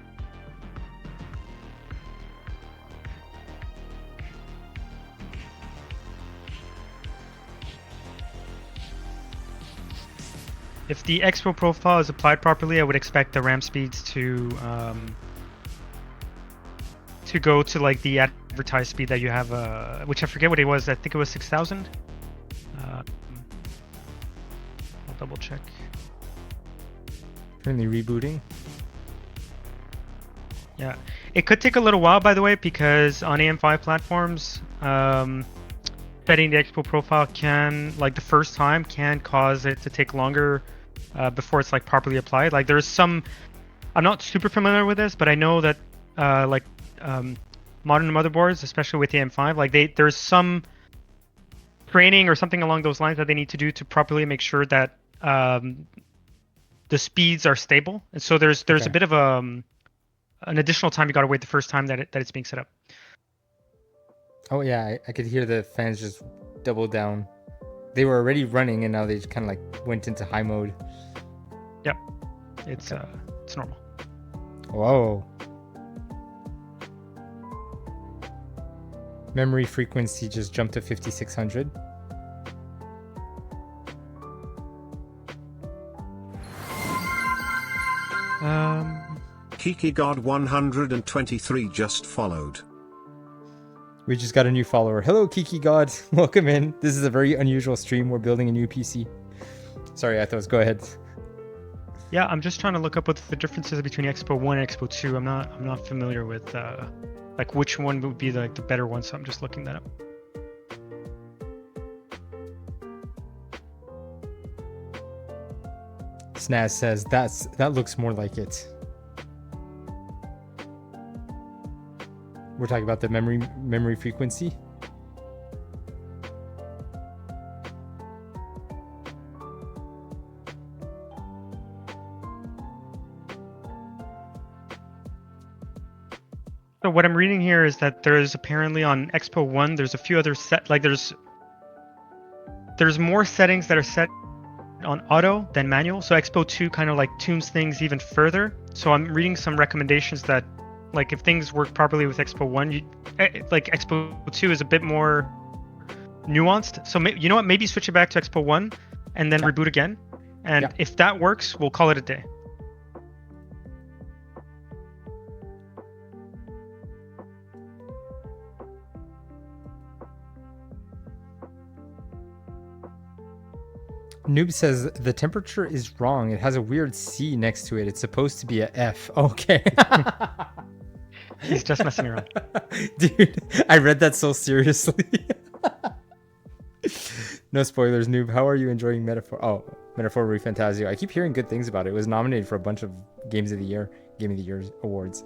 If the Expo profile is applied properly, I would expect the RAM speeds to go to like the advertised speed that you have, which I forget what it was. I think it was 6,000. I'll double check. Currently rebooting. Yeah, it could take a little while, by the way, because on AM5 platforms, setting the Expo profile can, like the first time, can cause it to take longer before it's like properly applied. Like there's some, I'm not super familiar with this, but I know that modern motherboards, especially with the AM5, like there's some training or something along those lines that they need to do to properly make sure that the speeds are stable. And so there's a bit of an additional time you got to wait the first time that it's being set up. Oh yeah, I could hear the fans just double down. They were already running and now they just kind of like went into high mode. Yep, it's normal. Whoa. Memory frequency just jumped to 5600. Kiki God 123 just followed. We just got a new follower. Hello, Kiki God. Welcome in. This is a very unusual stream. We're building a new PC. Sorry, Eithos. Go ahead. Yeah, I'm just trying to look up what the differences between Expo 1 and Expo 2. I'm not familiar with like which one would be like the better one, so I'm just looking that up. Snaz says that looks more like it. We're talking about the memory frequency. So what I'm reading here is that there's apparently on Expo 1, there's a few other there's more settings that are set on auto than manual. So Expo 2 kind of like tunes things even further. So I'm reading some recommendations that like if things work properly with Expo 1, like Expo 2 is a bit more nuanced. So you know what, maybe switch it back to Expo 1 and then reboot again. And if that works, we'll call it a day. Noob says the temperature is wrong. It has a weird C next to it. It's supposed to be a F. Okay. He's just messing around. Dude, I read that so seriously. No spoilers, Noob. How are you enjoying Metaphor? Oh, Metaphor Refantasio. I keep hearing good things about it. It was nominated for a bunch of Game of the Year awards.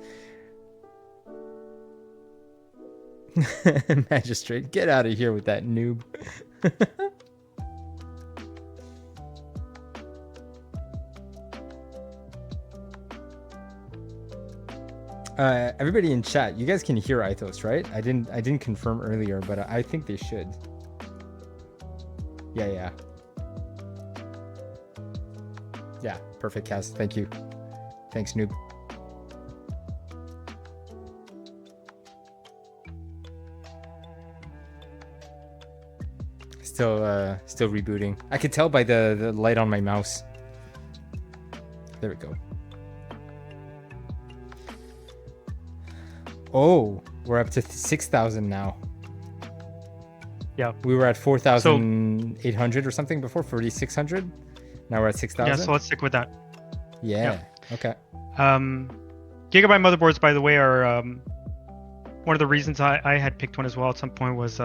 Magistrate, get out of here with that, Noob. Everybody in chat, you guys can hear Eithos, right? I didn't confirm earlier, but I think they should. Yeah. Yeah, perfect, Cass. Thank you. Thanks, Noob. Still rebooting. I could tell by the light on my mouse. There we go. Oh, we're up to 6,000 now. Yeah. We were at 4,800 or something before, 4,600. Now we're at 6,000. Yeah, so let's stick with that. Yeah. Okay. Gigabyte motherboards, by the way, are one of the reasons I had picked one as well at some point was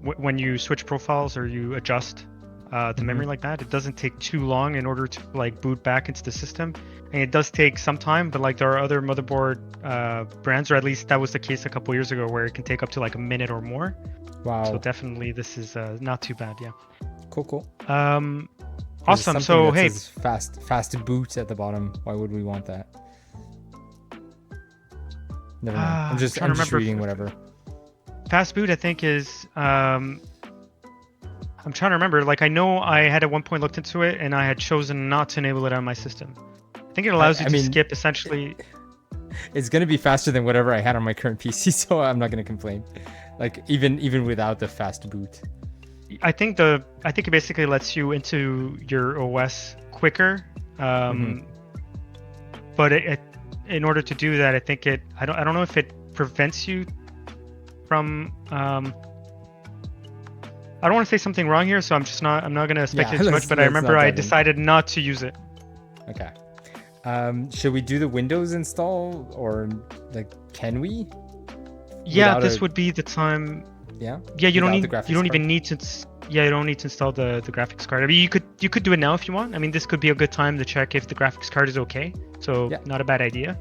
when you switch profiles or you adjust the memory like that, it doesn't take too long in order to like boot back into the system. And it does take some time, but like there are other motherboard brands, or at least that was the case a couple years ago, where it can take up to like a minute or more. Wow. So definitely this is not too bad. Yeah. Cool. Awesome. So hey, fast boot at the bottom. Why would we want that? Never mind. I'm just reading whatever. Fast boot, I think, is I'm trying to remember. Like, I know I had at one point looked into it, and I had chosen not to enable it on my system. I think it allows you to skip essentially. It's gonna be faster than whatever I had on my current PC, so I'm not gonna complain. Like even without the fast boot. I think it basically lets you into your OS quicker. But in order to do that, I think I don't know if it prevents you from I don't want to say something wrong here, so I'm not gonna speculate too much, but I remember I decided not to use it. Okay. Should we do the Windows install, or like can we? Yeah, this would be the time. Yeah. Yeah, you don't even need to install the graphics card. I mean, you could do it now if you want. I mean, this could be a good time to check if the graphics card is okay. So not a bad idea.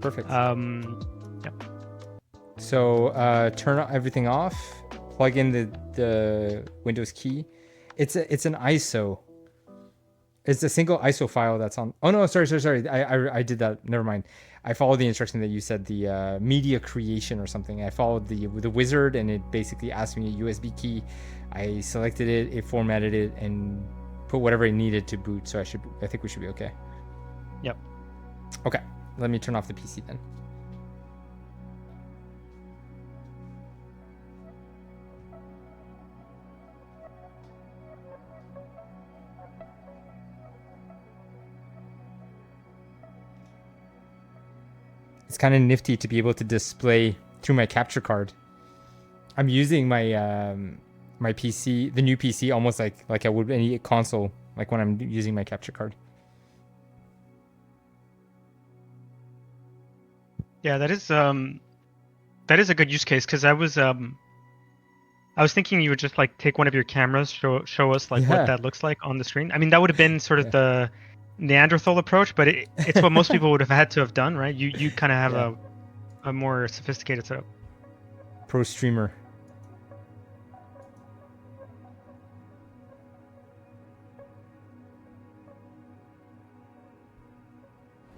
Perfect. Yeah. So turn everything off. Plug in the Windows key. It's an ISO. It's a single ISO file that's on. Oh no, sorry. I did that. Never mind. I followed the instruction that you said, the media creation or something. I followed the wizard, and it basically asked me a USB key. I selected it, it formatted it, and put whatever it needed to boot. So I think we should be okay. Yep. Okay. Let me turn off the PC then. It's kind of nifty to be able to display through my capture card. I'm using my my PC, the new PC, almost like I would any console, like when I'm using my capture card. Yeah, that is a good use case, because I was thinking you would just like take one of your cameras, show us like what that looks like on the screen. I mean, that would have been sort of the Neanderthal approach, but it's what most people would have had to have done, right? You kind of have a more sophisticated setup. Pro streamer.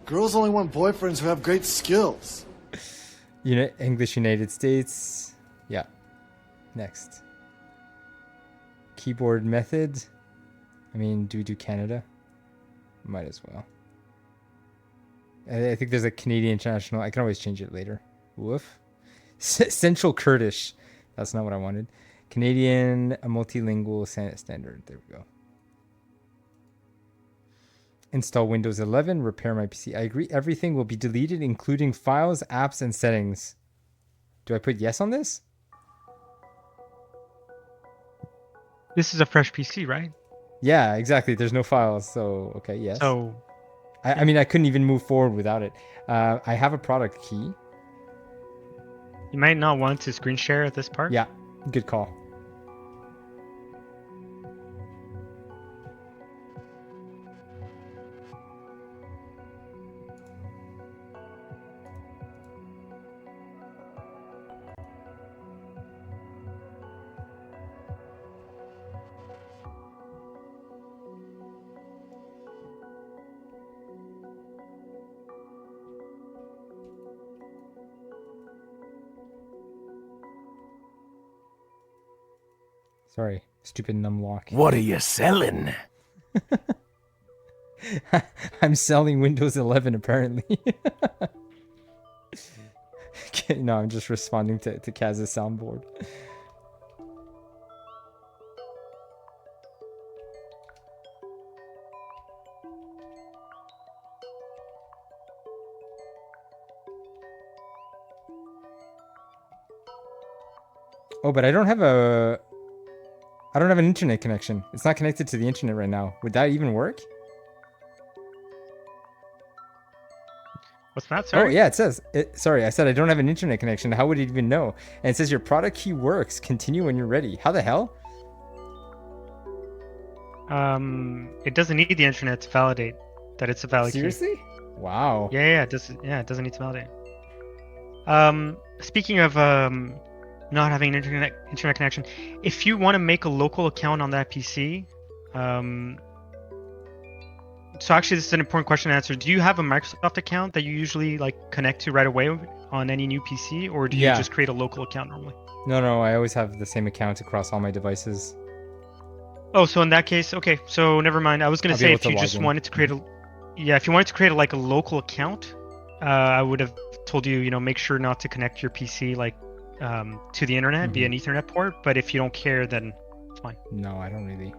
Girls only want boyfriends who have great skills. English United States. Yeah. Next. Keyboard method. I mean, do we do Canada? Might as well. I think there's a Canadian International. I can always change it later. Woof. Central Kurdish. That's not what I wanted. Canadian, a multilingual standard. There we go. Install Windows 11. Repair my PC. I agree. Everything will be deleted, including files, apps, and settings. Do I put yes on this? This is a fresh PC, right? Yeah, exactly. There's no files, so okay, yes. So, I mean, I couldn't even move forward without it. I have a product key. You might not want to screen share at this part. Yeah, good call. Sorry, stupid numlock. What are you selling? I'm selling Windows 11, apparently. Okay, no, I'm just responding to Kaz's soundboard. Oh, but I don't have an internet connection. It's not connected to the internet right now. Would that even work? What's that? Sorry. Oh yeah, it says. Sorry, I said I don't have an internet connection. How would it even know? And it says your product key works. Continue when you're ready. How the hell? It doesn't need the internet to validate that it's a valid key. Seriously? Wow. Yeah, it doesn't. Yeah, it doesn't need to validate. Speaking of not having an internet connection, if you want to make a local account on that PC, so actually this is an important question to answer. Do you have a Microsoft account that you usually like connect to right away on any new PC, or do you just create a local account normally? No, I always have the same account across all my devices. Oh, so in that case, okay, so never mind. I was gonna say if you just wanted to create if you wanted to create like a local account, I would have told you, make sure not to connect your PC like to the internet via an Ethernet port. But if you don't care, then it's fine. No, I don't really.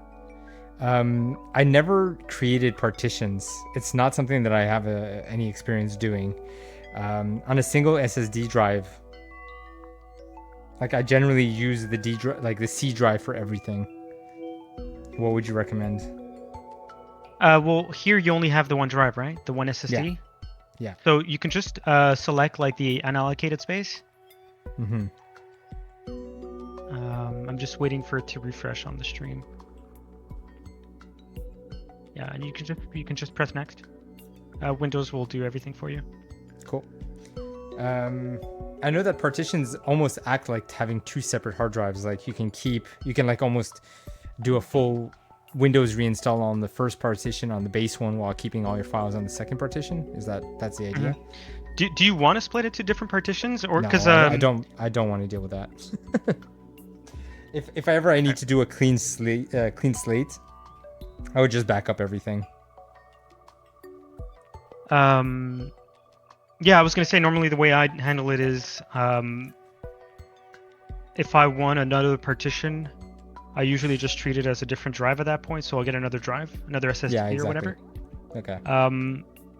I never created partitions. It's not something that I have any experience doing. On a single SSD drive, like I generally use the the C drive for everything. What would you recommend? Well, here you only have the one drive, right? The one SSD. Yeah. So you can just select like the unallocated space. I'm just waiting for it to refresh on the stream. Yeah, and you can just press next. Windows will do everything for you. Cool. I know that partitions almost act like having two separate hard drives. Like you can like almost do a full Windows reinstall on the first partition on the base one while keeping all your files on the second partition. That's the idea? Do you want to split it to different partitions, or because I don't want to deal with that. if I need to do a clean slate, I would just back up everything. Yeah, I was gonna say normally the way I handle it is, if I want another partition, I usually just treat it as a different drive at that point. So I'll get another drive, another SSD or whatever. Okay.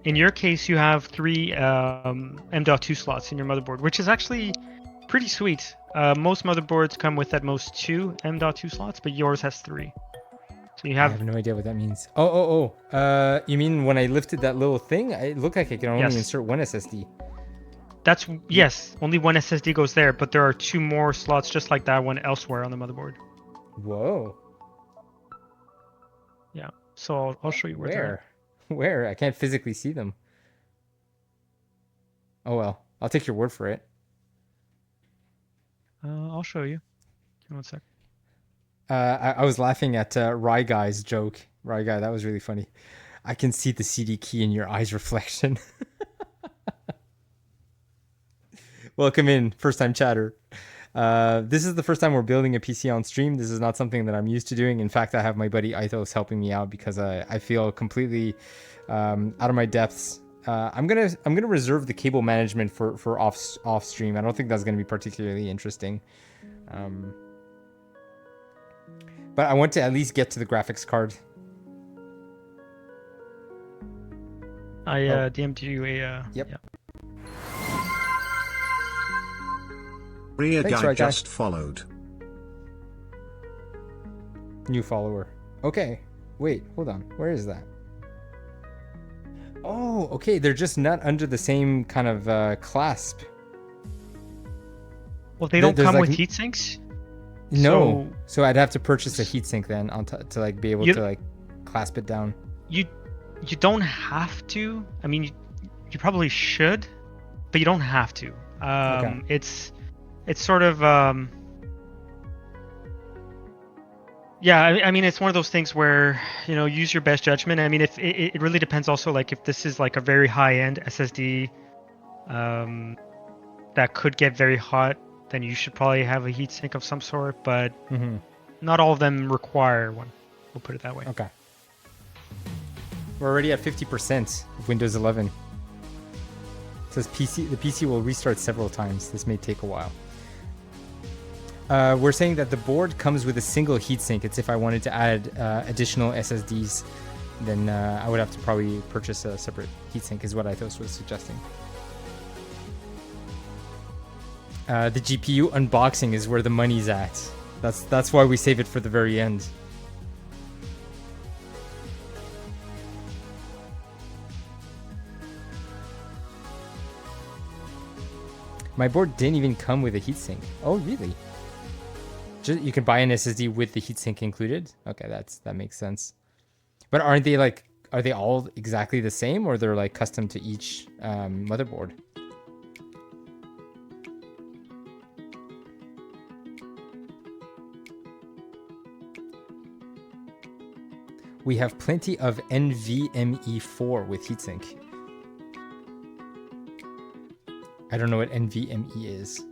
In your case, you have 3 M.2 slots in your motherboard, which is actually pretty sweet. Most motherboards come with at most 2 M.2 slots, but yours has 3. So you have... I have no idea what that means. Oh. You mean when I lifted that little thing, it looked like I could only insert one SSD. That's... Yes, only one SSD goes there, but there are 2 more slots just like that one elsewhere on the motherboard. Whoa. Yeah, so I'll show you where. Where? I can't physically see them. Oh well, I'll take your word for it. I'll show you. Give me 1 sec. I was laughing at Rye Guy's joke. Rye Guy, that was really funny. I can see the CD key in your eyes reflection. Welcome in, first time chatter. This is the first time we're building a PC on stream. This is not something that I'm used to doing. In fact, I have my buddy Eithos helping me out because I feel completely out of my depths. I'm gonna reserve the cable management for off stream. I don't think that's gonna be particularly interesting. But I want to at least get to the graphics card. I DM'd you a... Yep. Yeah. Ria guy just followed. New follower. Okay. Wait, hold on. Where is that? Oh, okay. They're just not under the same kind of clasp. Well, they don't come with heat sinks? No. So I'd have to purchase a heatsink then to like be able to like clasp it down. You don't have to. I mean, you probably should, but you don't have to. Okay. It's sort of yeah. I mean, it's one of those things where use your best judgment. I mean, if it really depends also, like if this is like a very high end SSD that could get very hot, then you should probably have a heatsink of some sort. But not all of them require one. We'll put it that way. Okay. We're already at 50% of Windows 11. It says the PC will restart several times. This may take a while. We're saying that the board comes with a single heatsink. It's if I wanted to add additional SSDs, then I would have to probably purchase a separate heatsink, is what Eithos was suggesting. The GPU unboxing is where the money's at. That's why we save it for the very end. My board didn't even come with a heatsink. Oh, really? You can buy an SSD with the heatsink included? Okay, that makes sense. But aren't they like, are they all exactly the same, or they're like custom to each motherboard? We have plenty of NVMe4 with heatsink. I don't know what NVMe is,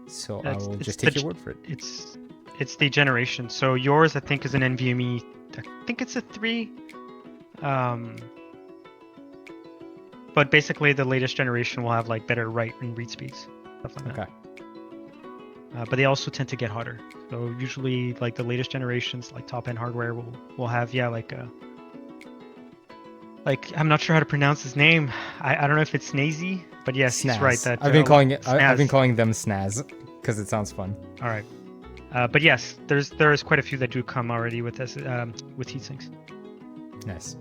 so I will just take your word for it. It's the generation. So yours, I think, is an NVMe. I think it's a 3. But basically, the latest generation will have like better write and read speeds, stuff like that. But they also tend to get hotter. So usually, like the latest generations, like top-end hardware, will have like I'm not sure how to pronounce his name. I don't know if it's Snazy, but yes, Snaz. he's right. That I've been calling them Snaz because it sounds fun. All right, but yes, there's quite a few that do come already with this with heatsinks. Nice.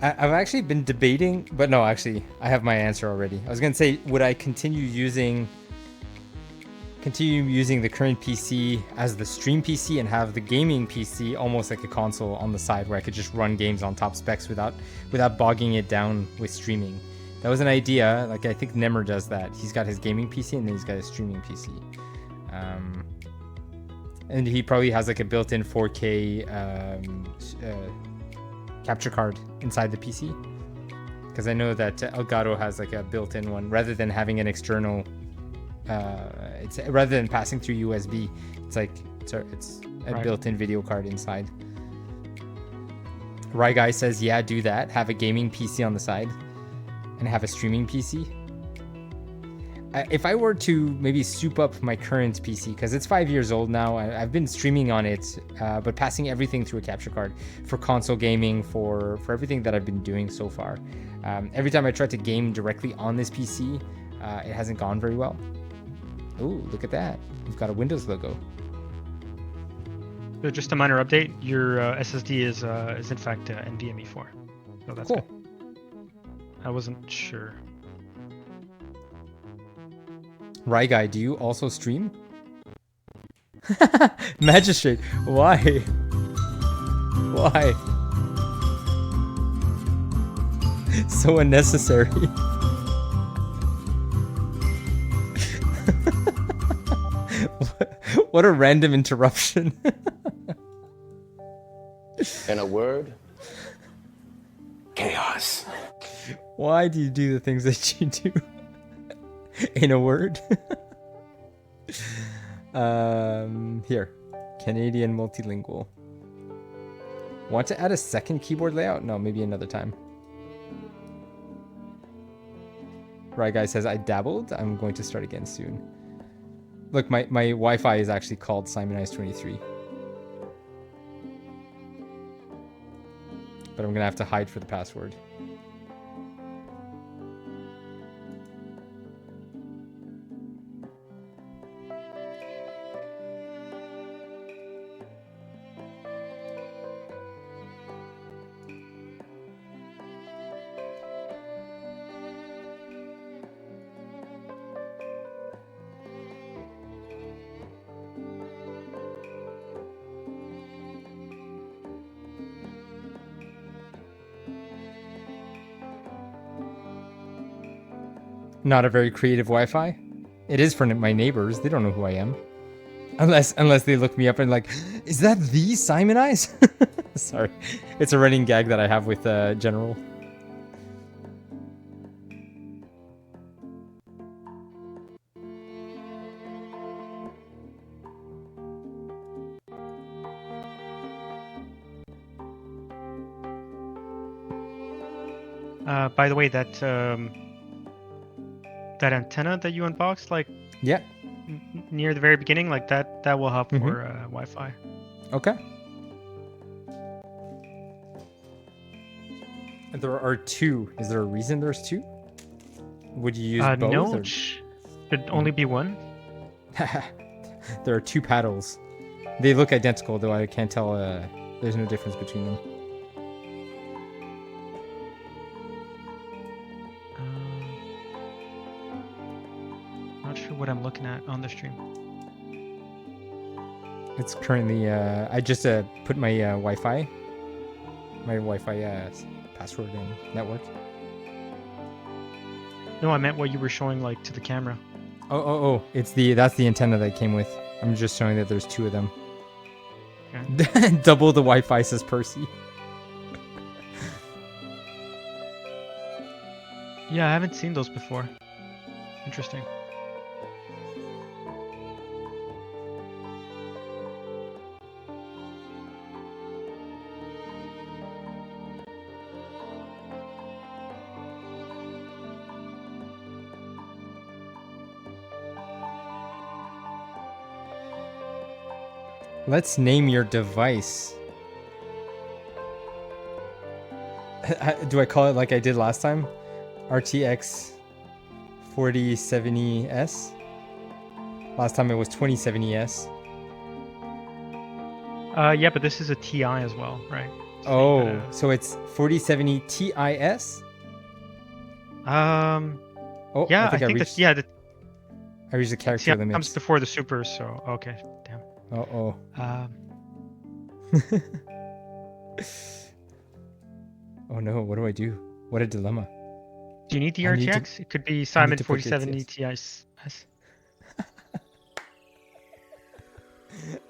I've actually been debating, but no, actually, I have my answer already. I was gonna say, would I continue using the current PC as the stream PC and have the gaming PC almost like a console on the side where I could just run games on top specs without bogging it down with streaming. That was an idea. Like, I think Nemmer does that. He's got his gaming PC and then he's got his streaming PC. And he probably has like a built-in 4K capture card inside the PC. Because I know that Elgato has like a built-in one rather than having an external. It's rather than passing through USB, it's a built-in video card inside. Rai Guy says, yeah, do that. Have a gaming PC on the side and have a streaming PC. If I were to maybe soup up my current PC, because it's 5 years old now, I've been streaming on it, but passing everything through a capture card for console gaming, for everything that I've been doing so far. Every time I tried to game directly on this PC, it hasn't gone very well. Ooh, look at that. We've got a Windows logo. So just a minor update. Your SSD is in fact NVMe4. So that's cool. Good. I wasn't sure. Rai Guy, do you also stream? Magistrate, why? Why? So unnecessary. What a random interruption. In a word, chaos. Why do you do the things that you do? In a word. Here. Canadian multilingual. Want to add a second keyboard layout? No, maybe another time. Right guy says, I dabbled. I'm going to start again soon. Look, my Wi-Fi is actually called Simonize23. But I'm going to have to hide for the password. Not a very creative Wi-Fi. It is for my neighbors. They don't know who I am. Unless they look me up and like, is that the Simonize? Sorry. It's a running gag that I have with General. By the way, that antenna that you unboxed, like near the very beginning, like that will help for Wi-Fi. Okay. And there are two. Is there a reason there's two? Would you use both? No, or? should only be one. There are 2 paddles. They look identical, though I can't tell. There's no difference between them. Not sure what I'm looking at on the stream. It's currently. I just put my Wi-Fi password and network. No, I meant what you were showing like to the camera. Oh! That's the antenna that came with. I'm just showing that there's 2 of them. Okay. Double the Wi-Fi, says Percy. Yeah, I haven't seen those before. Interesting. Let's name your device. Do I call it like I did last time? RTX 4070S? Last time it was 2070S. Yeah, but this is a TI as well, right? So so it's 4070 TIS? Oh, yeah, I think that's, yeah. I reached the character limit. Comes before the supers, so okay, damn. Oh. Oh no, what do I do? What a dilemma. Do you need the RTX? It could be Simon 4070 TIS.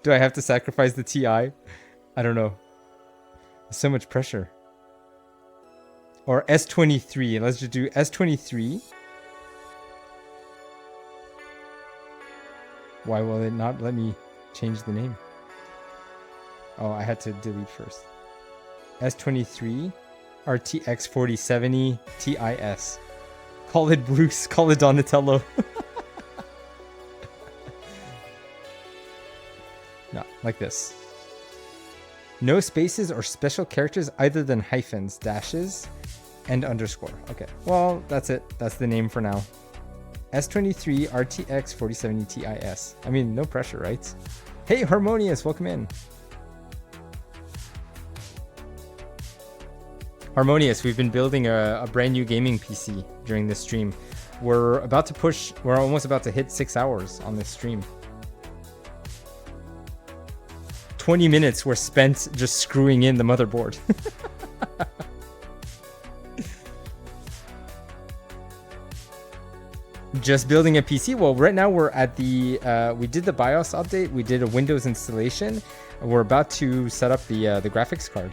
Do I have to sacrifice the TI? I don't know. There's so much pressure. Or S23. Let's just do S23. Why will it not let me change the name? Oh, I had to delete first. S23 RTX 4070 TIS. Call it Bruce. Call it Donatello. No, like this. No spaces or special characters other than hyphens, dashes, and underscore. Okay, well, that's it. That's the name for now. S23 RTX 4070 TIS. I mean, no pressure, right? Hey, Harmonious, welcome in. Harmonious, we've been building a brand new gaming PC during this stream. We're almost about to hit 6 hours on this stream. 20 minutes were spent just screwing in the motherboard. Just building a PC. Well, right now we're at the we did the BIOS update, we did a Windows installation, and we're about to set up the graphics card.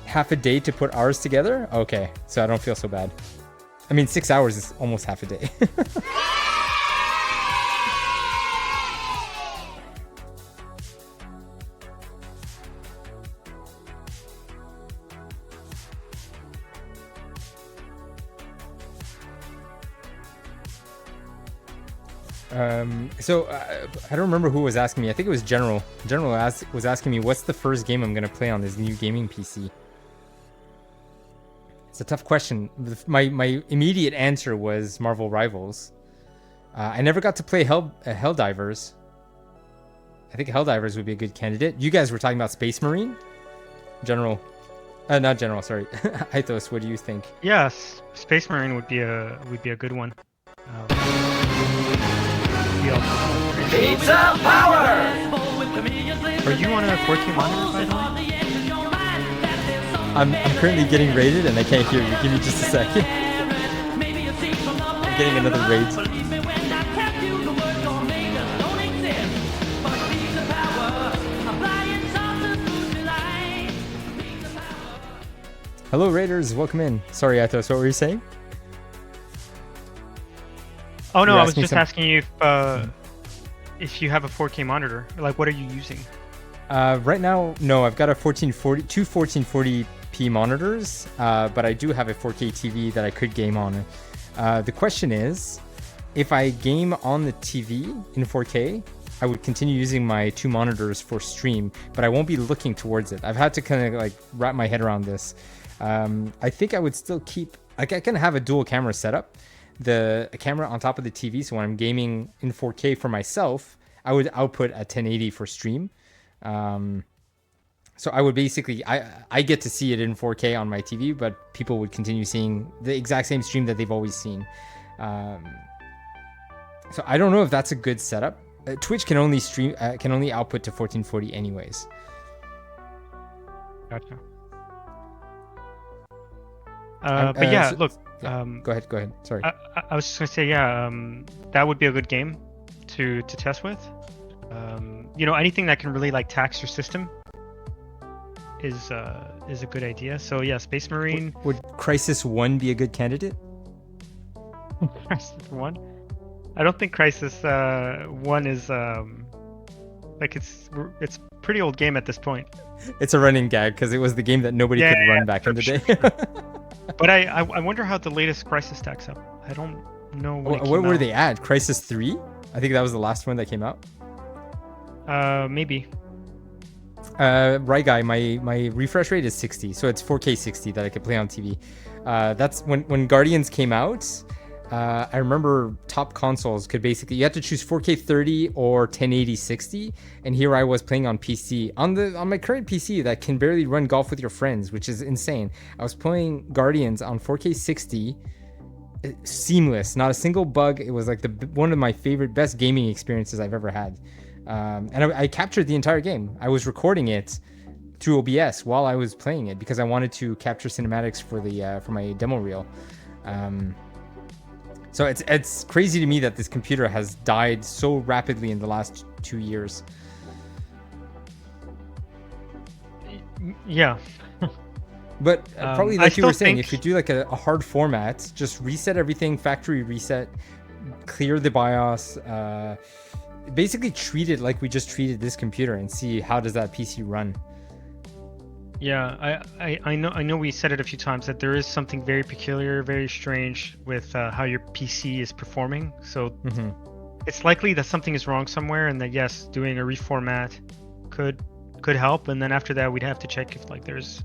Half a day to put ours together? Okay, so I don't feel so bad. I mean, 6 hours is almost half a day. I don't remember who was asking me. I think it was General. General was asking me, what's the first game I'm going to play on this new gaming PC? It's a tough question. My immediate answer was Marvel Rivals. I never got to play Helldivers. I think Helldivers would be a good candidate. You guys were talking about Space Marine? General. Not General, sorry. Eithos, what do you think? Yes, Space Marine would be a good one. Pizza power! Are you on a 4K monitor, by the way? I'm currently getting raided and I can't hear you. Give me just a second. I'm getting another raid. Hello Raiders, welcome in. Sorry Eithos, what were you saying? Oh no, I was just asking you if you have a 4K monitor. Like, what are you using? Right now, no. I've got two 1440p monitors, but I do have a 4K TV that I could game on. The question is, if I game on the TV in 4K, I would continue using my 2 monitors for stream, but I won't be looking towards it. I've had to kind of like wrap my head around this. I think I would still keep, like, I can have a dual camera setup, a camera on top of the TV. So when I'm gaming in 4K for myself, I would output at 1080 for stream. So I would basically, I get to see it in 4K on my TV, but people would continue seeing the exact same stream that they've always seen. So I don't know if that's a good setup. Twitch can only output to 1440 anyways. Gotcha. But yeah, look. Go ahead. Sorry. I was just gonna say, that would be a good game to test with. Anything that can really like tax your system is a good idea. So yeah, Space Marine. Would Crisis 1 be a good candidate? Crisis 1? I don't think Crisis 1 is it's pretty old game at this point. It's a running gag because it was the game that nobody could run back in the day. But I wonder how the latest Crisis stacks up. I don't know what were they at? Crisis 3? I think that was the last one that came out. Maybe. Right guy, my refresh rate is 60, so it's 4K 60 that I could play on TV. That's when Guardians came out. I remember top consoles could basically, you had to choose 4K 30 or 1080 60, and here I was playing on PC on my current PC that can barely run Golf with Your Friends, which is insane. I was playing Guardians on 4K 60, seamless, not a single bug. It was like one of my best gaming experiences I've ever had. And I captured the entire game. I was recording it through OBS while I was playing it because I wanted to capture cinematics for my demo reel. So it's crazy to me that this computer has died so rapidly in the last 2 years. Yeah. But probably like you were saying, if you do like a hard format, just reset everything, factory reset, clear the BIOS, basically treat it like we just treated this computer and see how does that PC run. Yeah, I know we said it a few times that there is something very peculiar, very strange with how your PC is performing. So it's likely that something is wrong somewhere, and that yes, doing a reformat could help. And then after that, we'd have to check if like there's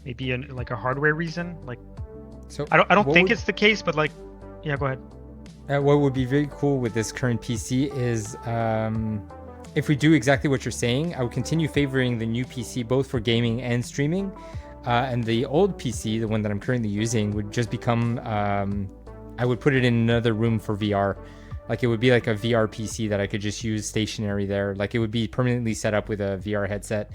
maybe a hardware reason. Like, so I don't think it's the case, but like, yeah, go ahead. What would be very cool with this current PC is if we do exactly what you're saying, I would continue favoring the new PC both for gaming and streaming. And the old PC, the one that I'm currently using, would just become, I would put it in another room for VR. Like it would be like a VR PC that I could just use stationary there. Like it would be permanently set up with a VR headset.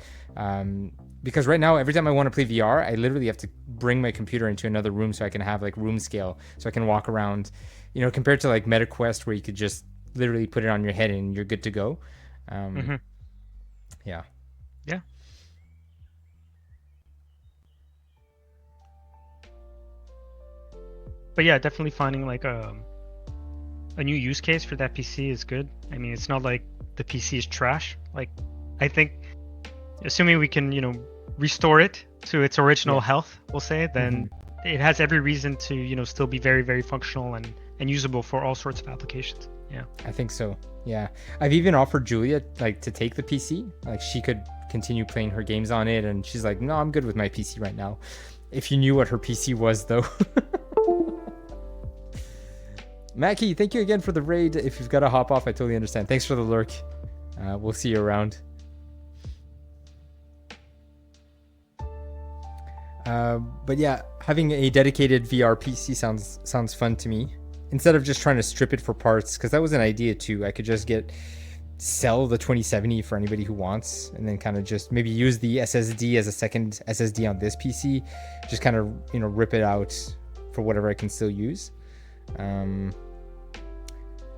Because right now, every time I want to play VR, I literally have to bring my computer into another room so I can have like room scale, so I can walk around, compared to like MetaQuest where you could just literally put it on your head and you're good to go. Yeah. But yeah, definitely finding like a new use case for that PC is good. I mean, it's not like the PC is trash. Like, I think, assuming we can, restore it to its original health, we'll say, then it has every reason to, still be very, very functional and usable for all sorts of applications. Yeah, I think so. Yeah, I've even offered Julia like to take the PC. Like she could continue playing her games on it, and she's like, "No, I'm good with my PC right now." If you knew what her PC was, though. Mackie, thank you again for the raid. If you've got to hop off, I totally understand. Thanks for the lurk. We'll see you around. But yeah, having a dedicated VR PC sounds fun to me. Instead of just trying to strip it for parts, because that was an idea too. I could just sell the 2070 for anybody who wants, and then kind of just maybe use the SSD as a second SSD on this PC. Just kind of rip it out for whatever I can still use.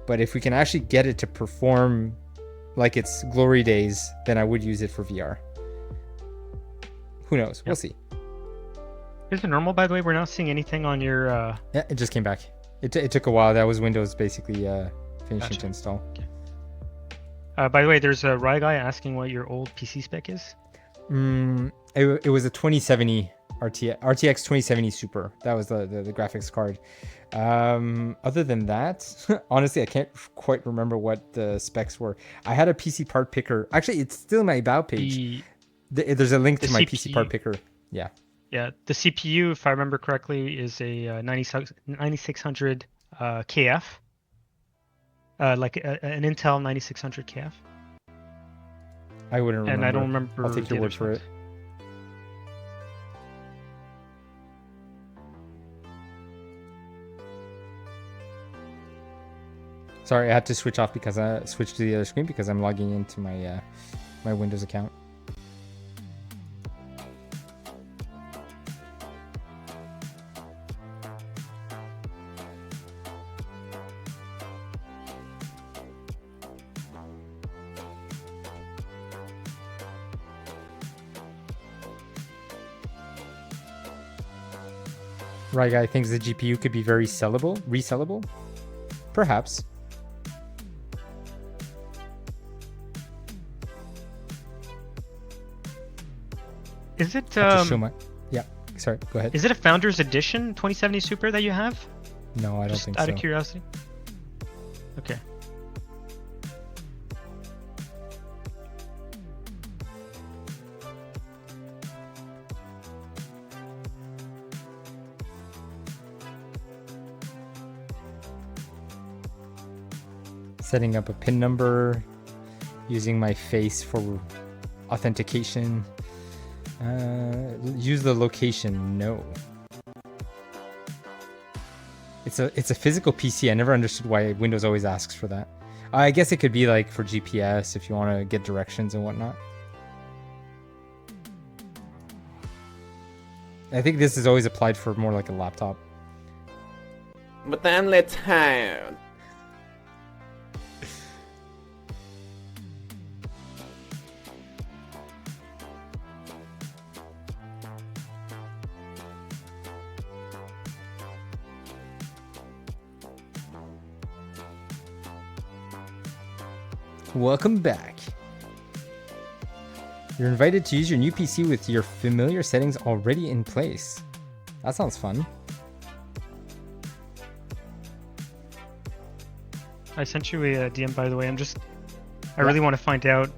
But if we can actually get it to perform like its glory days, then I would use it for VR. Who knows? We'll see. Is it normal, by the way? We're not seeing anything on your... Yeah, it just came back. It took a while. That was Windows basically finishing to install. Okay. By the way, there's a Rye guy asking what your old PC spec is. It was a 2070 RTX 2070 Super. That was the graphics card. Other than that, honestly, I can't quite remember what the specs were. I had a PC part picker. Actually, it's still in my about page. There's a link to my PC part picker. Yeah. Yeah, the CPU, if I remember correctly, is a 9600 KF. Like an Intel 9600 KF. I wouldn't remember. And I don't remember. I'll take your word for it. Sorry, I had to switch off because I switched to the other screen because I'm logging into my my Windows account. Right guy thinks the GPU could be very resellable? Perhaps. Is it yeah, sorry, go ahead. Is it a Founders Edition 2070 Super that you have? No, I don't think so. Just out of curiosity. Okay. Setting up a PIN number, using my face for authentication. Use the location. No. It's a physical PC. I never understood why Windows always asks for that. I guess it could be like for GPS if you want to get directions and whatnot. I think this is always applied for more like a laptop. But then let's have. Welcome back. You're invited to use your new PC with your familiar settings already in place. That sounds fun. I sent you a DM, by the way. I really want to find out,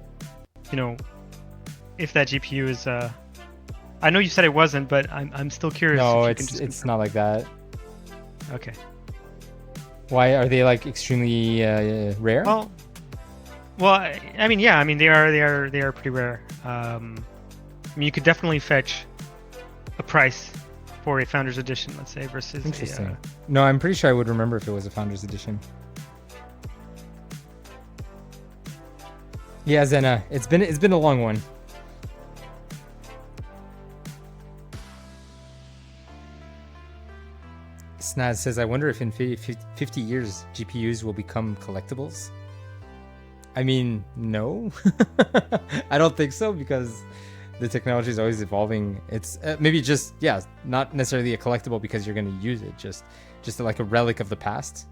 if that GPU is. I know you said it wasn't, but I'm still curious. No, it's not like that. Okay. Why are they like extremely rare? Well, I mean, yeah, I mean they are pretty rare. I mean, you could definitely fetch a price for a Founders Edition, let's say, versus. Interesting. No, I'm pretty sure I would remember if it was a Founders Edition. Yeah, Zena, it's been a long one. Snaz says, I wonder if in 50 years GPUs will become collectibles. I mean, no. I don't think so because the technology is always evolving. It's maybe just, yeah, not necessarily a collectible because you're going to use it, just like a relic of the past.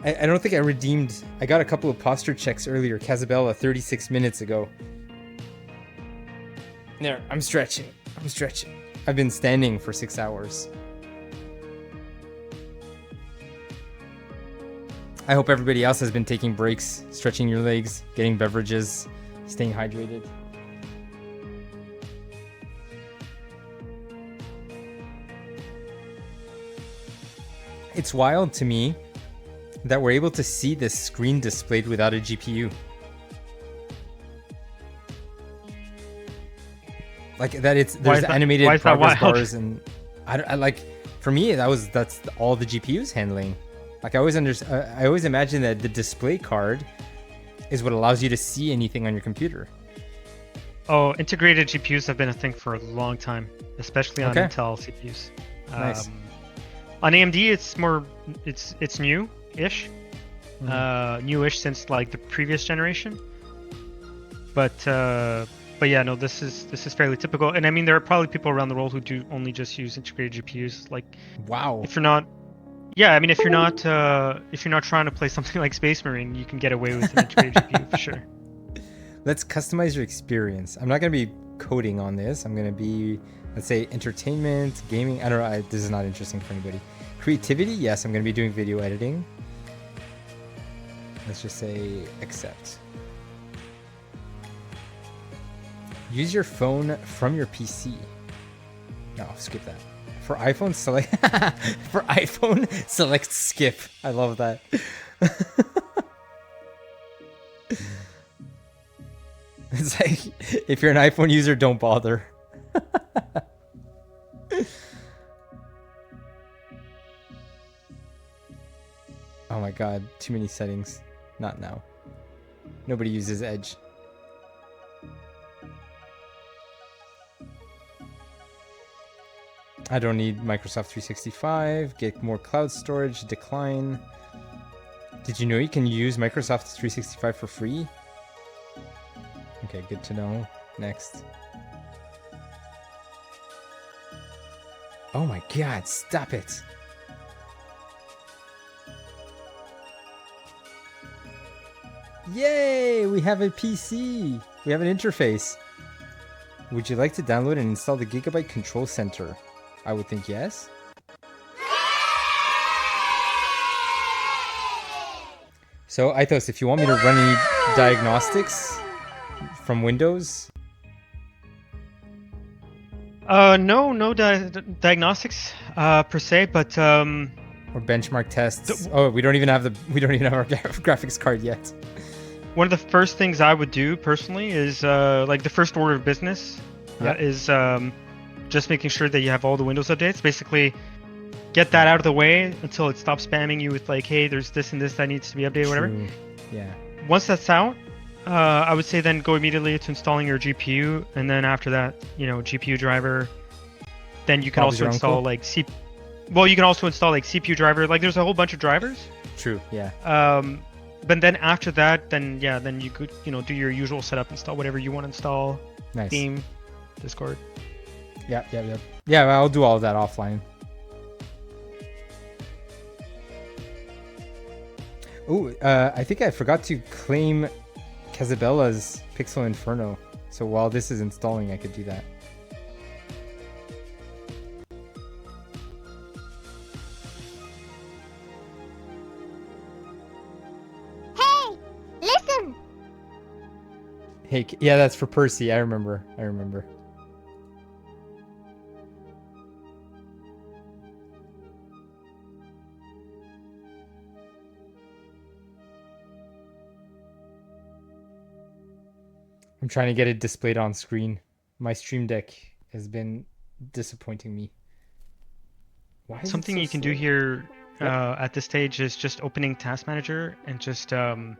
I don't think I redeemed. I got a couple of posture checks earlier. Casabella 36 minutes ago. There, I'm stretching. I've been standing for 6 hours. I hope everybody else has been taking breaks, stretching your legs, getting beverages, staying hydrated. It's wild to me that we're able to see this screen displayed without a GPU. Like that, there's animated progress bars, and I like. For me, that's all the GPU's handling. Like I always imagine that the display card is what allows you to see anything on your computer. Oh, integrated GPUs have been a thing for a long time, especially on Intel CPUs. Nice. On AMD, it's new-ish, newish since like the previous generation. But yeah, no, this is fairly typical. And I mean, there are probably people around the world who do only just use integrated GPUs. Like, wow, if you're not, Yeah, I mean, if you're not trying to play something like Space Marine, you can get away with an integrated GPU for sure. Let's customize your experience. I'm not gonna be coding on this. I'm gonna be, let's say, entertainment, gaming. I don't know. This is not interesting for anybody. Creativity, yes. I'm gonna be doing video editing. Let's just say accept. Use your phone from your PC. No, skip that. For iPhone, select for iPhone, select skip. I love that. It's like, if you're an iPhone user, don't bother. Oh my god, too many settings. Not now. Nobody uses Edge. I don't need Microsoft 365. Get more cloud storage. Decline. Did you know you can use Microsoft 365 for free? Okay, good to know. Next. Oh my god, stop it. Yay! We have a PC. We have an interface. Would you like to download and install the Gigabyte Control Center? I would think yes. So, Eithos, if you want me to run any diagnostics from Windows? No diagnostics per se, but or benchmark tests. Oh, we don't even have our graphics card yet. One of the first things I would do personally is like the first order of business is just making sure that you have all the Windows updates. Basically, get that out of the way until it stops spamming you with like, hey, there's this and this that needs to be updated, whatever. Yeah. Once that's out, I would say then go immediately to installing your GPU, and then after that, GPU driver. Then you can also install like you can also install like CPU driver. Like there's a whole bunch of drivers. True. Yeah. But then after that, then you could do your usual setup, install whatever you want to install. Nice. Steam, Discord. Yeah, I'll do all of that offline. Oh, I think I forgot to claim Casabella's Pixel Inferno. So while this is installing, I could do that. Hey, listen! Hey, yeah, that's for Percy. I remember. I'm trying to get it displayed on screen. My Stream Deck has been disappointing me. Why is Something you can do here at this stage is just opening Task Manager and just like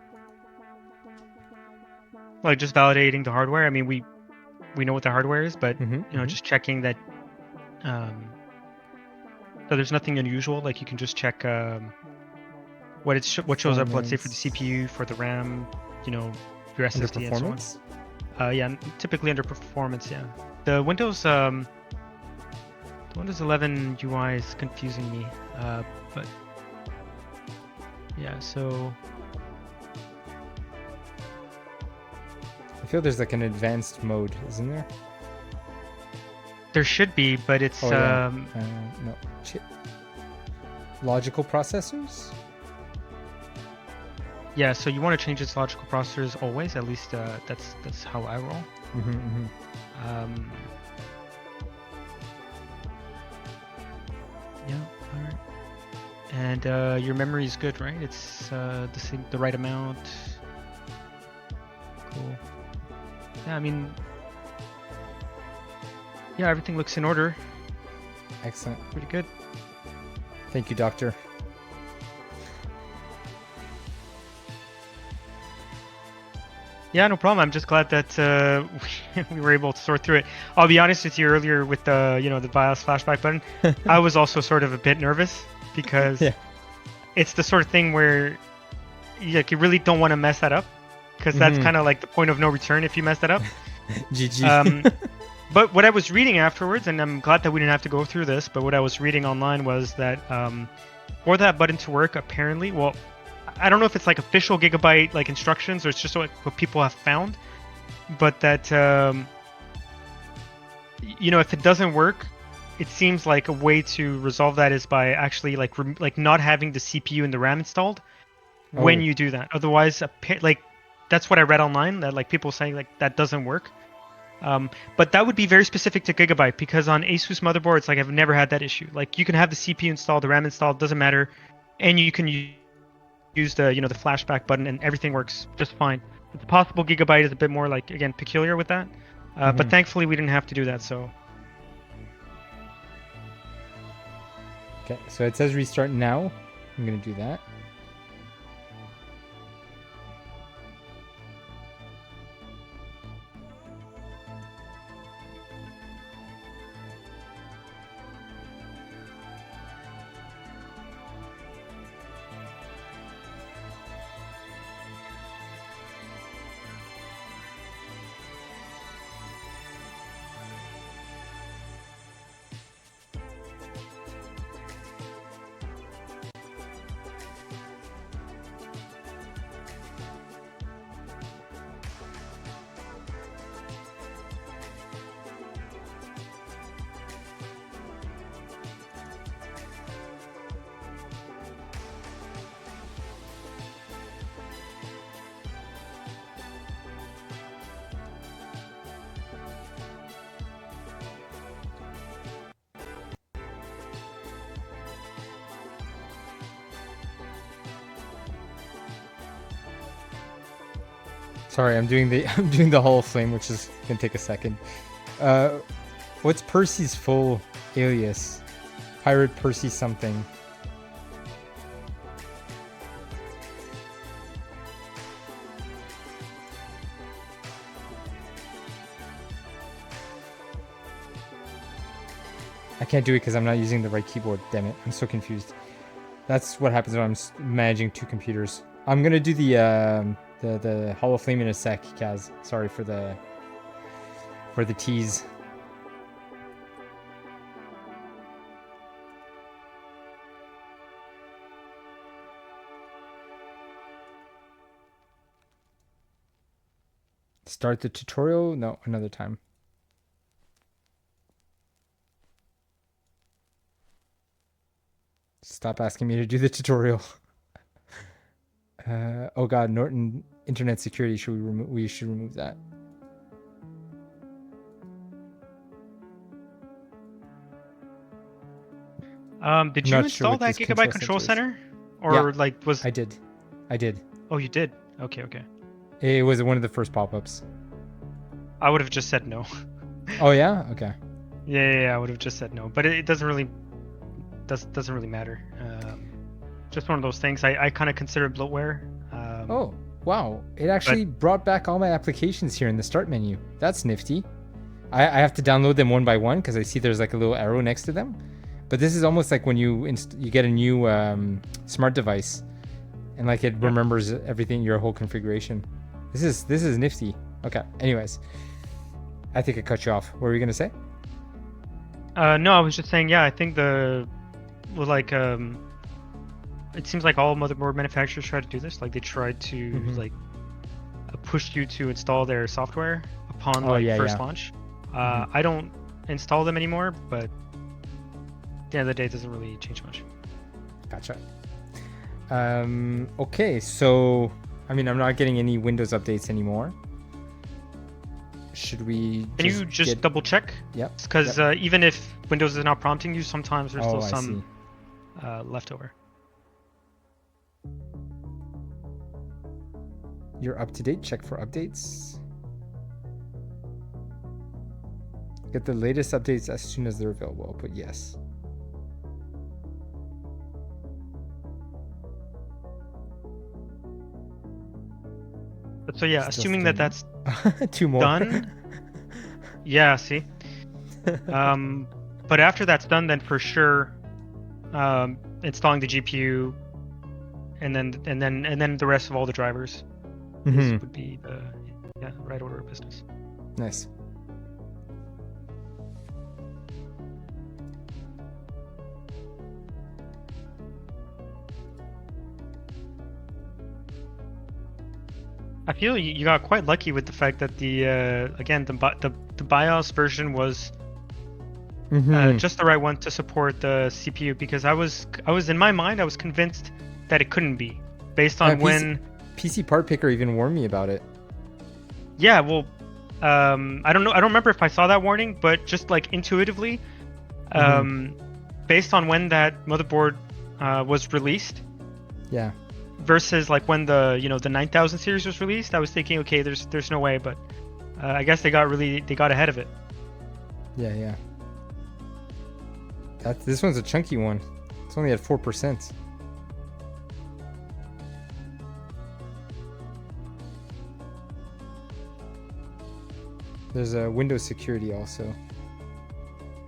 just validating the hardware. I mean, we know what the hardware is, but just checking that so there's nothing unusual. Like you can just check what shows up. Let's say for the CPU, for the RAM, your SSD and so on. Yeah, typically under performance. Yeah, the Windows 11 UI is confusing me, but yeah. So I feel there's like an advanced mode, isn't there? There should be, but it's no. Logical processors. Yeah, so you want to change its logical processors always. At least that's how I roll. Yeah, all right. And your memory is good, right? It's the right amount. Cool. Yeah, I mean, yeah, everything looks in order. Excellent. Pretty good. Thank you, Doctor. Yeah, no problem. I'm just glad that we were able to sort through it. I'll be honest with you, earlier with the the BIOS flashback button, I was also sort of a bit nervous because it's the sort of thing where you really don't want to mess that up, because that's kind of like the point of no return if you mess that up. GG. But what I was reading afterwards, and I'm glad that we didn't have to go through this, but what I was reading online was that for that button to work, apparently, well, I don't know if it's like official Gigabyte like instructions or it's just what people have found, but that if it doesn't work, it seems like a way to resolve that is by actually like not having the CPU and the RAM installed when you do that. Otherwise, like that's what I read online, that like people saying like that doesn't work. But that would be very specific to Gigabyte, because on Asus motherboards, like I've never had that issue. Like you can have the CPU installed, the RAM installed, doesn't matter, and you can use the the flashback button and everything works just fine. It's possible Gigabyte is a bit more like, again, peculiar with that, but thankfully we didn't have to do that. So okay, so it says restart now. I'm gonna do that. Sorry, I'm doing the Hall of Flame, which is gonna take a second. What's Percy's full alias? Pirate Percy something. I can't do it because I'm not using the right keyboard. Damn it, I'm so confused. That's what happens when I'm managing two computers. I'm gonna do the Hall of Flame in a sec, Kaz. Sorry for the tease. Start the tutorial? No, another time. Stop asking me to do the tutorial. Oh god, Norton internet security. We should remove that. Did you install that Gigabyte Control Center? Or I did. Oh, you did? Okay. It was one of the first pop-ups. I would have just said no. Oh yeah? Okay. Yeah, I would have just said no. But it doesn't really matter. Just one of those things. I kind of consider bloatware. Oh, wow. It actually brought back all my applications here in the start menu. That's nifty. I have to download them one by one because I see there's like a little arrow next to them. But this is almost like when you get a new smart device and like it remembers everything, your whole configuration. This is nifty. Okay. Anyways, I think I cut you off. What were you going to say? No, I was just saying, I think it seems like all motherboard manufacturers try to do this. Like they try to push you to install their software upon first launch. I don't install them anymore, but at the end of the day, it doesn't really change much. Gotcha. Okay, so I'm not getting any Windows updates anymore. Should we? Can you just double check? Yep. Because even if Windows is not prompting you, sometimes there's still some leftover. You're up to date. Check for updates. Get the latest updates as soon as they're available. I'll put yes. So yeah, assuming that that's two more done. Yeah, see. But after that's done, then for sure, installing the GPU, and then the rest of all the drivers. This would be the right order of business. Nice. I feel you got quite lucky with the fact that the again the BIOS version was just the right one to support the CPU, because I was in my mind I was convinced that it couldn't be based on when PC Part Picker even warned me about it. Yeah, well, I don't know. I don't remember if I saw that warning, but just like intuitively, based on when that motherboard was released. Yeah. Versus like when the the 9000 series was released, I was thinking, okay, there's no way, but I guess they got ahead of it. Yeah. This one's a chunky one. It's only at 4%. There's a Windows security also.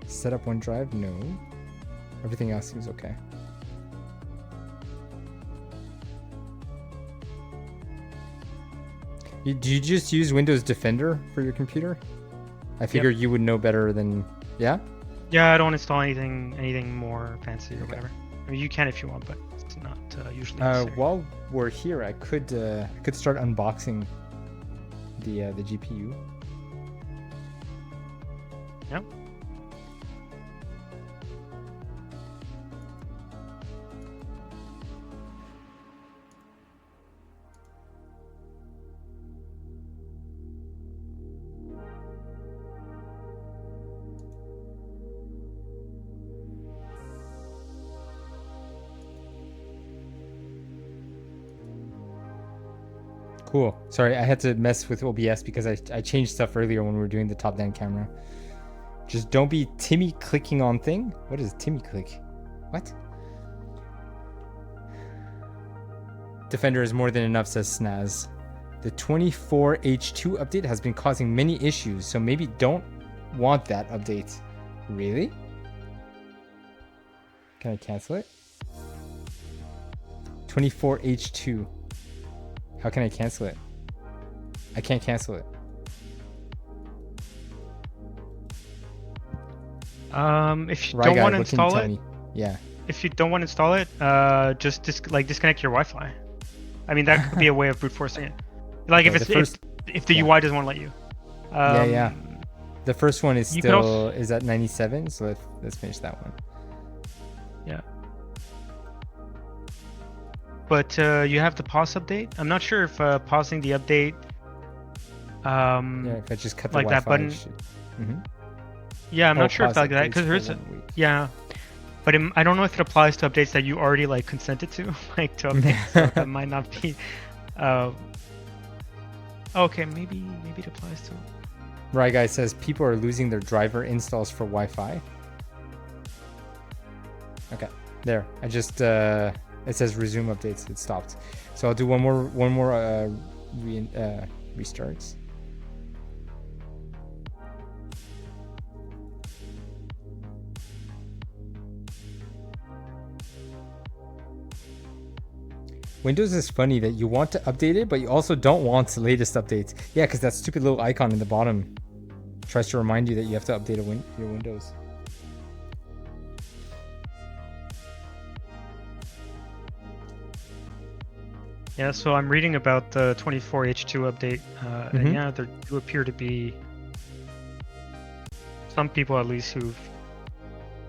Set up OneDrive? No. Everything else seems okay. Do you just use Windows Defender for your computer? I figure you would know better than... Yeah? Yeah, I don't install anything more fancy or whatever. I mean, you can if you want, but it's not usually necessary. While we're here, I could start unboxing the GPU. Yep. Cool. Sorry, I had to mess with OBS because I changed stuff earlier when we were doing the top-down camera. Just don't be Timmy clicking on thing. What is Timmy click? What? Defender is more than enough, says Snaz. The 24H2 update has been causing many issues, so maybe don't want that update. Really? Can I cancel it? 24H2. How can I cancel it? I can't cancel it. If you don't want to install it, yeah. If you don't want to install it, just disconnect your Wi-Fi. I mean, that could be a way of brute forcing it. Like if the UI doesn't want to let you. Yeah. The first one is still is at 97, so let's finish that one. Yeah. But you have the pause update. I'm not sure if pausing the update. Yeah, if I just cut the like Wi-Fi, that button. Mm-hmm. Yeah, I'm not sure if like that because there's yeah, but I don't know if it applies to updates that you already like consented to, like to update. So that might not be. Okay, maybe it applies to. Right, guy says people are losing their driver installs for Wi-Fi. Okay, there. I just it says resume updates. It stopped. So I'll do one more restarts. Windows is funny that you want to update it, but you also don't want the latest updates. Yeah, because that stupid little icon in the bottom tries to remind you that you have to update your Windows. Yeah, so I'm reading about the 24H2 update, and yeah, there do appear to be some people at least who've.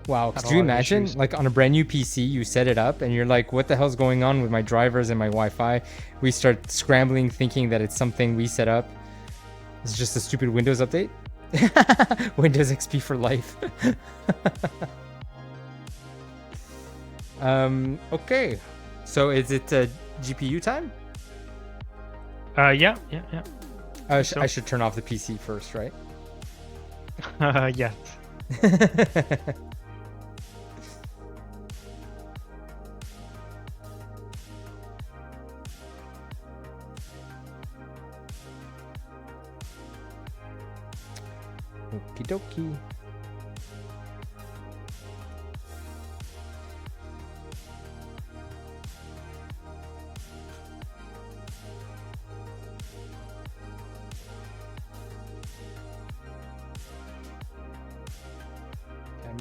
Wow, could you imagine, like on a brand new PC, you set it up and you're like, what the hell's going on with my drivers and my Wi-Fi? We start scrambling thinking that it's something we set up. It's just a stupid Windows update. Windows XP for life. Okay. So is it GPU time? Yeah. I should turn off the PC first, right? Yeah. Okie dokie.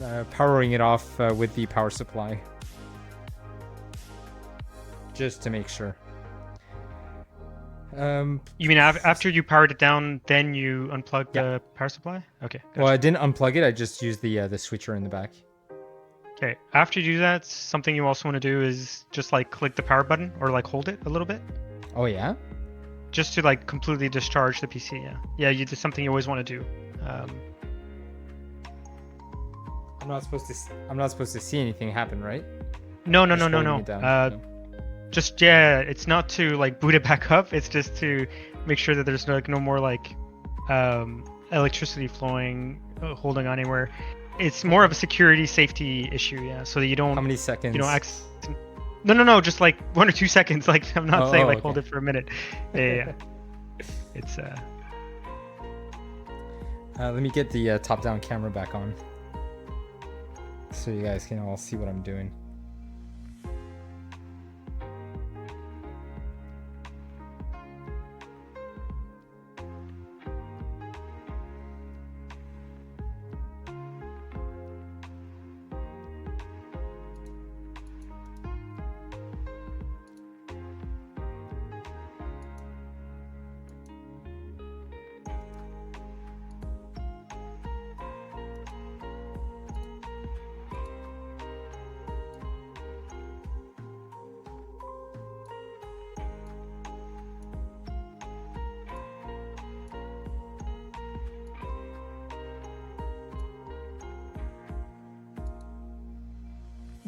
I'm powering it off with the power supply. Just to make sure. You mean after you powered it down, then you unplug the power supply? Okay. Gotcha. Well, I didn't unplug it. I just used the switcher in the back. Okay. After you do that, something you also want to do is just like click the power button or like hold it a little bit. Oh yeah. Just to like completely discharge the PC. Yeah. Yeah. You did something you always want to do. I'm not supposed to see anything happen, right? No. No. Just it's not to like boot it back up. It's just to make sure that there's like no more like electricity flowing, holding on anywhere. It's more of a security safety issue, yeah. So that you don't. How many seconds? You know, no. Just like 1 or 2 seconds. Like I'm not saying like okay. hold it for a minute. Yeah. It's Let me get the top-down camera back on, so you guys can all see what I'm doing.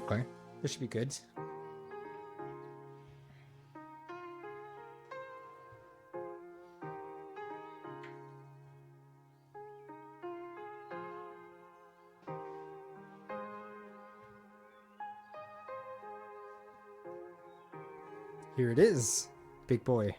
Okay, this should be good. Here it is, big boy.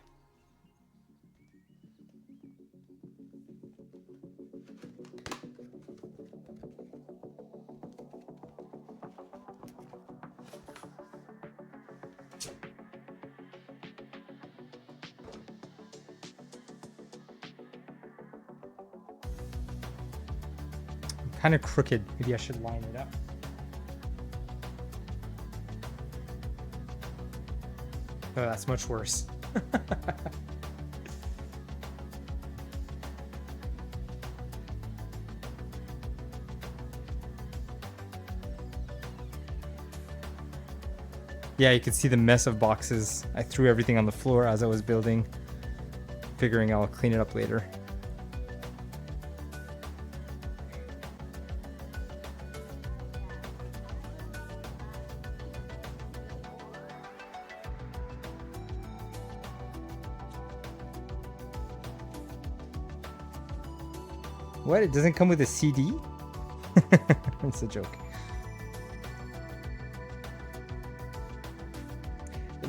Kind of crooked. Maybe I should line it up. Oh, that's much worse. Yeah, you can see the mess of boxes. I threw everything on the floor as I was building, figuring I'll clean it up later. What? It doesn't come with a CD? It's a joke.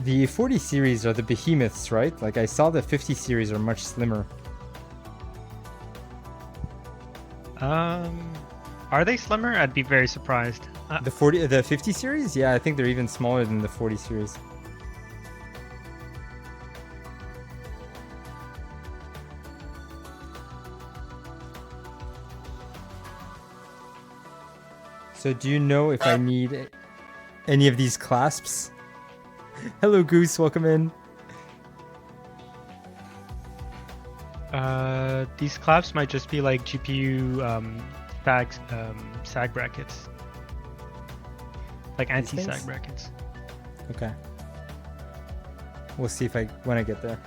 The 40 series are the behemoths, right? Like I saw the 50 series are much slimmer. Are they slimmer? I'd be very surprised. The 50 series? Yeah, I think they're even smaller than the 40 series. So do you know if I need any of these clasps? Hello Goose, welcome in. These clasps might just be like GPU sag brackets. Like anti-sag brackets. Okay. We'll see if when I get there.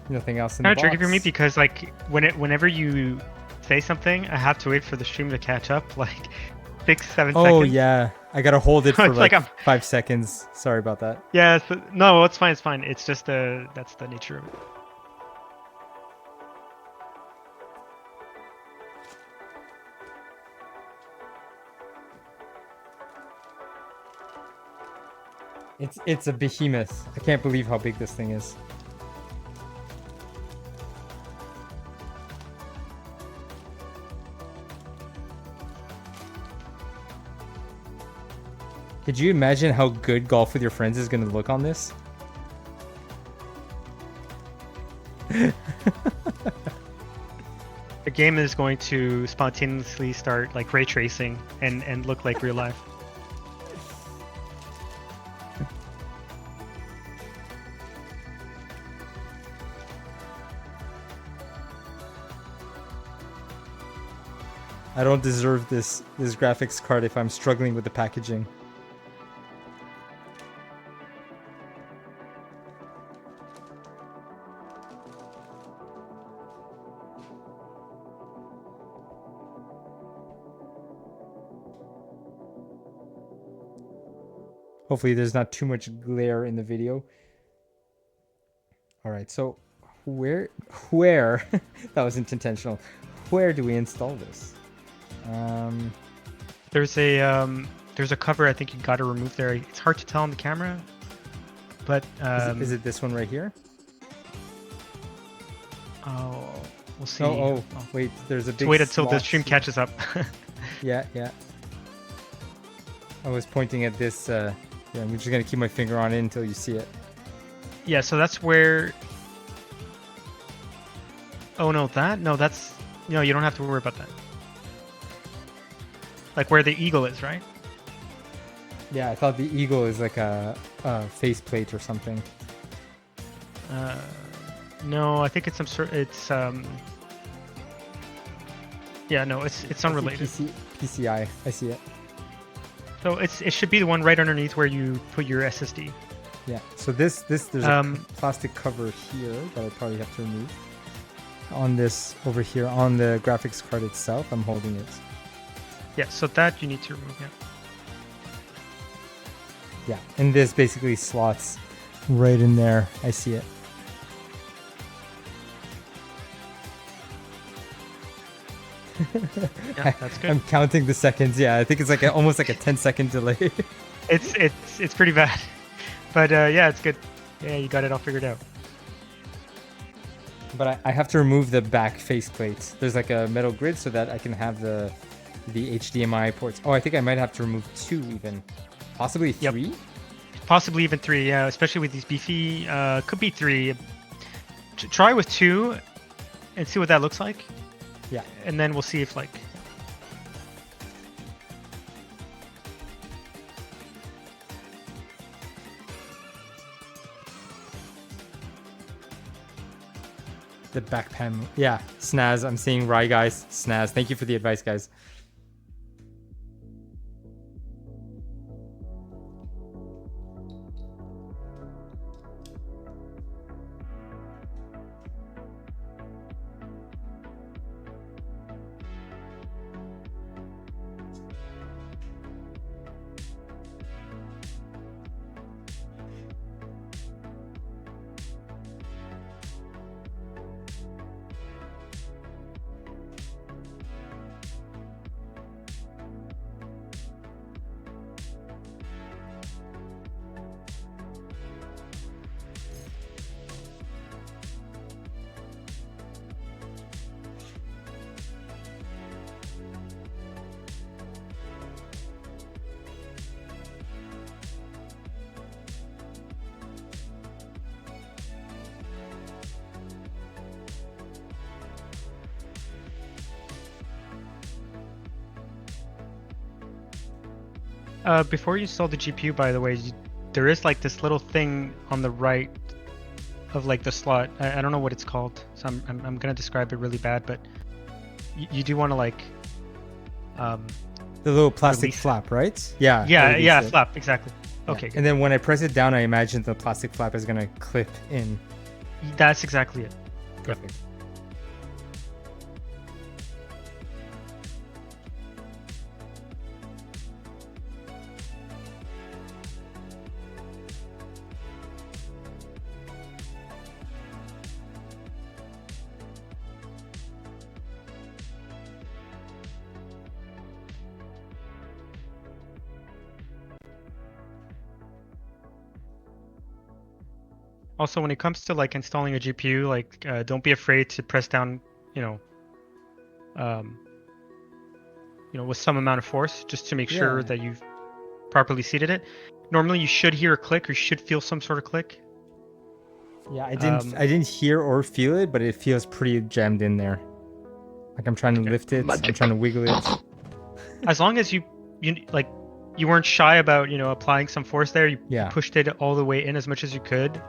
Nothing else in the box. Kind of tricky for me because like whenever you say something, I have to wait for the stream to catch up, like 6-7 seconds. Oh yeah, I gotta hold it for It's like like 5 seconds. Sorry about that. Yeah, no, it's fine. It's fine. It's just that's the nature of it. It's a behemoth. I can't believe how big this thing is. Could you imagine how good Golf with Your Friends is going to look on this? The game is going to spontaneously start like ray tracing and look like real life. I don't deserve this graphics card if I'm struggling with the packaging. Hopefully there's not too much glare in the video. All right, so where that wasn't intentional. Where do we install this? There's a cover I think you got to remove there. It's hard to tell on the camera, but is it this one right here? Oh, we'll see. Oh, wait, there's a big wait until the slot stream here. catches up. Yeah. I was pointing at this. Yeah, I'm just gonna keep my finger on it until you see it. Yeah, so that's where. Oh no, that's no. You don't have to worry about that. Like where the eagle is, right? Yeah, I thought the eagle is like a faceplate or something. No, I think it's some sort. It's Yeah, no, it's unrelated. PCI, I see it. So it should be the one right underneath where you put your SSD. Yeah. So there's a plastic cover here that I probably have to remove. On this over here on the graphics card itself, I'm holding it. Yeah. So that you need to remove. Yeah. Yeah, and this basically slots right in there. I see it. Yeah, that's good. I'm counting the seconds. Yeah, I think it's like almost like a 10-second delay. It's pretty bad, but yeah, it's good. Yeah, you got it all figured out. But I have to remove the back faceplate. There's like a metal grid so that I can have the HDMI ports. Oh, I think I might have to remove 2 even, possibly 3. Yep. Possibly even 3. Yeah, especially with these beefy. Could be 3. Try with 2, and see what that looks like. Yeah. And then we'll see if like. The back panel. Yeah, Snaz. I'm seeing Rye guys. Snaz. Thank you for the advice, guys. Before you install the GPU, by the way, there is like this little thing on the right of like the slot. I don't know what it's called, so I'm gonna describe it really bad, but you do want to like the little plastic flap, right? Yeah. Yeah, flap, exactly. Okay. And then when I press it down, I imagine the plastic flap is gonna clip in. That's exactly it. Perfect. Also, when it comes to like installing a GPU, like don't be afraid to press down, with some amount of force, just to make sure that you've properly seated it. Normally, you should hear a click, or you should feel some sort of click. Yeah, I didn't hear or feel it, but it feels pretty jammed in there. Like I'm trying to lift it, I'm trying to wiggle it. As long as you weren't shy about applying some force there, you pushed it all the way in as much as you could.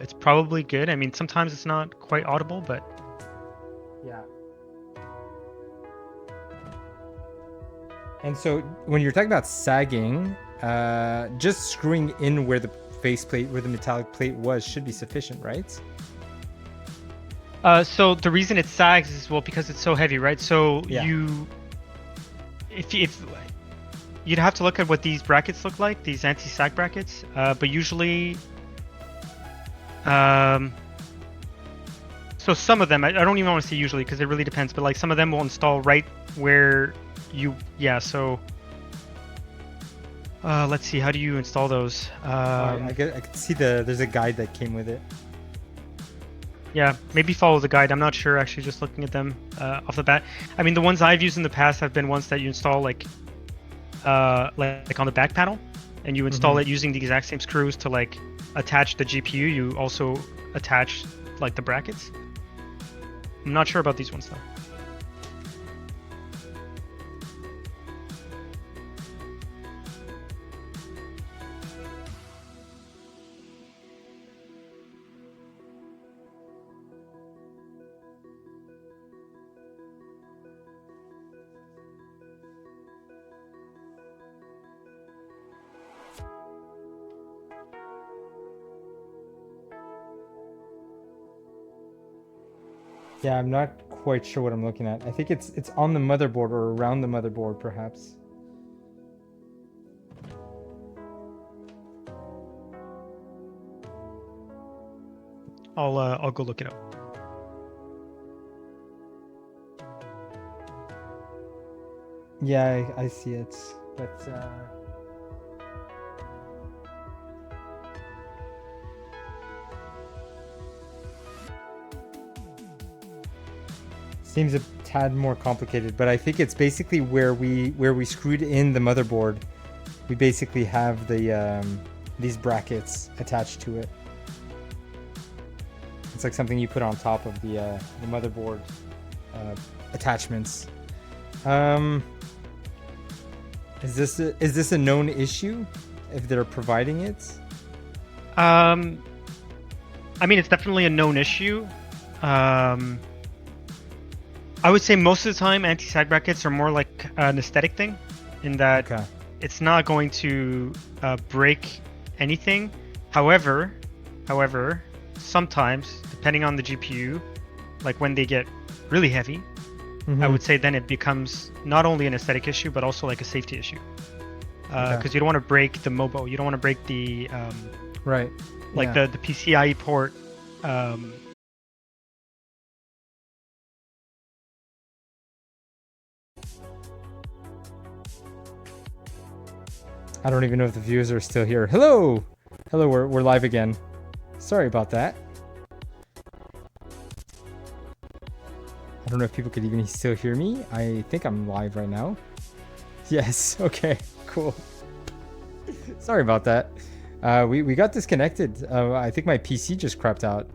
It's probably good. I mean, sometimes it's not quite audible, but yeah. And so when you're talking about sagging, just screwing in where the faceplate, where the metallic plate was, should be sufficient, right? So the reason it sags is, well, because it's so heavy, right? So Yeah. if you'd have to look at what these brackets look like, these anti-sag brackets. But usually, so some of them, I don't even want to say usually because it really depends. But like some of them will install right where you, yeah. So let's see, how do you install those? I can see there's a guide that came with it. Yeah, maybe follow the guide. I'm not sure actually, just looking at them off the bat. I mean, the ones I've used in the past have been ones that you install like on the back panel, and you install it using the exact same screws to like attach the GPU. You also attach like the brackets. I'm not sure about these ones though. Yeah, I'm not quite sure what I'm looking at. I think it's on the motherboard or around the motherboard, perhaps. I'll go look it up. Yeah, I see it, but seems a tad more complicated. But I think it's basically where we screwed in the motherboard. We basically have the these brackets attached to it. It's like something you put on top of the motherboard attachments. Is this a known issue if they're providing it? I mean, it's definitely a known issue. I would say most of the time anti-sag brackets are more like an aesthetic thing, in that it's not going to break anything. However, sometimes, depending on the GPU, like when they get really heavy, I would say then it becomes not only an aesthetic issue, but also like a safety issue. Because you don't want to break the MOBO, you don't want to break the right, like the PCIe port. I don't even know if the viewers are still here. Hello, we're live again. Sorry about that. I don't know if people could even still hear me. I think I'm live right now. Yes. Okay. Cool. Sorry about that. We got disconnected. I think my PC just crapped out.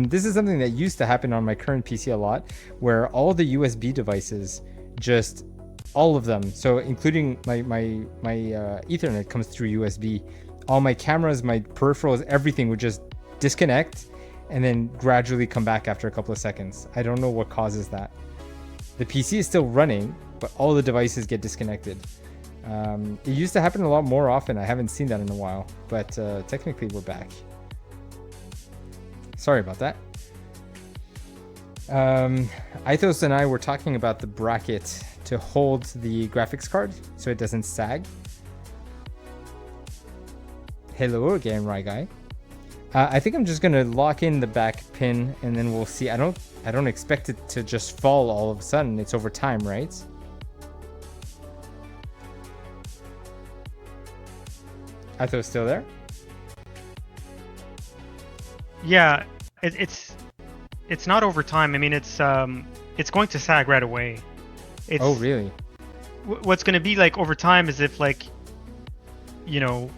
This is something that used to happen on my current PC a lot, where all the USB devices, just all of them, so including my Ethernet comes through USB. All my cameras, my peripherals, everything would just disconnect and then gradually come back after a couple of seconds. I don't know what causes that. The PC is still running, but all the devices get disconnected. It used to happen a lot more often. I haven't seen that in a while, but technically we're back. Sorry about that. Eithos and I were talking about the bracket to hold the graphics card so it doesn't sag. Hello again, Rai Guy. I think I'm just gonna lock in the back pin and then we'll see. I don't expect it to just fall all of a sudden. It's over time, right? Eithos still there? Yeah, it's not over time. I mean, it's going to sag right away. Oh, really? What's going to be like over time is if, like, you know,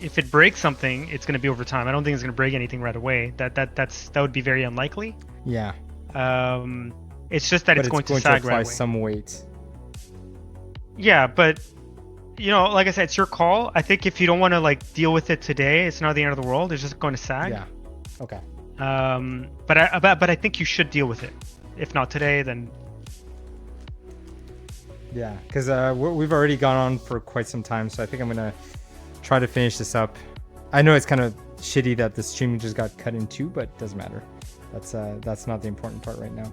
if it breaks something, it's going to be over time. I don't think it's going to break anything right away. That would be very unlikely. Yeah. It's just that it's going to sag right away. Some weight. Yeah, but you know, like I said, it's your call. I think if you don't want to like deal with it today, it's not the end of the world. It's just going to sag. Yeah. Okay. But I think you should deal with it. If not today, then Yeah, because we've already gone on for quite some time, so I think I'm gonna try to finish this up. I know it's kind of shitty that the stream just got cut in two, but it doesn't matter. That's not the important part right now.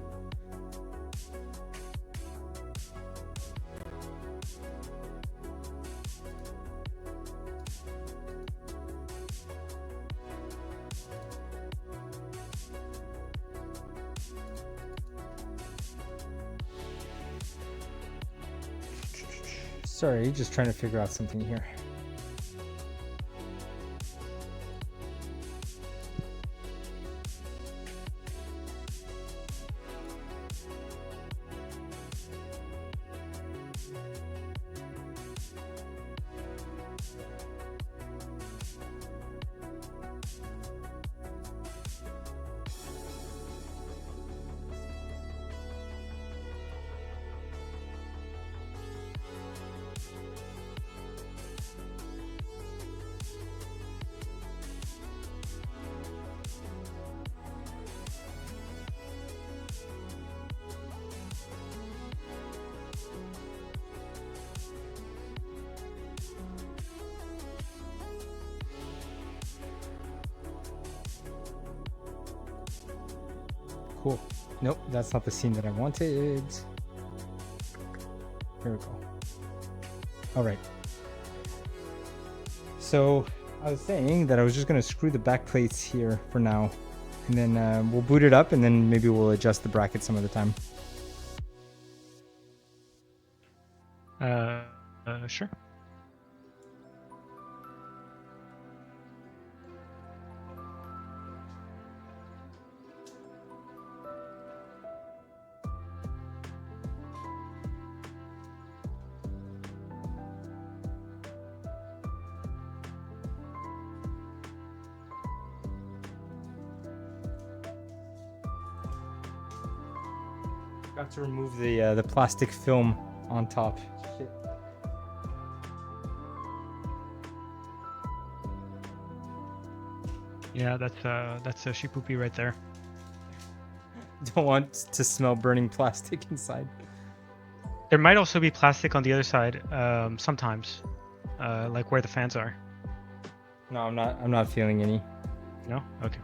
Sorry, just trying to figure out something here. Cool. Nope, that's not the scene that I wanted. Here we go. All right. So I was saying that I was just going to screw the back plates here for now. And then we'll boot it up and then maybe we'll adjust the bracket some other time. Sure. Got to remove the plastic film on top. Shit. Yeah, that's a shipupi right there. Don't want to smell burning plastic inside. There might also be plastic on the other side, sometimes, like where the fans are. No, I'm not feeling any. No? Okay.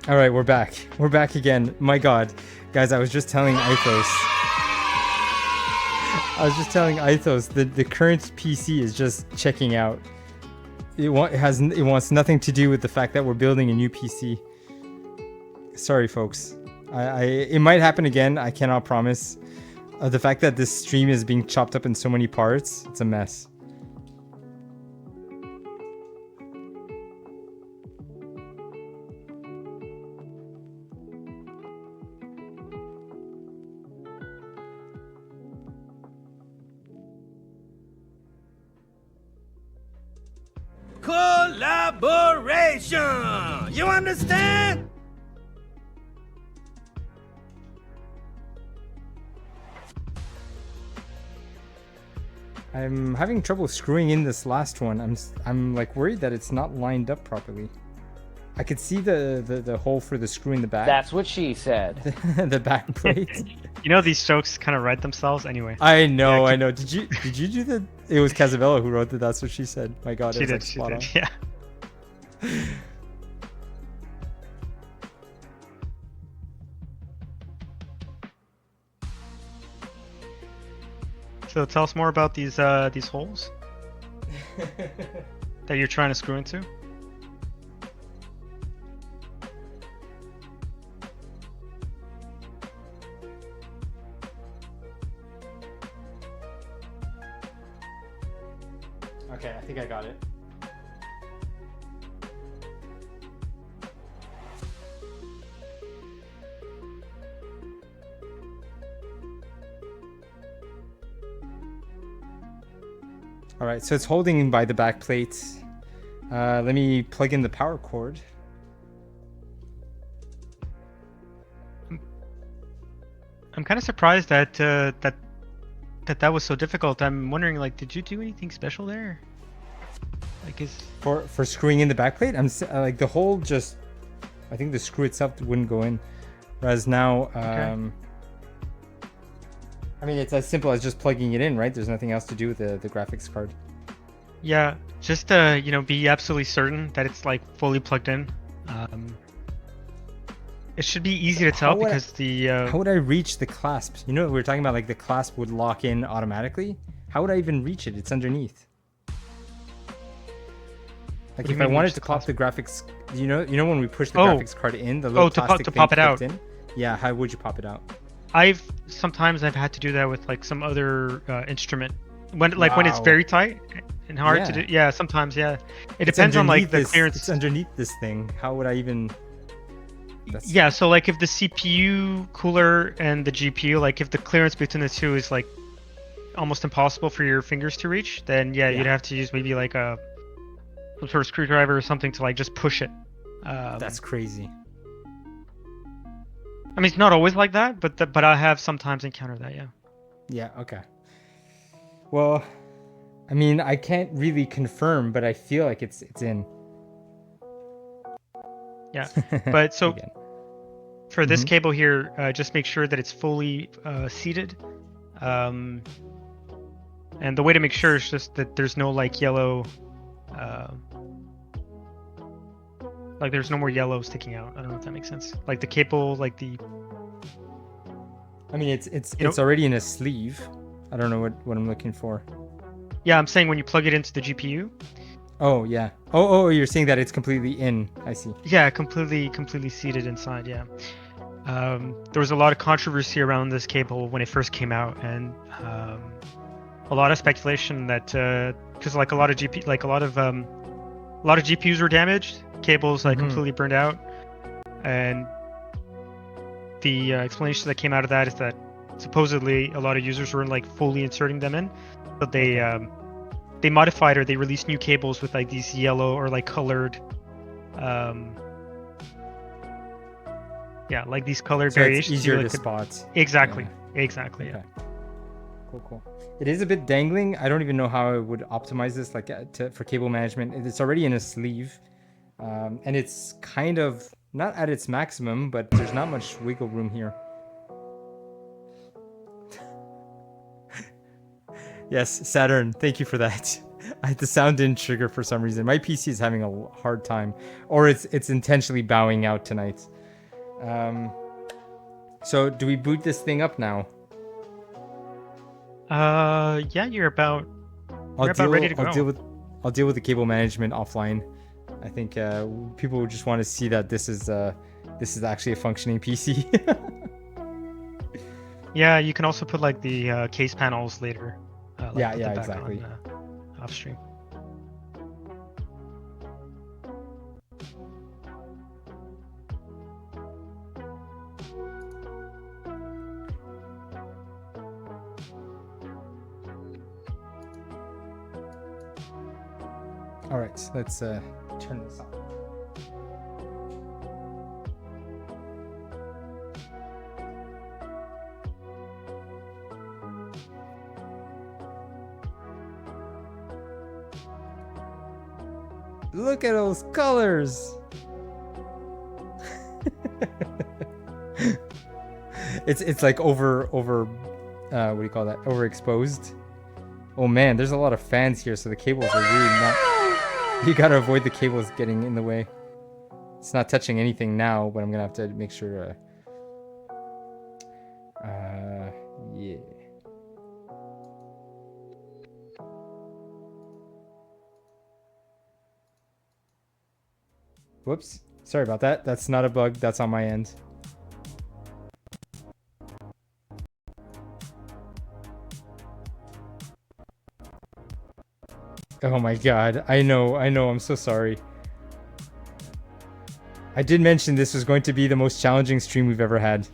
All right, we're back. We're back again. My God, guys, I was just telling Eithos. The current PC is just checking out. It wants nothing to do with the fact that we're building a new PC. Sorry, folks. It might happen again. I cannot promise. The fact that this stream is being chopped up in so many parts, it's a mess. Collaboration! You understand? I'm having trouble screwing in this last one. I'm like worried that it's not lined up properly. I could see the hole for the screw in the back. That's what she said. The back plate. You know these jokes kind of write themselves anyway. I know, I know. Did you do the? It was Casabella who wrote that. That's what she said. My God, it was like spot on. Yeah. So tell us more about these holes that you're trying to screw into. Okay, I think I got it. All right, so it's holding by the back plate. Let me plug in the power cord. I'm kind of surprised that that was so difficult. I'm wondering, like, did you do anything special there? Like, for screwing in the back plate? Like the hole just, I think the screw itself wouldn't go in. Whereas now, Okay. I mean, it's as simple as just plugging it in, right? There's nothing else to do with the graphics card. Yeah, just you know, be absolutely certain that it's like fully plugged in. It should be easy to tell because how would I reach the clasp? You know, we were talking about like the clasp would lock in automatically. How would I even reach it? It's underneath. Like if I wanted to pop the graphics, you know when we push the graphics card in, the little plastic to thing pop it out. in? Yeah, how would you pop it out? Sometimes I've had to do that with like some other instrument when it's very tight and hard to do. Yeah, sometimes it depends on like the clearance. It's underneath this thing. How would I even? Yeah, so like if the CPU cooler and the GPU, like if the clearance between the two is like almost impossible for your fingers to reach, then you'd have to use maybe like some sort of screwdriver or something to like just push it. That's crazy. I mean, it's not always like that, but I have sometimes encountered that. Yeah. Yeah. Okay. Well, I mean, I can't really confirm, but I feel like it's in. Yeah, but so for this cable here, just make sure that it's fully seated. And the way to make sure is just that there's no like yellow, like there's no more yellow sticking out. I don't know if that makes sense. Like the cable, like the. I mean, it's already in a sleeve. I don't know what I'm looking for. Yeah, I'm saying when you plug it into the GPU. Oh yeah. Oh, you're saying that it's completely in. I see. Yeah, completely seated inside. Yeah. There was a lot of controversy around this cable when it first came out, and a lot of speculation that because like a lot of GPUs were damaged, cables like completely burned out, and the explanation that came out of that is that supposedly a lot of users weren't like fully inserting them in, but they modified or they released new cables with like these yellow or like colored like these colored variations. It's easier to spot. Exactly. Yeah. Exactly. Okay. Cool. It is a bit dangling. I don't even know how I would optimize this like for cable management. It's already in a sleeve, and it's kind of not at its maximum, but there's not much wiggle room here. Yes, Saturn, thank you for that. The sound didn't trigger for some reason. My PC is having a hard time, or it's intentionally bowing out tonight. So do we boot this thing up now? Yeah, you're about ready to go. I'll deal with the cable management offline. I think people would just want to see that this is actually a functioning PC. Yeah, you can also put like the case panels later. Exactly. Off stream. All right, so let's turn this on. Look at those colors. It's like over what do you call that? Overexposed. Oh man, there's a lot of fans here, so the cables are really not. You gotta avoid the cables getting in the way. It's not touching anything now, but I'm gonna have to make sure. Yeah. Whoops. Sorry about that. That's not a bug. That's on my end. Oh my god. I know. I'm so sorry. I did mention this was going to be the most challenging stream we've ever had.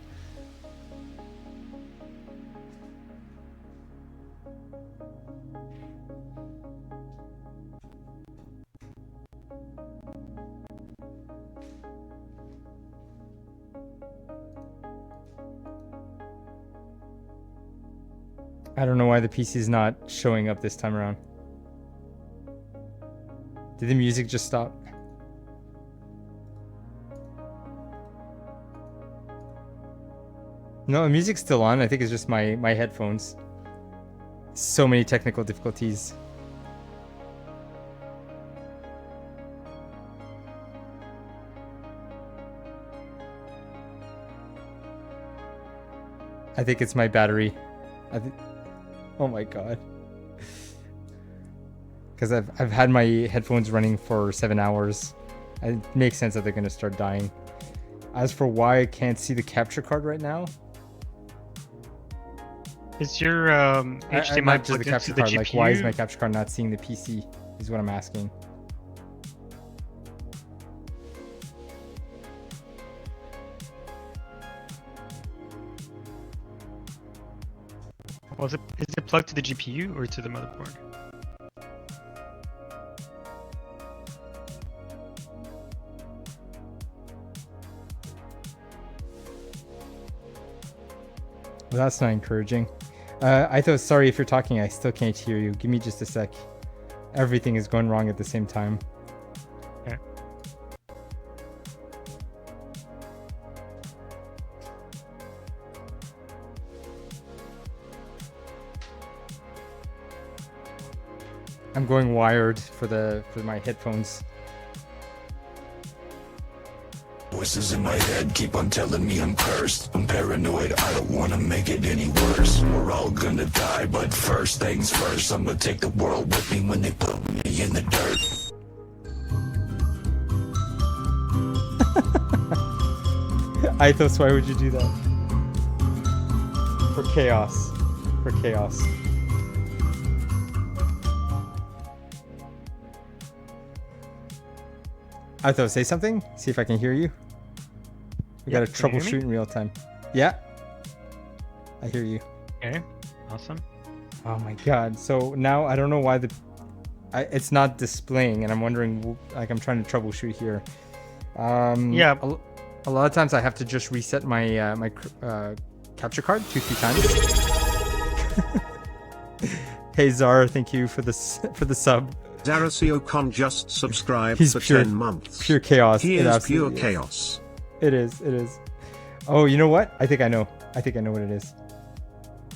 I don't know why the PC is not showing up this time around. Did the music just stop? No, the music's still on. I think it's just my headphones. So many technical difficulties. I think it's my battery. Oh my god. Because I've had my headphones running for 7 hours. It makes sense that they're gonna start dying. As for why I can't see the capture card right now, is your HDMI not just the plugged capture into the card? GPU? Like, why is my capture card not seeing the PC? Is what I'm asking. Well, is it plugged to the GPU or to the motherboard? Well, that's not encouraging. Eithos, sorry if you're talking, I still can't hear you. Give me just a sec. Everything is going wrong at the same time. Okay. I'm going wired for my headphones. Voices in my head keep on telling me I'm cursed. I'm paranoid, I don't wanna make it any worse. We're all gonna die, but first things first, I'm gonna take the world with me when they put me in the dirt. Eithos, why would you do that? For chaos. For chaos. Eithos, say something. See if I can hear you. We gotta troubleshoot in real time. Yeah. I hear you. Okay. Awesome. Oh my god. So now I don't know why it's not displaying, and I'm wondering, like, I'm trying to troubleshoot here. Yeah. A lot of times I have to just reset my capture card 2-3 times. Hey Zara, thank you for the sub. Zaracio Con just subscribed He's for pure, 10 months. Pure chaos. He is pure chaos. It is. Oh, you know what? I think I know. I think I know what it is.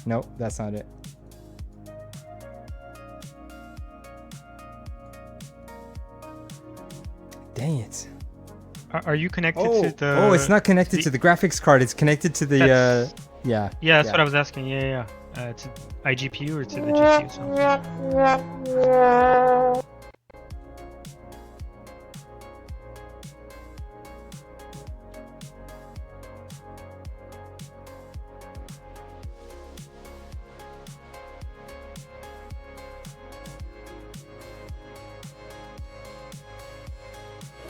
Nope, that's not it. Dang it. Are you connected to the... Oh, it's not connected to the graphics card. It's connected to the... yeah. Yeah, that's what I was asking. Yeah. To iGPU or to the GPU?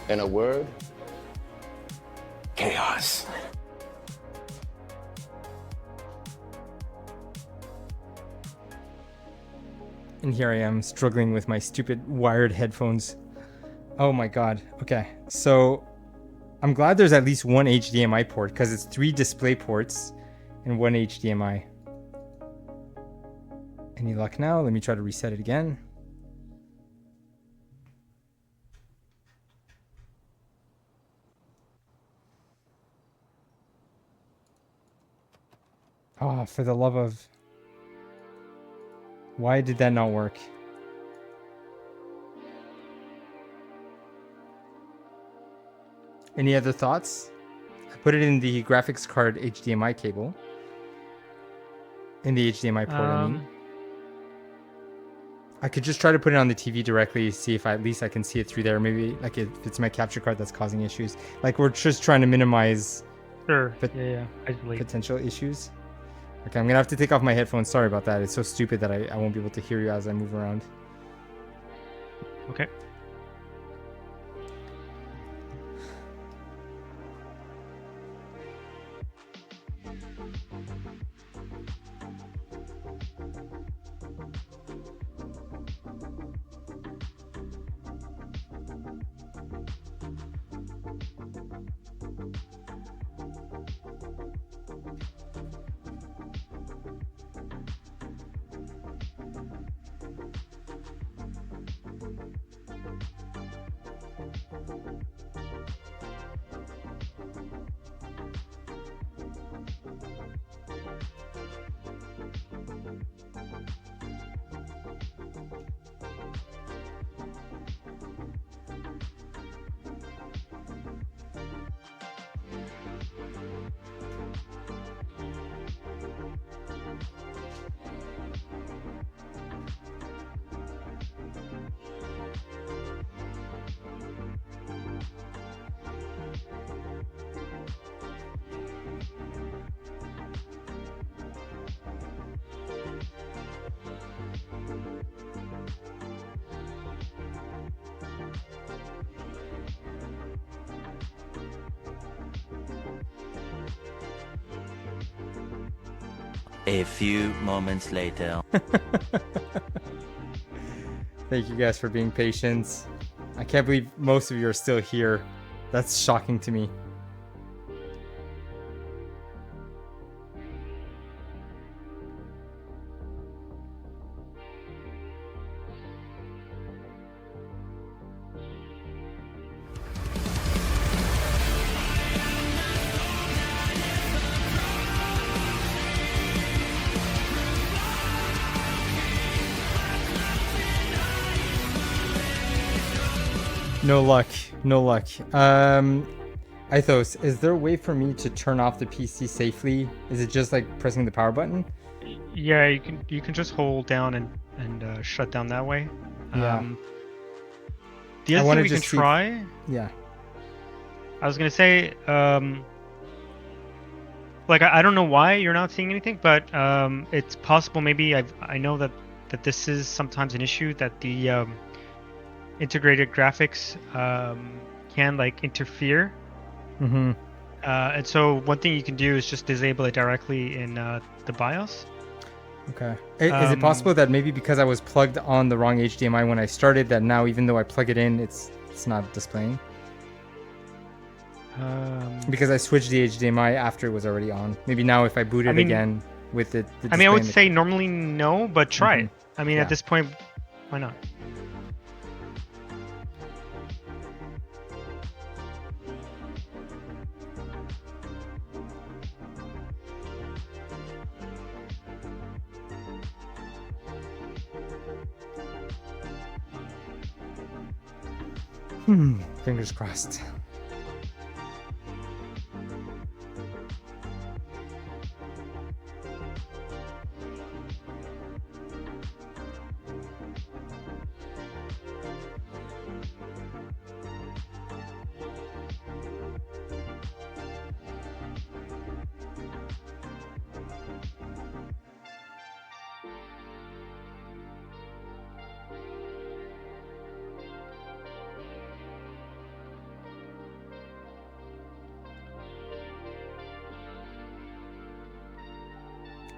In a word, chaos. And here I am struggling with my stupid wired headphones. Oh my god. Okay, so I'm glad there's at least one HDMI port because it's 3 display ports and 1 HDMI. Any luck now? Let me try to reset it again. Oh, for the love of... Why did that not work? Any other thoughts? I put it in the graphics card HDMI cable. In the HDMI port, I mean. I could just try to put it on the TV directly, see if at least I can see it through there. Maybe like if it's my capture card that's causing issues. Like we're just trying to minimize potential issues. Okay, I'm gonna have to take off my headphones. Sorry about that. It's so stupid that I won't be able to hear you as I move around. Okay. A few moments later. Thank you guys for being patient. I can't believe most of you are still here. That's shocking to me. No luck. No luck. Eithos, is there a way for me to turn off the PC safely? Is it just like pressing the power button? Yeah, you can just hold down and shut down that way. Yeah. The other thing we can try. Yeah. I was gonna say, like I don't know why you're not seeing anything, but it's possible. Maybe I know that this is sometimes an issue, that the integrated graphics can like interfere. Mm-hmm. And so one thing you can do is just disable it directly in the BIOS. Okay. Is it possible that maybe because I was plugged on the wrong HDMI when I started, that now even though I plug it in, it's not displaying? Because I switched the HDMI after it was already on. Maybe now if I boot it again with the I mean, I would say normally no, but try it. I mean, at this point, why not? Fingers crossed.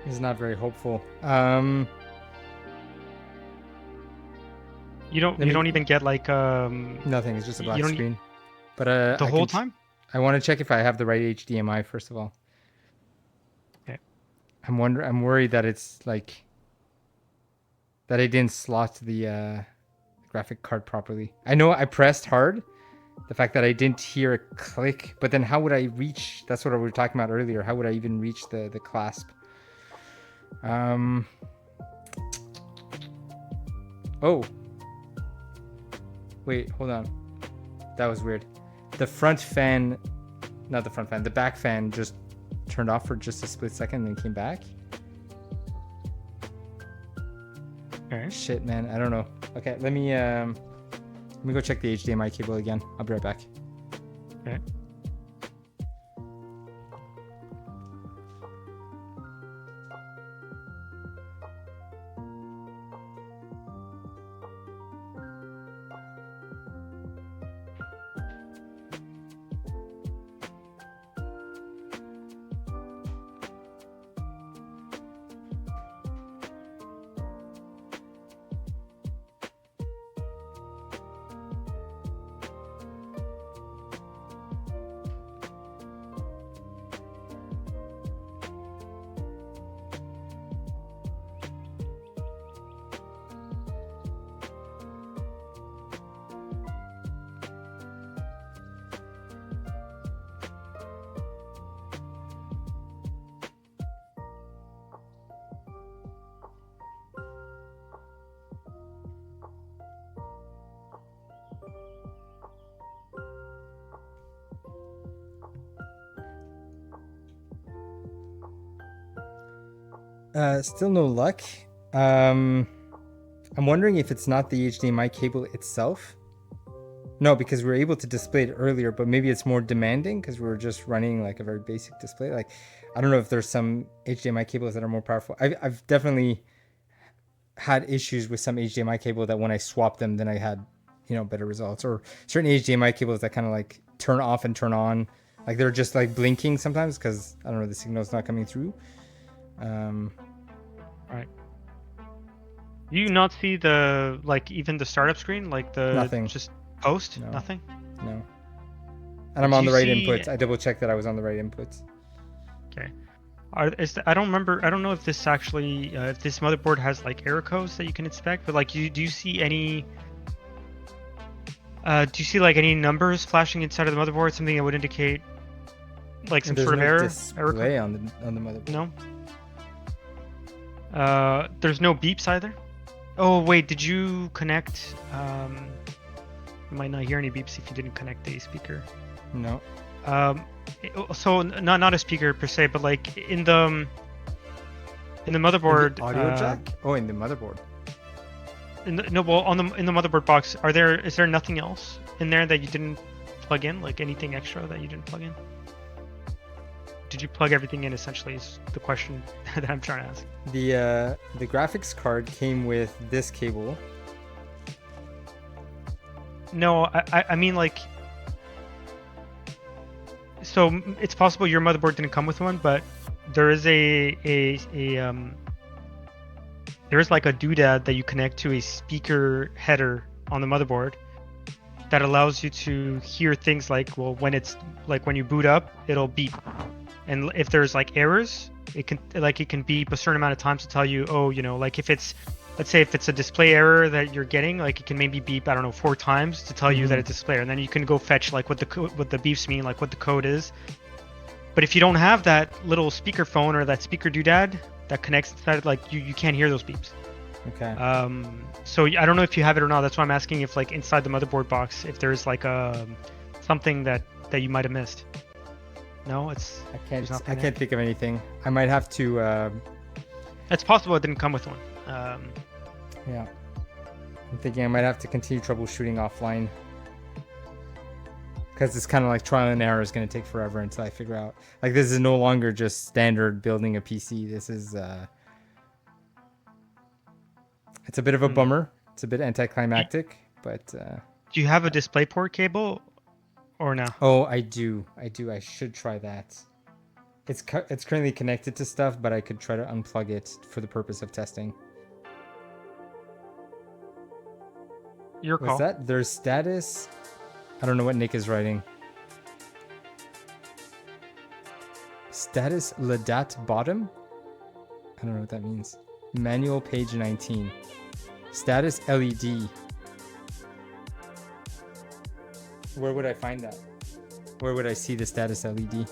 Is not very hopeful. You don't even get like nothing. It's just a black screen. But the whole time. I want to check if I have the right HDMI first of all. Okay. I'm worried that it's like that I didn't slot the graphic card properly. I know I pressed hard. The fact that I didn't hear a click, but then how would I reach? That's what we were talking about earlier. How would I even reach the clasp? Oh. Wait, hold on. That was weird. The front fan, not the front fan, the back fan just turned off for just a split second and then came back. Okay. Shit, man, I don't know. Okay, let me go check the HDMI cable again. I'll be right back. Okay. Still no luck. I'm wondering if it's not the HDMI cable itself. No, because we were able to display it earlier, but maybe it's more demanding because we were just running like a very basic display. Like, I don't know if there's some HDMI cables that are more powerful. I've definitely had issues with some HDMI cable that when I swapped them, then I had, better results. Or certain HDMI cables that kind of like turn off and turn on. Like they're just like blinking sometimes because, I don't know, the signal's not coming through. Right. You not see the even the startup screen, like the nothing. Just post? No. Nothing? No. And I'm on the right inputs. I double checked that I was on the right inputs. Okay. I don't know if this actually if this motherboard has like error codes that you can inspect, but like do you see any any numbers flashing inside of the motherboard, something that would indicate like some sort of error display on the motherboard. No. There's no beeps either. Oh wait, did you connect? You might not hear any beeps if you didn't connect a speaker. No. So not a speaker per se, but like in the motherboard. In the audio jack? Oh, in the motherboard. In the motherboard box, is there nothing else in there that you didn't plug in? Like anything extra that you didn't plug in? Did you plug everything in? Essentially, is the question that I'm trying to ask. The graphics card came with this cable. No, I mean like. So it's possible your motherboard didn't come with one, but there is there is like a doodad that you connect to a speaker header on the motherboard that allows you to hear things like, well, when you boot up, it'll beep. And if there's like errors, it can beep a certain amount of times to tell you, oh, like if it's, let's say if it's a display error that you're getting, like it can maybe beep, I don't know, 4 times to tell you that it's a display error. And then you can go fetch like what the beeps mean, like what the code is. But if you don't have that little speaker phone or that speaker doodad that connects inside, like you can't hear those beeps. Okay. So I don't know if you have it or not. That's why I'm asking if like inside the motherboard box, if there's like something that you might have missed. No, I can't think of anything. I might have to. It's possible it didn't come with one. Yeah. I'm thinking I might have to continue troubleshooting offline. Because it's kind of like trial and error is going to take forever until I figure out. Like this is no longer just standard building a PC. This is. It's a bit of a bummer. It's a bit anticlimactic, but. Do you have a DisplayPort cable, or no? Oh, I do. I should try that. It's currently connected to stuff, but I could try to unplug it for the purpose of testing. Your call. What's that? There's status. I don't know what Nick is writing. Status Ladat bottom? I don't know what that means. Manual page 19. Status LED. Where would I find that? Where would I see the status LED?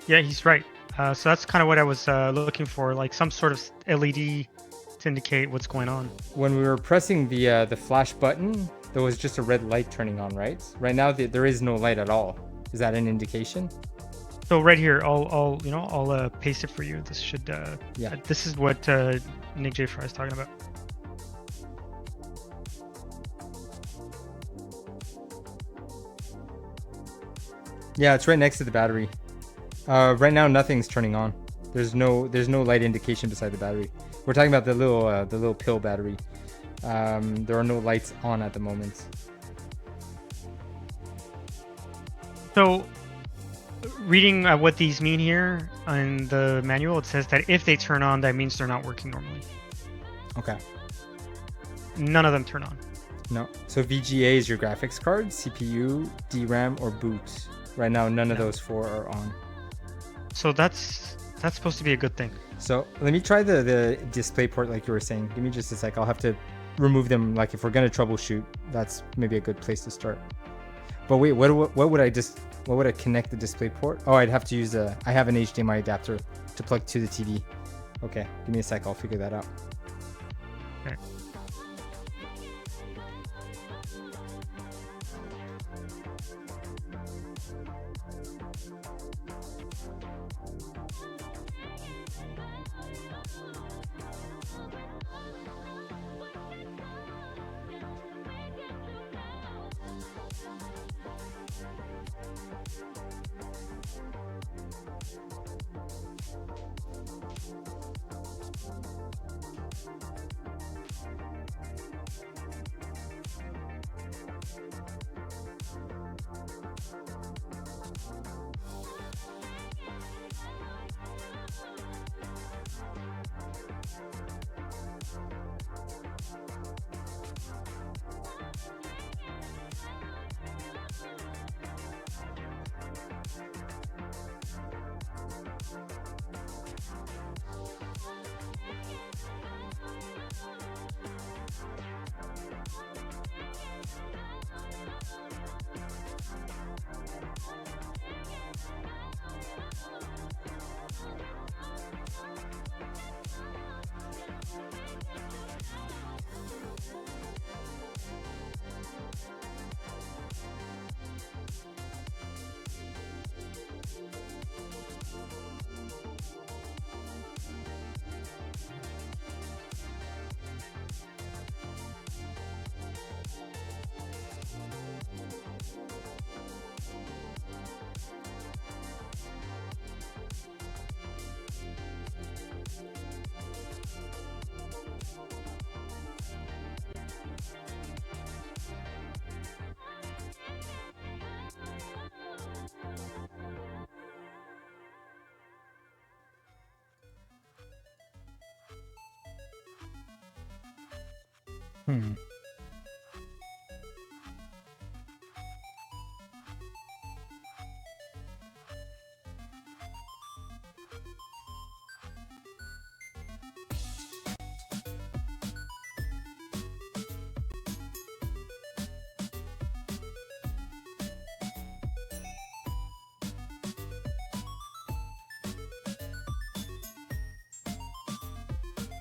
Yeah, he's right. So that's kind of what I was looking for, like some sort of LED to indicate what's going on. When we were pressing the flash button, there was just a red light turning on, right? Right now there is no light at all. Is that an indication? So right here, I'll paste it for you. This should yeah. This is what Nick J. Fry is talking about. Yeah, it's right next to the battery. Right now nothing's turning on. There's no light indication beside the battery. We're talking about the little pill battery. There are no lights on at the moment. So, reading what these mean here in the manual, it says that if they turn on, that means they're not working normally. Okay. None of them turn on. No. So VGA is your graphics card, CPU, DRAM, or boot. Right now, none of those 4 are on. So that's supposed to be a good thing. So let me try the display port like you were saying. Give me just a sec. I'll have to remove them. Like if we're gonna troubleshoot, that's maybe a good place to start. But wait, what would I connect the display port? Oh, I'd have to use I have an HDMI adapter to plug to the TV. Okay, give me a sec. I'll figure that out. Okay.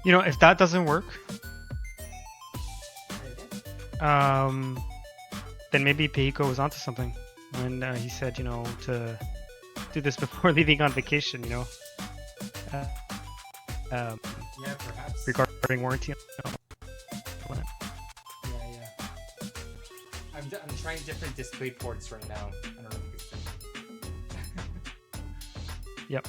You know, if that doesn't work, then maybe Peiko was onto something when he said, you know, to do this before leaving on vacation, you know. Yeah, perhaps. Regarding warranty. Yeah. I'm trying different display ports right now. I don't know if you can see. Yep.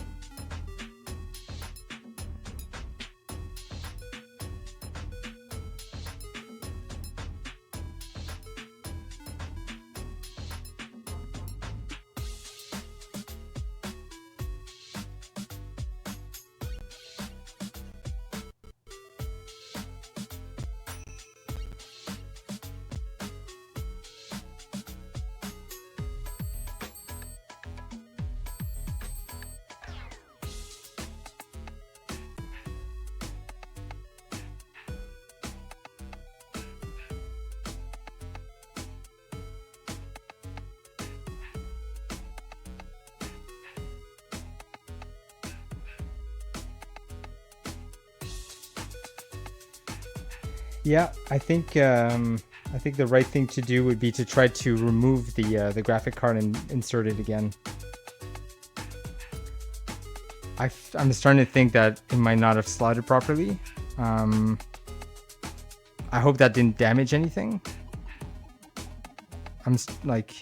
Yeah, I think the right thing to do would be to try to remove the graphic card and insert it again. I'm starting to think that it might not have slotted properly. I hope that didn't damage anything. I'm like,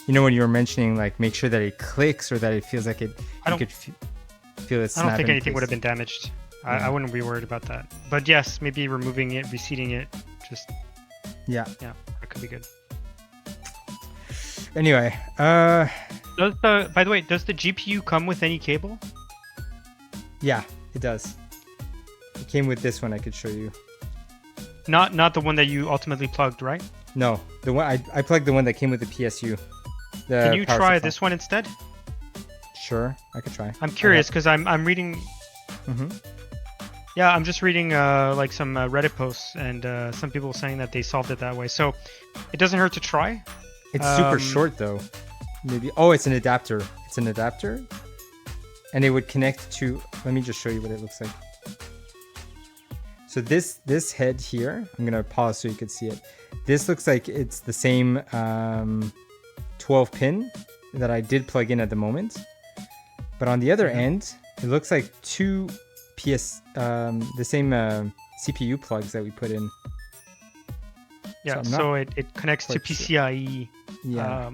when you were mentioning like make sure that it clicks or that it feels like it. You could feel it snap. I don't think anything place. would have been damaged. Yeah. I wouldn't be worried about that. But yes, maybe removing it, reseating it, just yeah, that could be good. Anyway, by the way, does the GPU come with any cable? Yeah, it does. It came with this one. I could show you. Not the one that you ultimately plugged, right? No, the one I plugged the one that came with the PSU. Can you try this one instead? Sure, I could try. I'm curious because I'm reading. Yeah, I'm just reading like some Reddit posts and some people saying that they solved it that way. So it doesn't hurt to try. It's super short though. Maybe. Oh, it's an adapter. It's an adapter, and it would connect to. Let me just show you what it looks like. So this head here, I'm gonna pause so you can see it. This looks like it's the same 12 pin that I did plug in at the moment, but on the other end, it looks like two the same CPU plugs that we put in. Yeah, so it connects to PCIe. Yeah.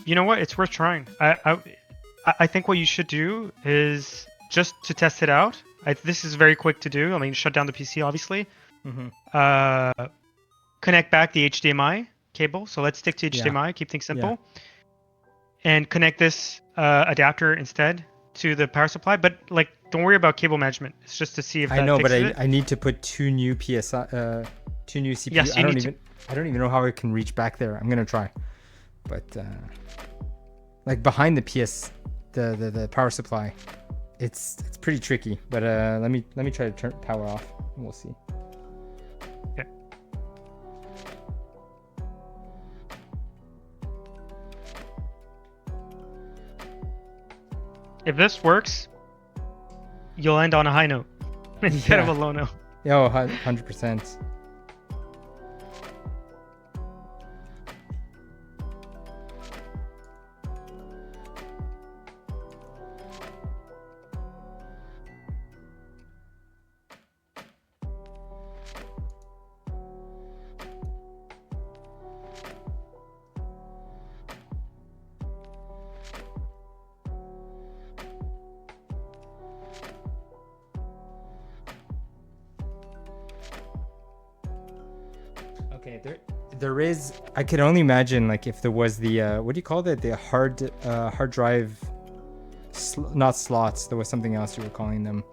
You know what? It's worth trying. I think what you should do is just to test it out. This is very quick to do. I mean, shut down the PC, obviously. Connect back the HDMI cable. So let's stick to HDMI. Keep things simple. And connect this adapter instead to the power supply. But like, don't worry about cable management. It's just to see if that fixes it. I need to put two new CPU. Yes, I don't even know how I can reach back there. I'm gonna try, but like behind the power supply, it's pretty tricky. But let me try to turn power off, and we'll see. Okay. If this works, you'll end on a high note instead of a low note. Yeah, 100%. Okay, there is. I could only imagine like if there was the what do you call it? The hard drive, not slots. There was something else you were calling them.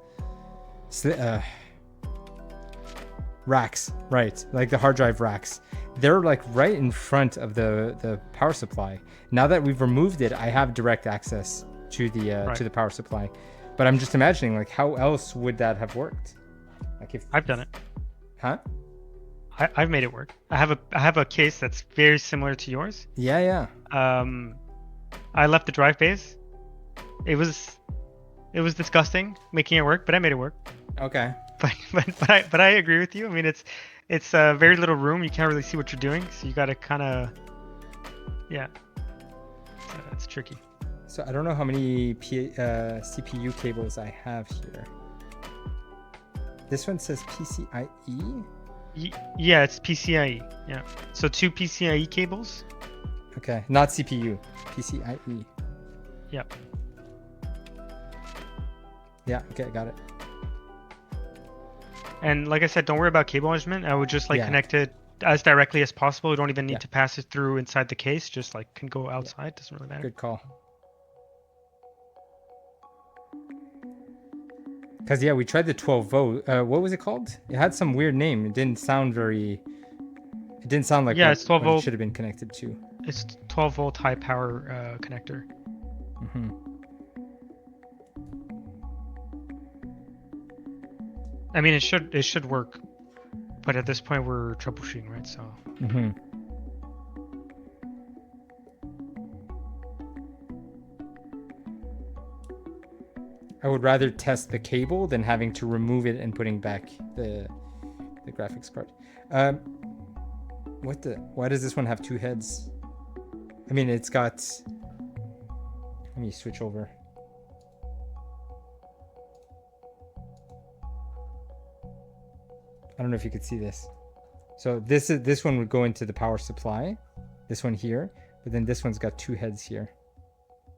Racks, right? Like the hard drive racks. They're like right in front of the power supply. Now that we've removed it, I have direct access to the power supply. But I'm just imagining like how else would that have worked? Like if I've done it. Huh? I've made it work. I have a case that's very similar to yours. Yeah. I left the drive bays. It was disgusting making it work, but I made it work. Okay. But I agree with you. I mean, it's a very little room. You can't really see what you're doing, so you gotta kind of, yeah. So it's tricky. So I don't know how many CPU cables I have here. This one says PCIe. Yeah, it's PCIe. Yeah. So 2 PCIe cables. Okay, not CPU. PCIe. Yep. Yeah. Okay, I got it. And like I said, don't worry about cable management. I would just connect it as directly as possible. You don't even need to pass it through inside the case. Just like can go outside. Doesn't really matter. Good call. Because we tried the 12 volt. What was it called? It had some weird name. It didn't sound like it's 12 volt. It should have been connected to. It's 12 volt high power connector. Mm-hmm. I mean, it should work, but at this point we're troubleshooting, right? So. Mm-hmm. I would rather test the cable than having to remove it and putting back the the graphics card. Why does this one have 2 heads? I mean, it's got... Let me switch over. I don't know if you could see this. So this one would go into the power supply, this one here, but then this one's got 2 heads here.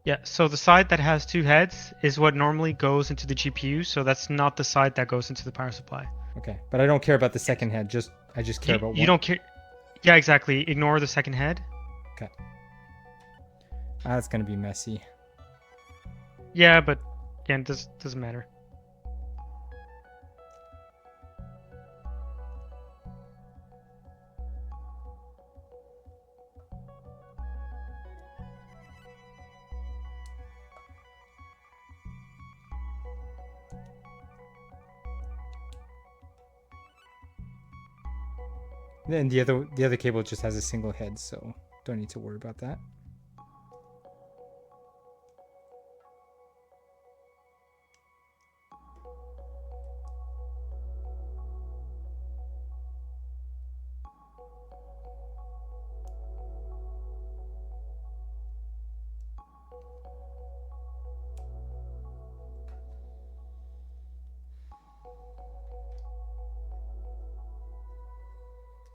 Yeah, so the side that has 2 heads is what normally goes into the GPU, so that's not the side that goes into the power supply. Okay, but I don't care about the second head, I just care about one. You don't care. Yeah, exactly. Ignore the second head. Okay. That's gonna be messy. Yeah, but again, doesn't matter. Then the other cable just has a single head, so don't need to worry about that.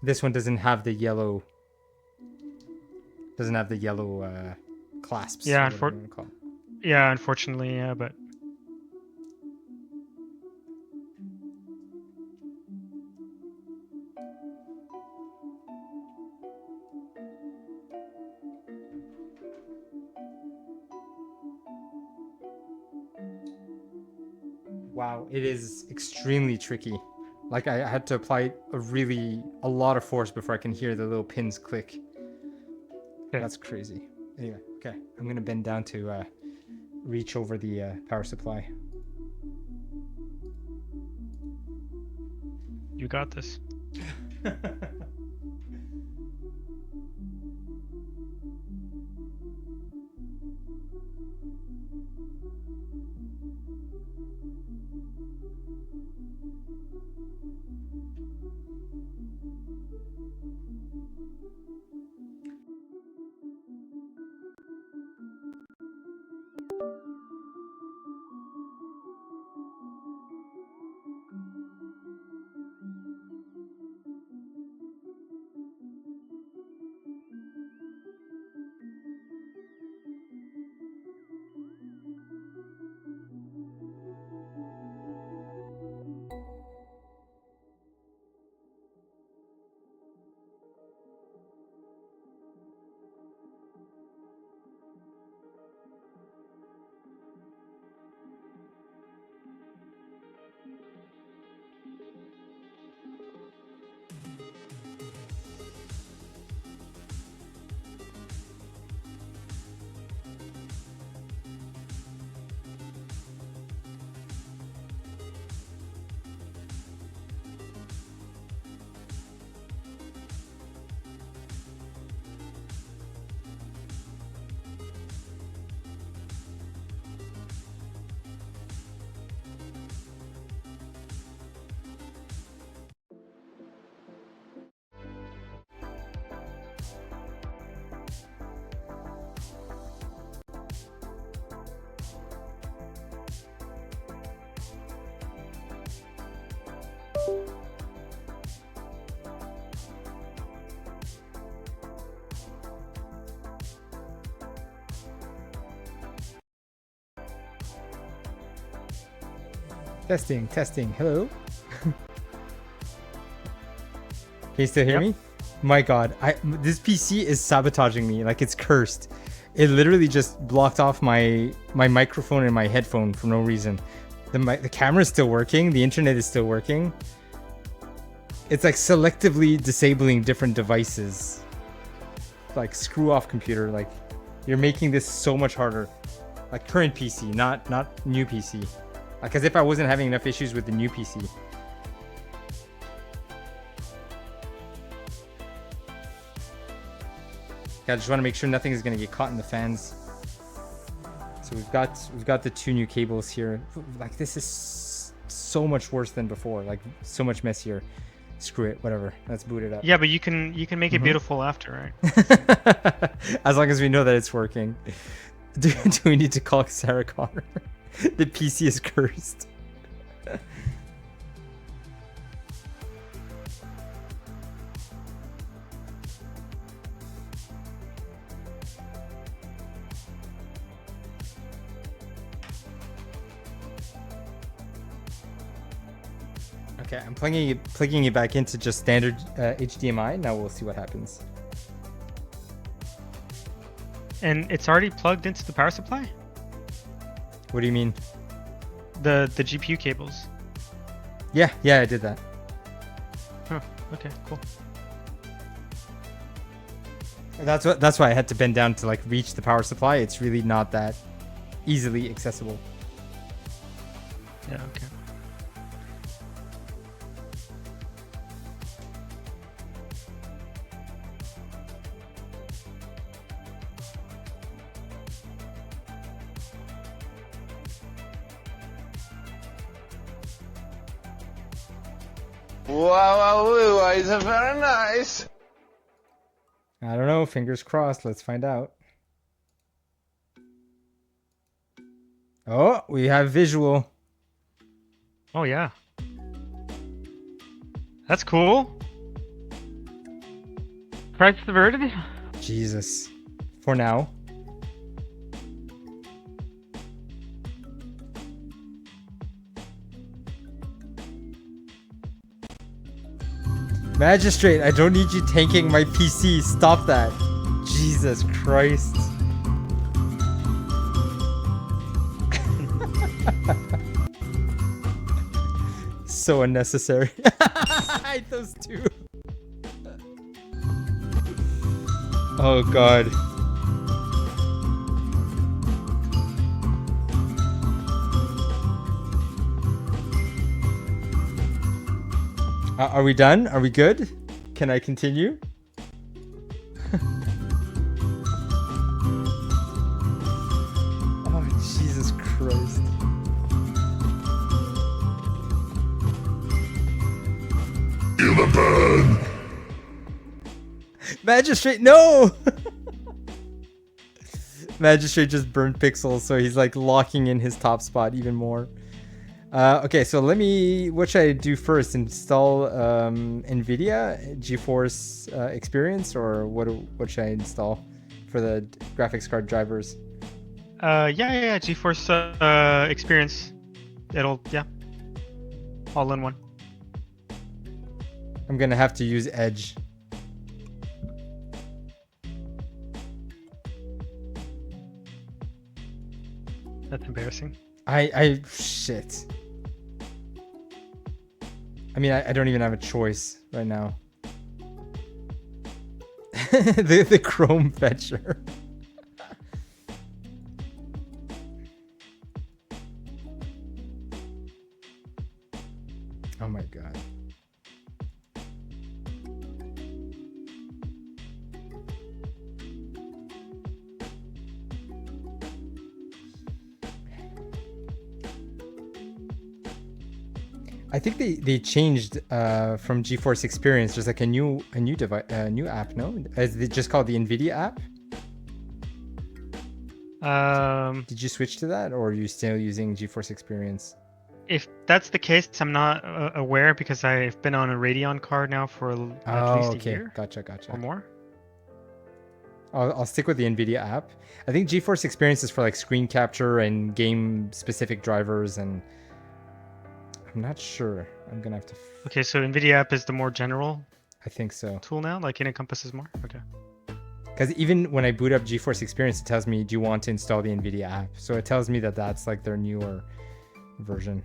This one doesn't have the yellow. Clasps. Yeah, unfortunately, yeah, but. Wow, it is extremely tricky. Like I had to apply a lot of force before I can hear the little pins click. Okay. That's crazy. Anyway, okay, I'm gonna bend down to reach over the power supply. You got this. Testing. Hello. Can you still hear me? My God, this PC is sabotaging me. Like, it's cursed. It literally just blocked off my microphone and my headphone for no reason. The camera is still working. The internet is still working. It's like selectively disabling different devices. Like, screw off computer. Like, you're making this so much harder. Like, current PC, not new PC. Like, as if I wasn't having enough issues with the new PC. I just want to make sure nothing is going to get caught in the fans. So we've got the 2 new cables here. Like, this is so much worse than before. Like, so much messier. screw it, whatever. Let's boot it up. Yeah, but you can make it beautiful after, right? As long as we know that it's working. Do we need to call Sarah Connor? The PC is cursed. Okay, I'm plugging it back into just standard HDMI. Now we'll see what happens. And it's already plugged into the power supply? What do you mean? The GPU cables. Yeah, I did that. Oh, okay, cool. That's why I had to bend down to like reach the power supply. It's really not that easily accessible. Yeah, okay. Wow, it's very nice. I don't know. Fingers crossed. Let's find out. Oh, we have visual. Oh, yeah. That's cool. Price diverted? Jesus. For now. Magistrate, I don't need you tanking my PC. Stop that. Jesus Christ. So unnecessary. I hate those two. Oh God. Are we done? Are we good? Can I continue? Oh, Jesus Christ. Feel the burn. Magistrate, no! Magistrate just burned pixels, so he's like locking in his top spot even more. Okay, so what should I do first? Install NVIDIA GeForce Experience, or what should I install for the graphics card drivers? Yeah, GeForce Experience. Yeah, all in one. I'm gonna have to use Edge. That's embarrassing. Shit. I mean, I don't even have a choice right now. the Chrome fetcher. Oh my God. I think they changed from GeForce Experience. There's like a new device, new app. No, is it just called the NVIDIA app? Did you switch to that, or are you still using GeForce Experience? If that's the case, I'm not aware because I've been on a Radeon card now for at least a year. Gotcha. Or more. I'll stick with the NVIDIA app. I think GeForce Experience is for like screen capture and game specific drivers, and I'm not sure. I'm gonna have to. Okay, so NVIDIA app is the more general. I think so. Tool now, like it encompasses more. Okay. Because even when I boot up GeForce Experience, it tells me, "Do you want to install the NVIDIA app?" So it tells me that that's like their newer version.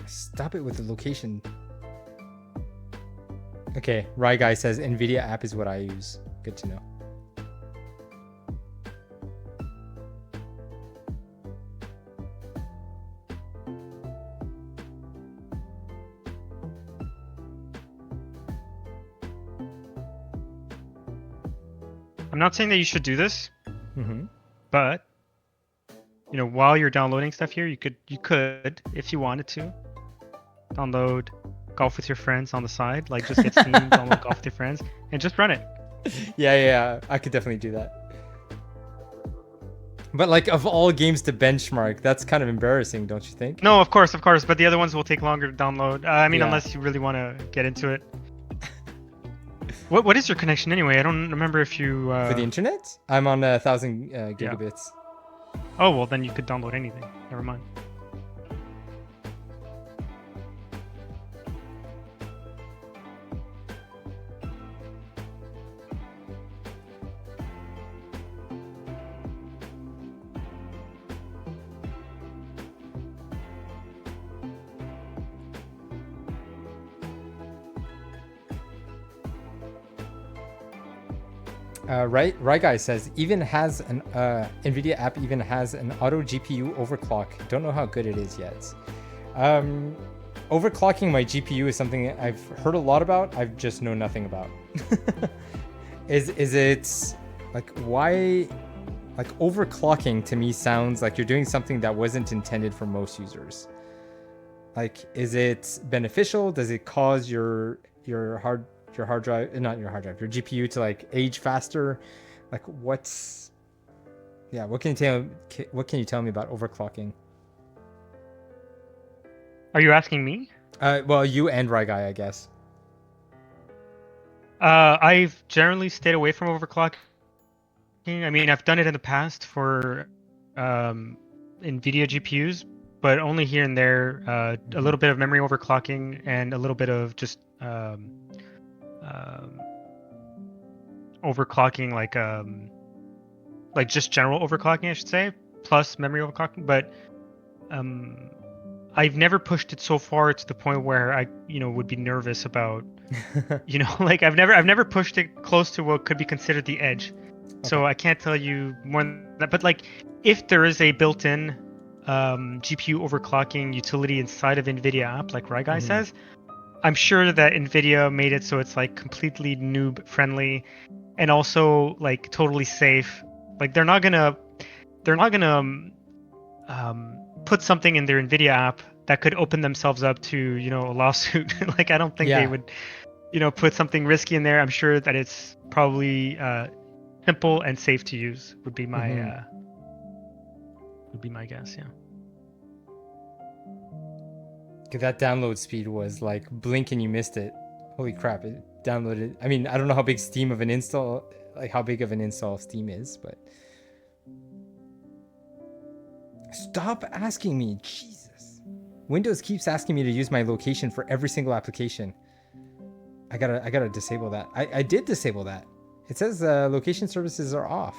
Stop it with the location. Okay, Rye Guy says NVIDIA app is what I use. Good to know. I'm not saying that you should do this, Mm-hmm. but while you're downloading stuff here, you could, if you wanted to, download Golf with your friends on the side. Like just get Steam, download Golf with your friends, and just run it. Yeah, I could definitely do that. But like of all games to benchmark, that's kind of embarrassing, don't you think? No, of course, but the other ones will take longer to download. I mean, unless you really want to get into it. What is your connection anyway? I don't remember if you... For the internet? I'm on 1,000 gigabits. Oh, well then you could download anything. Never mind. Right guy says even has an NVIDIA app even has an auto GPU overclock. Don't know how good it is yet. Overclocking my GPU is something I've heard a lot about. I've just know nothing about. Is it like why? Like overclocking to me sounds like you're doing something that wasn't intended for most users. Like, is it beneficial? Does it cause your hard drive, not your hard drive, your GPU to like age faster? Like what can you tell me about overclocking? Are you asking me? Well, you and Ryguy, I guess. I've generally stayed away from overclocking. I mean, I've done it in the past for NVIDIA GPUs, but only here and there. A little bit of memory overclocking and a little bit of just overclocking, like just general overclocking, I should say, plus memory overclocking. But I've never pushed it so far to the point where I would be nervous about like I've never pushed it close to what could be considered the edge. Okay. So I can't tell you more than that. But like if there is a built-in GPU overclocking utility inside of NVIDIA app, like Ryguy says, I'm sure that NVIDIA made it so it's like completely noob friendly and also like totally safe. Like they're not gonna put something in their NVIDIA app that could open themselves up to a lawsuit. Like I don't think they would put something risky in there. I'm sure that it's probably simple and safe to use would be my guess. Yeah. That download speed was like blink and you missed it. Holy crap, it downloaded. I mean, I don't know how big Steam of an install, like how big of an install Steam is, but stop asking me. Jesus. Windows keeps asking me to use my location for every single application. I gotta disable that. I did disable that. It says location services are off.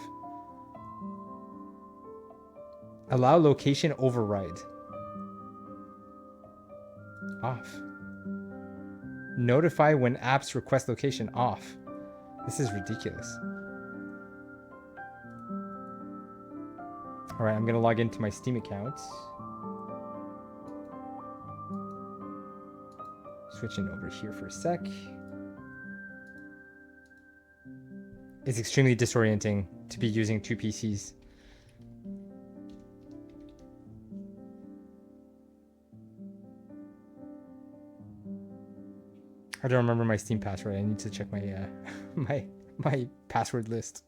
Allow location override. Off. Notify when apps request location off. This is ridiculous. All right, I'm gonna log into my Steam account. Switching over here for a sec. It's extremely disorienting to be using two PCs. I don't remember my Steam password. I need to check my my password list.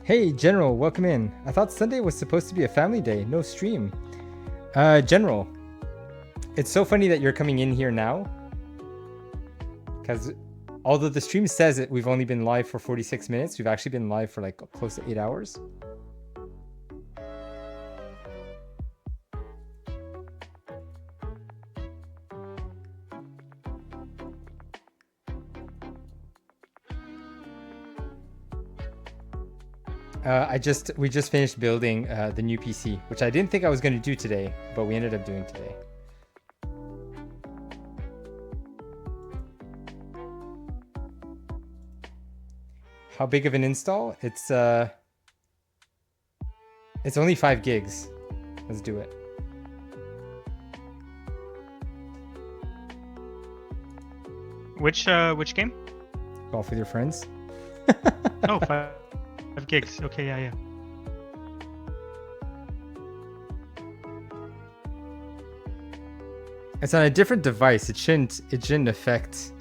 Hey, General, welcome in. I thought Sunday was supposed to be a family day, no stream. General, it's so funny that you're coming in here now, because Although the stream says that we've only been live for 46 minutes, we've actually been live for like close to 8 hours. We just finished building the new PC, which I didn't think I was going to do today, but we ended up doing today. How big of an install? It's only 5 gigs. Let's do it. Which game? Golf with your friends. Oh, 5 gigs. Okay, yeah. It's on a different device. It shouldn't affect.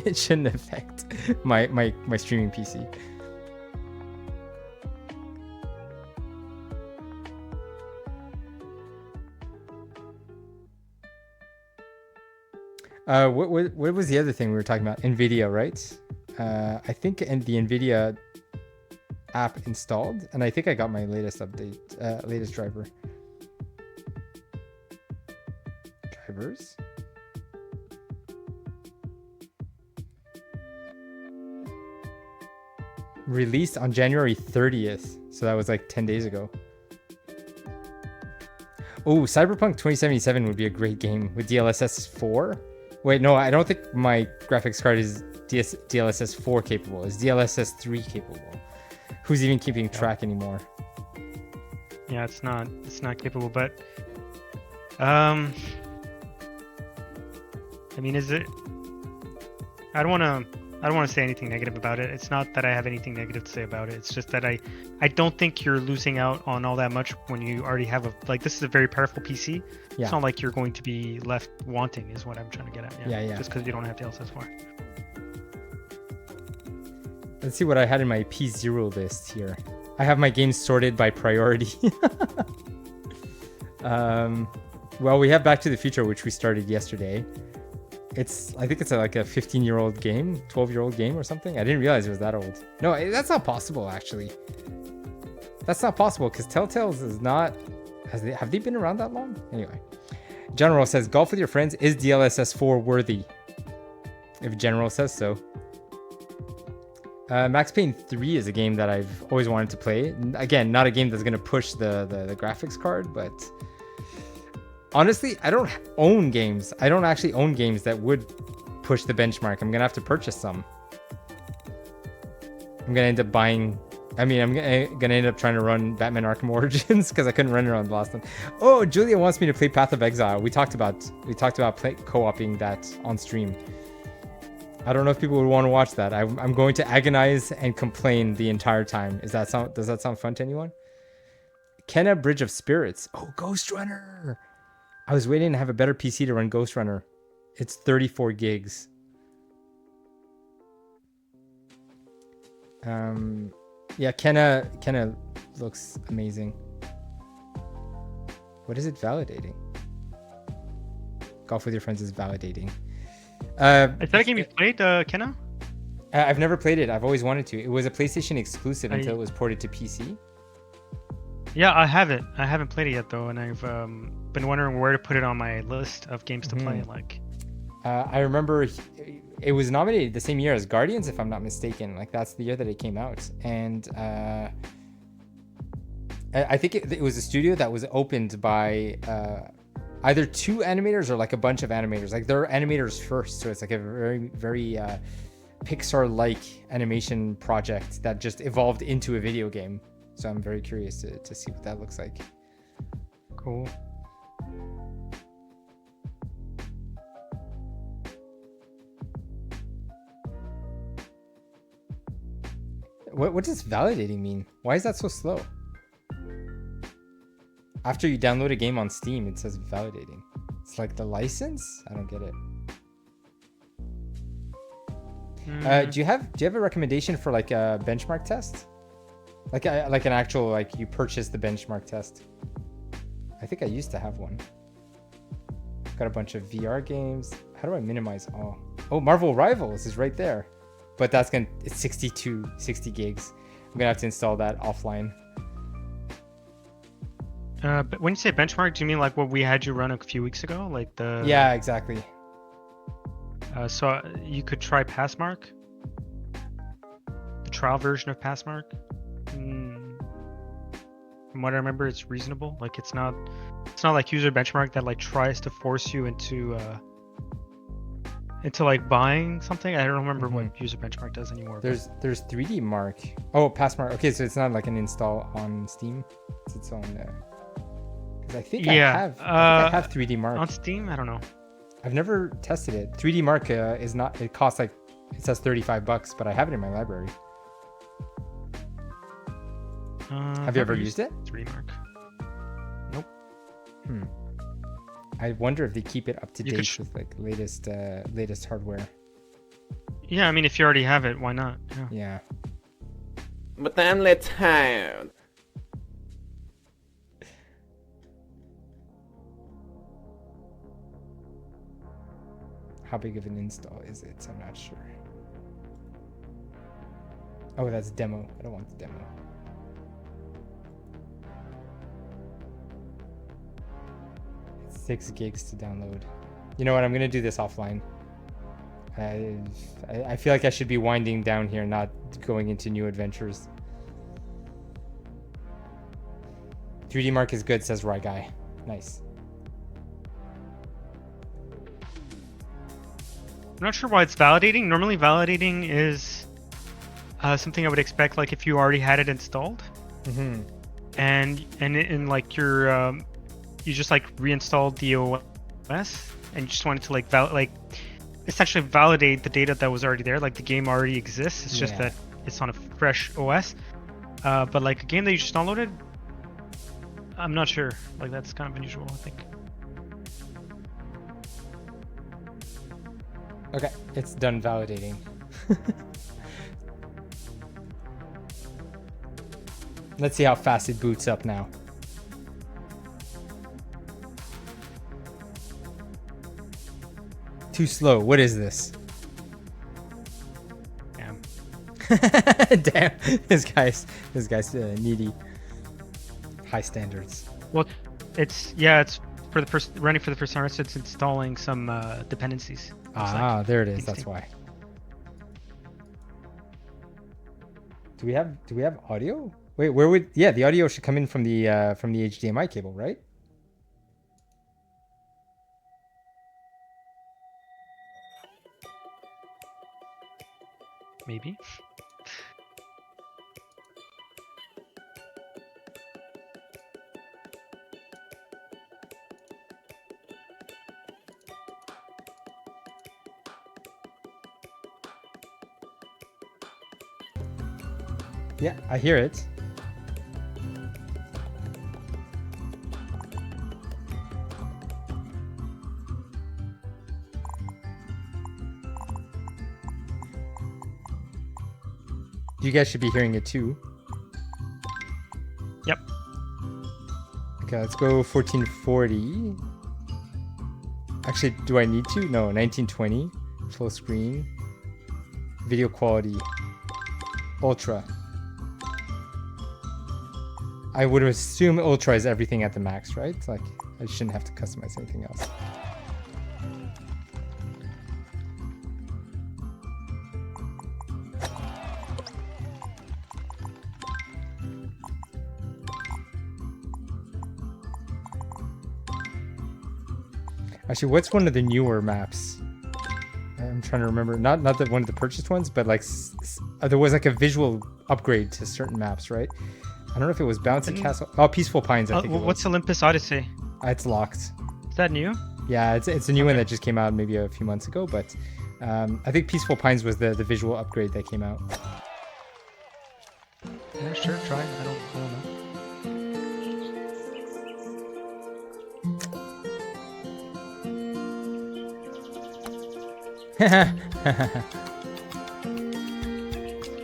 It shouldn't affect my streaming PC. What was the other thing we were talking about? NVIDIA, right? I think the NVIDIA app installed, and I think I got my latest update, latest drivers. Released on January 30th, so that was like 10 days ago. Oh, Cyberpunk 2077 would be a great game with DLSS 4. Wait, no, I don't think my graphics card is DLSS 4 capable. It's DLSS 3 capable. Who's even keeping track anymore? Yeah, it's not capable, but I mean, is it? I don't want to say anything negative about it. It's not that I have anything negative to say about it. It's just that I don't think you're losing out on all that much when you already have this is a very powerful PC. Yeah. It's not like you're going to be left wanting is what I'm trying to get at. Yeah. Just because you don't have DLSS 4. Let's see what I had in my P0 list here. I have my games sorted by priority. Well, we have Back to the Future, which we started yesterday. I think it's like a 15-year-old game, 12-year-old game or something. I didn't realize it was that old. No, that's not possible, actually. That's not possible, because Telltale's is not... Have they been around that long? Anyway. General says, golf with your friends is DLSS 4 worthy. If General says so. Max Payne 3 is a game that I've always wanted to play. Again, not a game that's going to push the graphics card, but... Honestly, I don't own games. I don't actually own games that would push the benchmark. I'm going to have to purchase some. I'm going to end up buying... I'm going to end up trying to run Batman Arkham Origins because I couldn't run it on the last one. Oh, Julia wants me to play Path of Exile. We talked about co-oping that on stream. I don't know if people would want to watch that. I'm going to agonize and complain the entire time. Does that sound fun to anyone? Kenna Bridge of Spirits. Oh, Ghost Runner. I was waiting to have a better PC to run Ghost Runner. It's 34 gigs. Yeah, Kenna looks amazing. What is it validating? Golf with your friends is validating. Is that a game you played, Kenna? I've never played it. I've always wanted to. It was a PlayStation exclusive until it was ported to PC. Yeah, I haven't. I haven't played it yet though, and I've been wondering where to put it on my list of games to play. I remember it was nominated the same year as Guardians, if I'm not mistaken. Like that's the year that it came out, and I think it was a studio that was opened by either 2 animators or like a bunch of animators. Like they're animators first, so it's like a very, very Pixar-like animation project that just evolved into a video game. So I'm very curious to see what that looks like. Cool. What does validating mean? Why is that so slow? After you download a game on Steam, it says validating. It's like the license? I don't get it. Do you have a recommendation for like a benchmark test? Like an actual, like you purchase the benchmark test. I think I used to have one. Got a bunch of VR games. How do I minimize all? Oh, Marvel Rivals is right there. But it's 60 gigs. I'm gonna have to install that offline. But when you say benchmark, do you mean like what we had you run a few weeks ago? Like the... Yeah, exactly. So you could try Passmark? The trial version of Passmark? From what I remember, it's reasonable. Like it's not like user benchmark that like tries to force you into like buying something. I don't remember what user benchmark does anymore. There's 3D Mark. Oh, Passmark. Okay, so it's not like an install on Steam. It's its own. Because I think I have 3D Mark on Steam. I don't know. I've never tested it. 3D Mark is not. It costs like it says $35, but I have it in my library. Have you ever used it? 3D Mark. Nope. I wonder if they keep it up to date with like latest hardware. Yeah, I mean, if you already have it, why not? Yeah. But then let's have. How big of an install is it? I'm not sure. Oh, that's demo. I don't want the demo. It's 6 gigs to download. You know what? I'm gonna do this offline. I feel like I should be winding down here, not going into new adventures. 3D Mark is good, says Rye Guy. Nice. I'm not sure why it's validating. Normally validating is something I would expect like if you already had it installed. And in like your you just like reinstalled the OS and you just wanted to like essentially validate the data that was already there. Like the game already exists. It's just that it's on a fresh OS. But like a game that you just downloaded, I'm not sure. Like that's kind of unusual, I think. Okay, it's done validating. Let's see how fast it boots up now. Too slow. What is this? Damn. Damn. This guy's needy. High standards. Well, it's for the running for the first time. So it's installing some dependencies. Ah, there it is. That's why. Do we have audio? Wait, where would the audio should come in from the HDMI cable, right? Maybe. Yeah, I hear it. You guys should be hearing it too. Yep. Okay, let's go 1440. Actually, do I need to? No, 1920. Full screen. Video quality. Ultra. I would assume Ultra is everything at the max, right? Like, I shouldn't have to customize anything else. Actually, what's one of the newer maps? I'm trying to remember. Not one of the purchased ones, but like there was like a visual upgrade to certain maps, right? I don't know if it was Bouncy Castle. Oh, Peaceful Pines, I think it was. What's Olympus Odyssey? It's locked. Is that new? Yeah, it's a new one that just came out maybe a few months ago, but I think Peaceful Pines was the visual upgrade that came out. Yeah, sure, try. I don't know.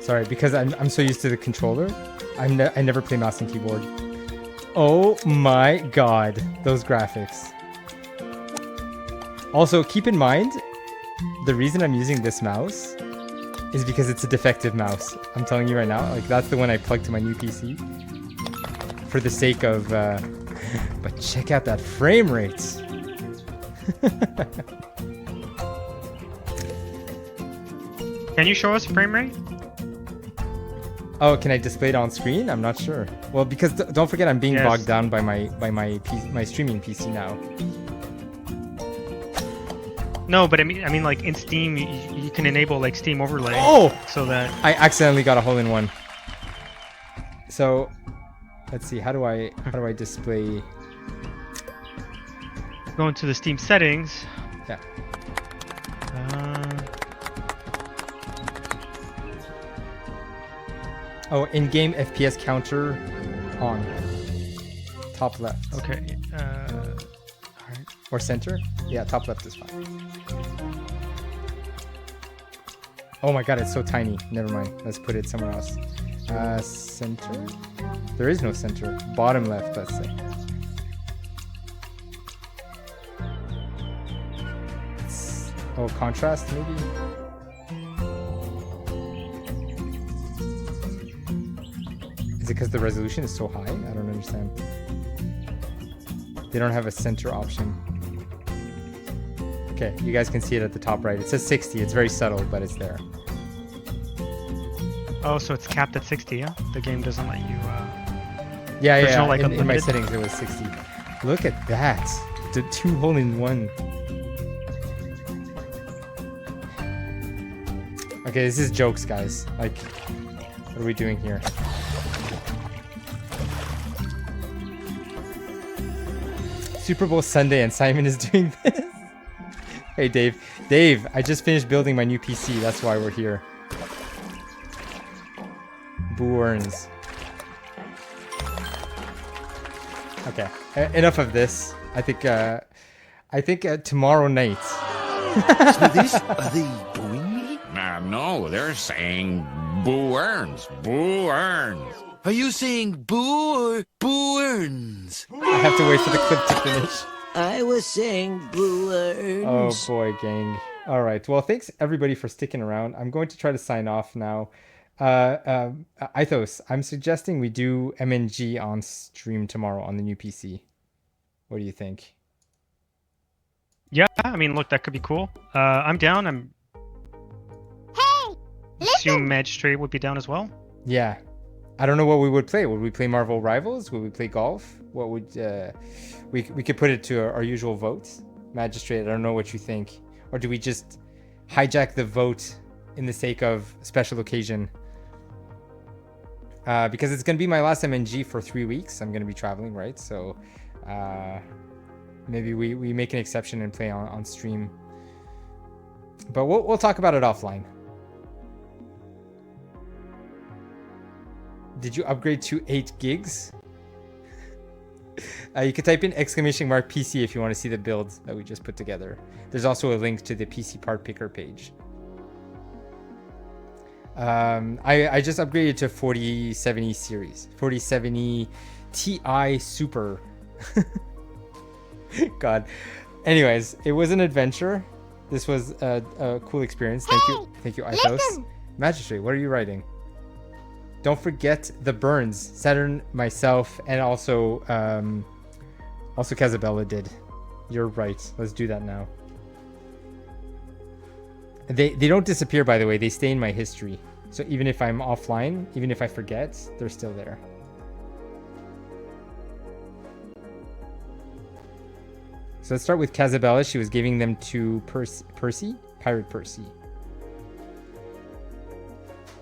Sorry, because I'm so used to the controller, I never play mouse and keyboard. Oh my god, those graphics. Also, keep in mind, the reason I'm using this mouse is because it's a defective mouse. I'm telling you right now. Like, that's the one I plugged to my new PC. For the sake of... but check out that frame rate. Can you show us frame rate? Oh, can I display it on screen? I'm not sure. Well, because don't forget I'm being bogged down by my streaming PC now. No, but I mean, like in Steam, you can enable like Steam overlay. Oh! So that I accidentally got a hole-in-one. So, let's see. How do I display? Go into the Steam settings. Yeah. Oh, in-game FPS counter on. Top left. Okay. Alright. Or center? Yeah, top left is fine. Oh my god, it's so tiny. Never mind. Let's put it somewhere else. Center? There is no center. Bottom left, let's say. Oh, contrast maybe? Is it because the resolution is so high? I don't understand. They don't have a center option. Okay, you guys can see it at the top right. It says 60. It's very subtle, but it's there. Oh, so it's capped at 60, yeah? The game doesn't let you... Yeah, yeah. No, like, in my settings, it was 60. Look at that. The 2 hole-in-one. Okay, this is jokes, guys. Like, what are we doing here? Super Bowl Sunday and Simon is doing this. Hey, Dave. Dave, I just finished building my new PC. That's why we're here. Boo earns. Okay, enough of this. I think tomorrow night. Smithies, are they booing me? No, they're saying boo earns. Boo earns. Are you saying boo or boo earns? I have to wait for the clip to finish. I was saying boo earns. Oh boy, gang. All right. Well, thanks everybody for sticking around. I'm going to try to sign off now. Eithos, I'm suggesting we do MNG on stream tomorrow on the new PC. What do you think? Yeah, I mean, look, that could be cool. I'm down. Hey, assume Magistrate would be down as well. Yeah. I don't know what we would play. Would we play Marvel Rivals? Would we play golf? What would we could put it to our usual votes? Magistrate, I don't know what you think. Or do we just hijack the vote in the sake of special occasion? Because it's going to be my last MNG for 3 weeks. I'm going to be traveling, right? So maybe we make an exception and play on stream. But we'll talk about it offline. Did you upgrade to 8 gigs? You can type in !PC if you want to see the build that we just put together. There's also a link to the PC part picker page. I just upgraded to 4070 series. 4070 Ti Super. God. Anyways, it was an adventure. This was a cool experience. Thank you, Eithos. Magistrate, what are you writing? Don't forget the burns. Saturn, myself, and also Casabella did. You're right. Let's do that now. They don't disappear, by the way. They stay in my history. So even if I'm offline, even if I forget, they're still there. So let's start with Casabella. She was giving them to Percy? Pirate Percy.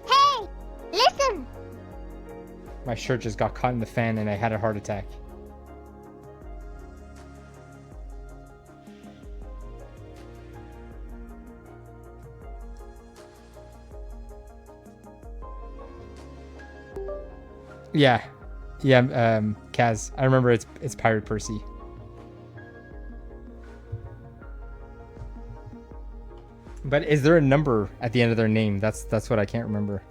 Hey, listen! My shirt just got caught in the fan and I had a heart attack. Yeah, Kaz. I remember it's Pirate Percy. But is there a number at the end of their name? That's what I can't remember.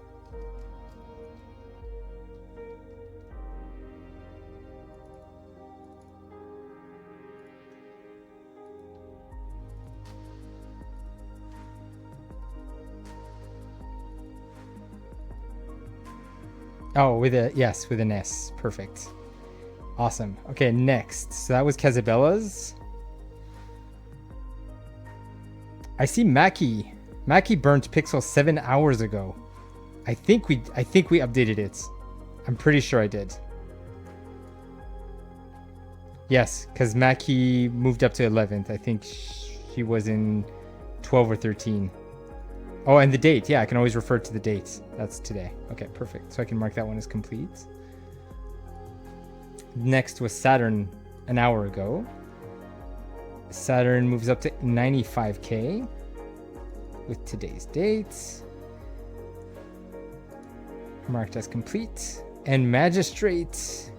Oh, with a yes, with an S. Perfect. Awesome. Okay, next. So that was Casabella's. I see Mackie. Mackie burnt Pixel 7 hours ago. I think we updated it. I'm pretty sure I did. Yes, because Mackie moved up to 11th. I think she was in 12 or 13. Oh, and the date. Yeah, I can always refer to the date. That's today. Okay, perfect. So I can mark that one as complete. Next was Saturn an hour ago. Saturn moves up to 95K with today's date. Marked as complete. And Magistrate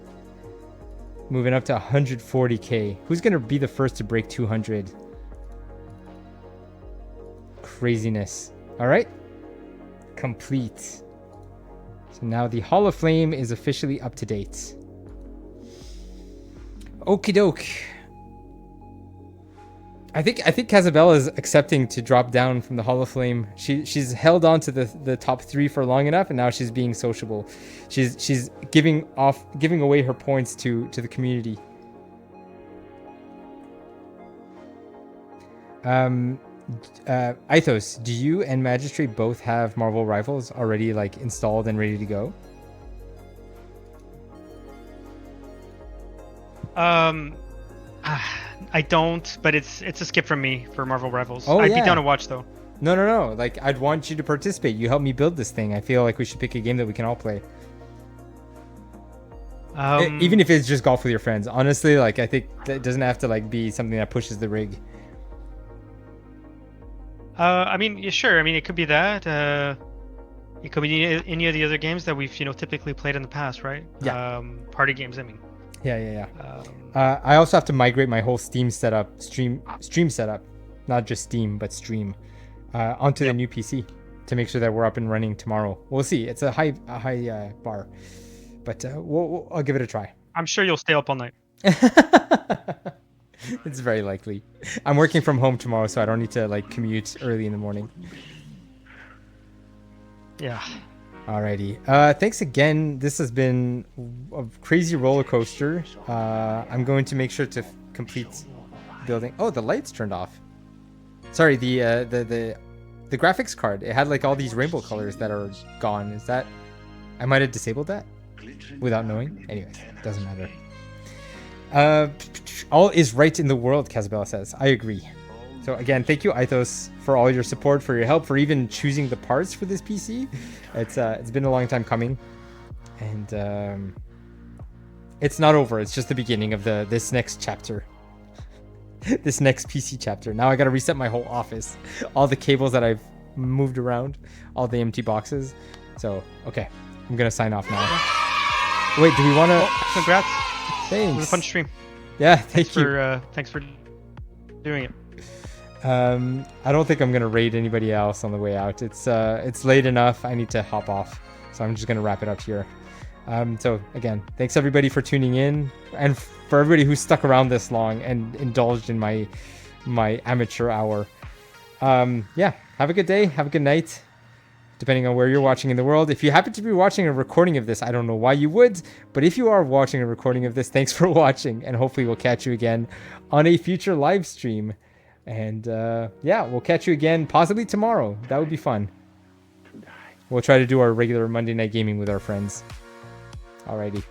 moving up to 140K. Who's going to be the first to break 200? Craziness. All right. Complete. So now the Hall of Flame is officially up to date. Okie doke. I think Casabella is accepting to drop down from the Hall of Flame. She's held on to the top 3 for long enough, and now she's being sociable. She's giving away her points to the community. Eithos, do you and Magistrate both have Marvel Rivals already like installed and ready to go? I don't, but it's a skip from me for Marvel Rivals. Oh, I'd yeah. be down to watch though. No. Like, I'd want you to participate. You helped me build this thing. I feel like we should pick a game that we can all play. Even if it's just golf with your friends. Honestly, like, I think that doesn't have to like be something that pushes the rig. I mean, yeah, sure. I mean, it could be that. It could be any of the other games that we've typically played in the past, right? Yeah. Party games, I mean. Yeah. I also have to migrate my whole Steam setup, stream setup, not just Steam, but Stream, onto the new PC to make sure that we're up and running tomorrow. We'll see. It's a high bar, but I'll give it a try. I'm sure you'll stay up all night. It's very likely. I'm working from home tomorrow, so I don't need to like commute early in the morning. Yeah. Alrighty. Thanks again. This has been a crazy roller coaster. I'm going to make sure to complete building. Oh, the lights turned off. Sorry, the graphics card. It had like all these rainbow colors that are gone. Is that? I might have disabled that without knowing. Anyways, doesn't matter. All is right in the world, Casabella says. I agree. So again, thank you, Eithos, for all your support, for your help, for even choosing the parts for this PC. It's been a long time coming, and it's not over. It's just the beginning of this next chapter, this next PC chapter. Now I gotta reset my whole office, all the cables that I've moved around, all the empty boxes. So okay, I'm gonna sign off now. Wait, do we want to? Oh, congrats! Thanks. It was a fun stream. Yeah, thanks you. Thanks for doing it. I don't think I'm gonna raid anybody else on the way out. It's late enough. I need to hop off, so I'm just gonna wrap it up here. So again, thanks everybody for tuning in, and for everybody who stuck around this long and indulged in my amateur hour. Yeah, have a good day. Have a good night, depending on where you're watching in the world. If you happen to be watching a recording of this, I don't know why you would, but if you are watching a recording of this, thanks for watching, and hopefully we'll catch you again on a future live stream. And yeah, we'll catch you again possibly tomorrow. That would be fun. We'll try to do our regular Monday night gaming with our friends. Alrighty.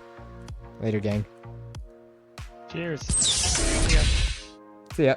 Later, gang. Cheers. See ya.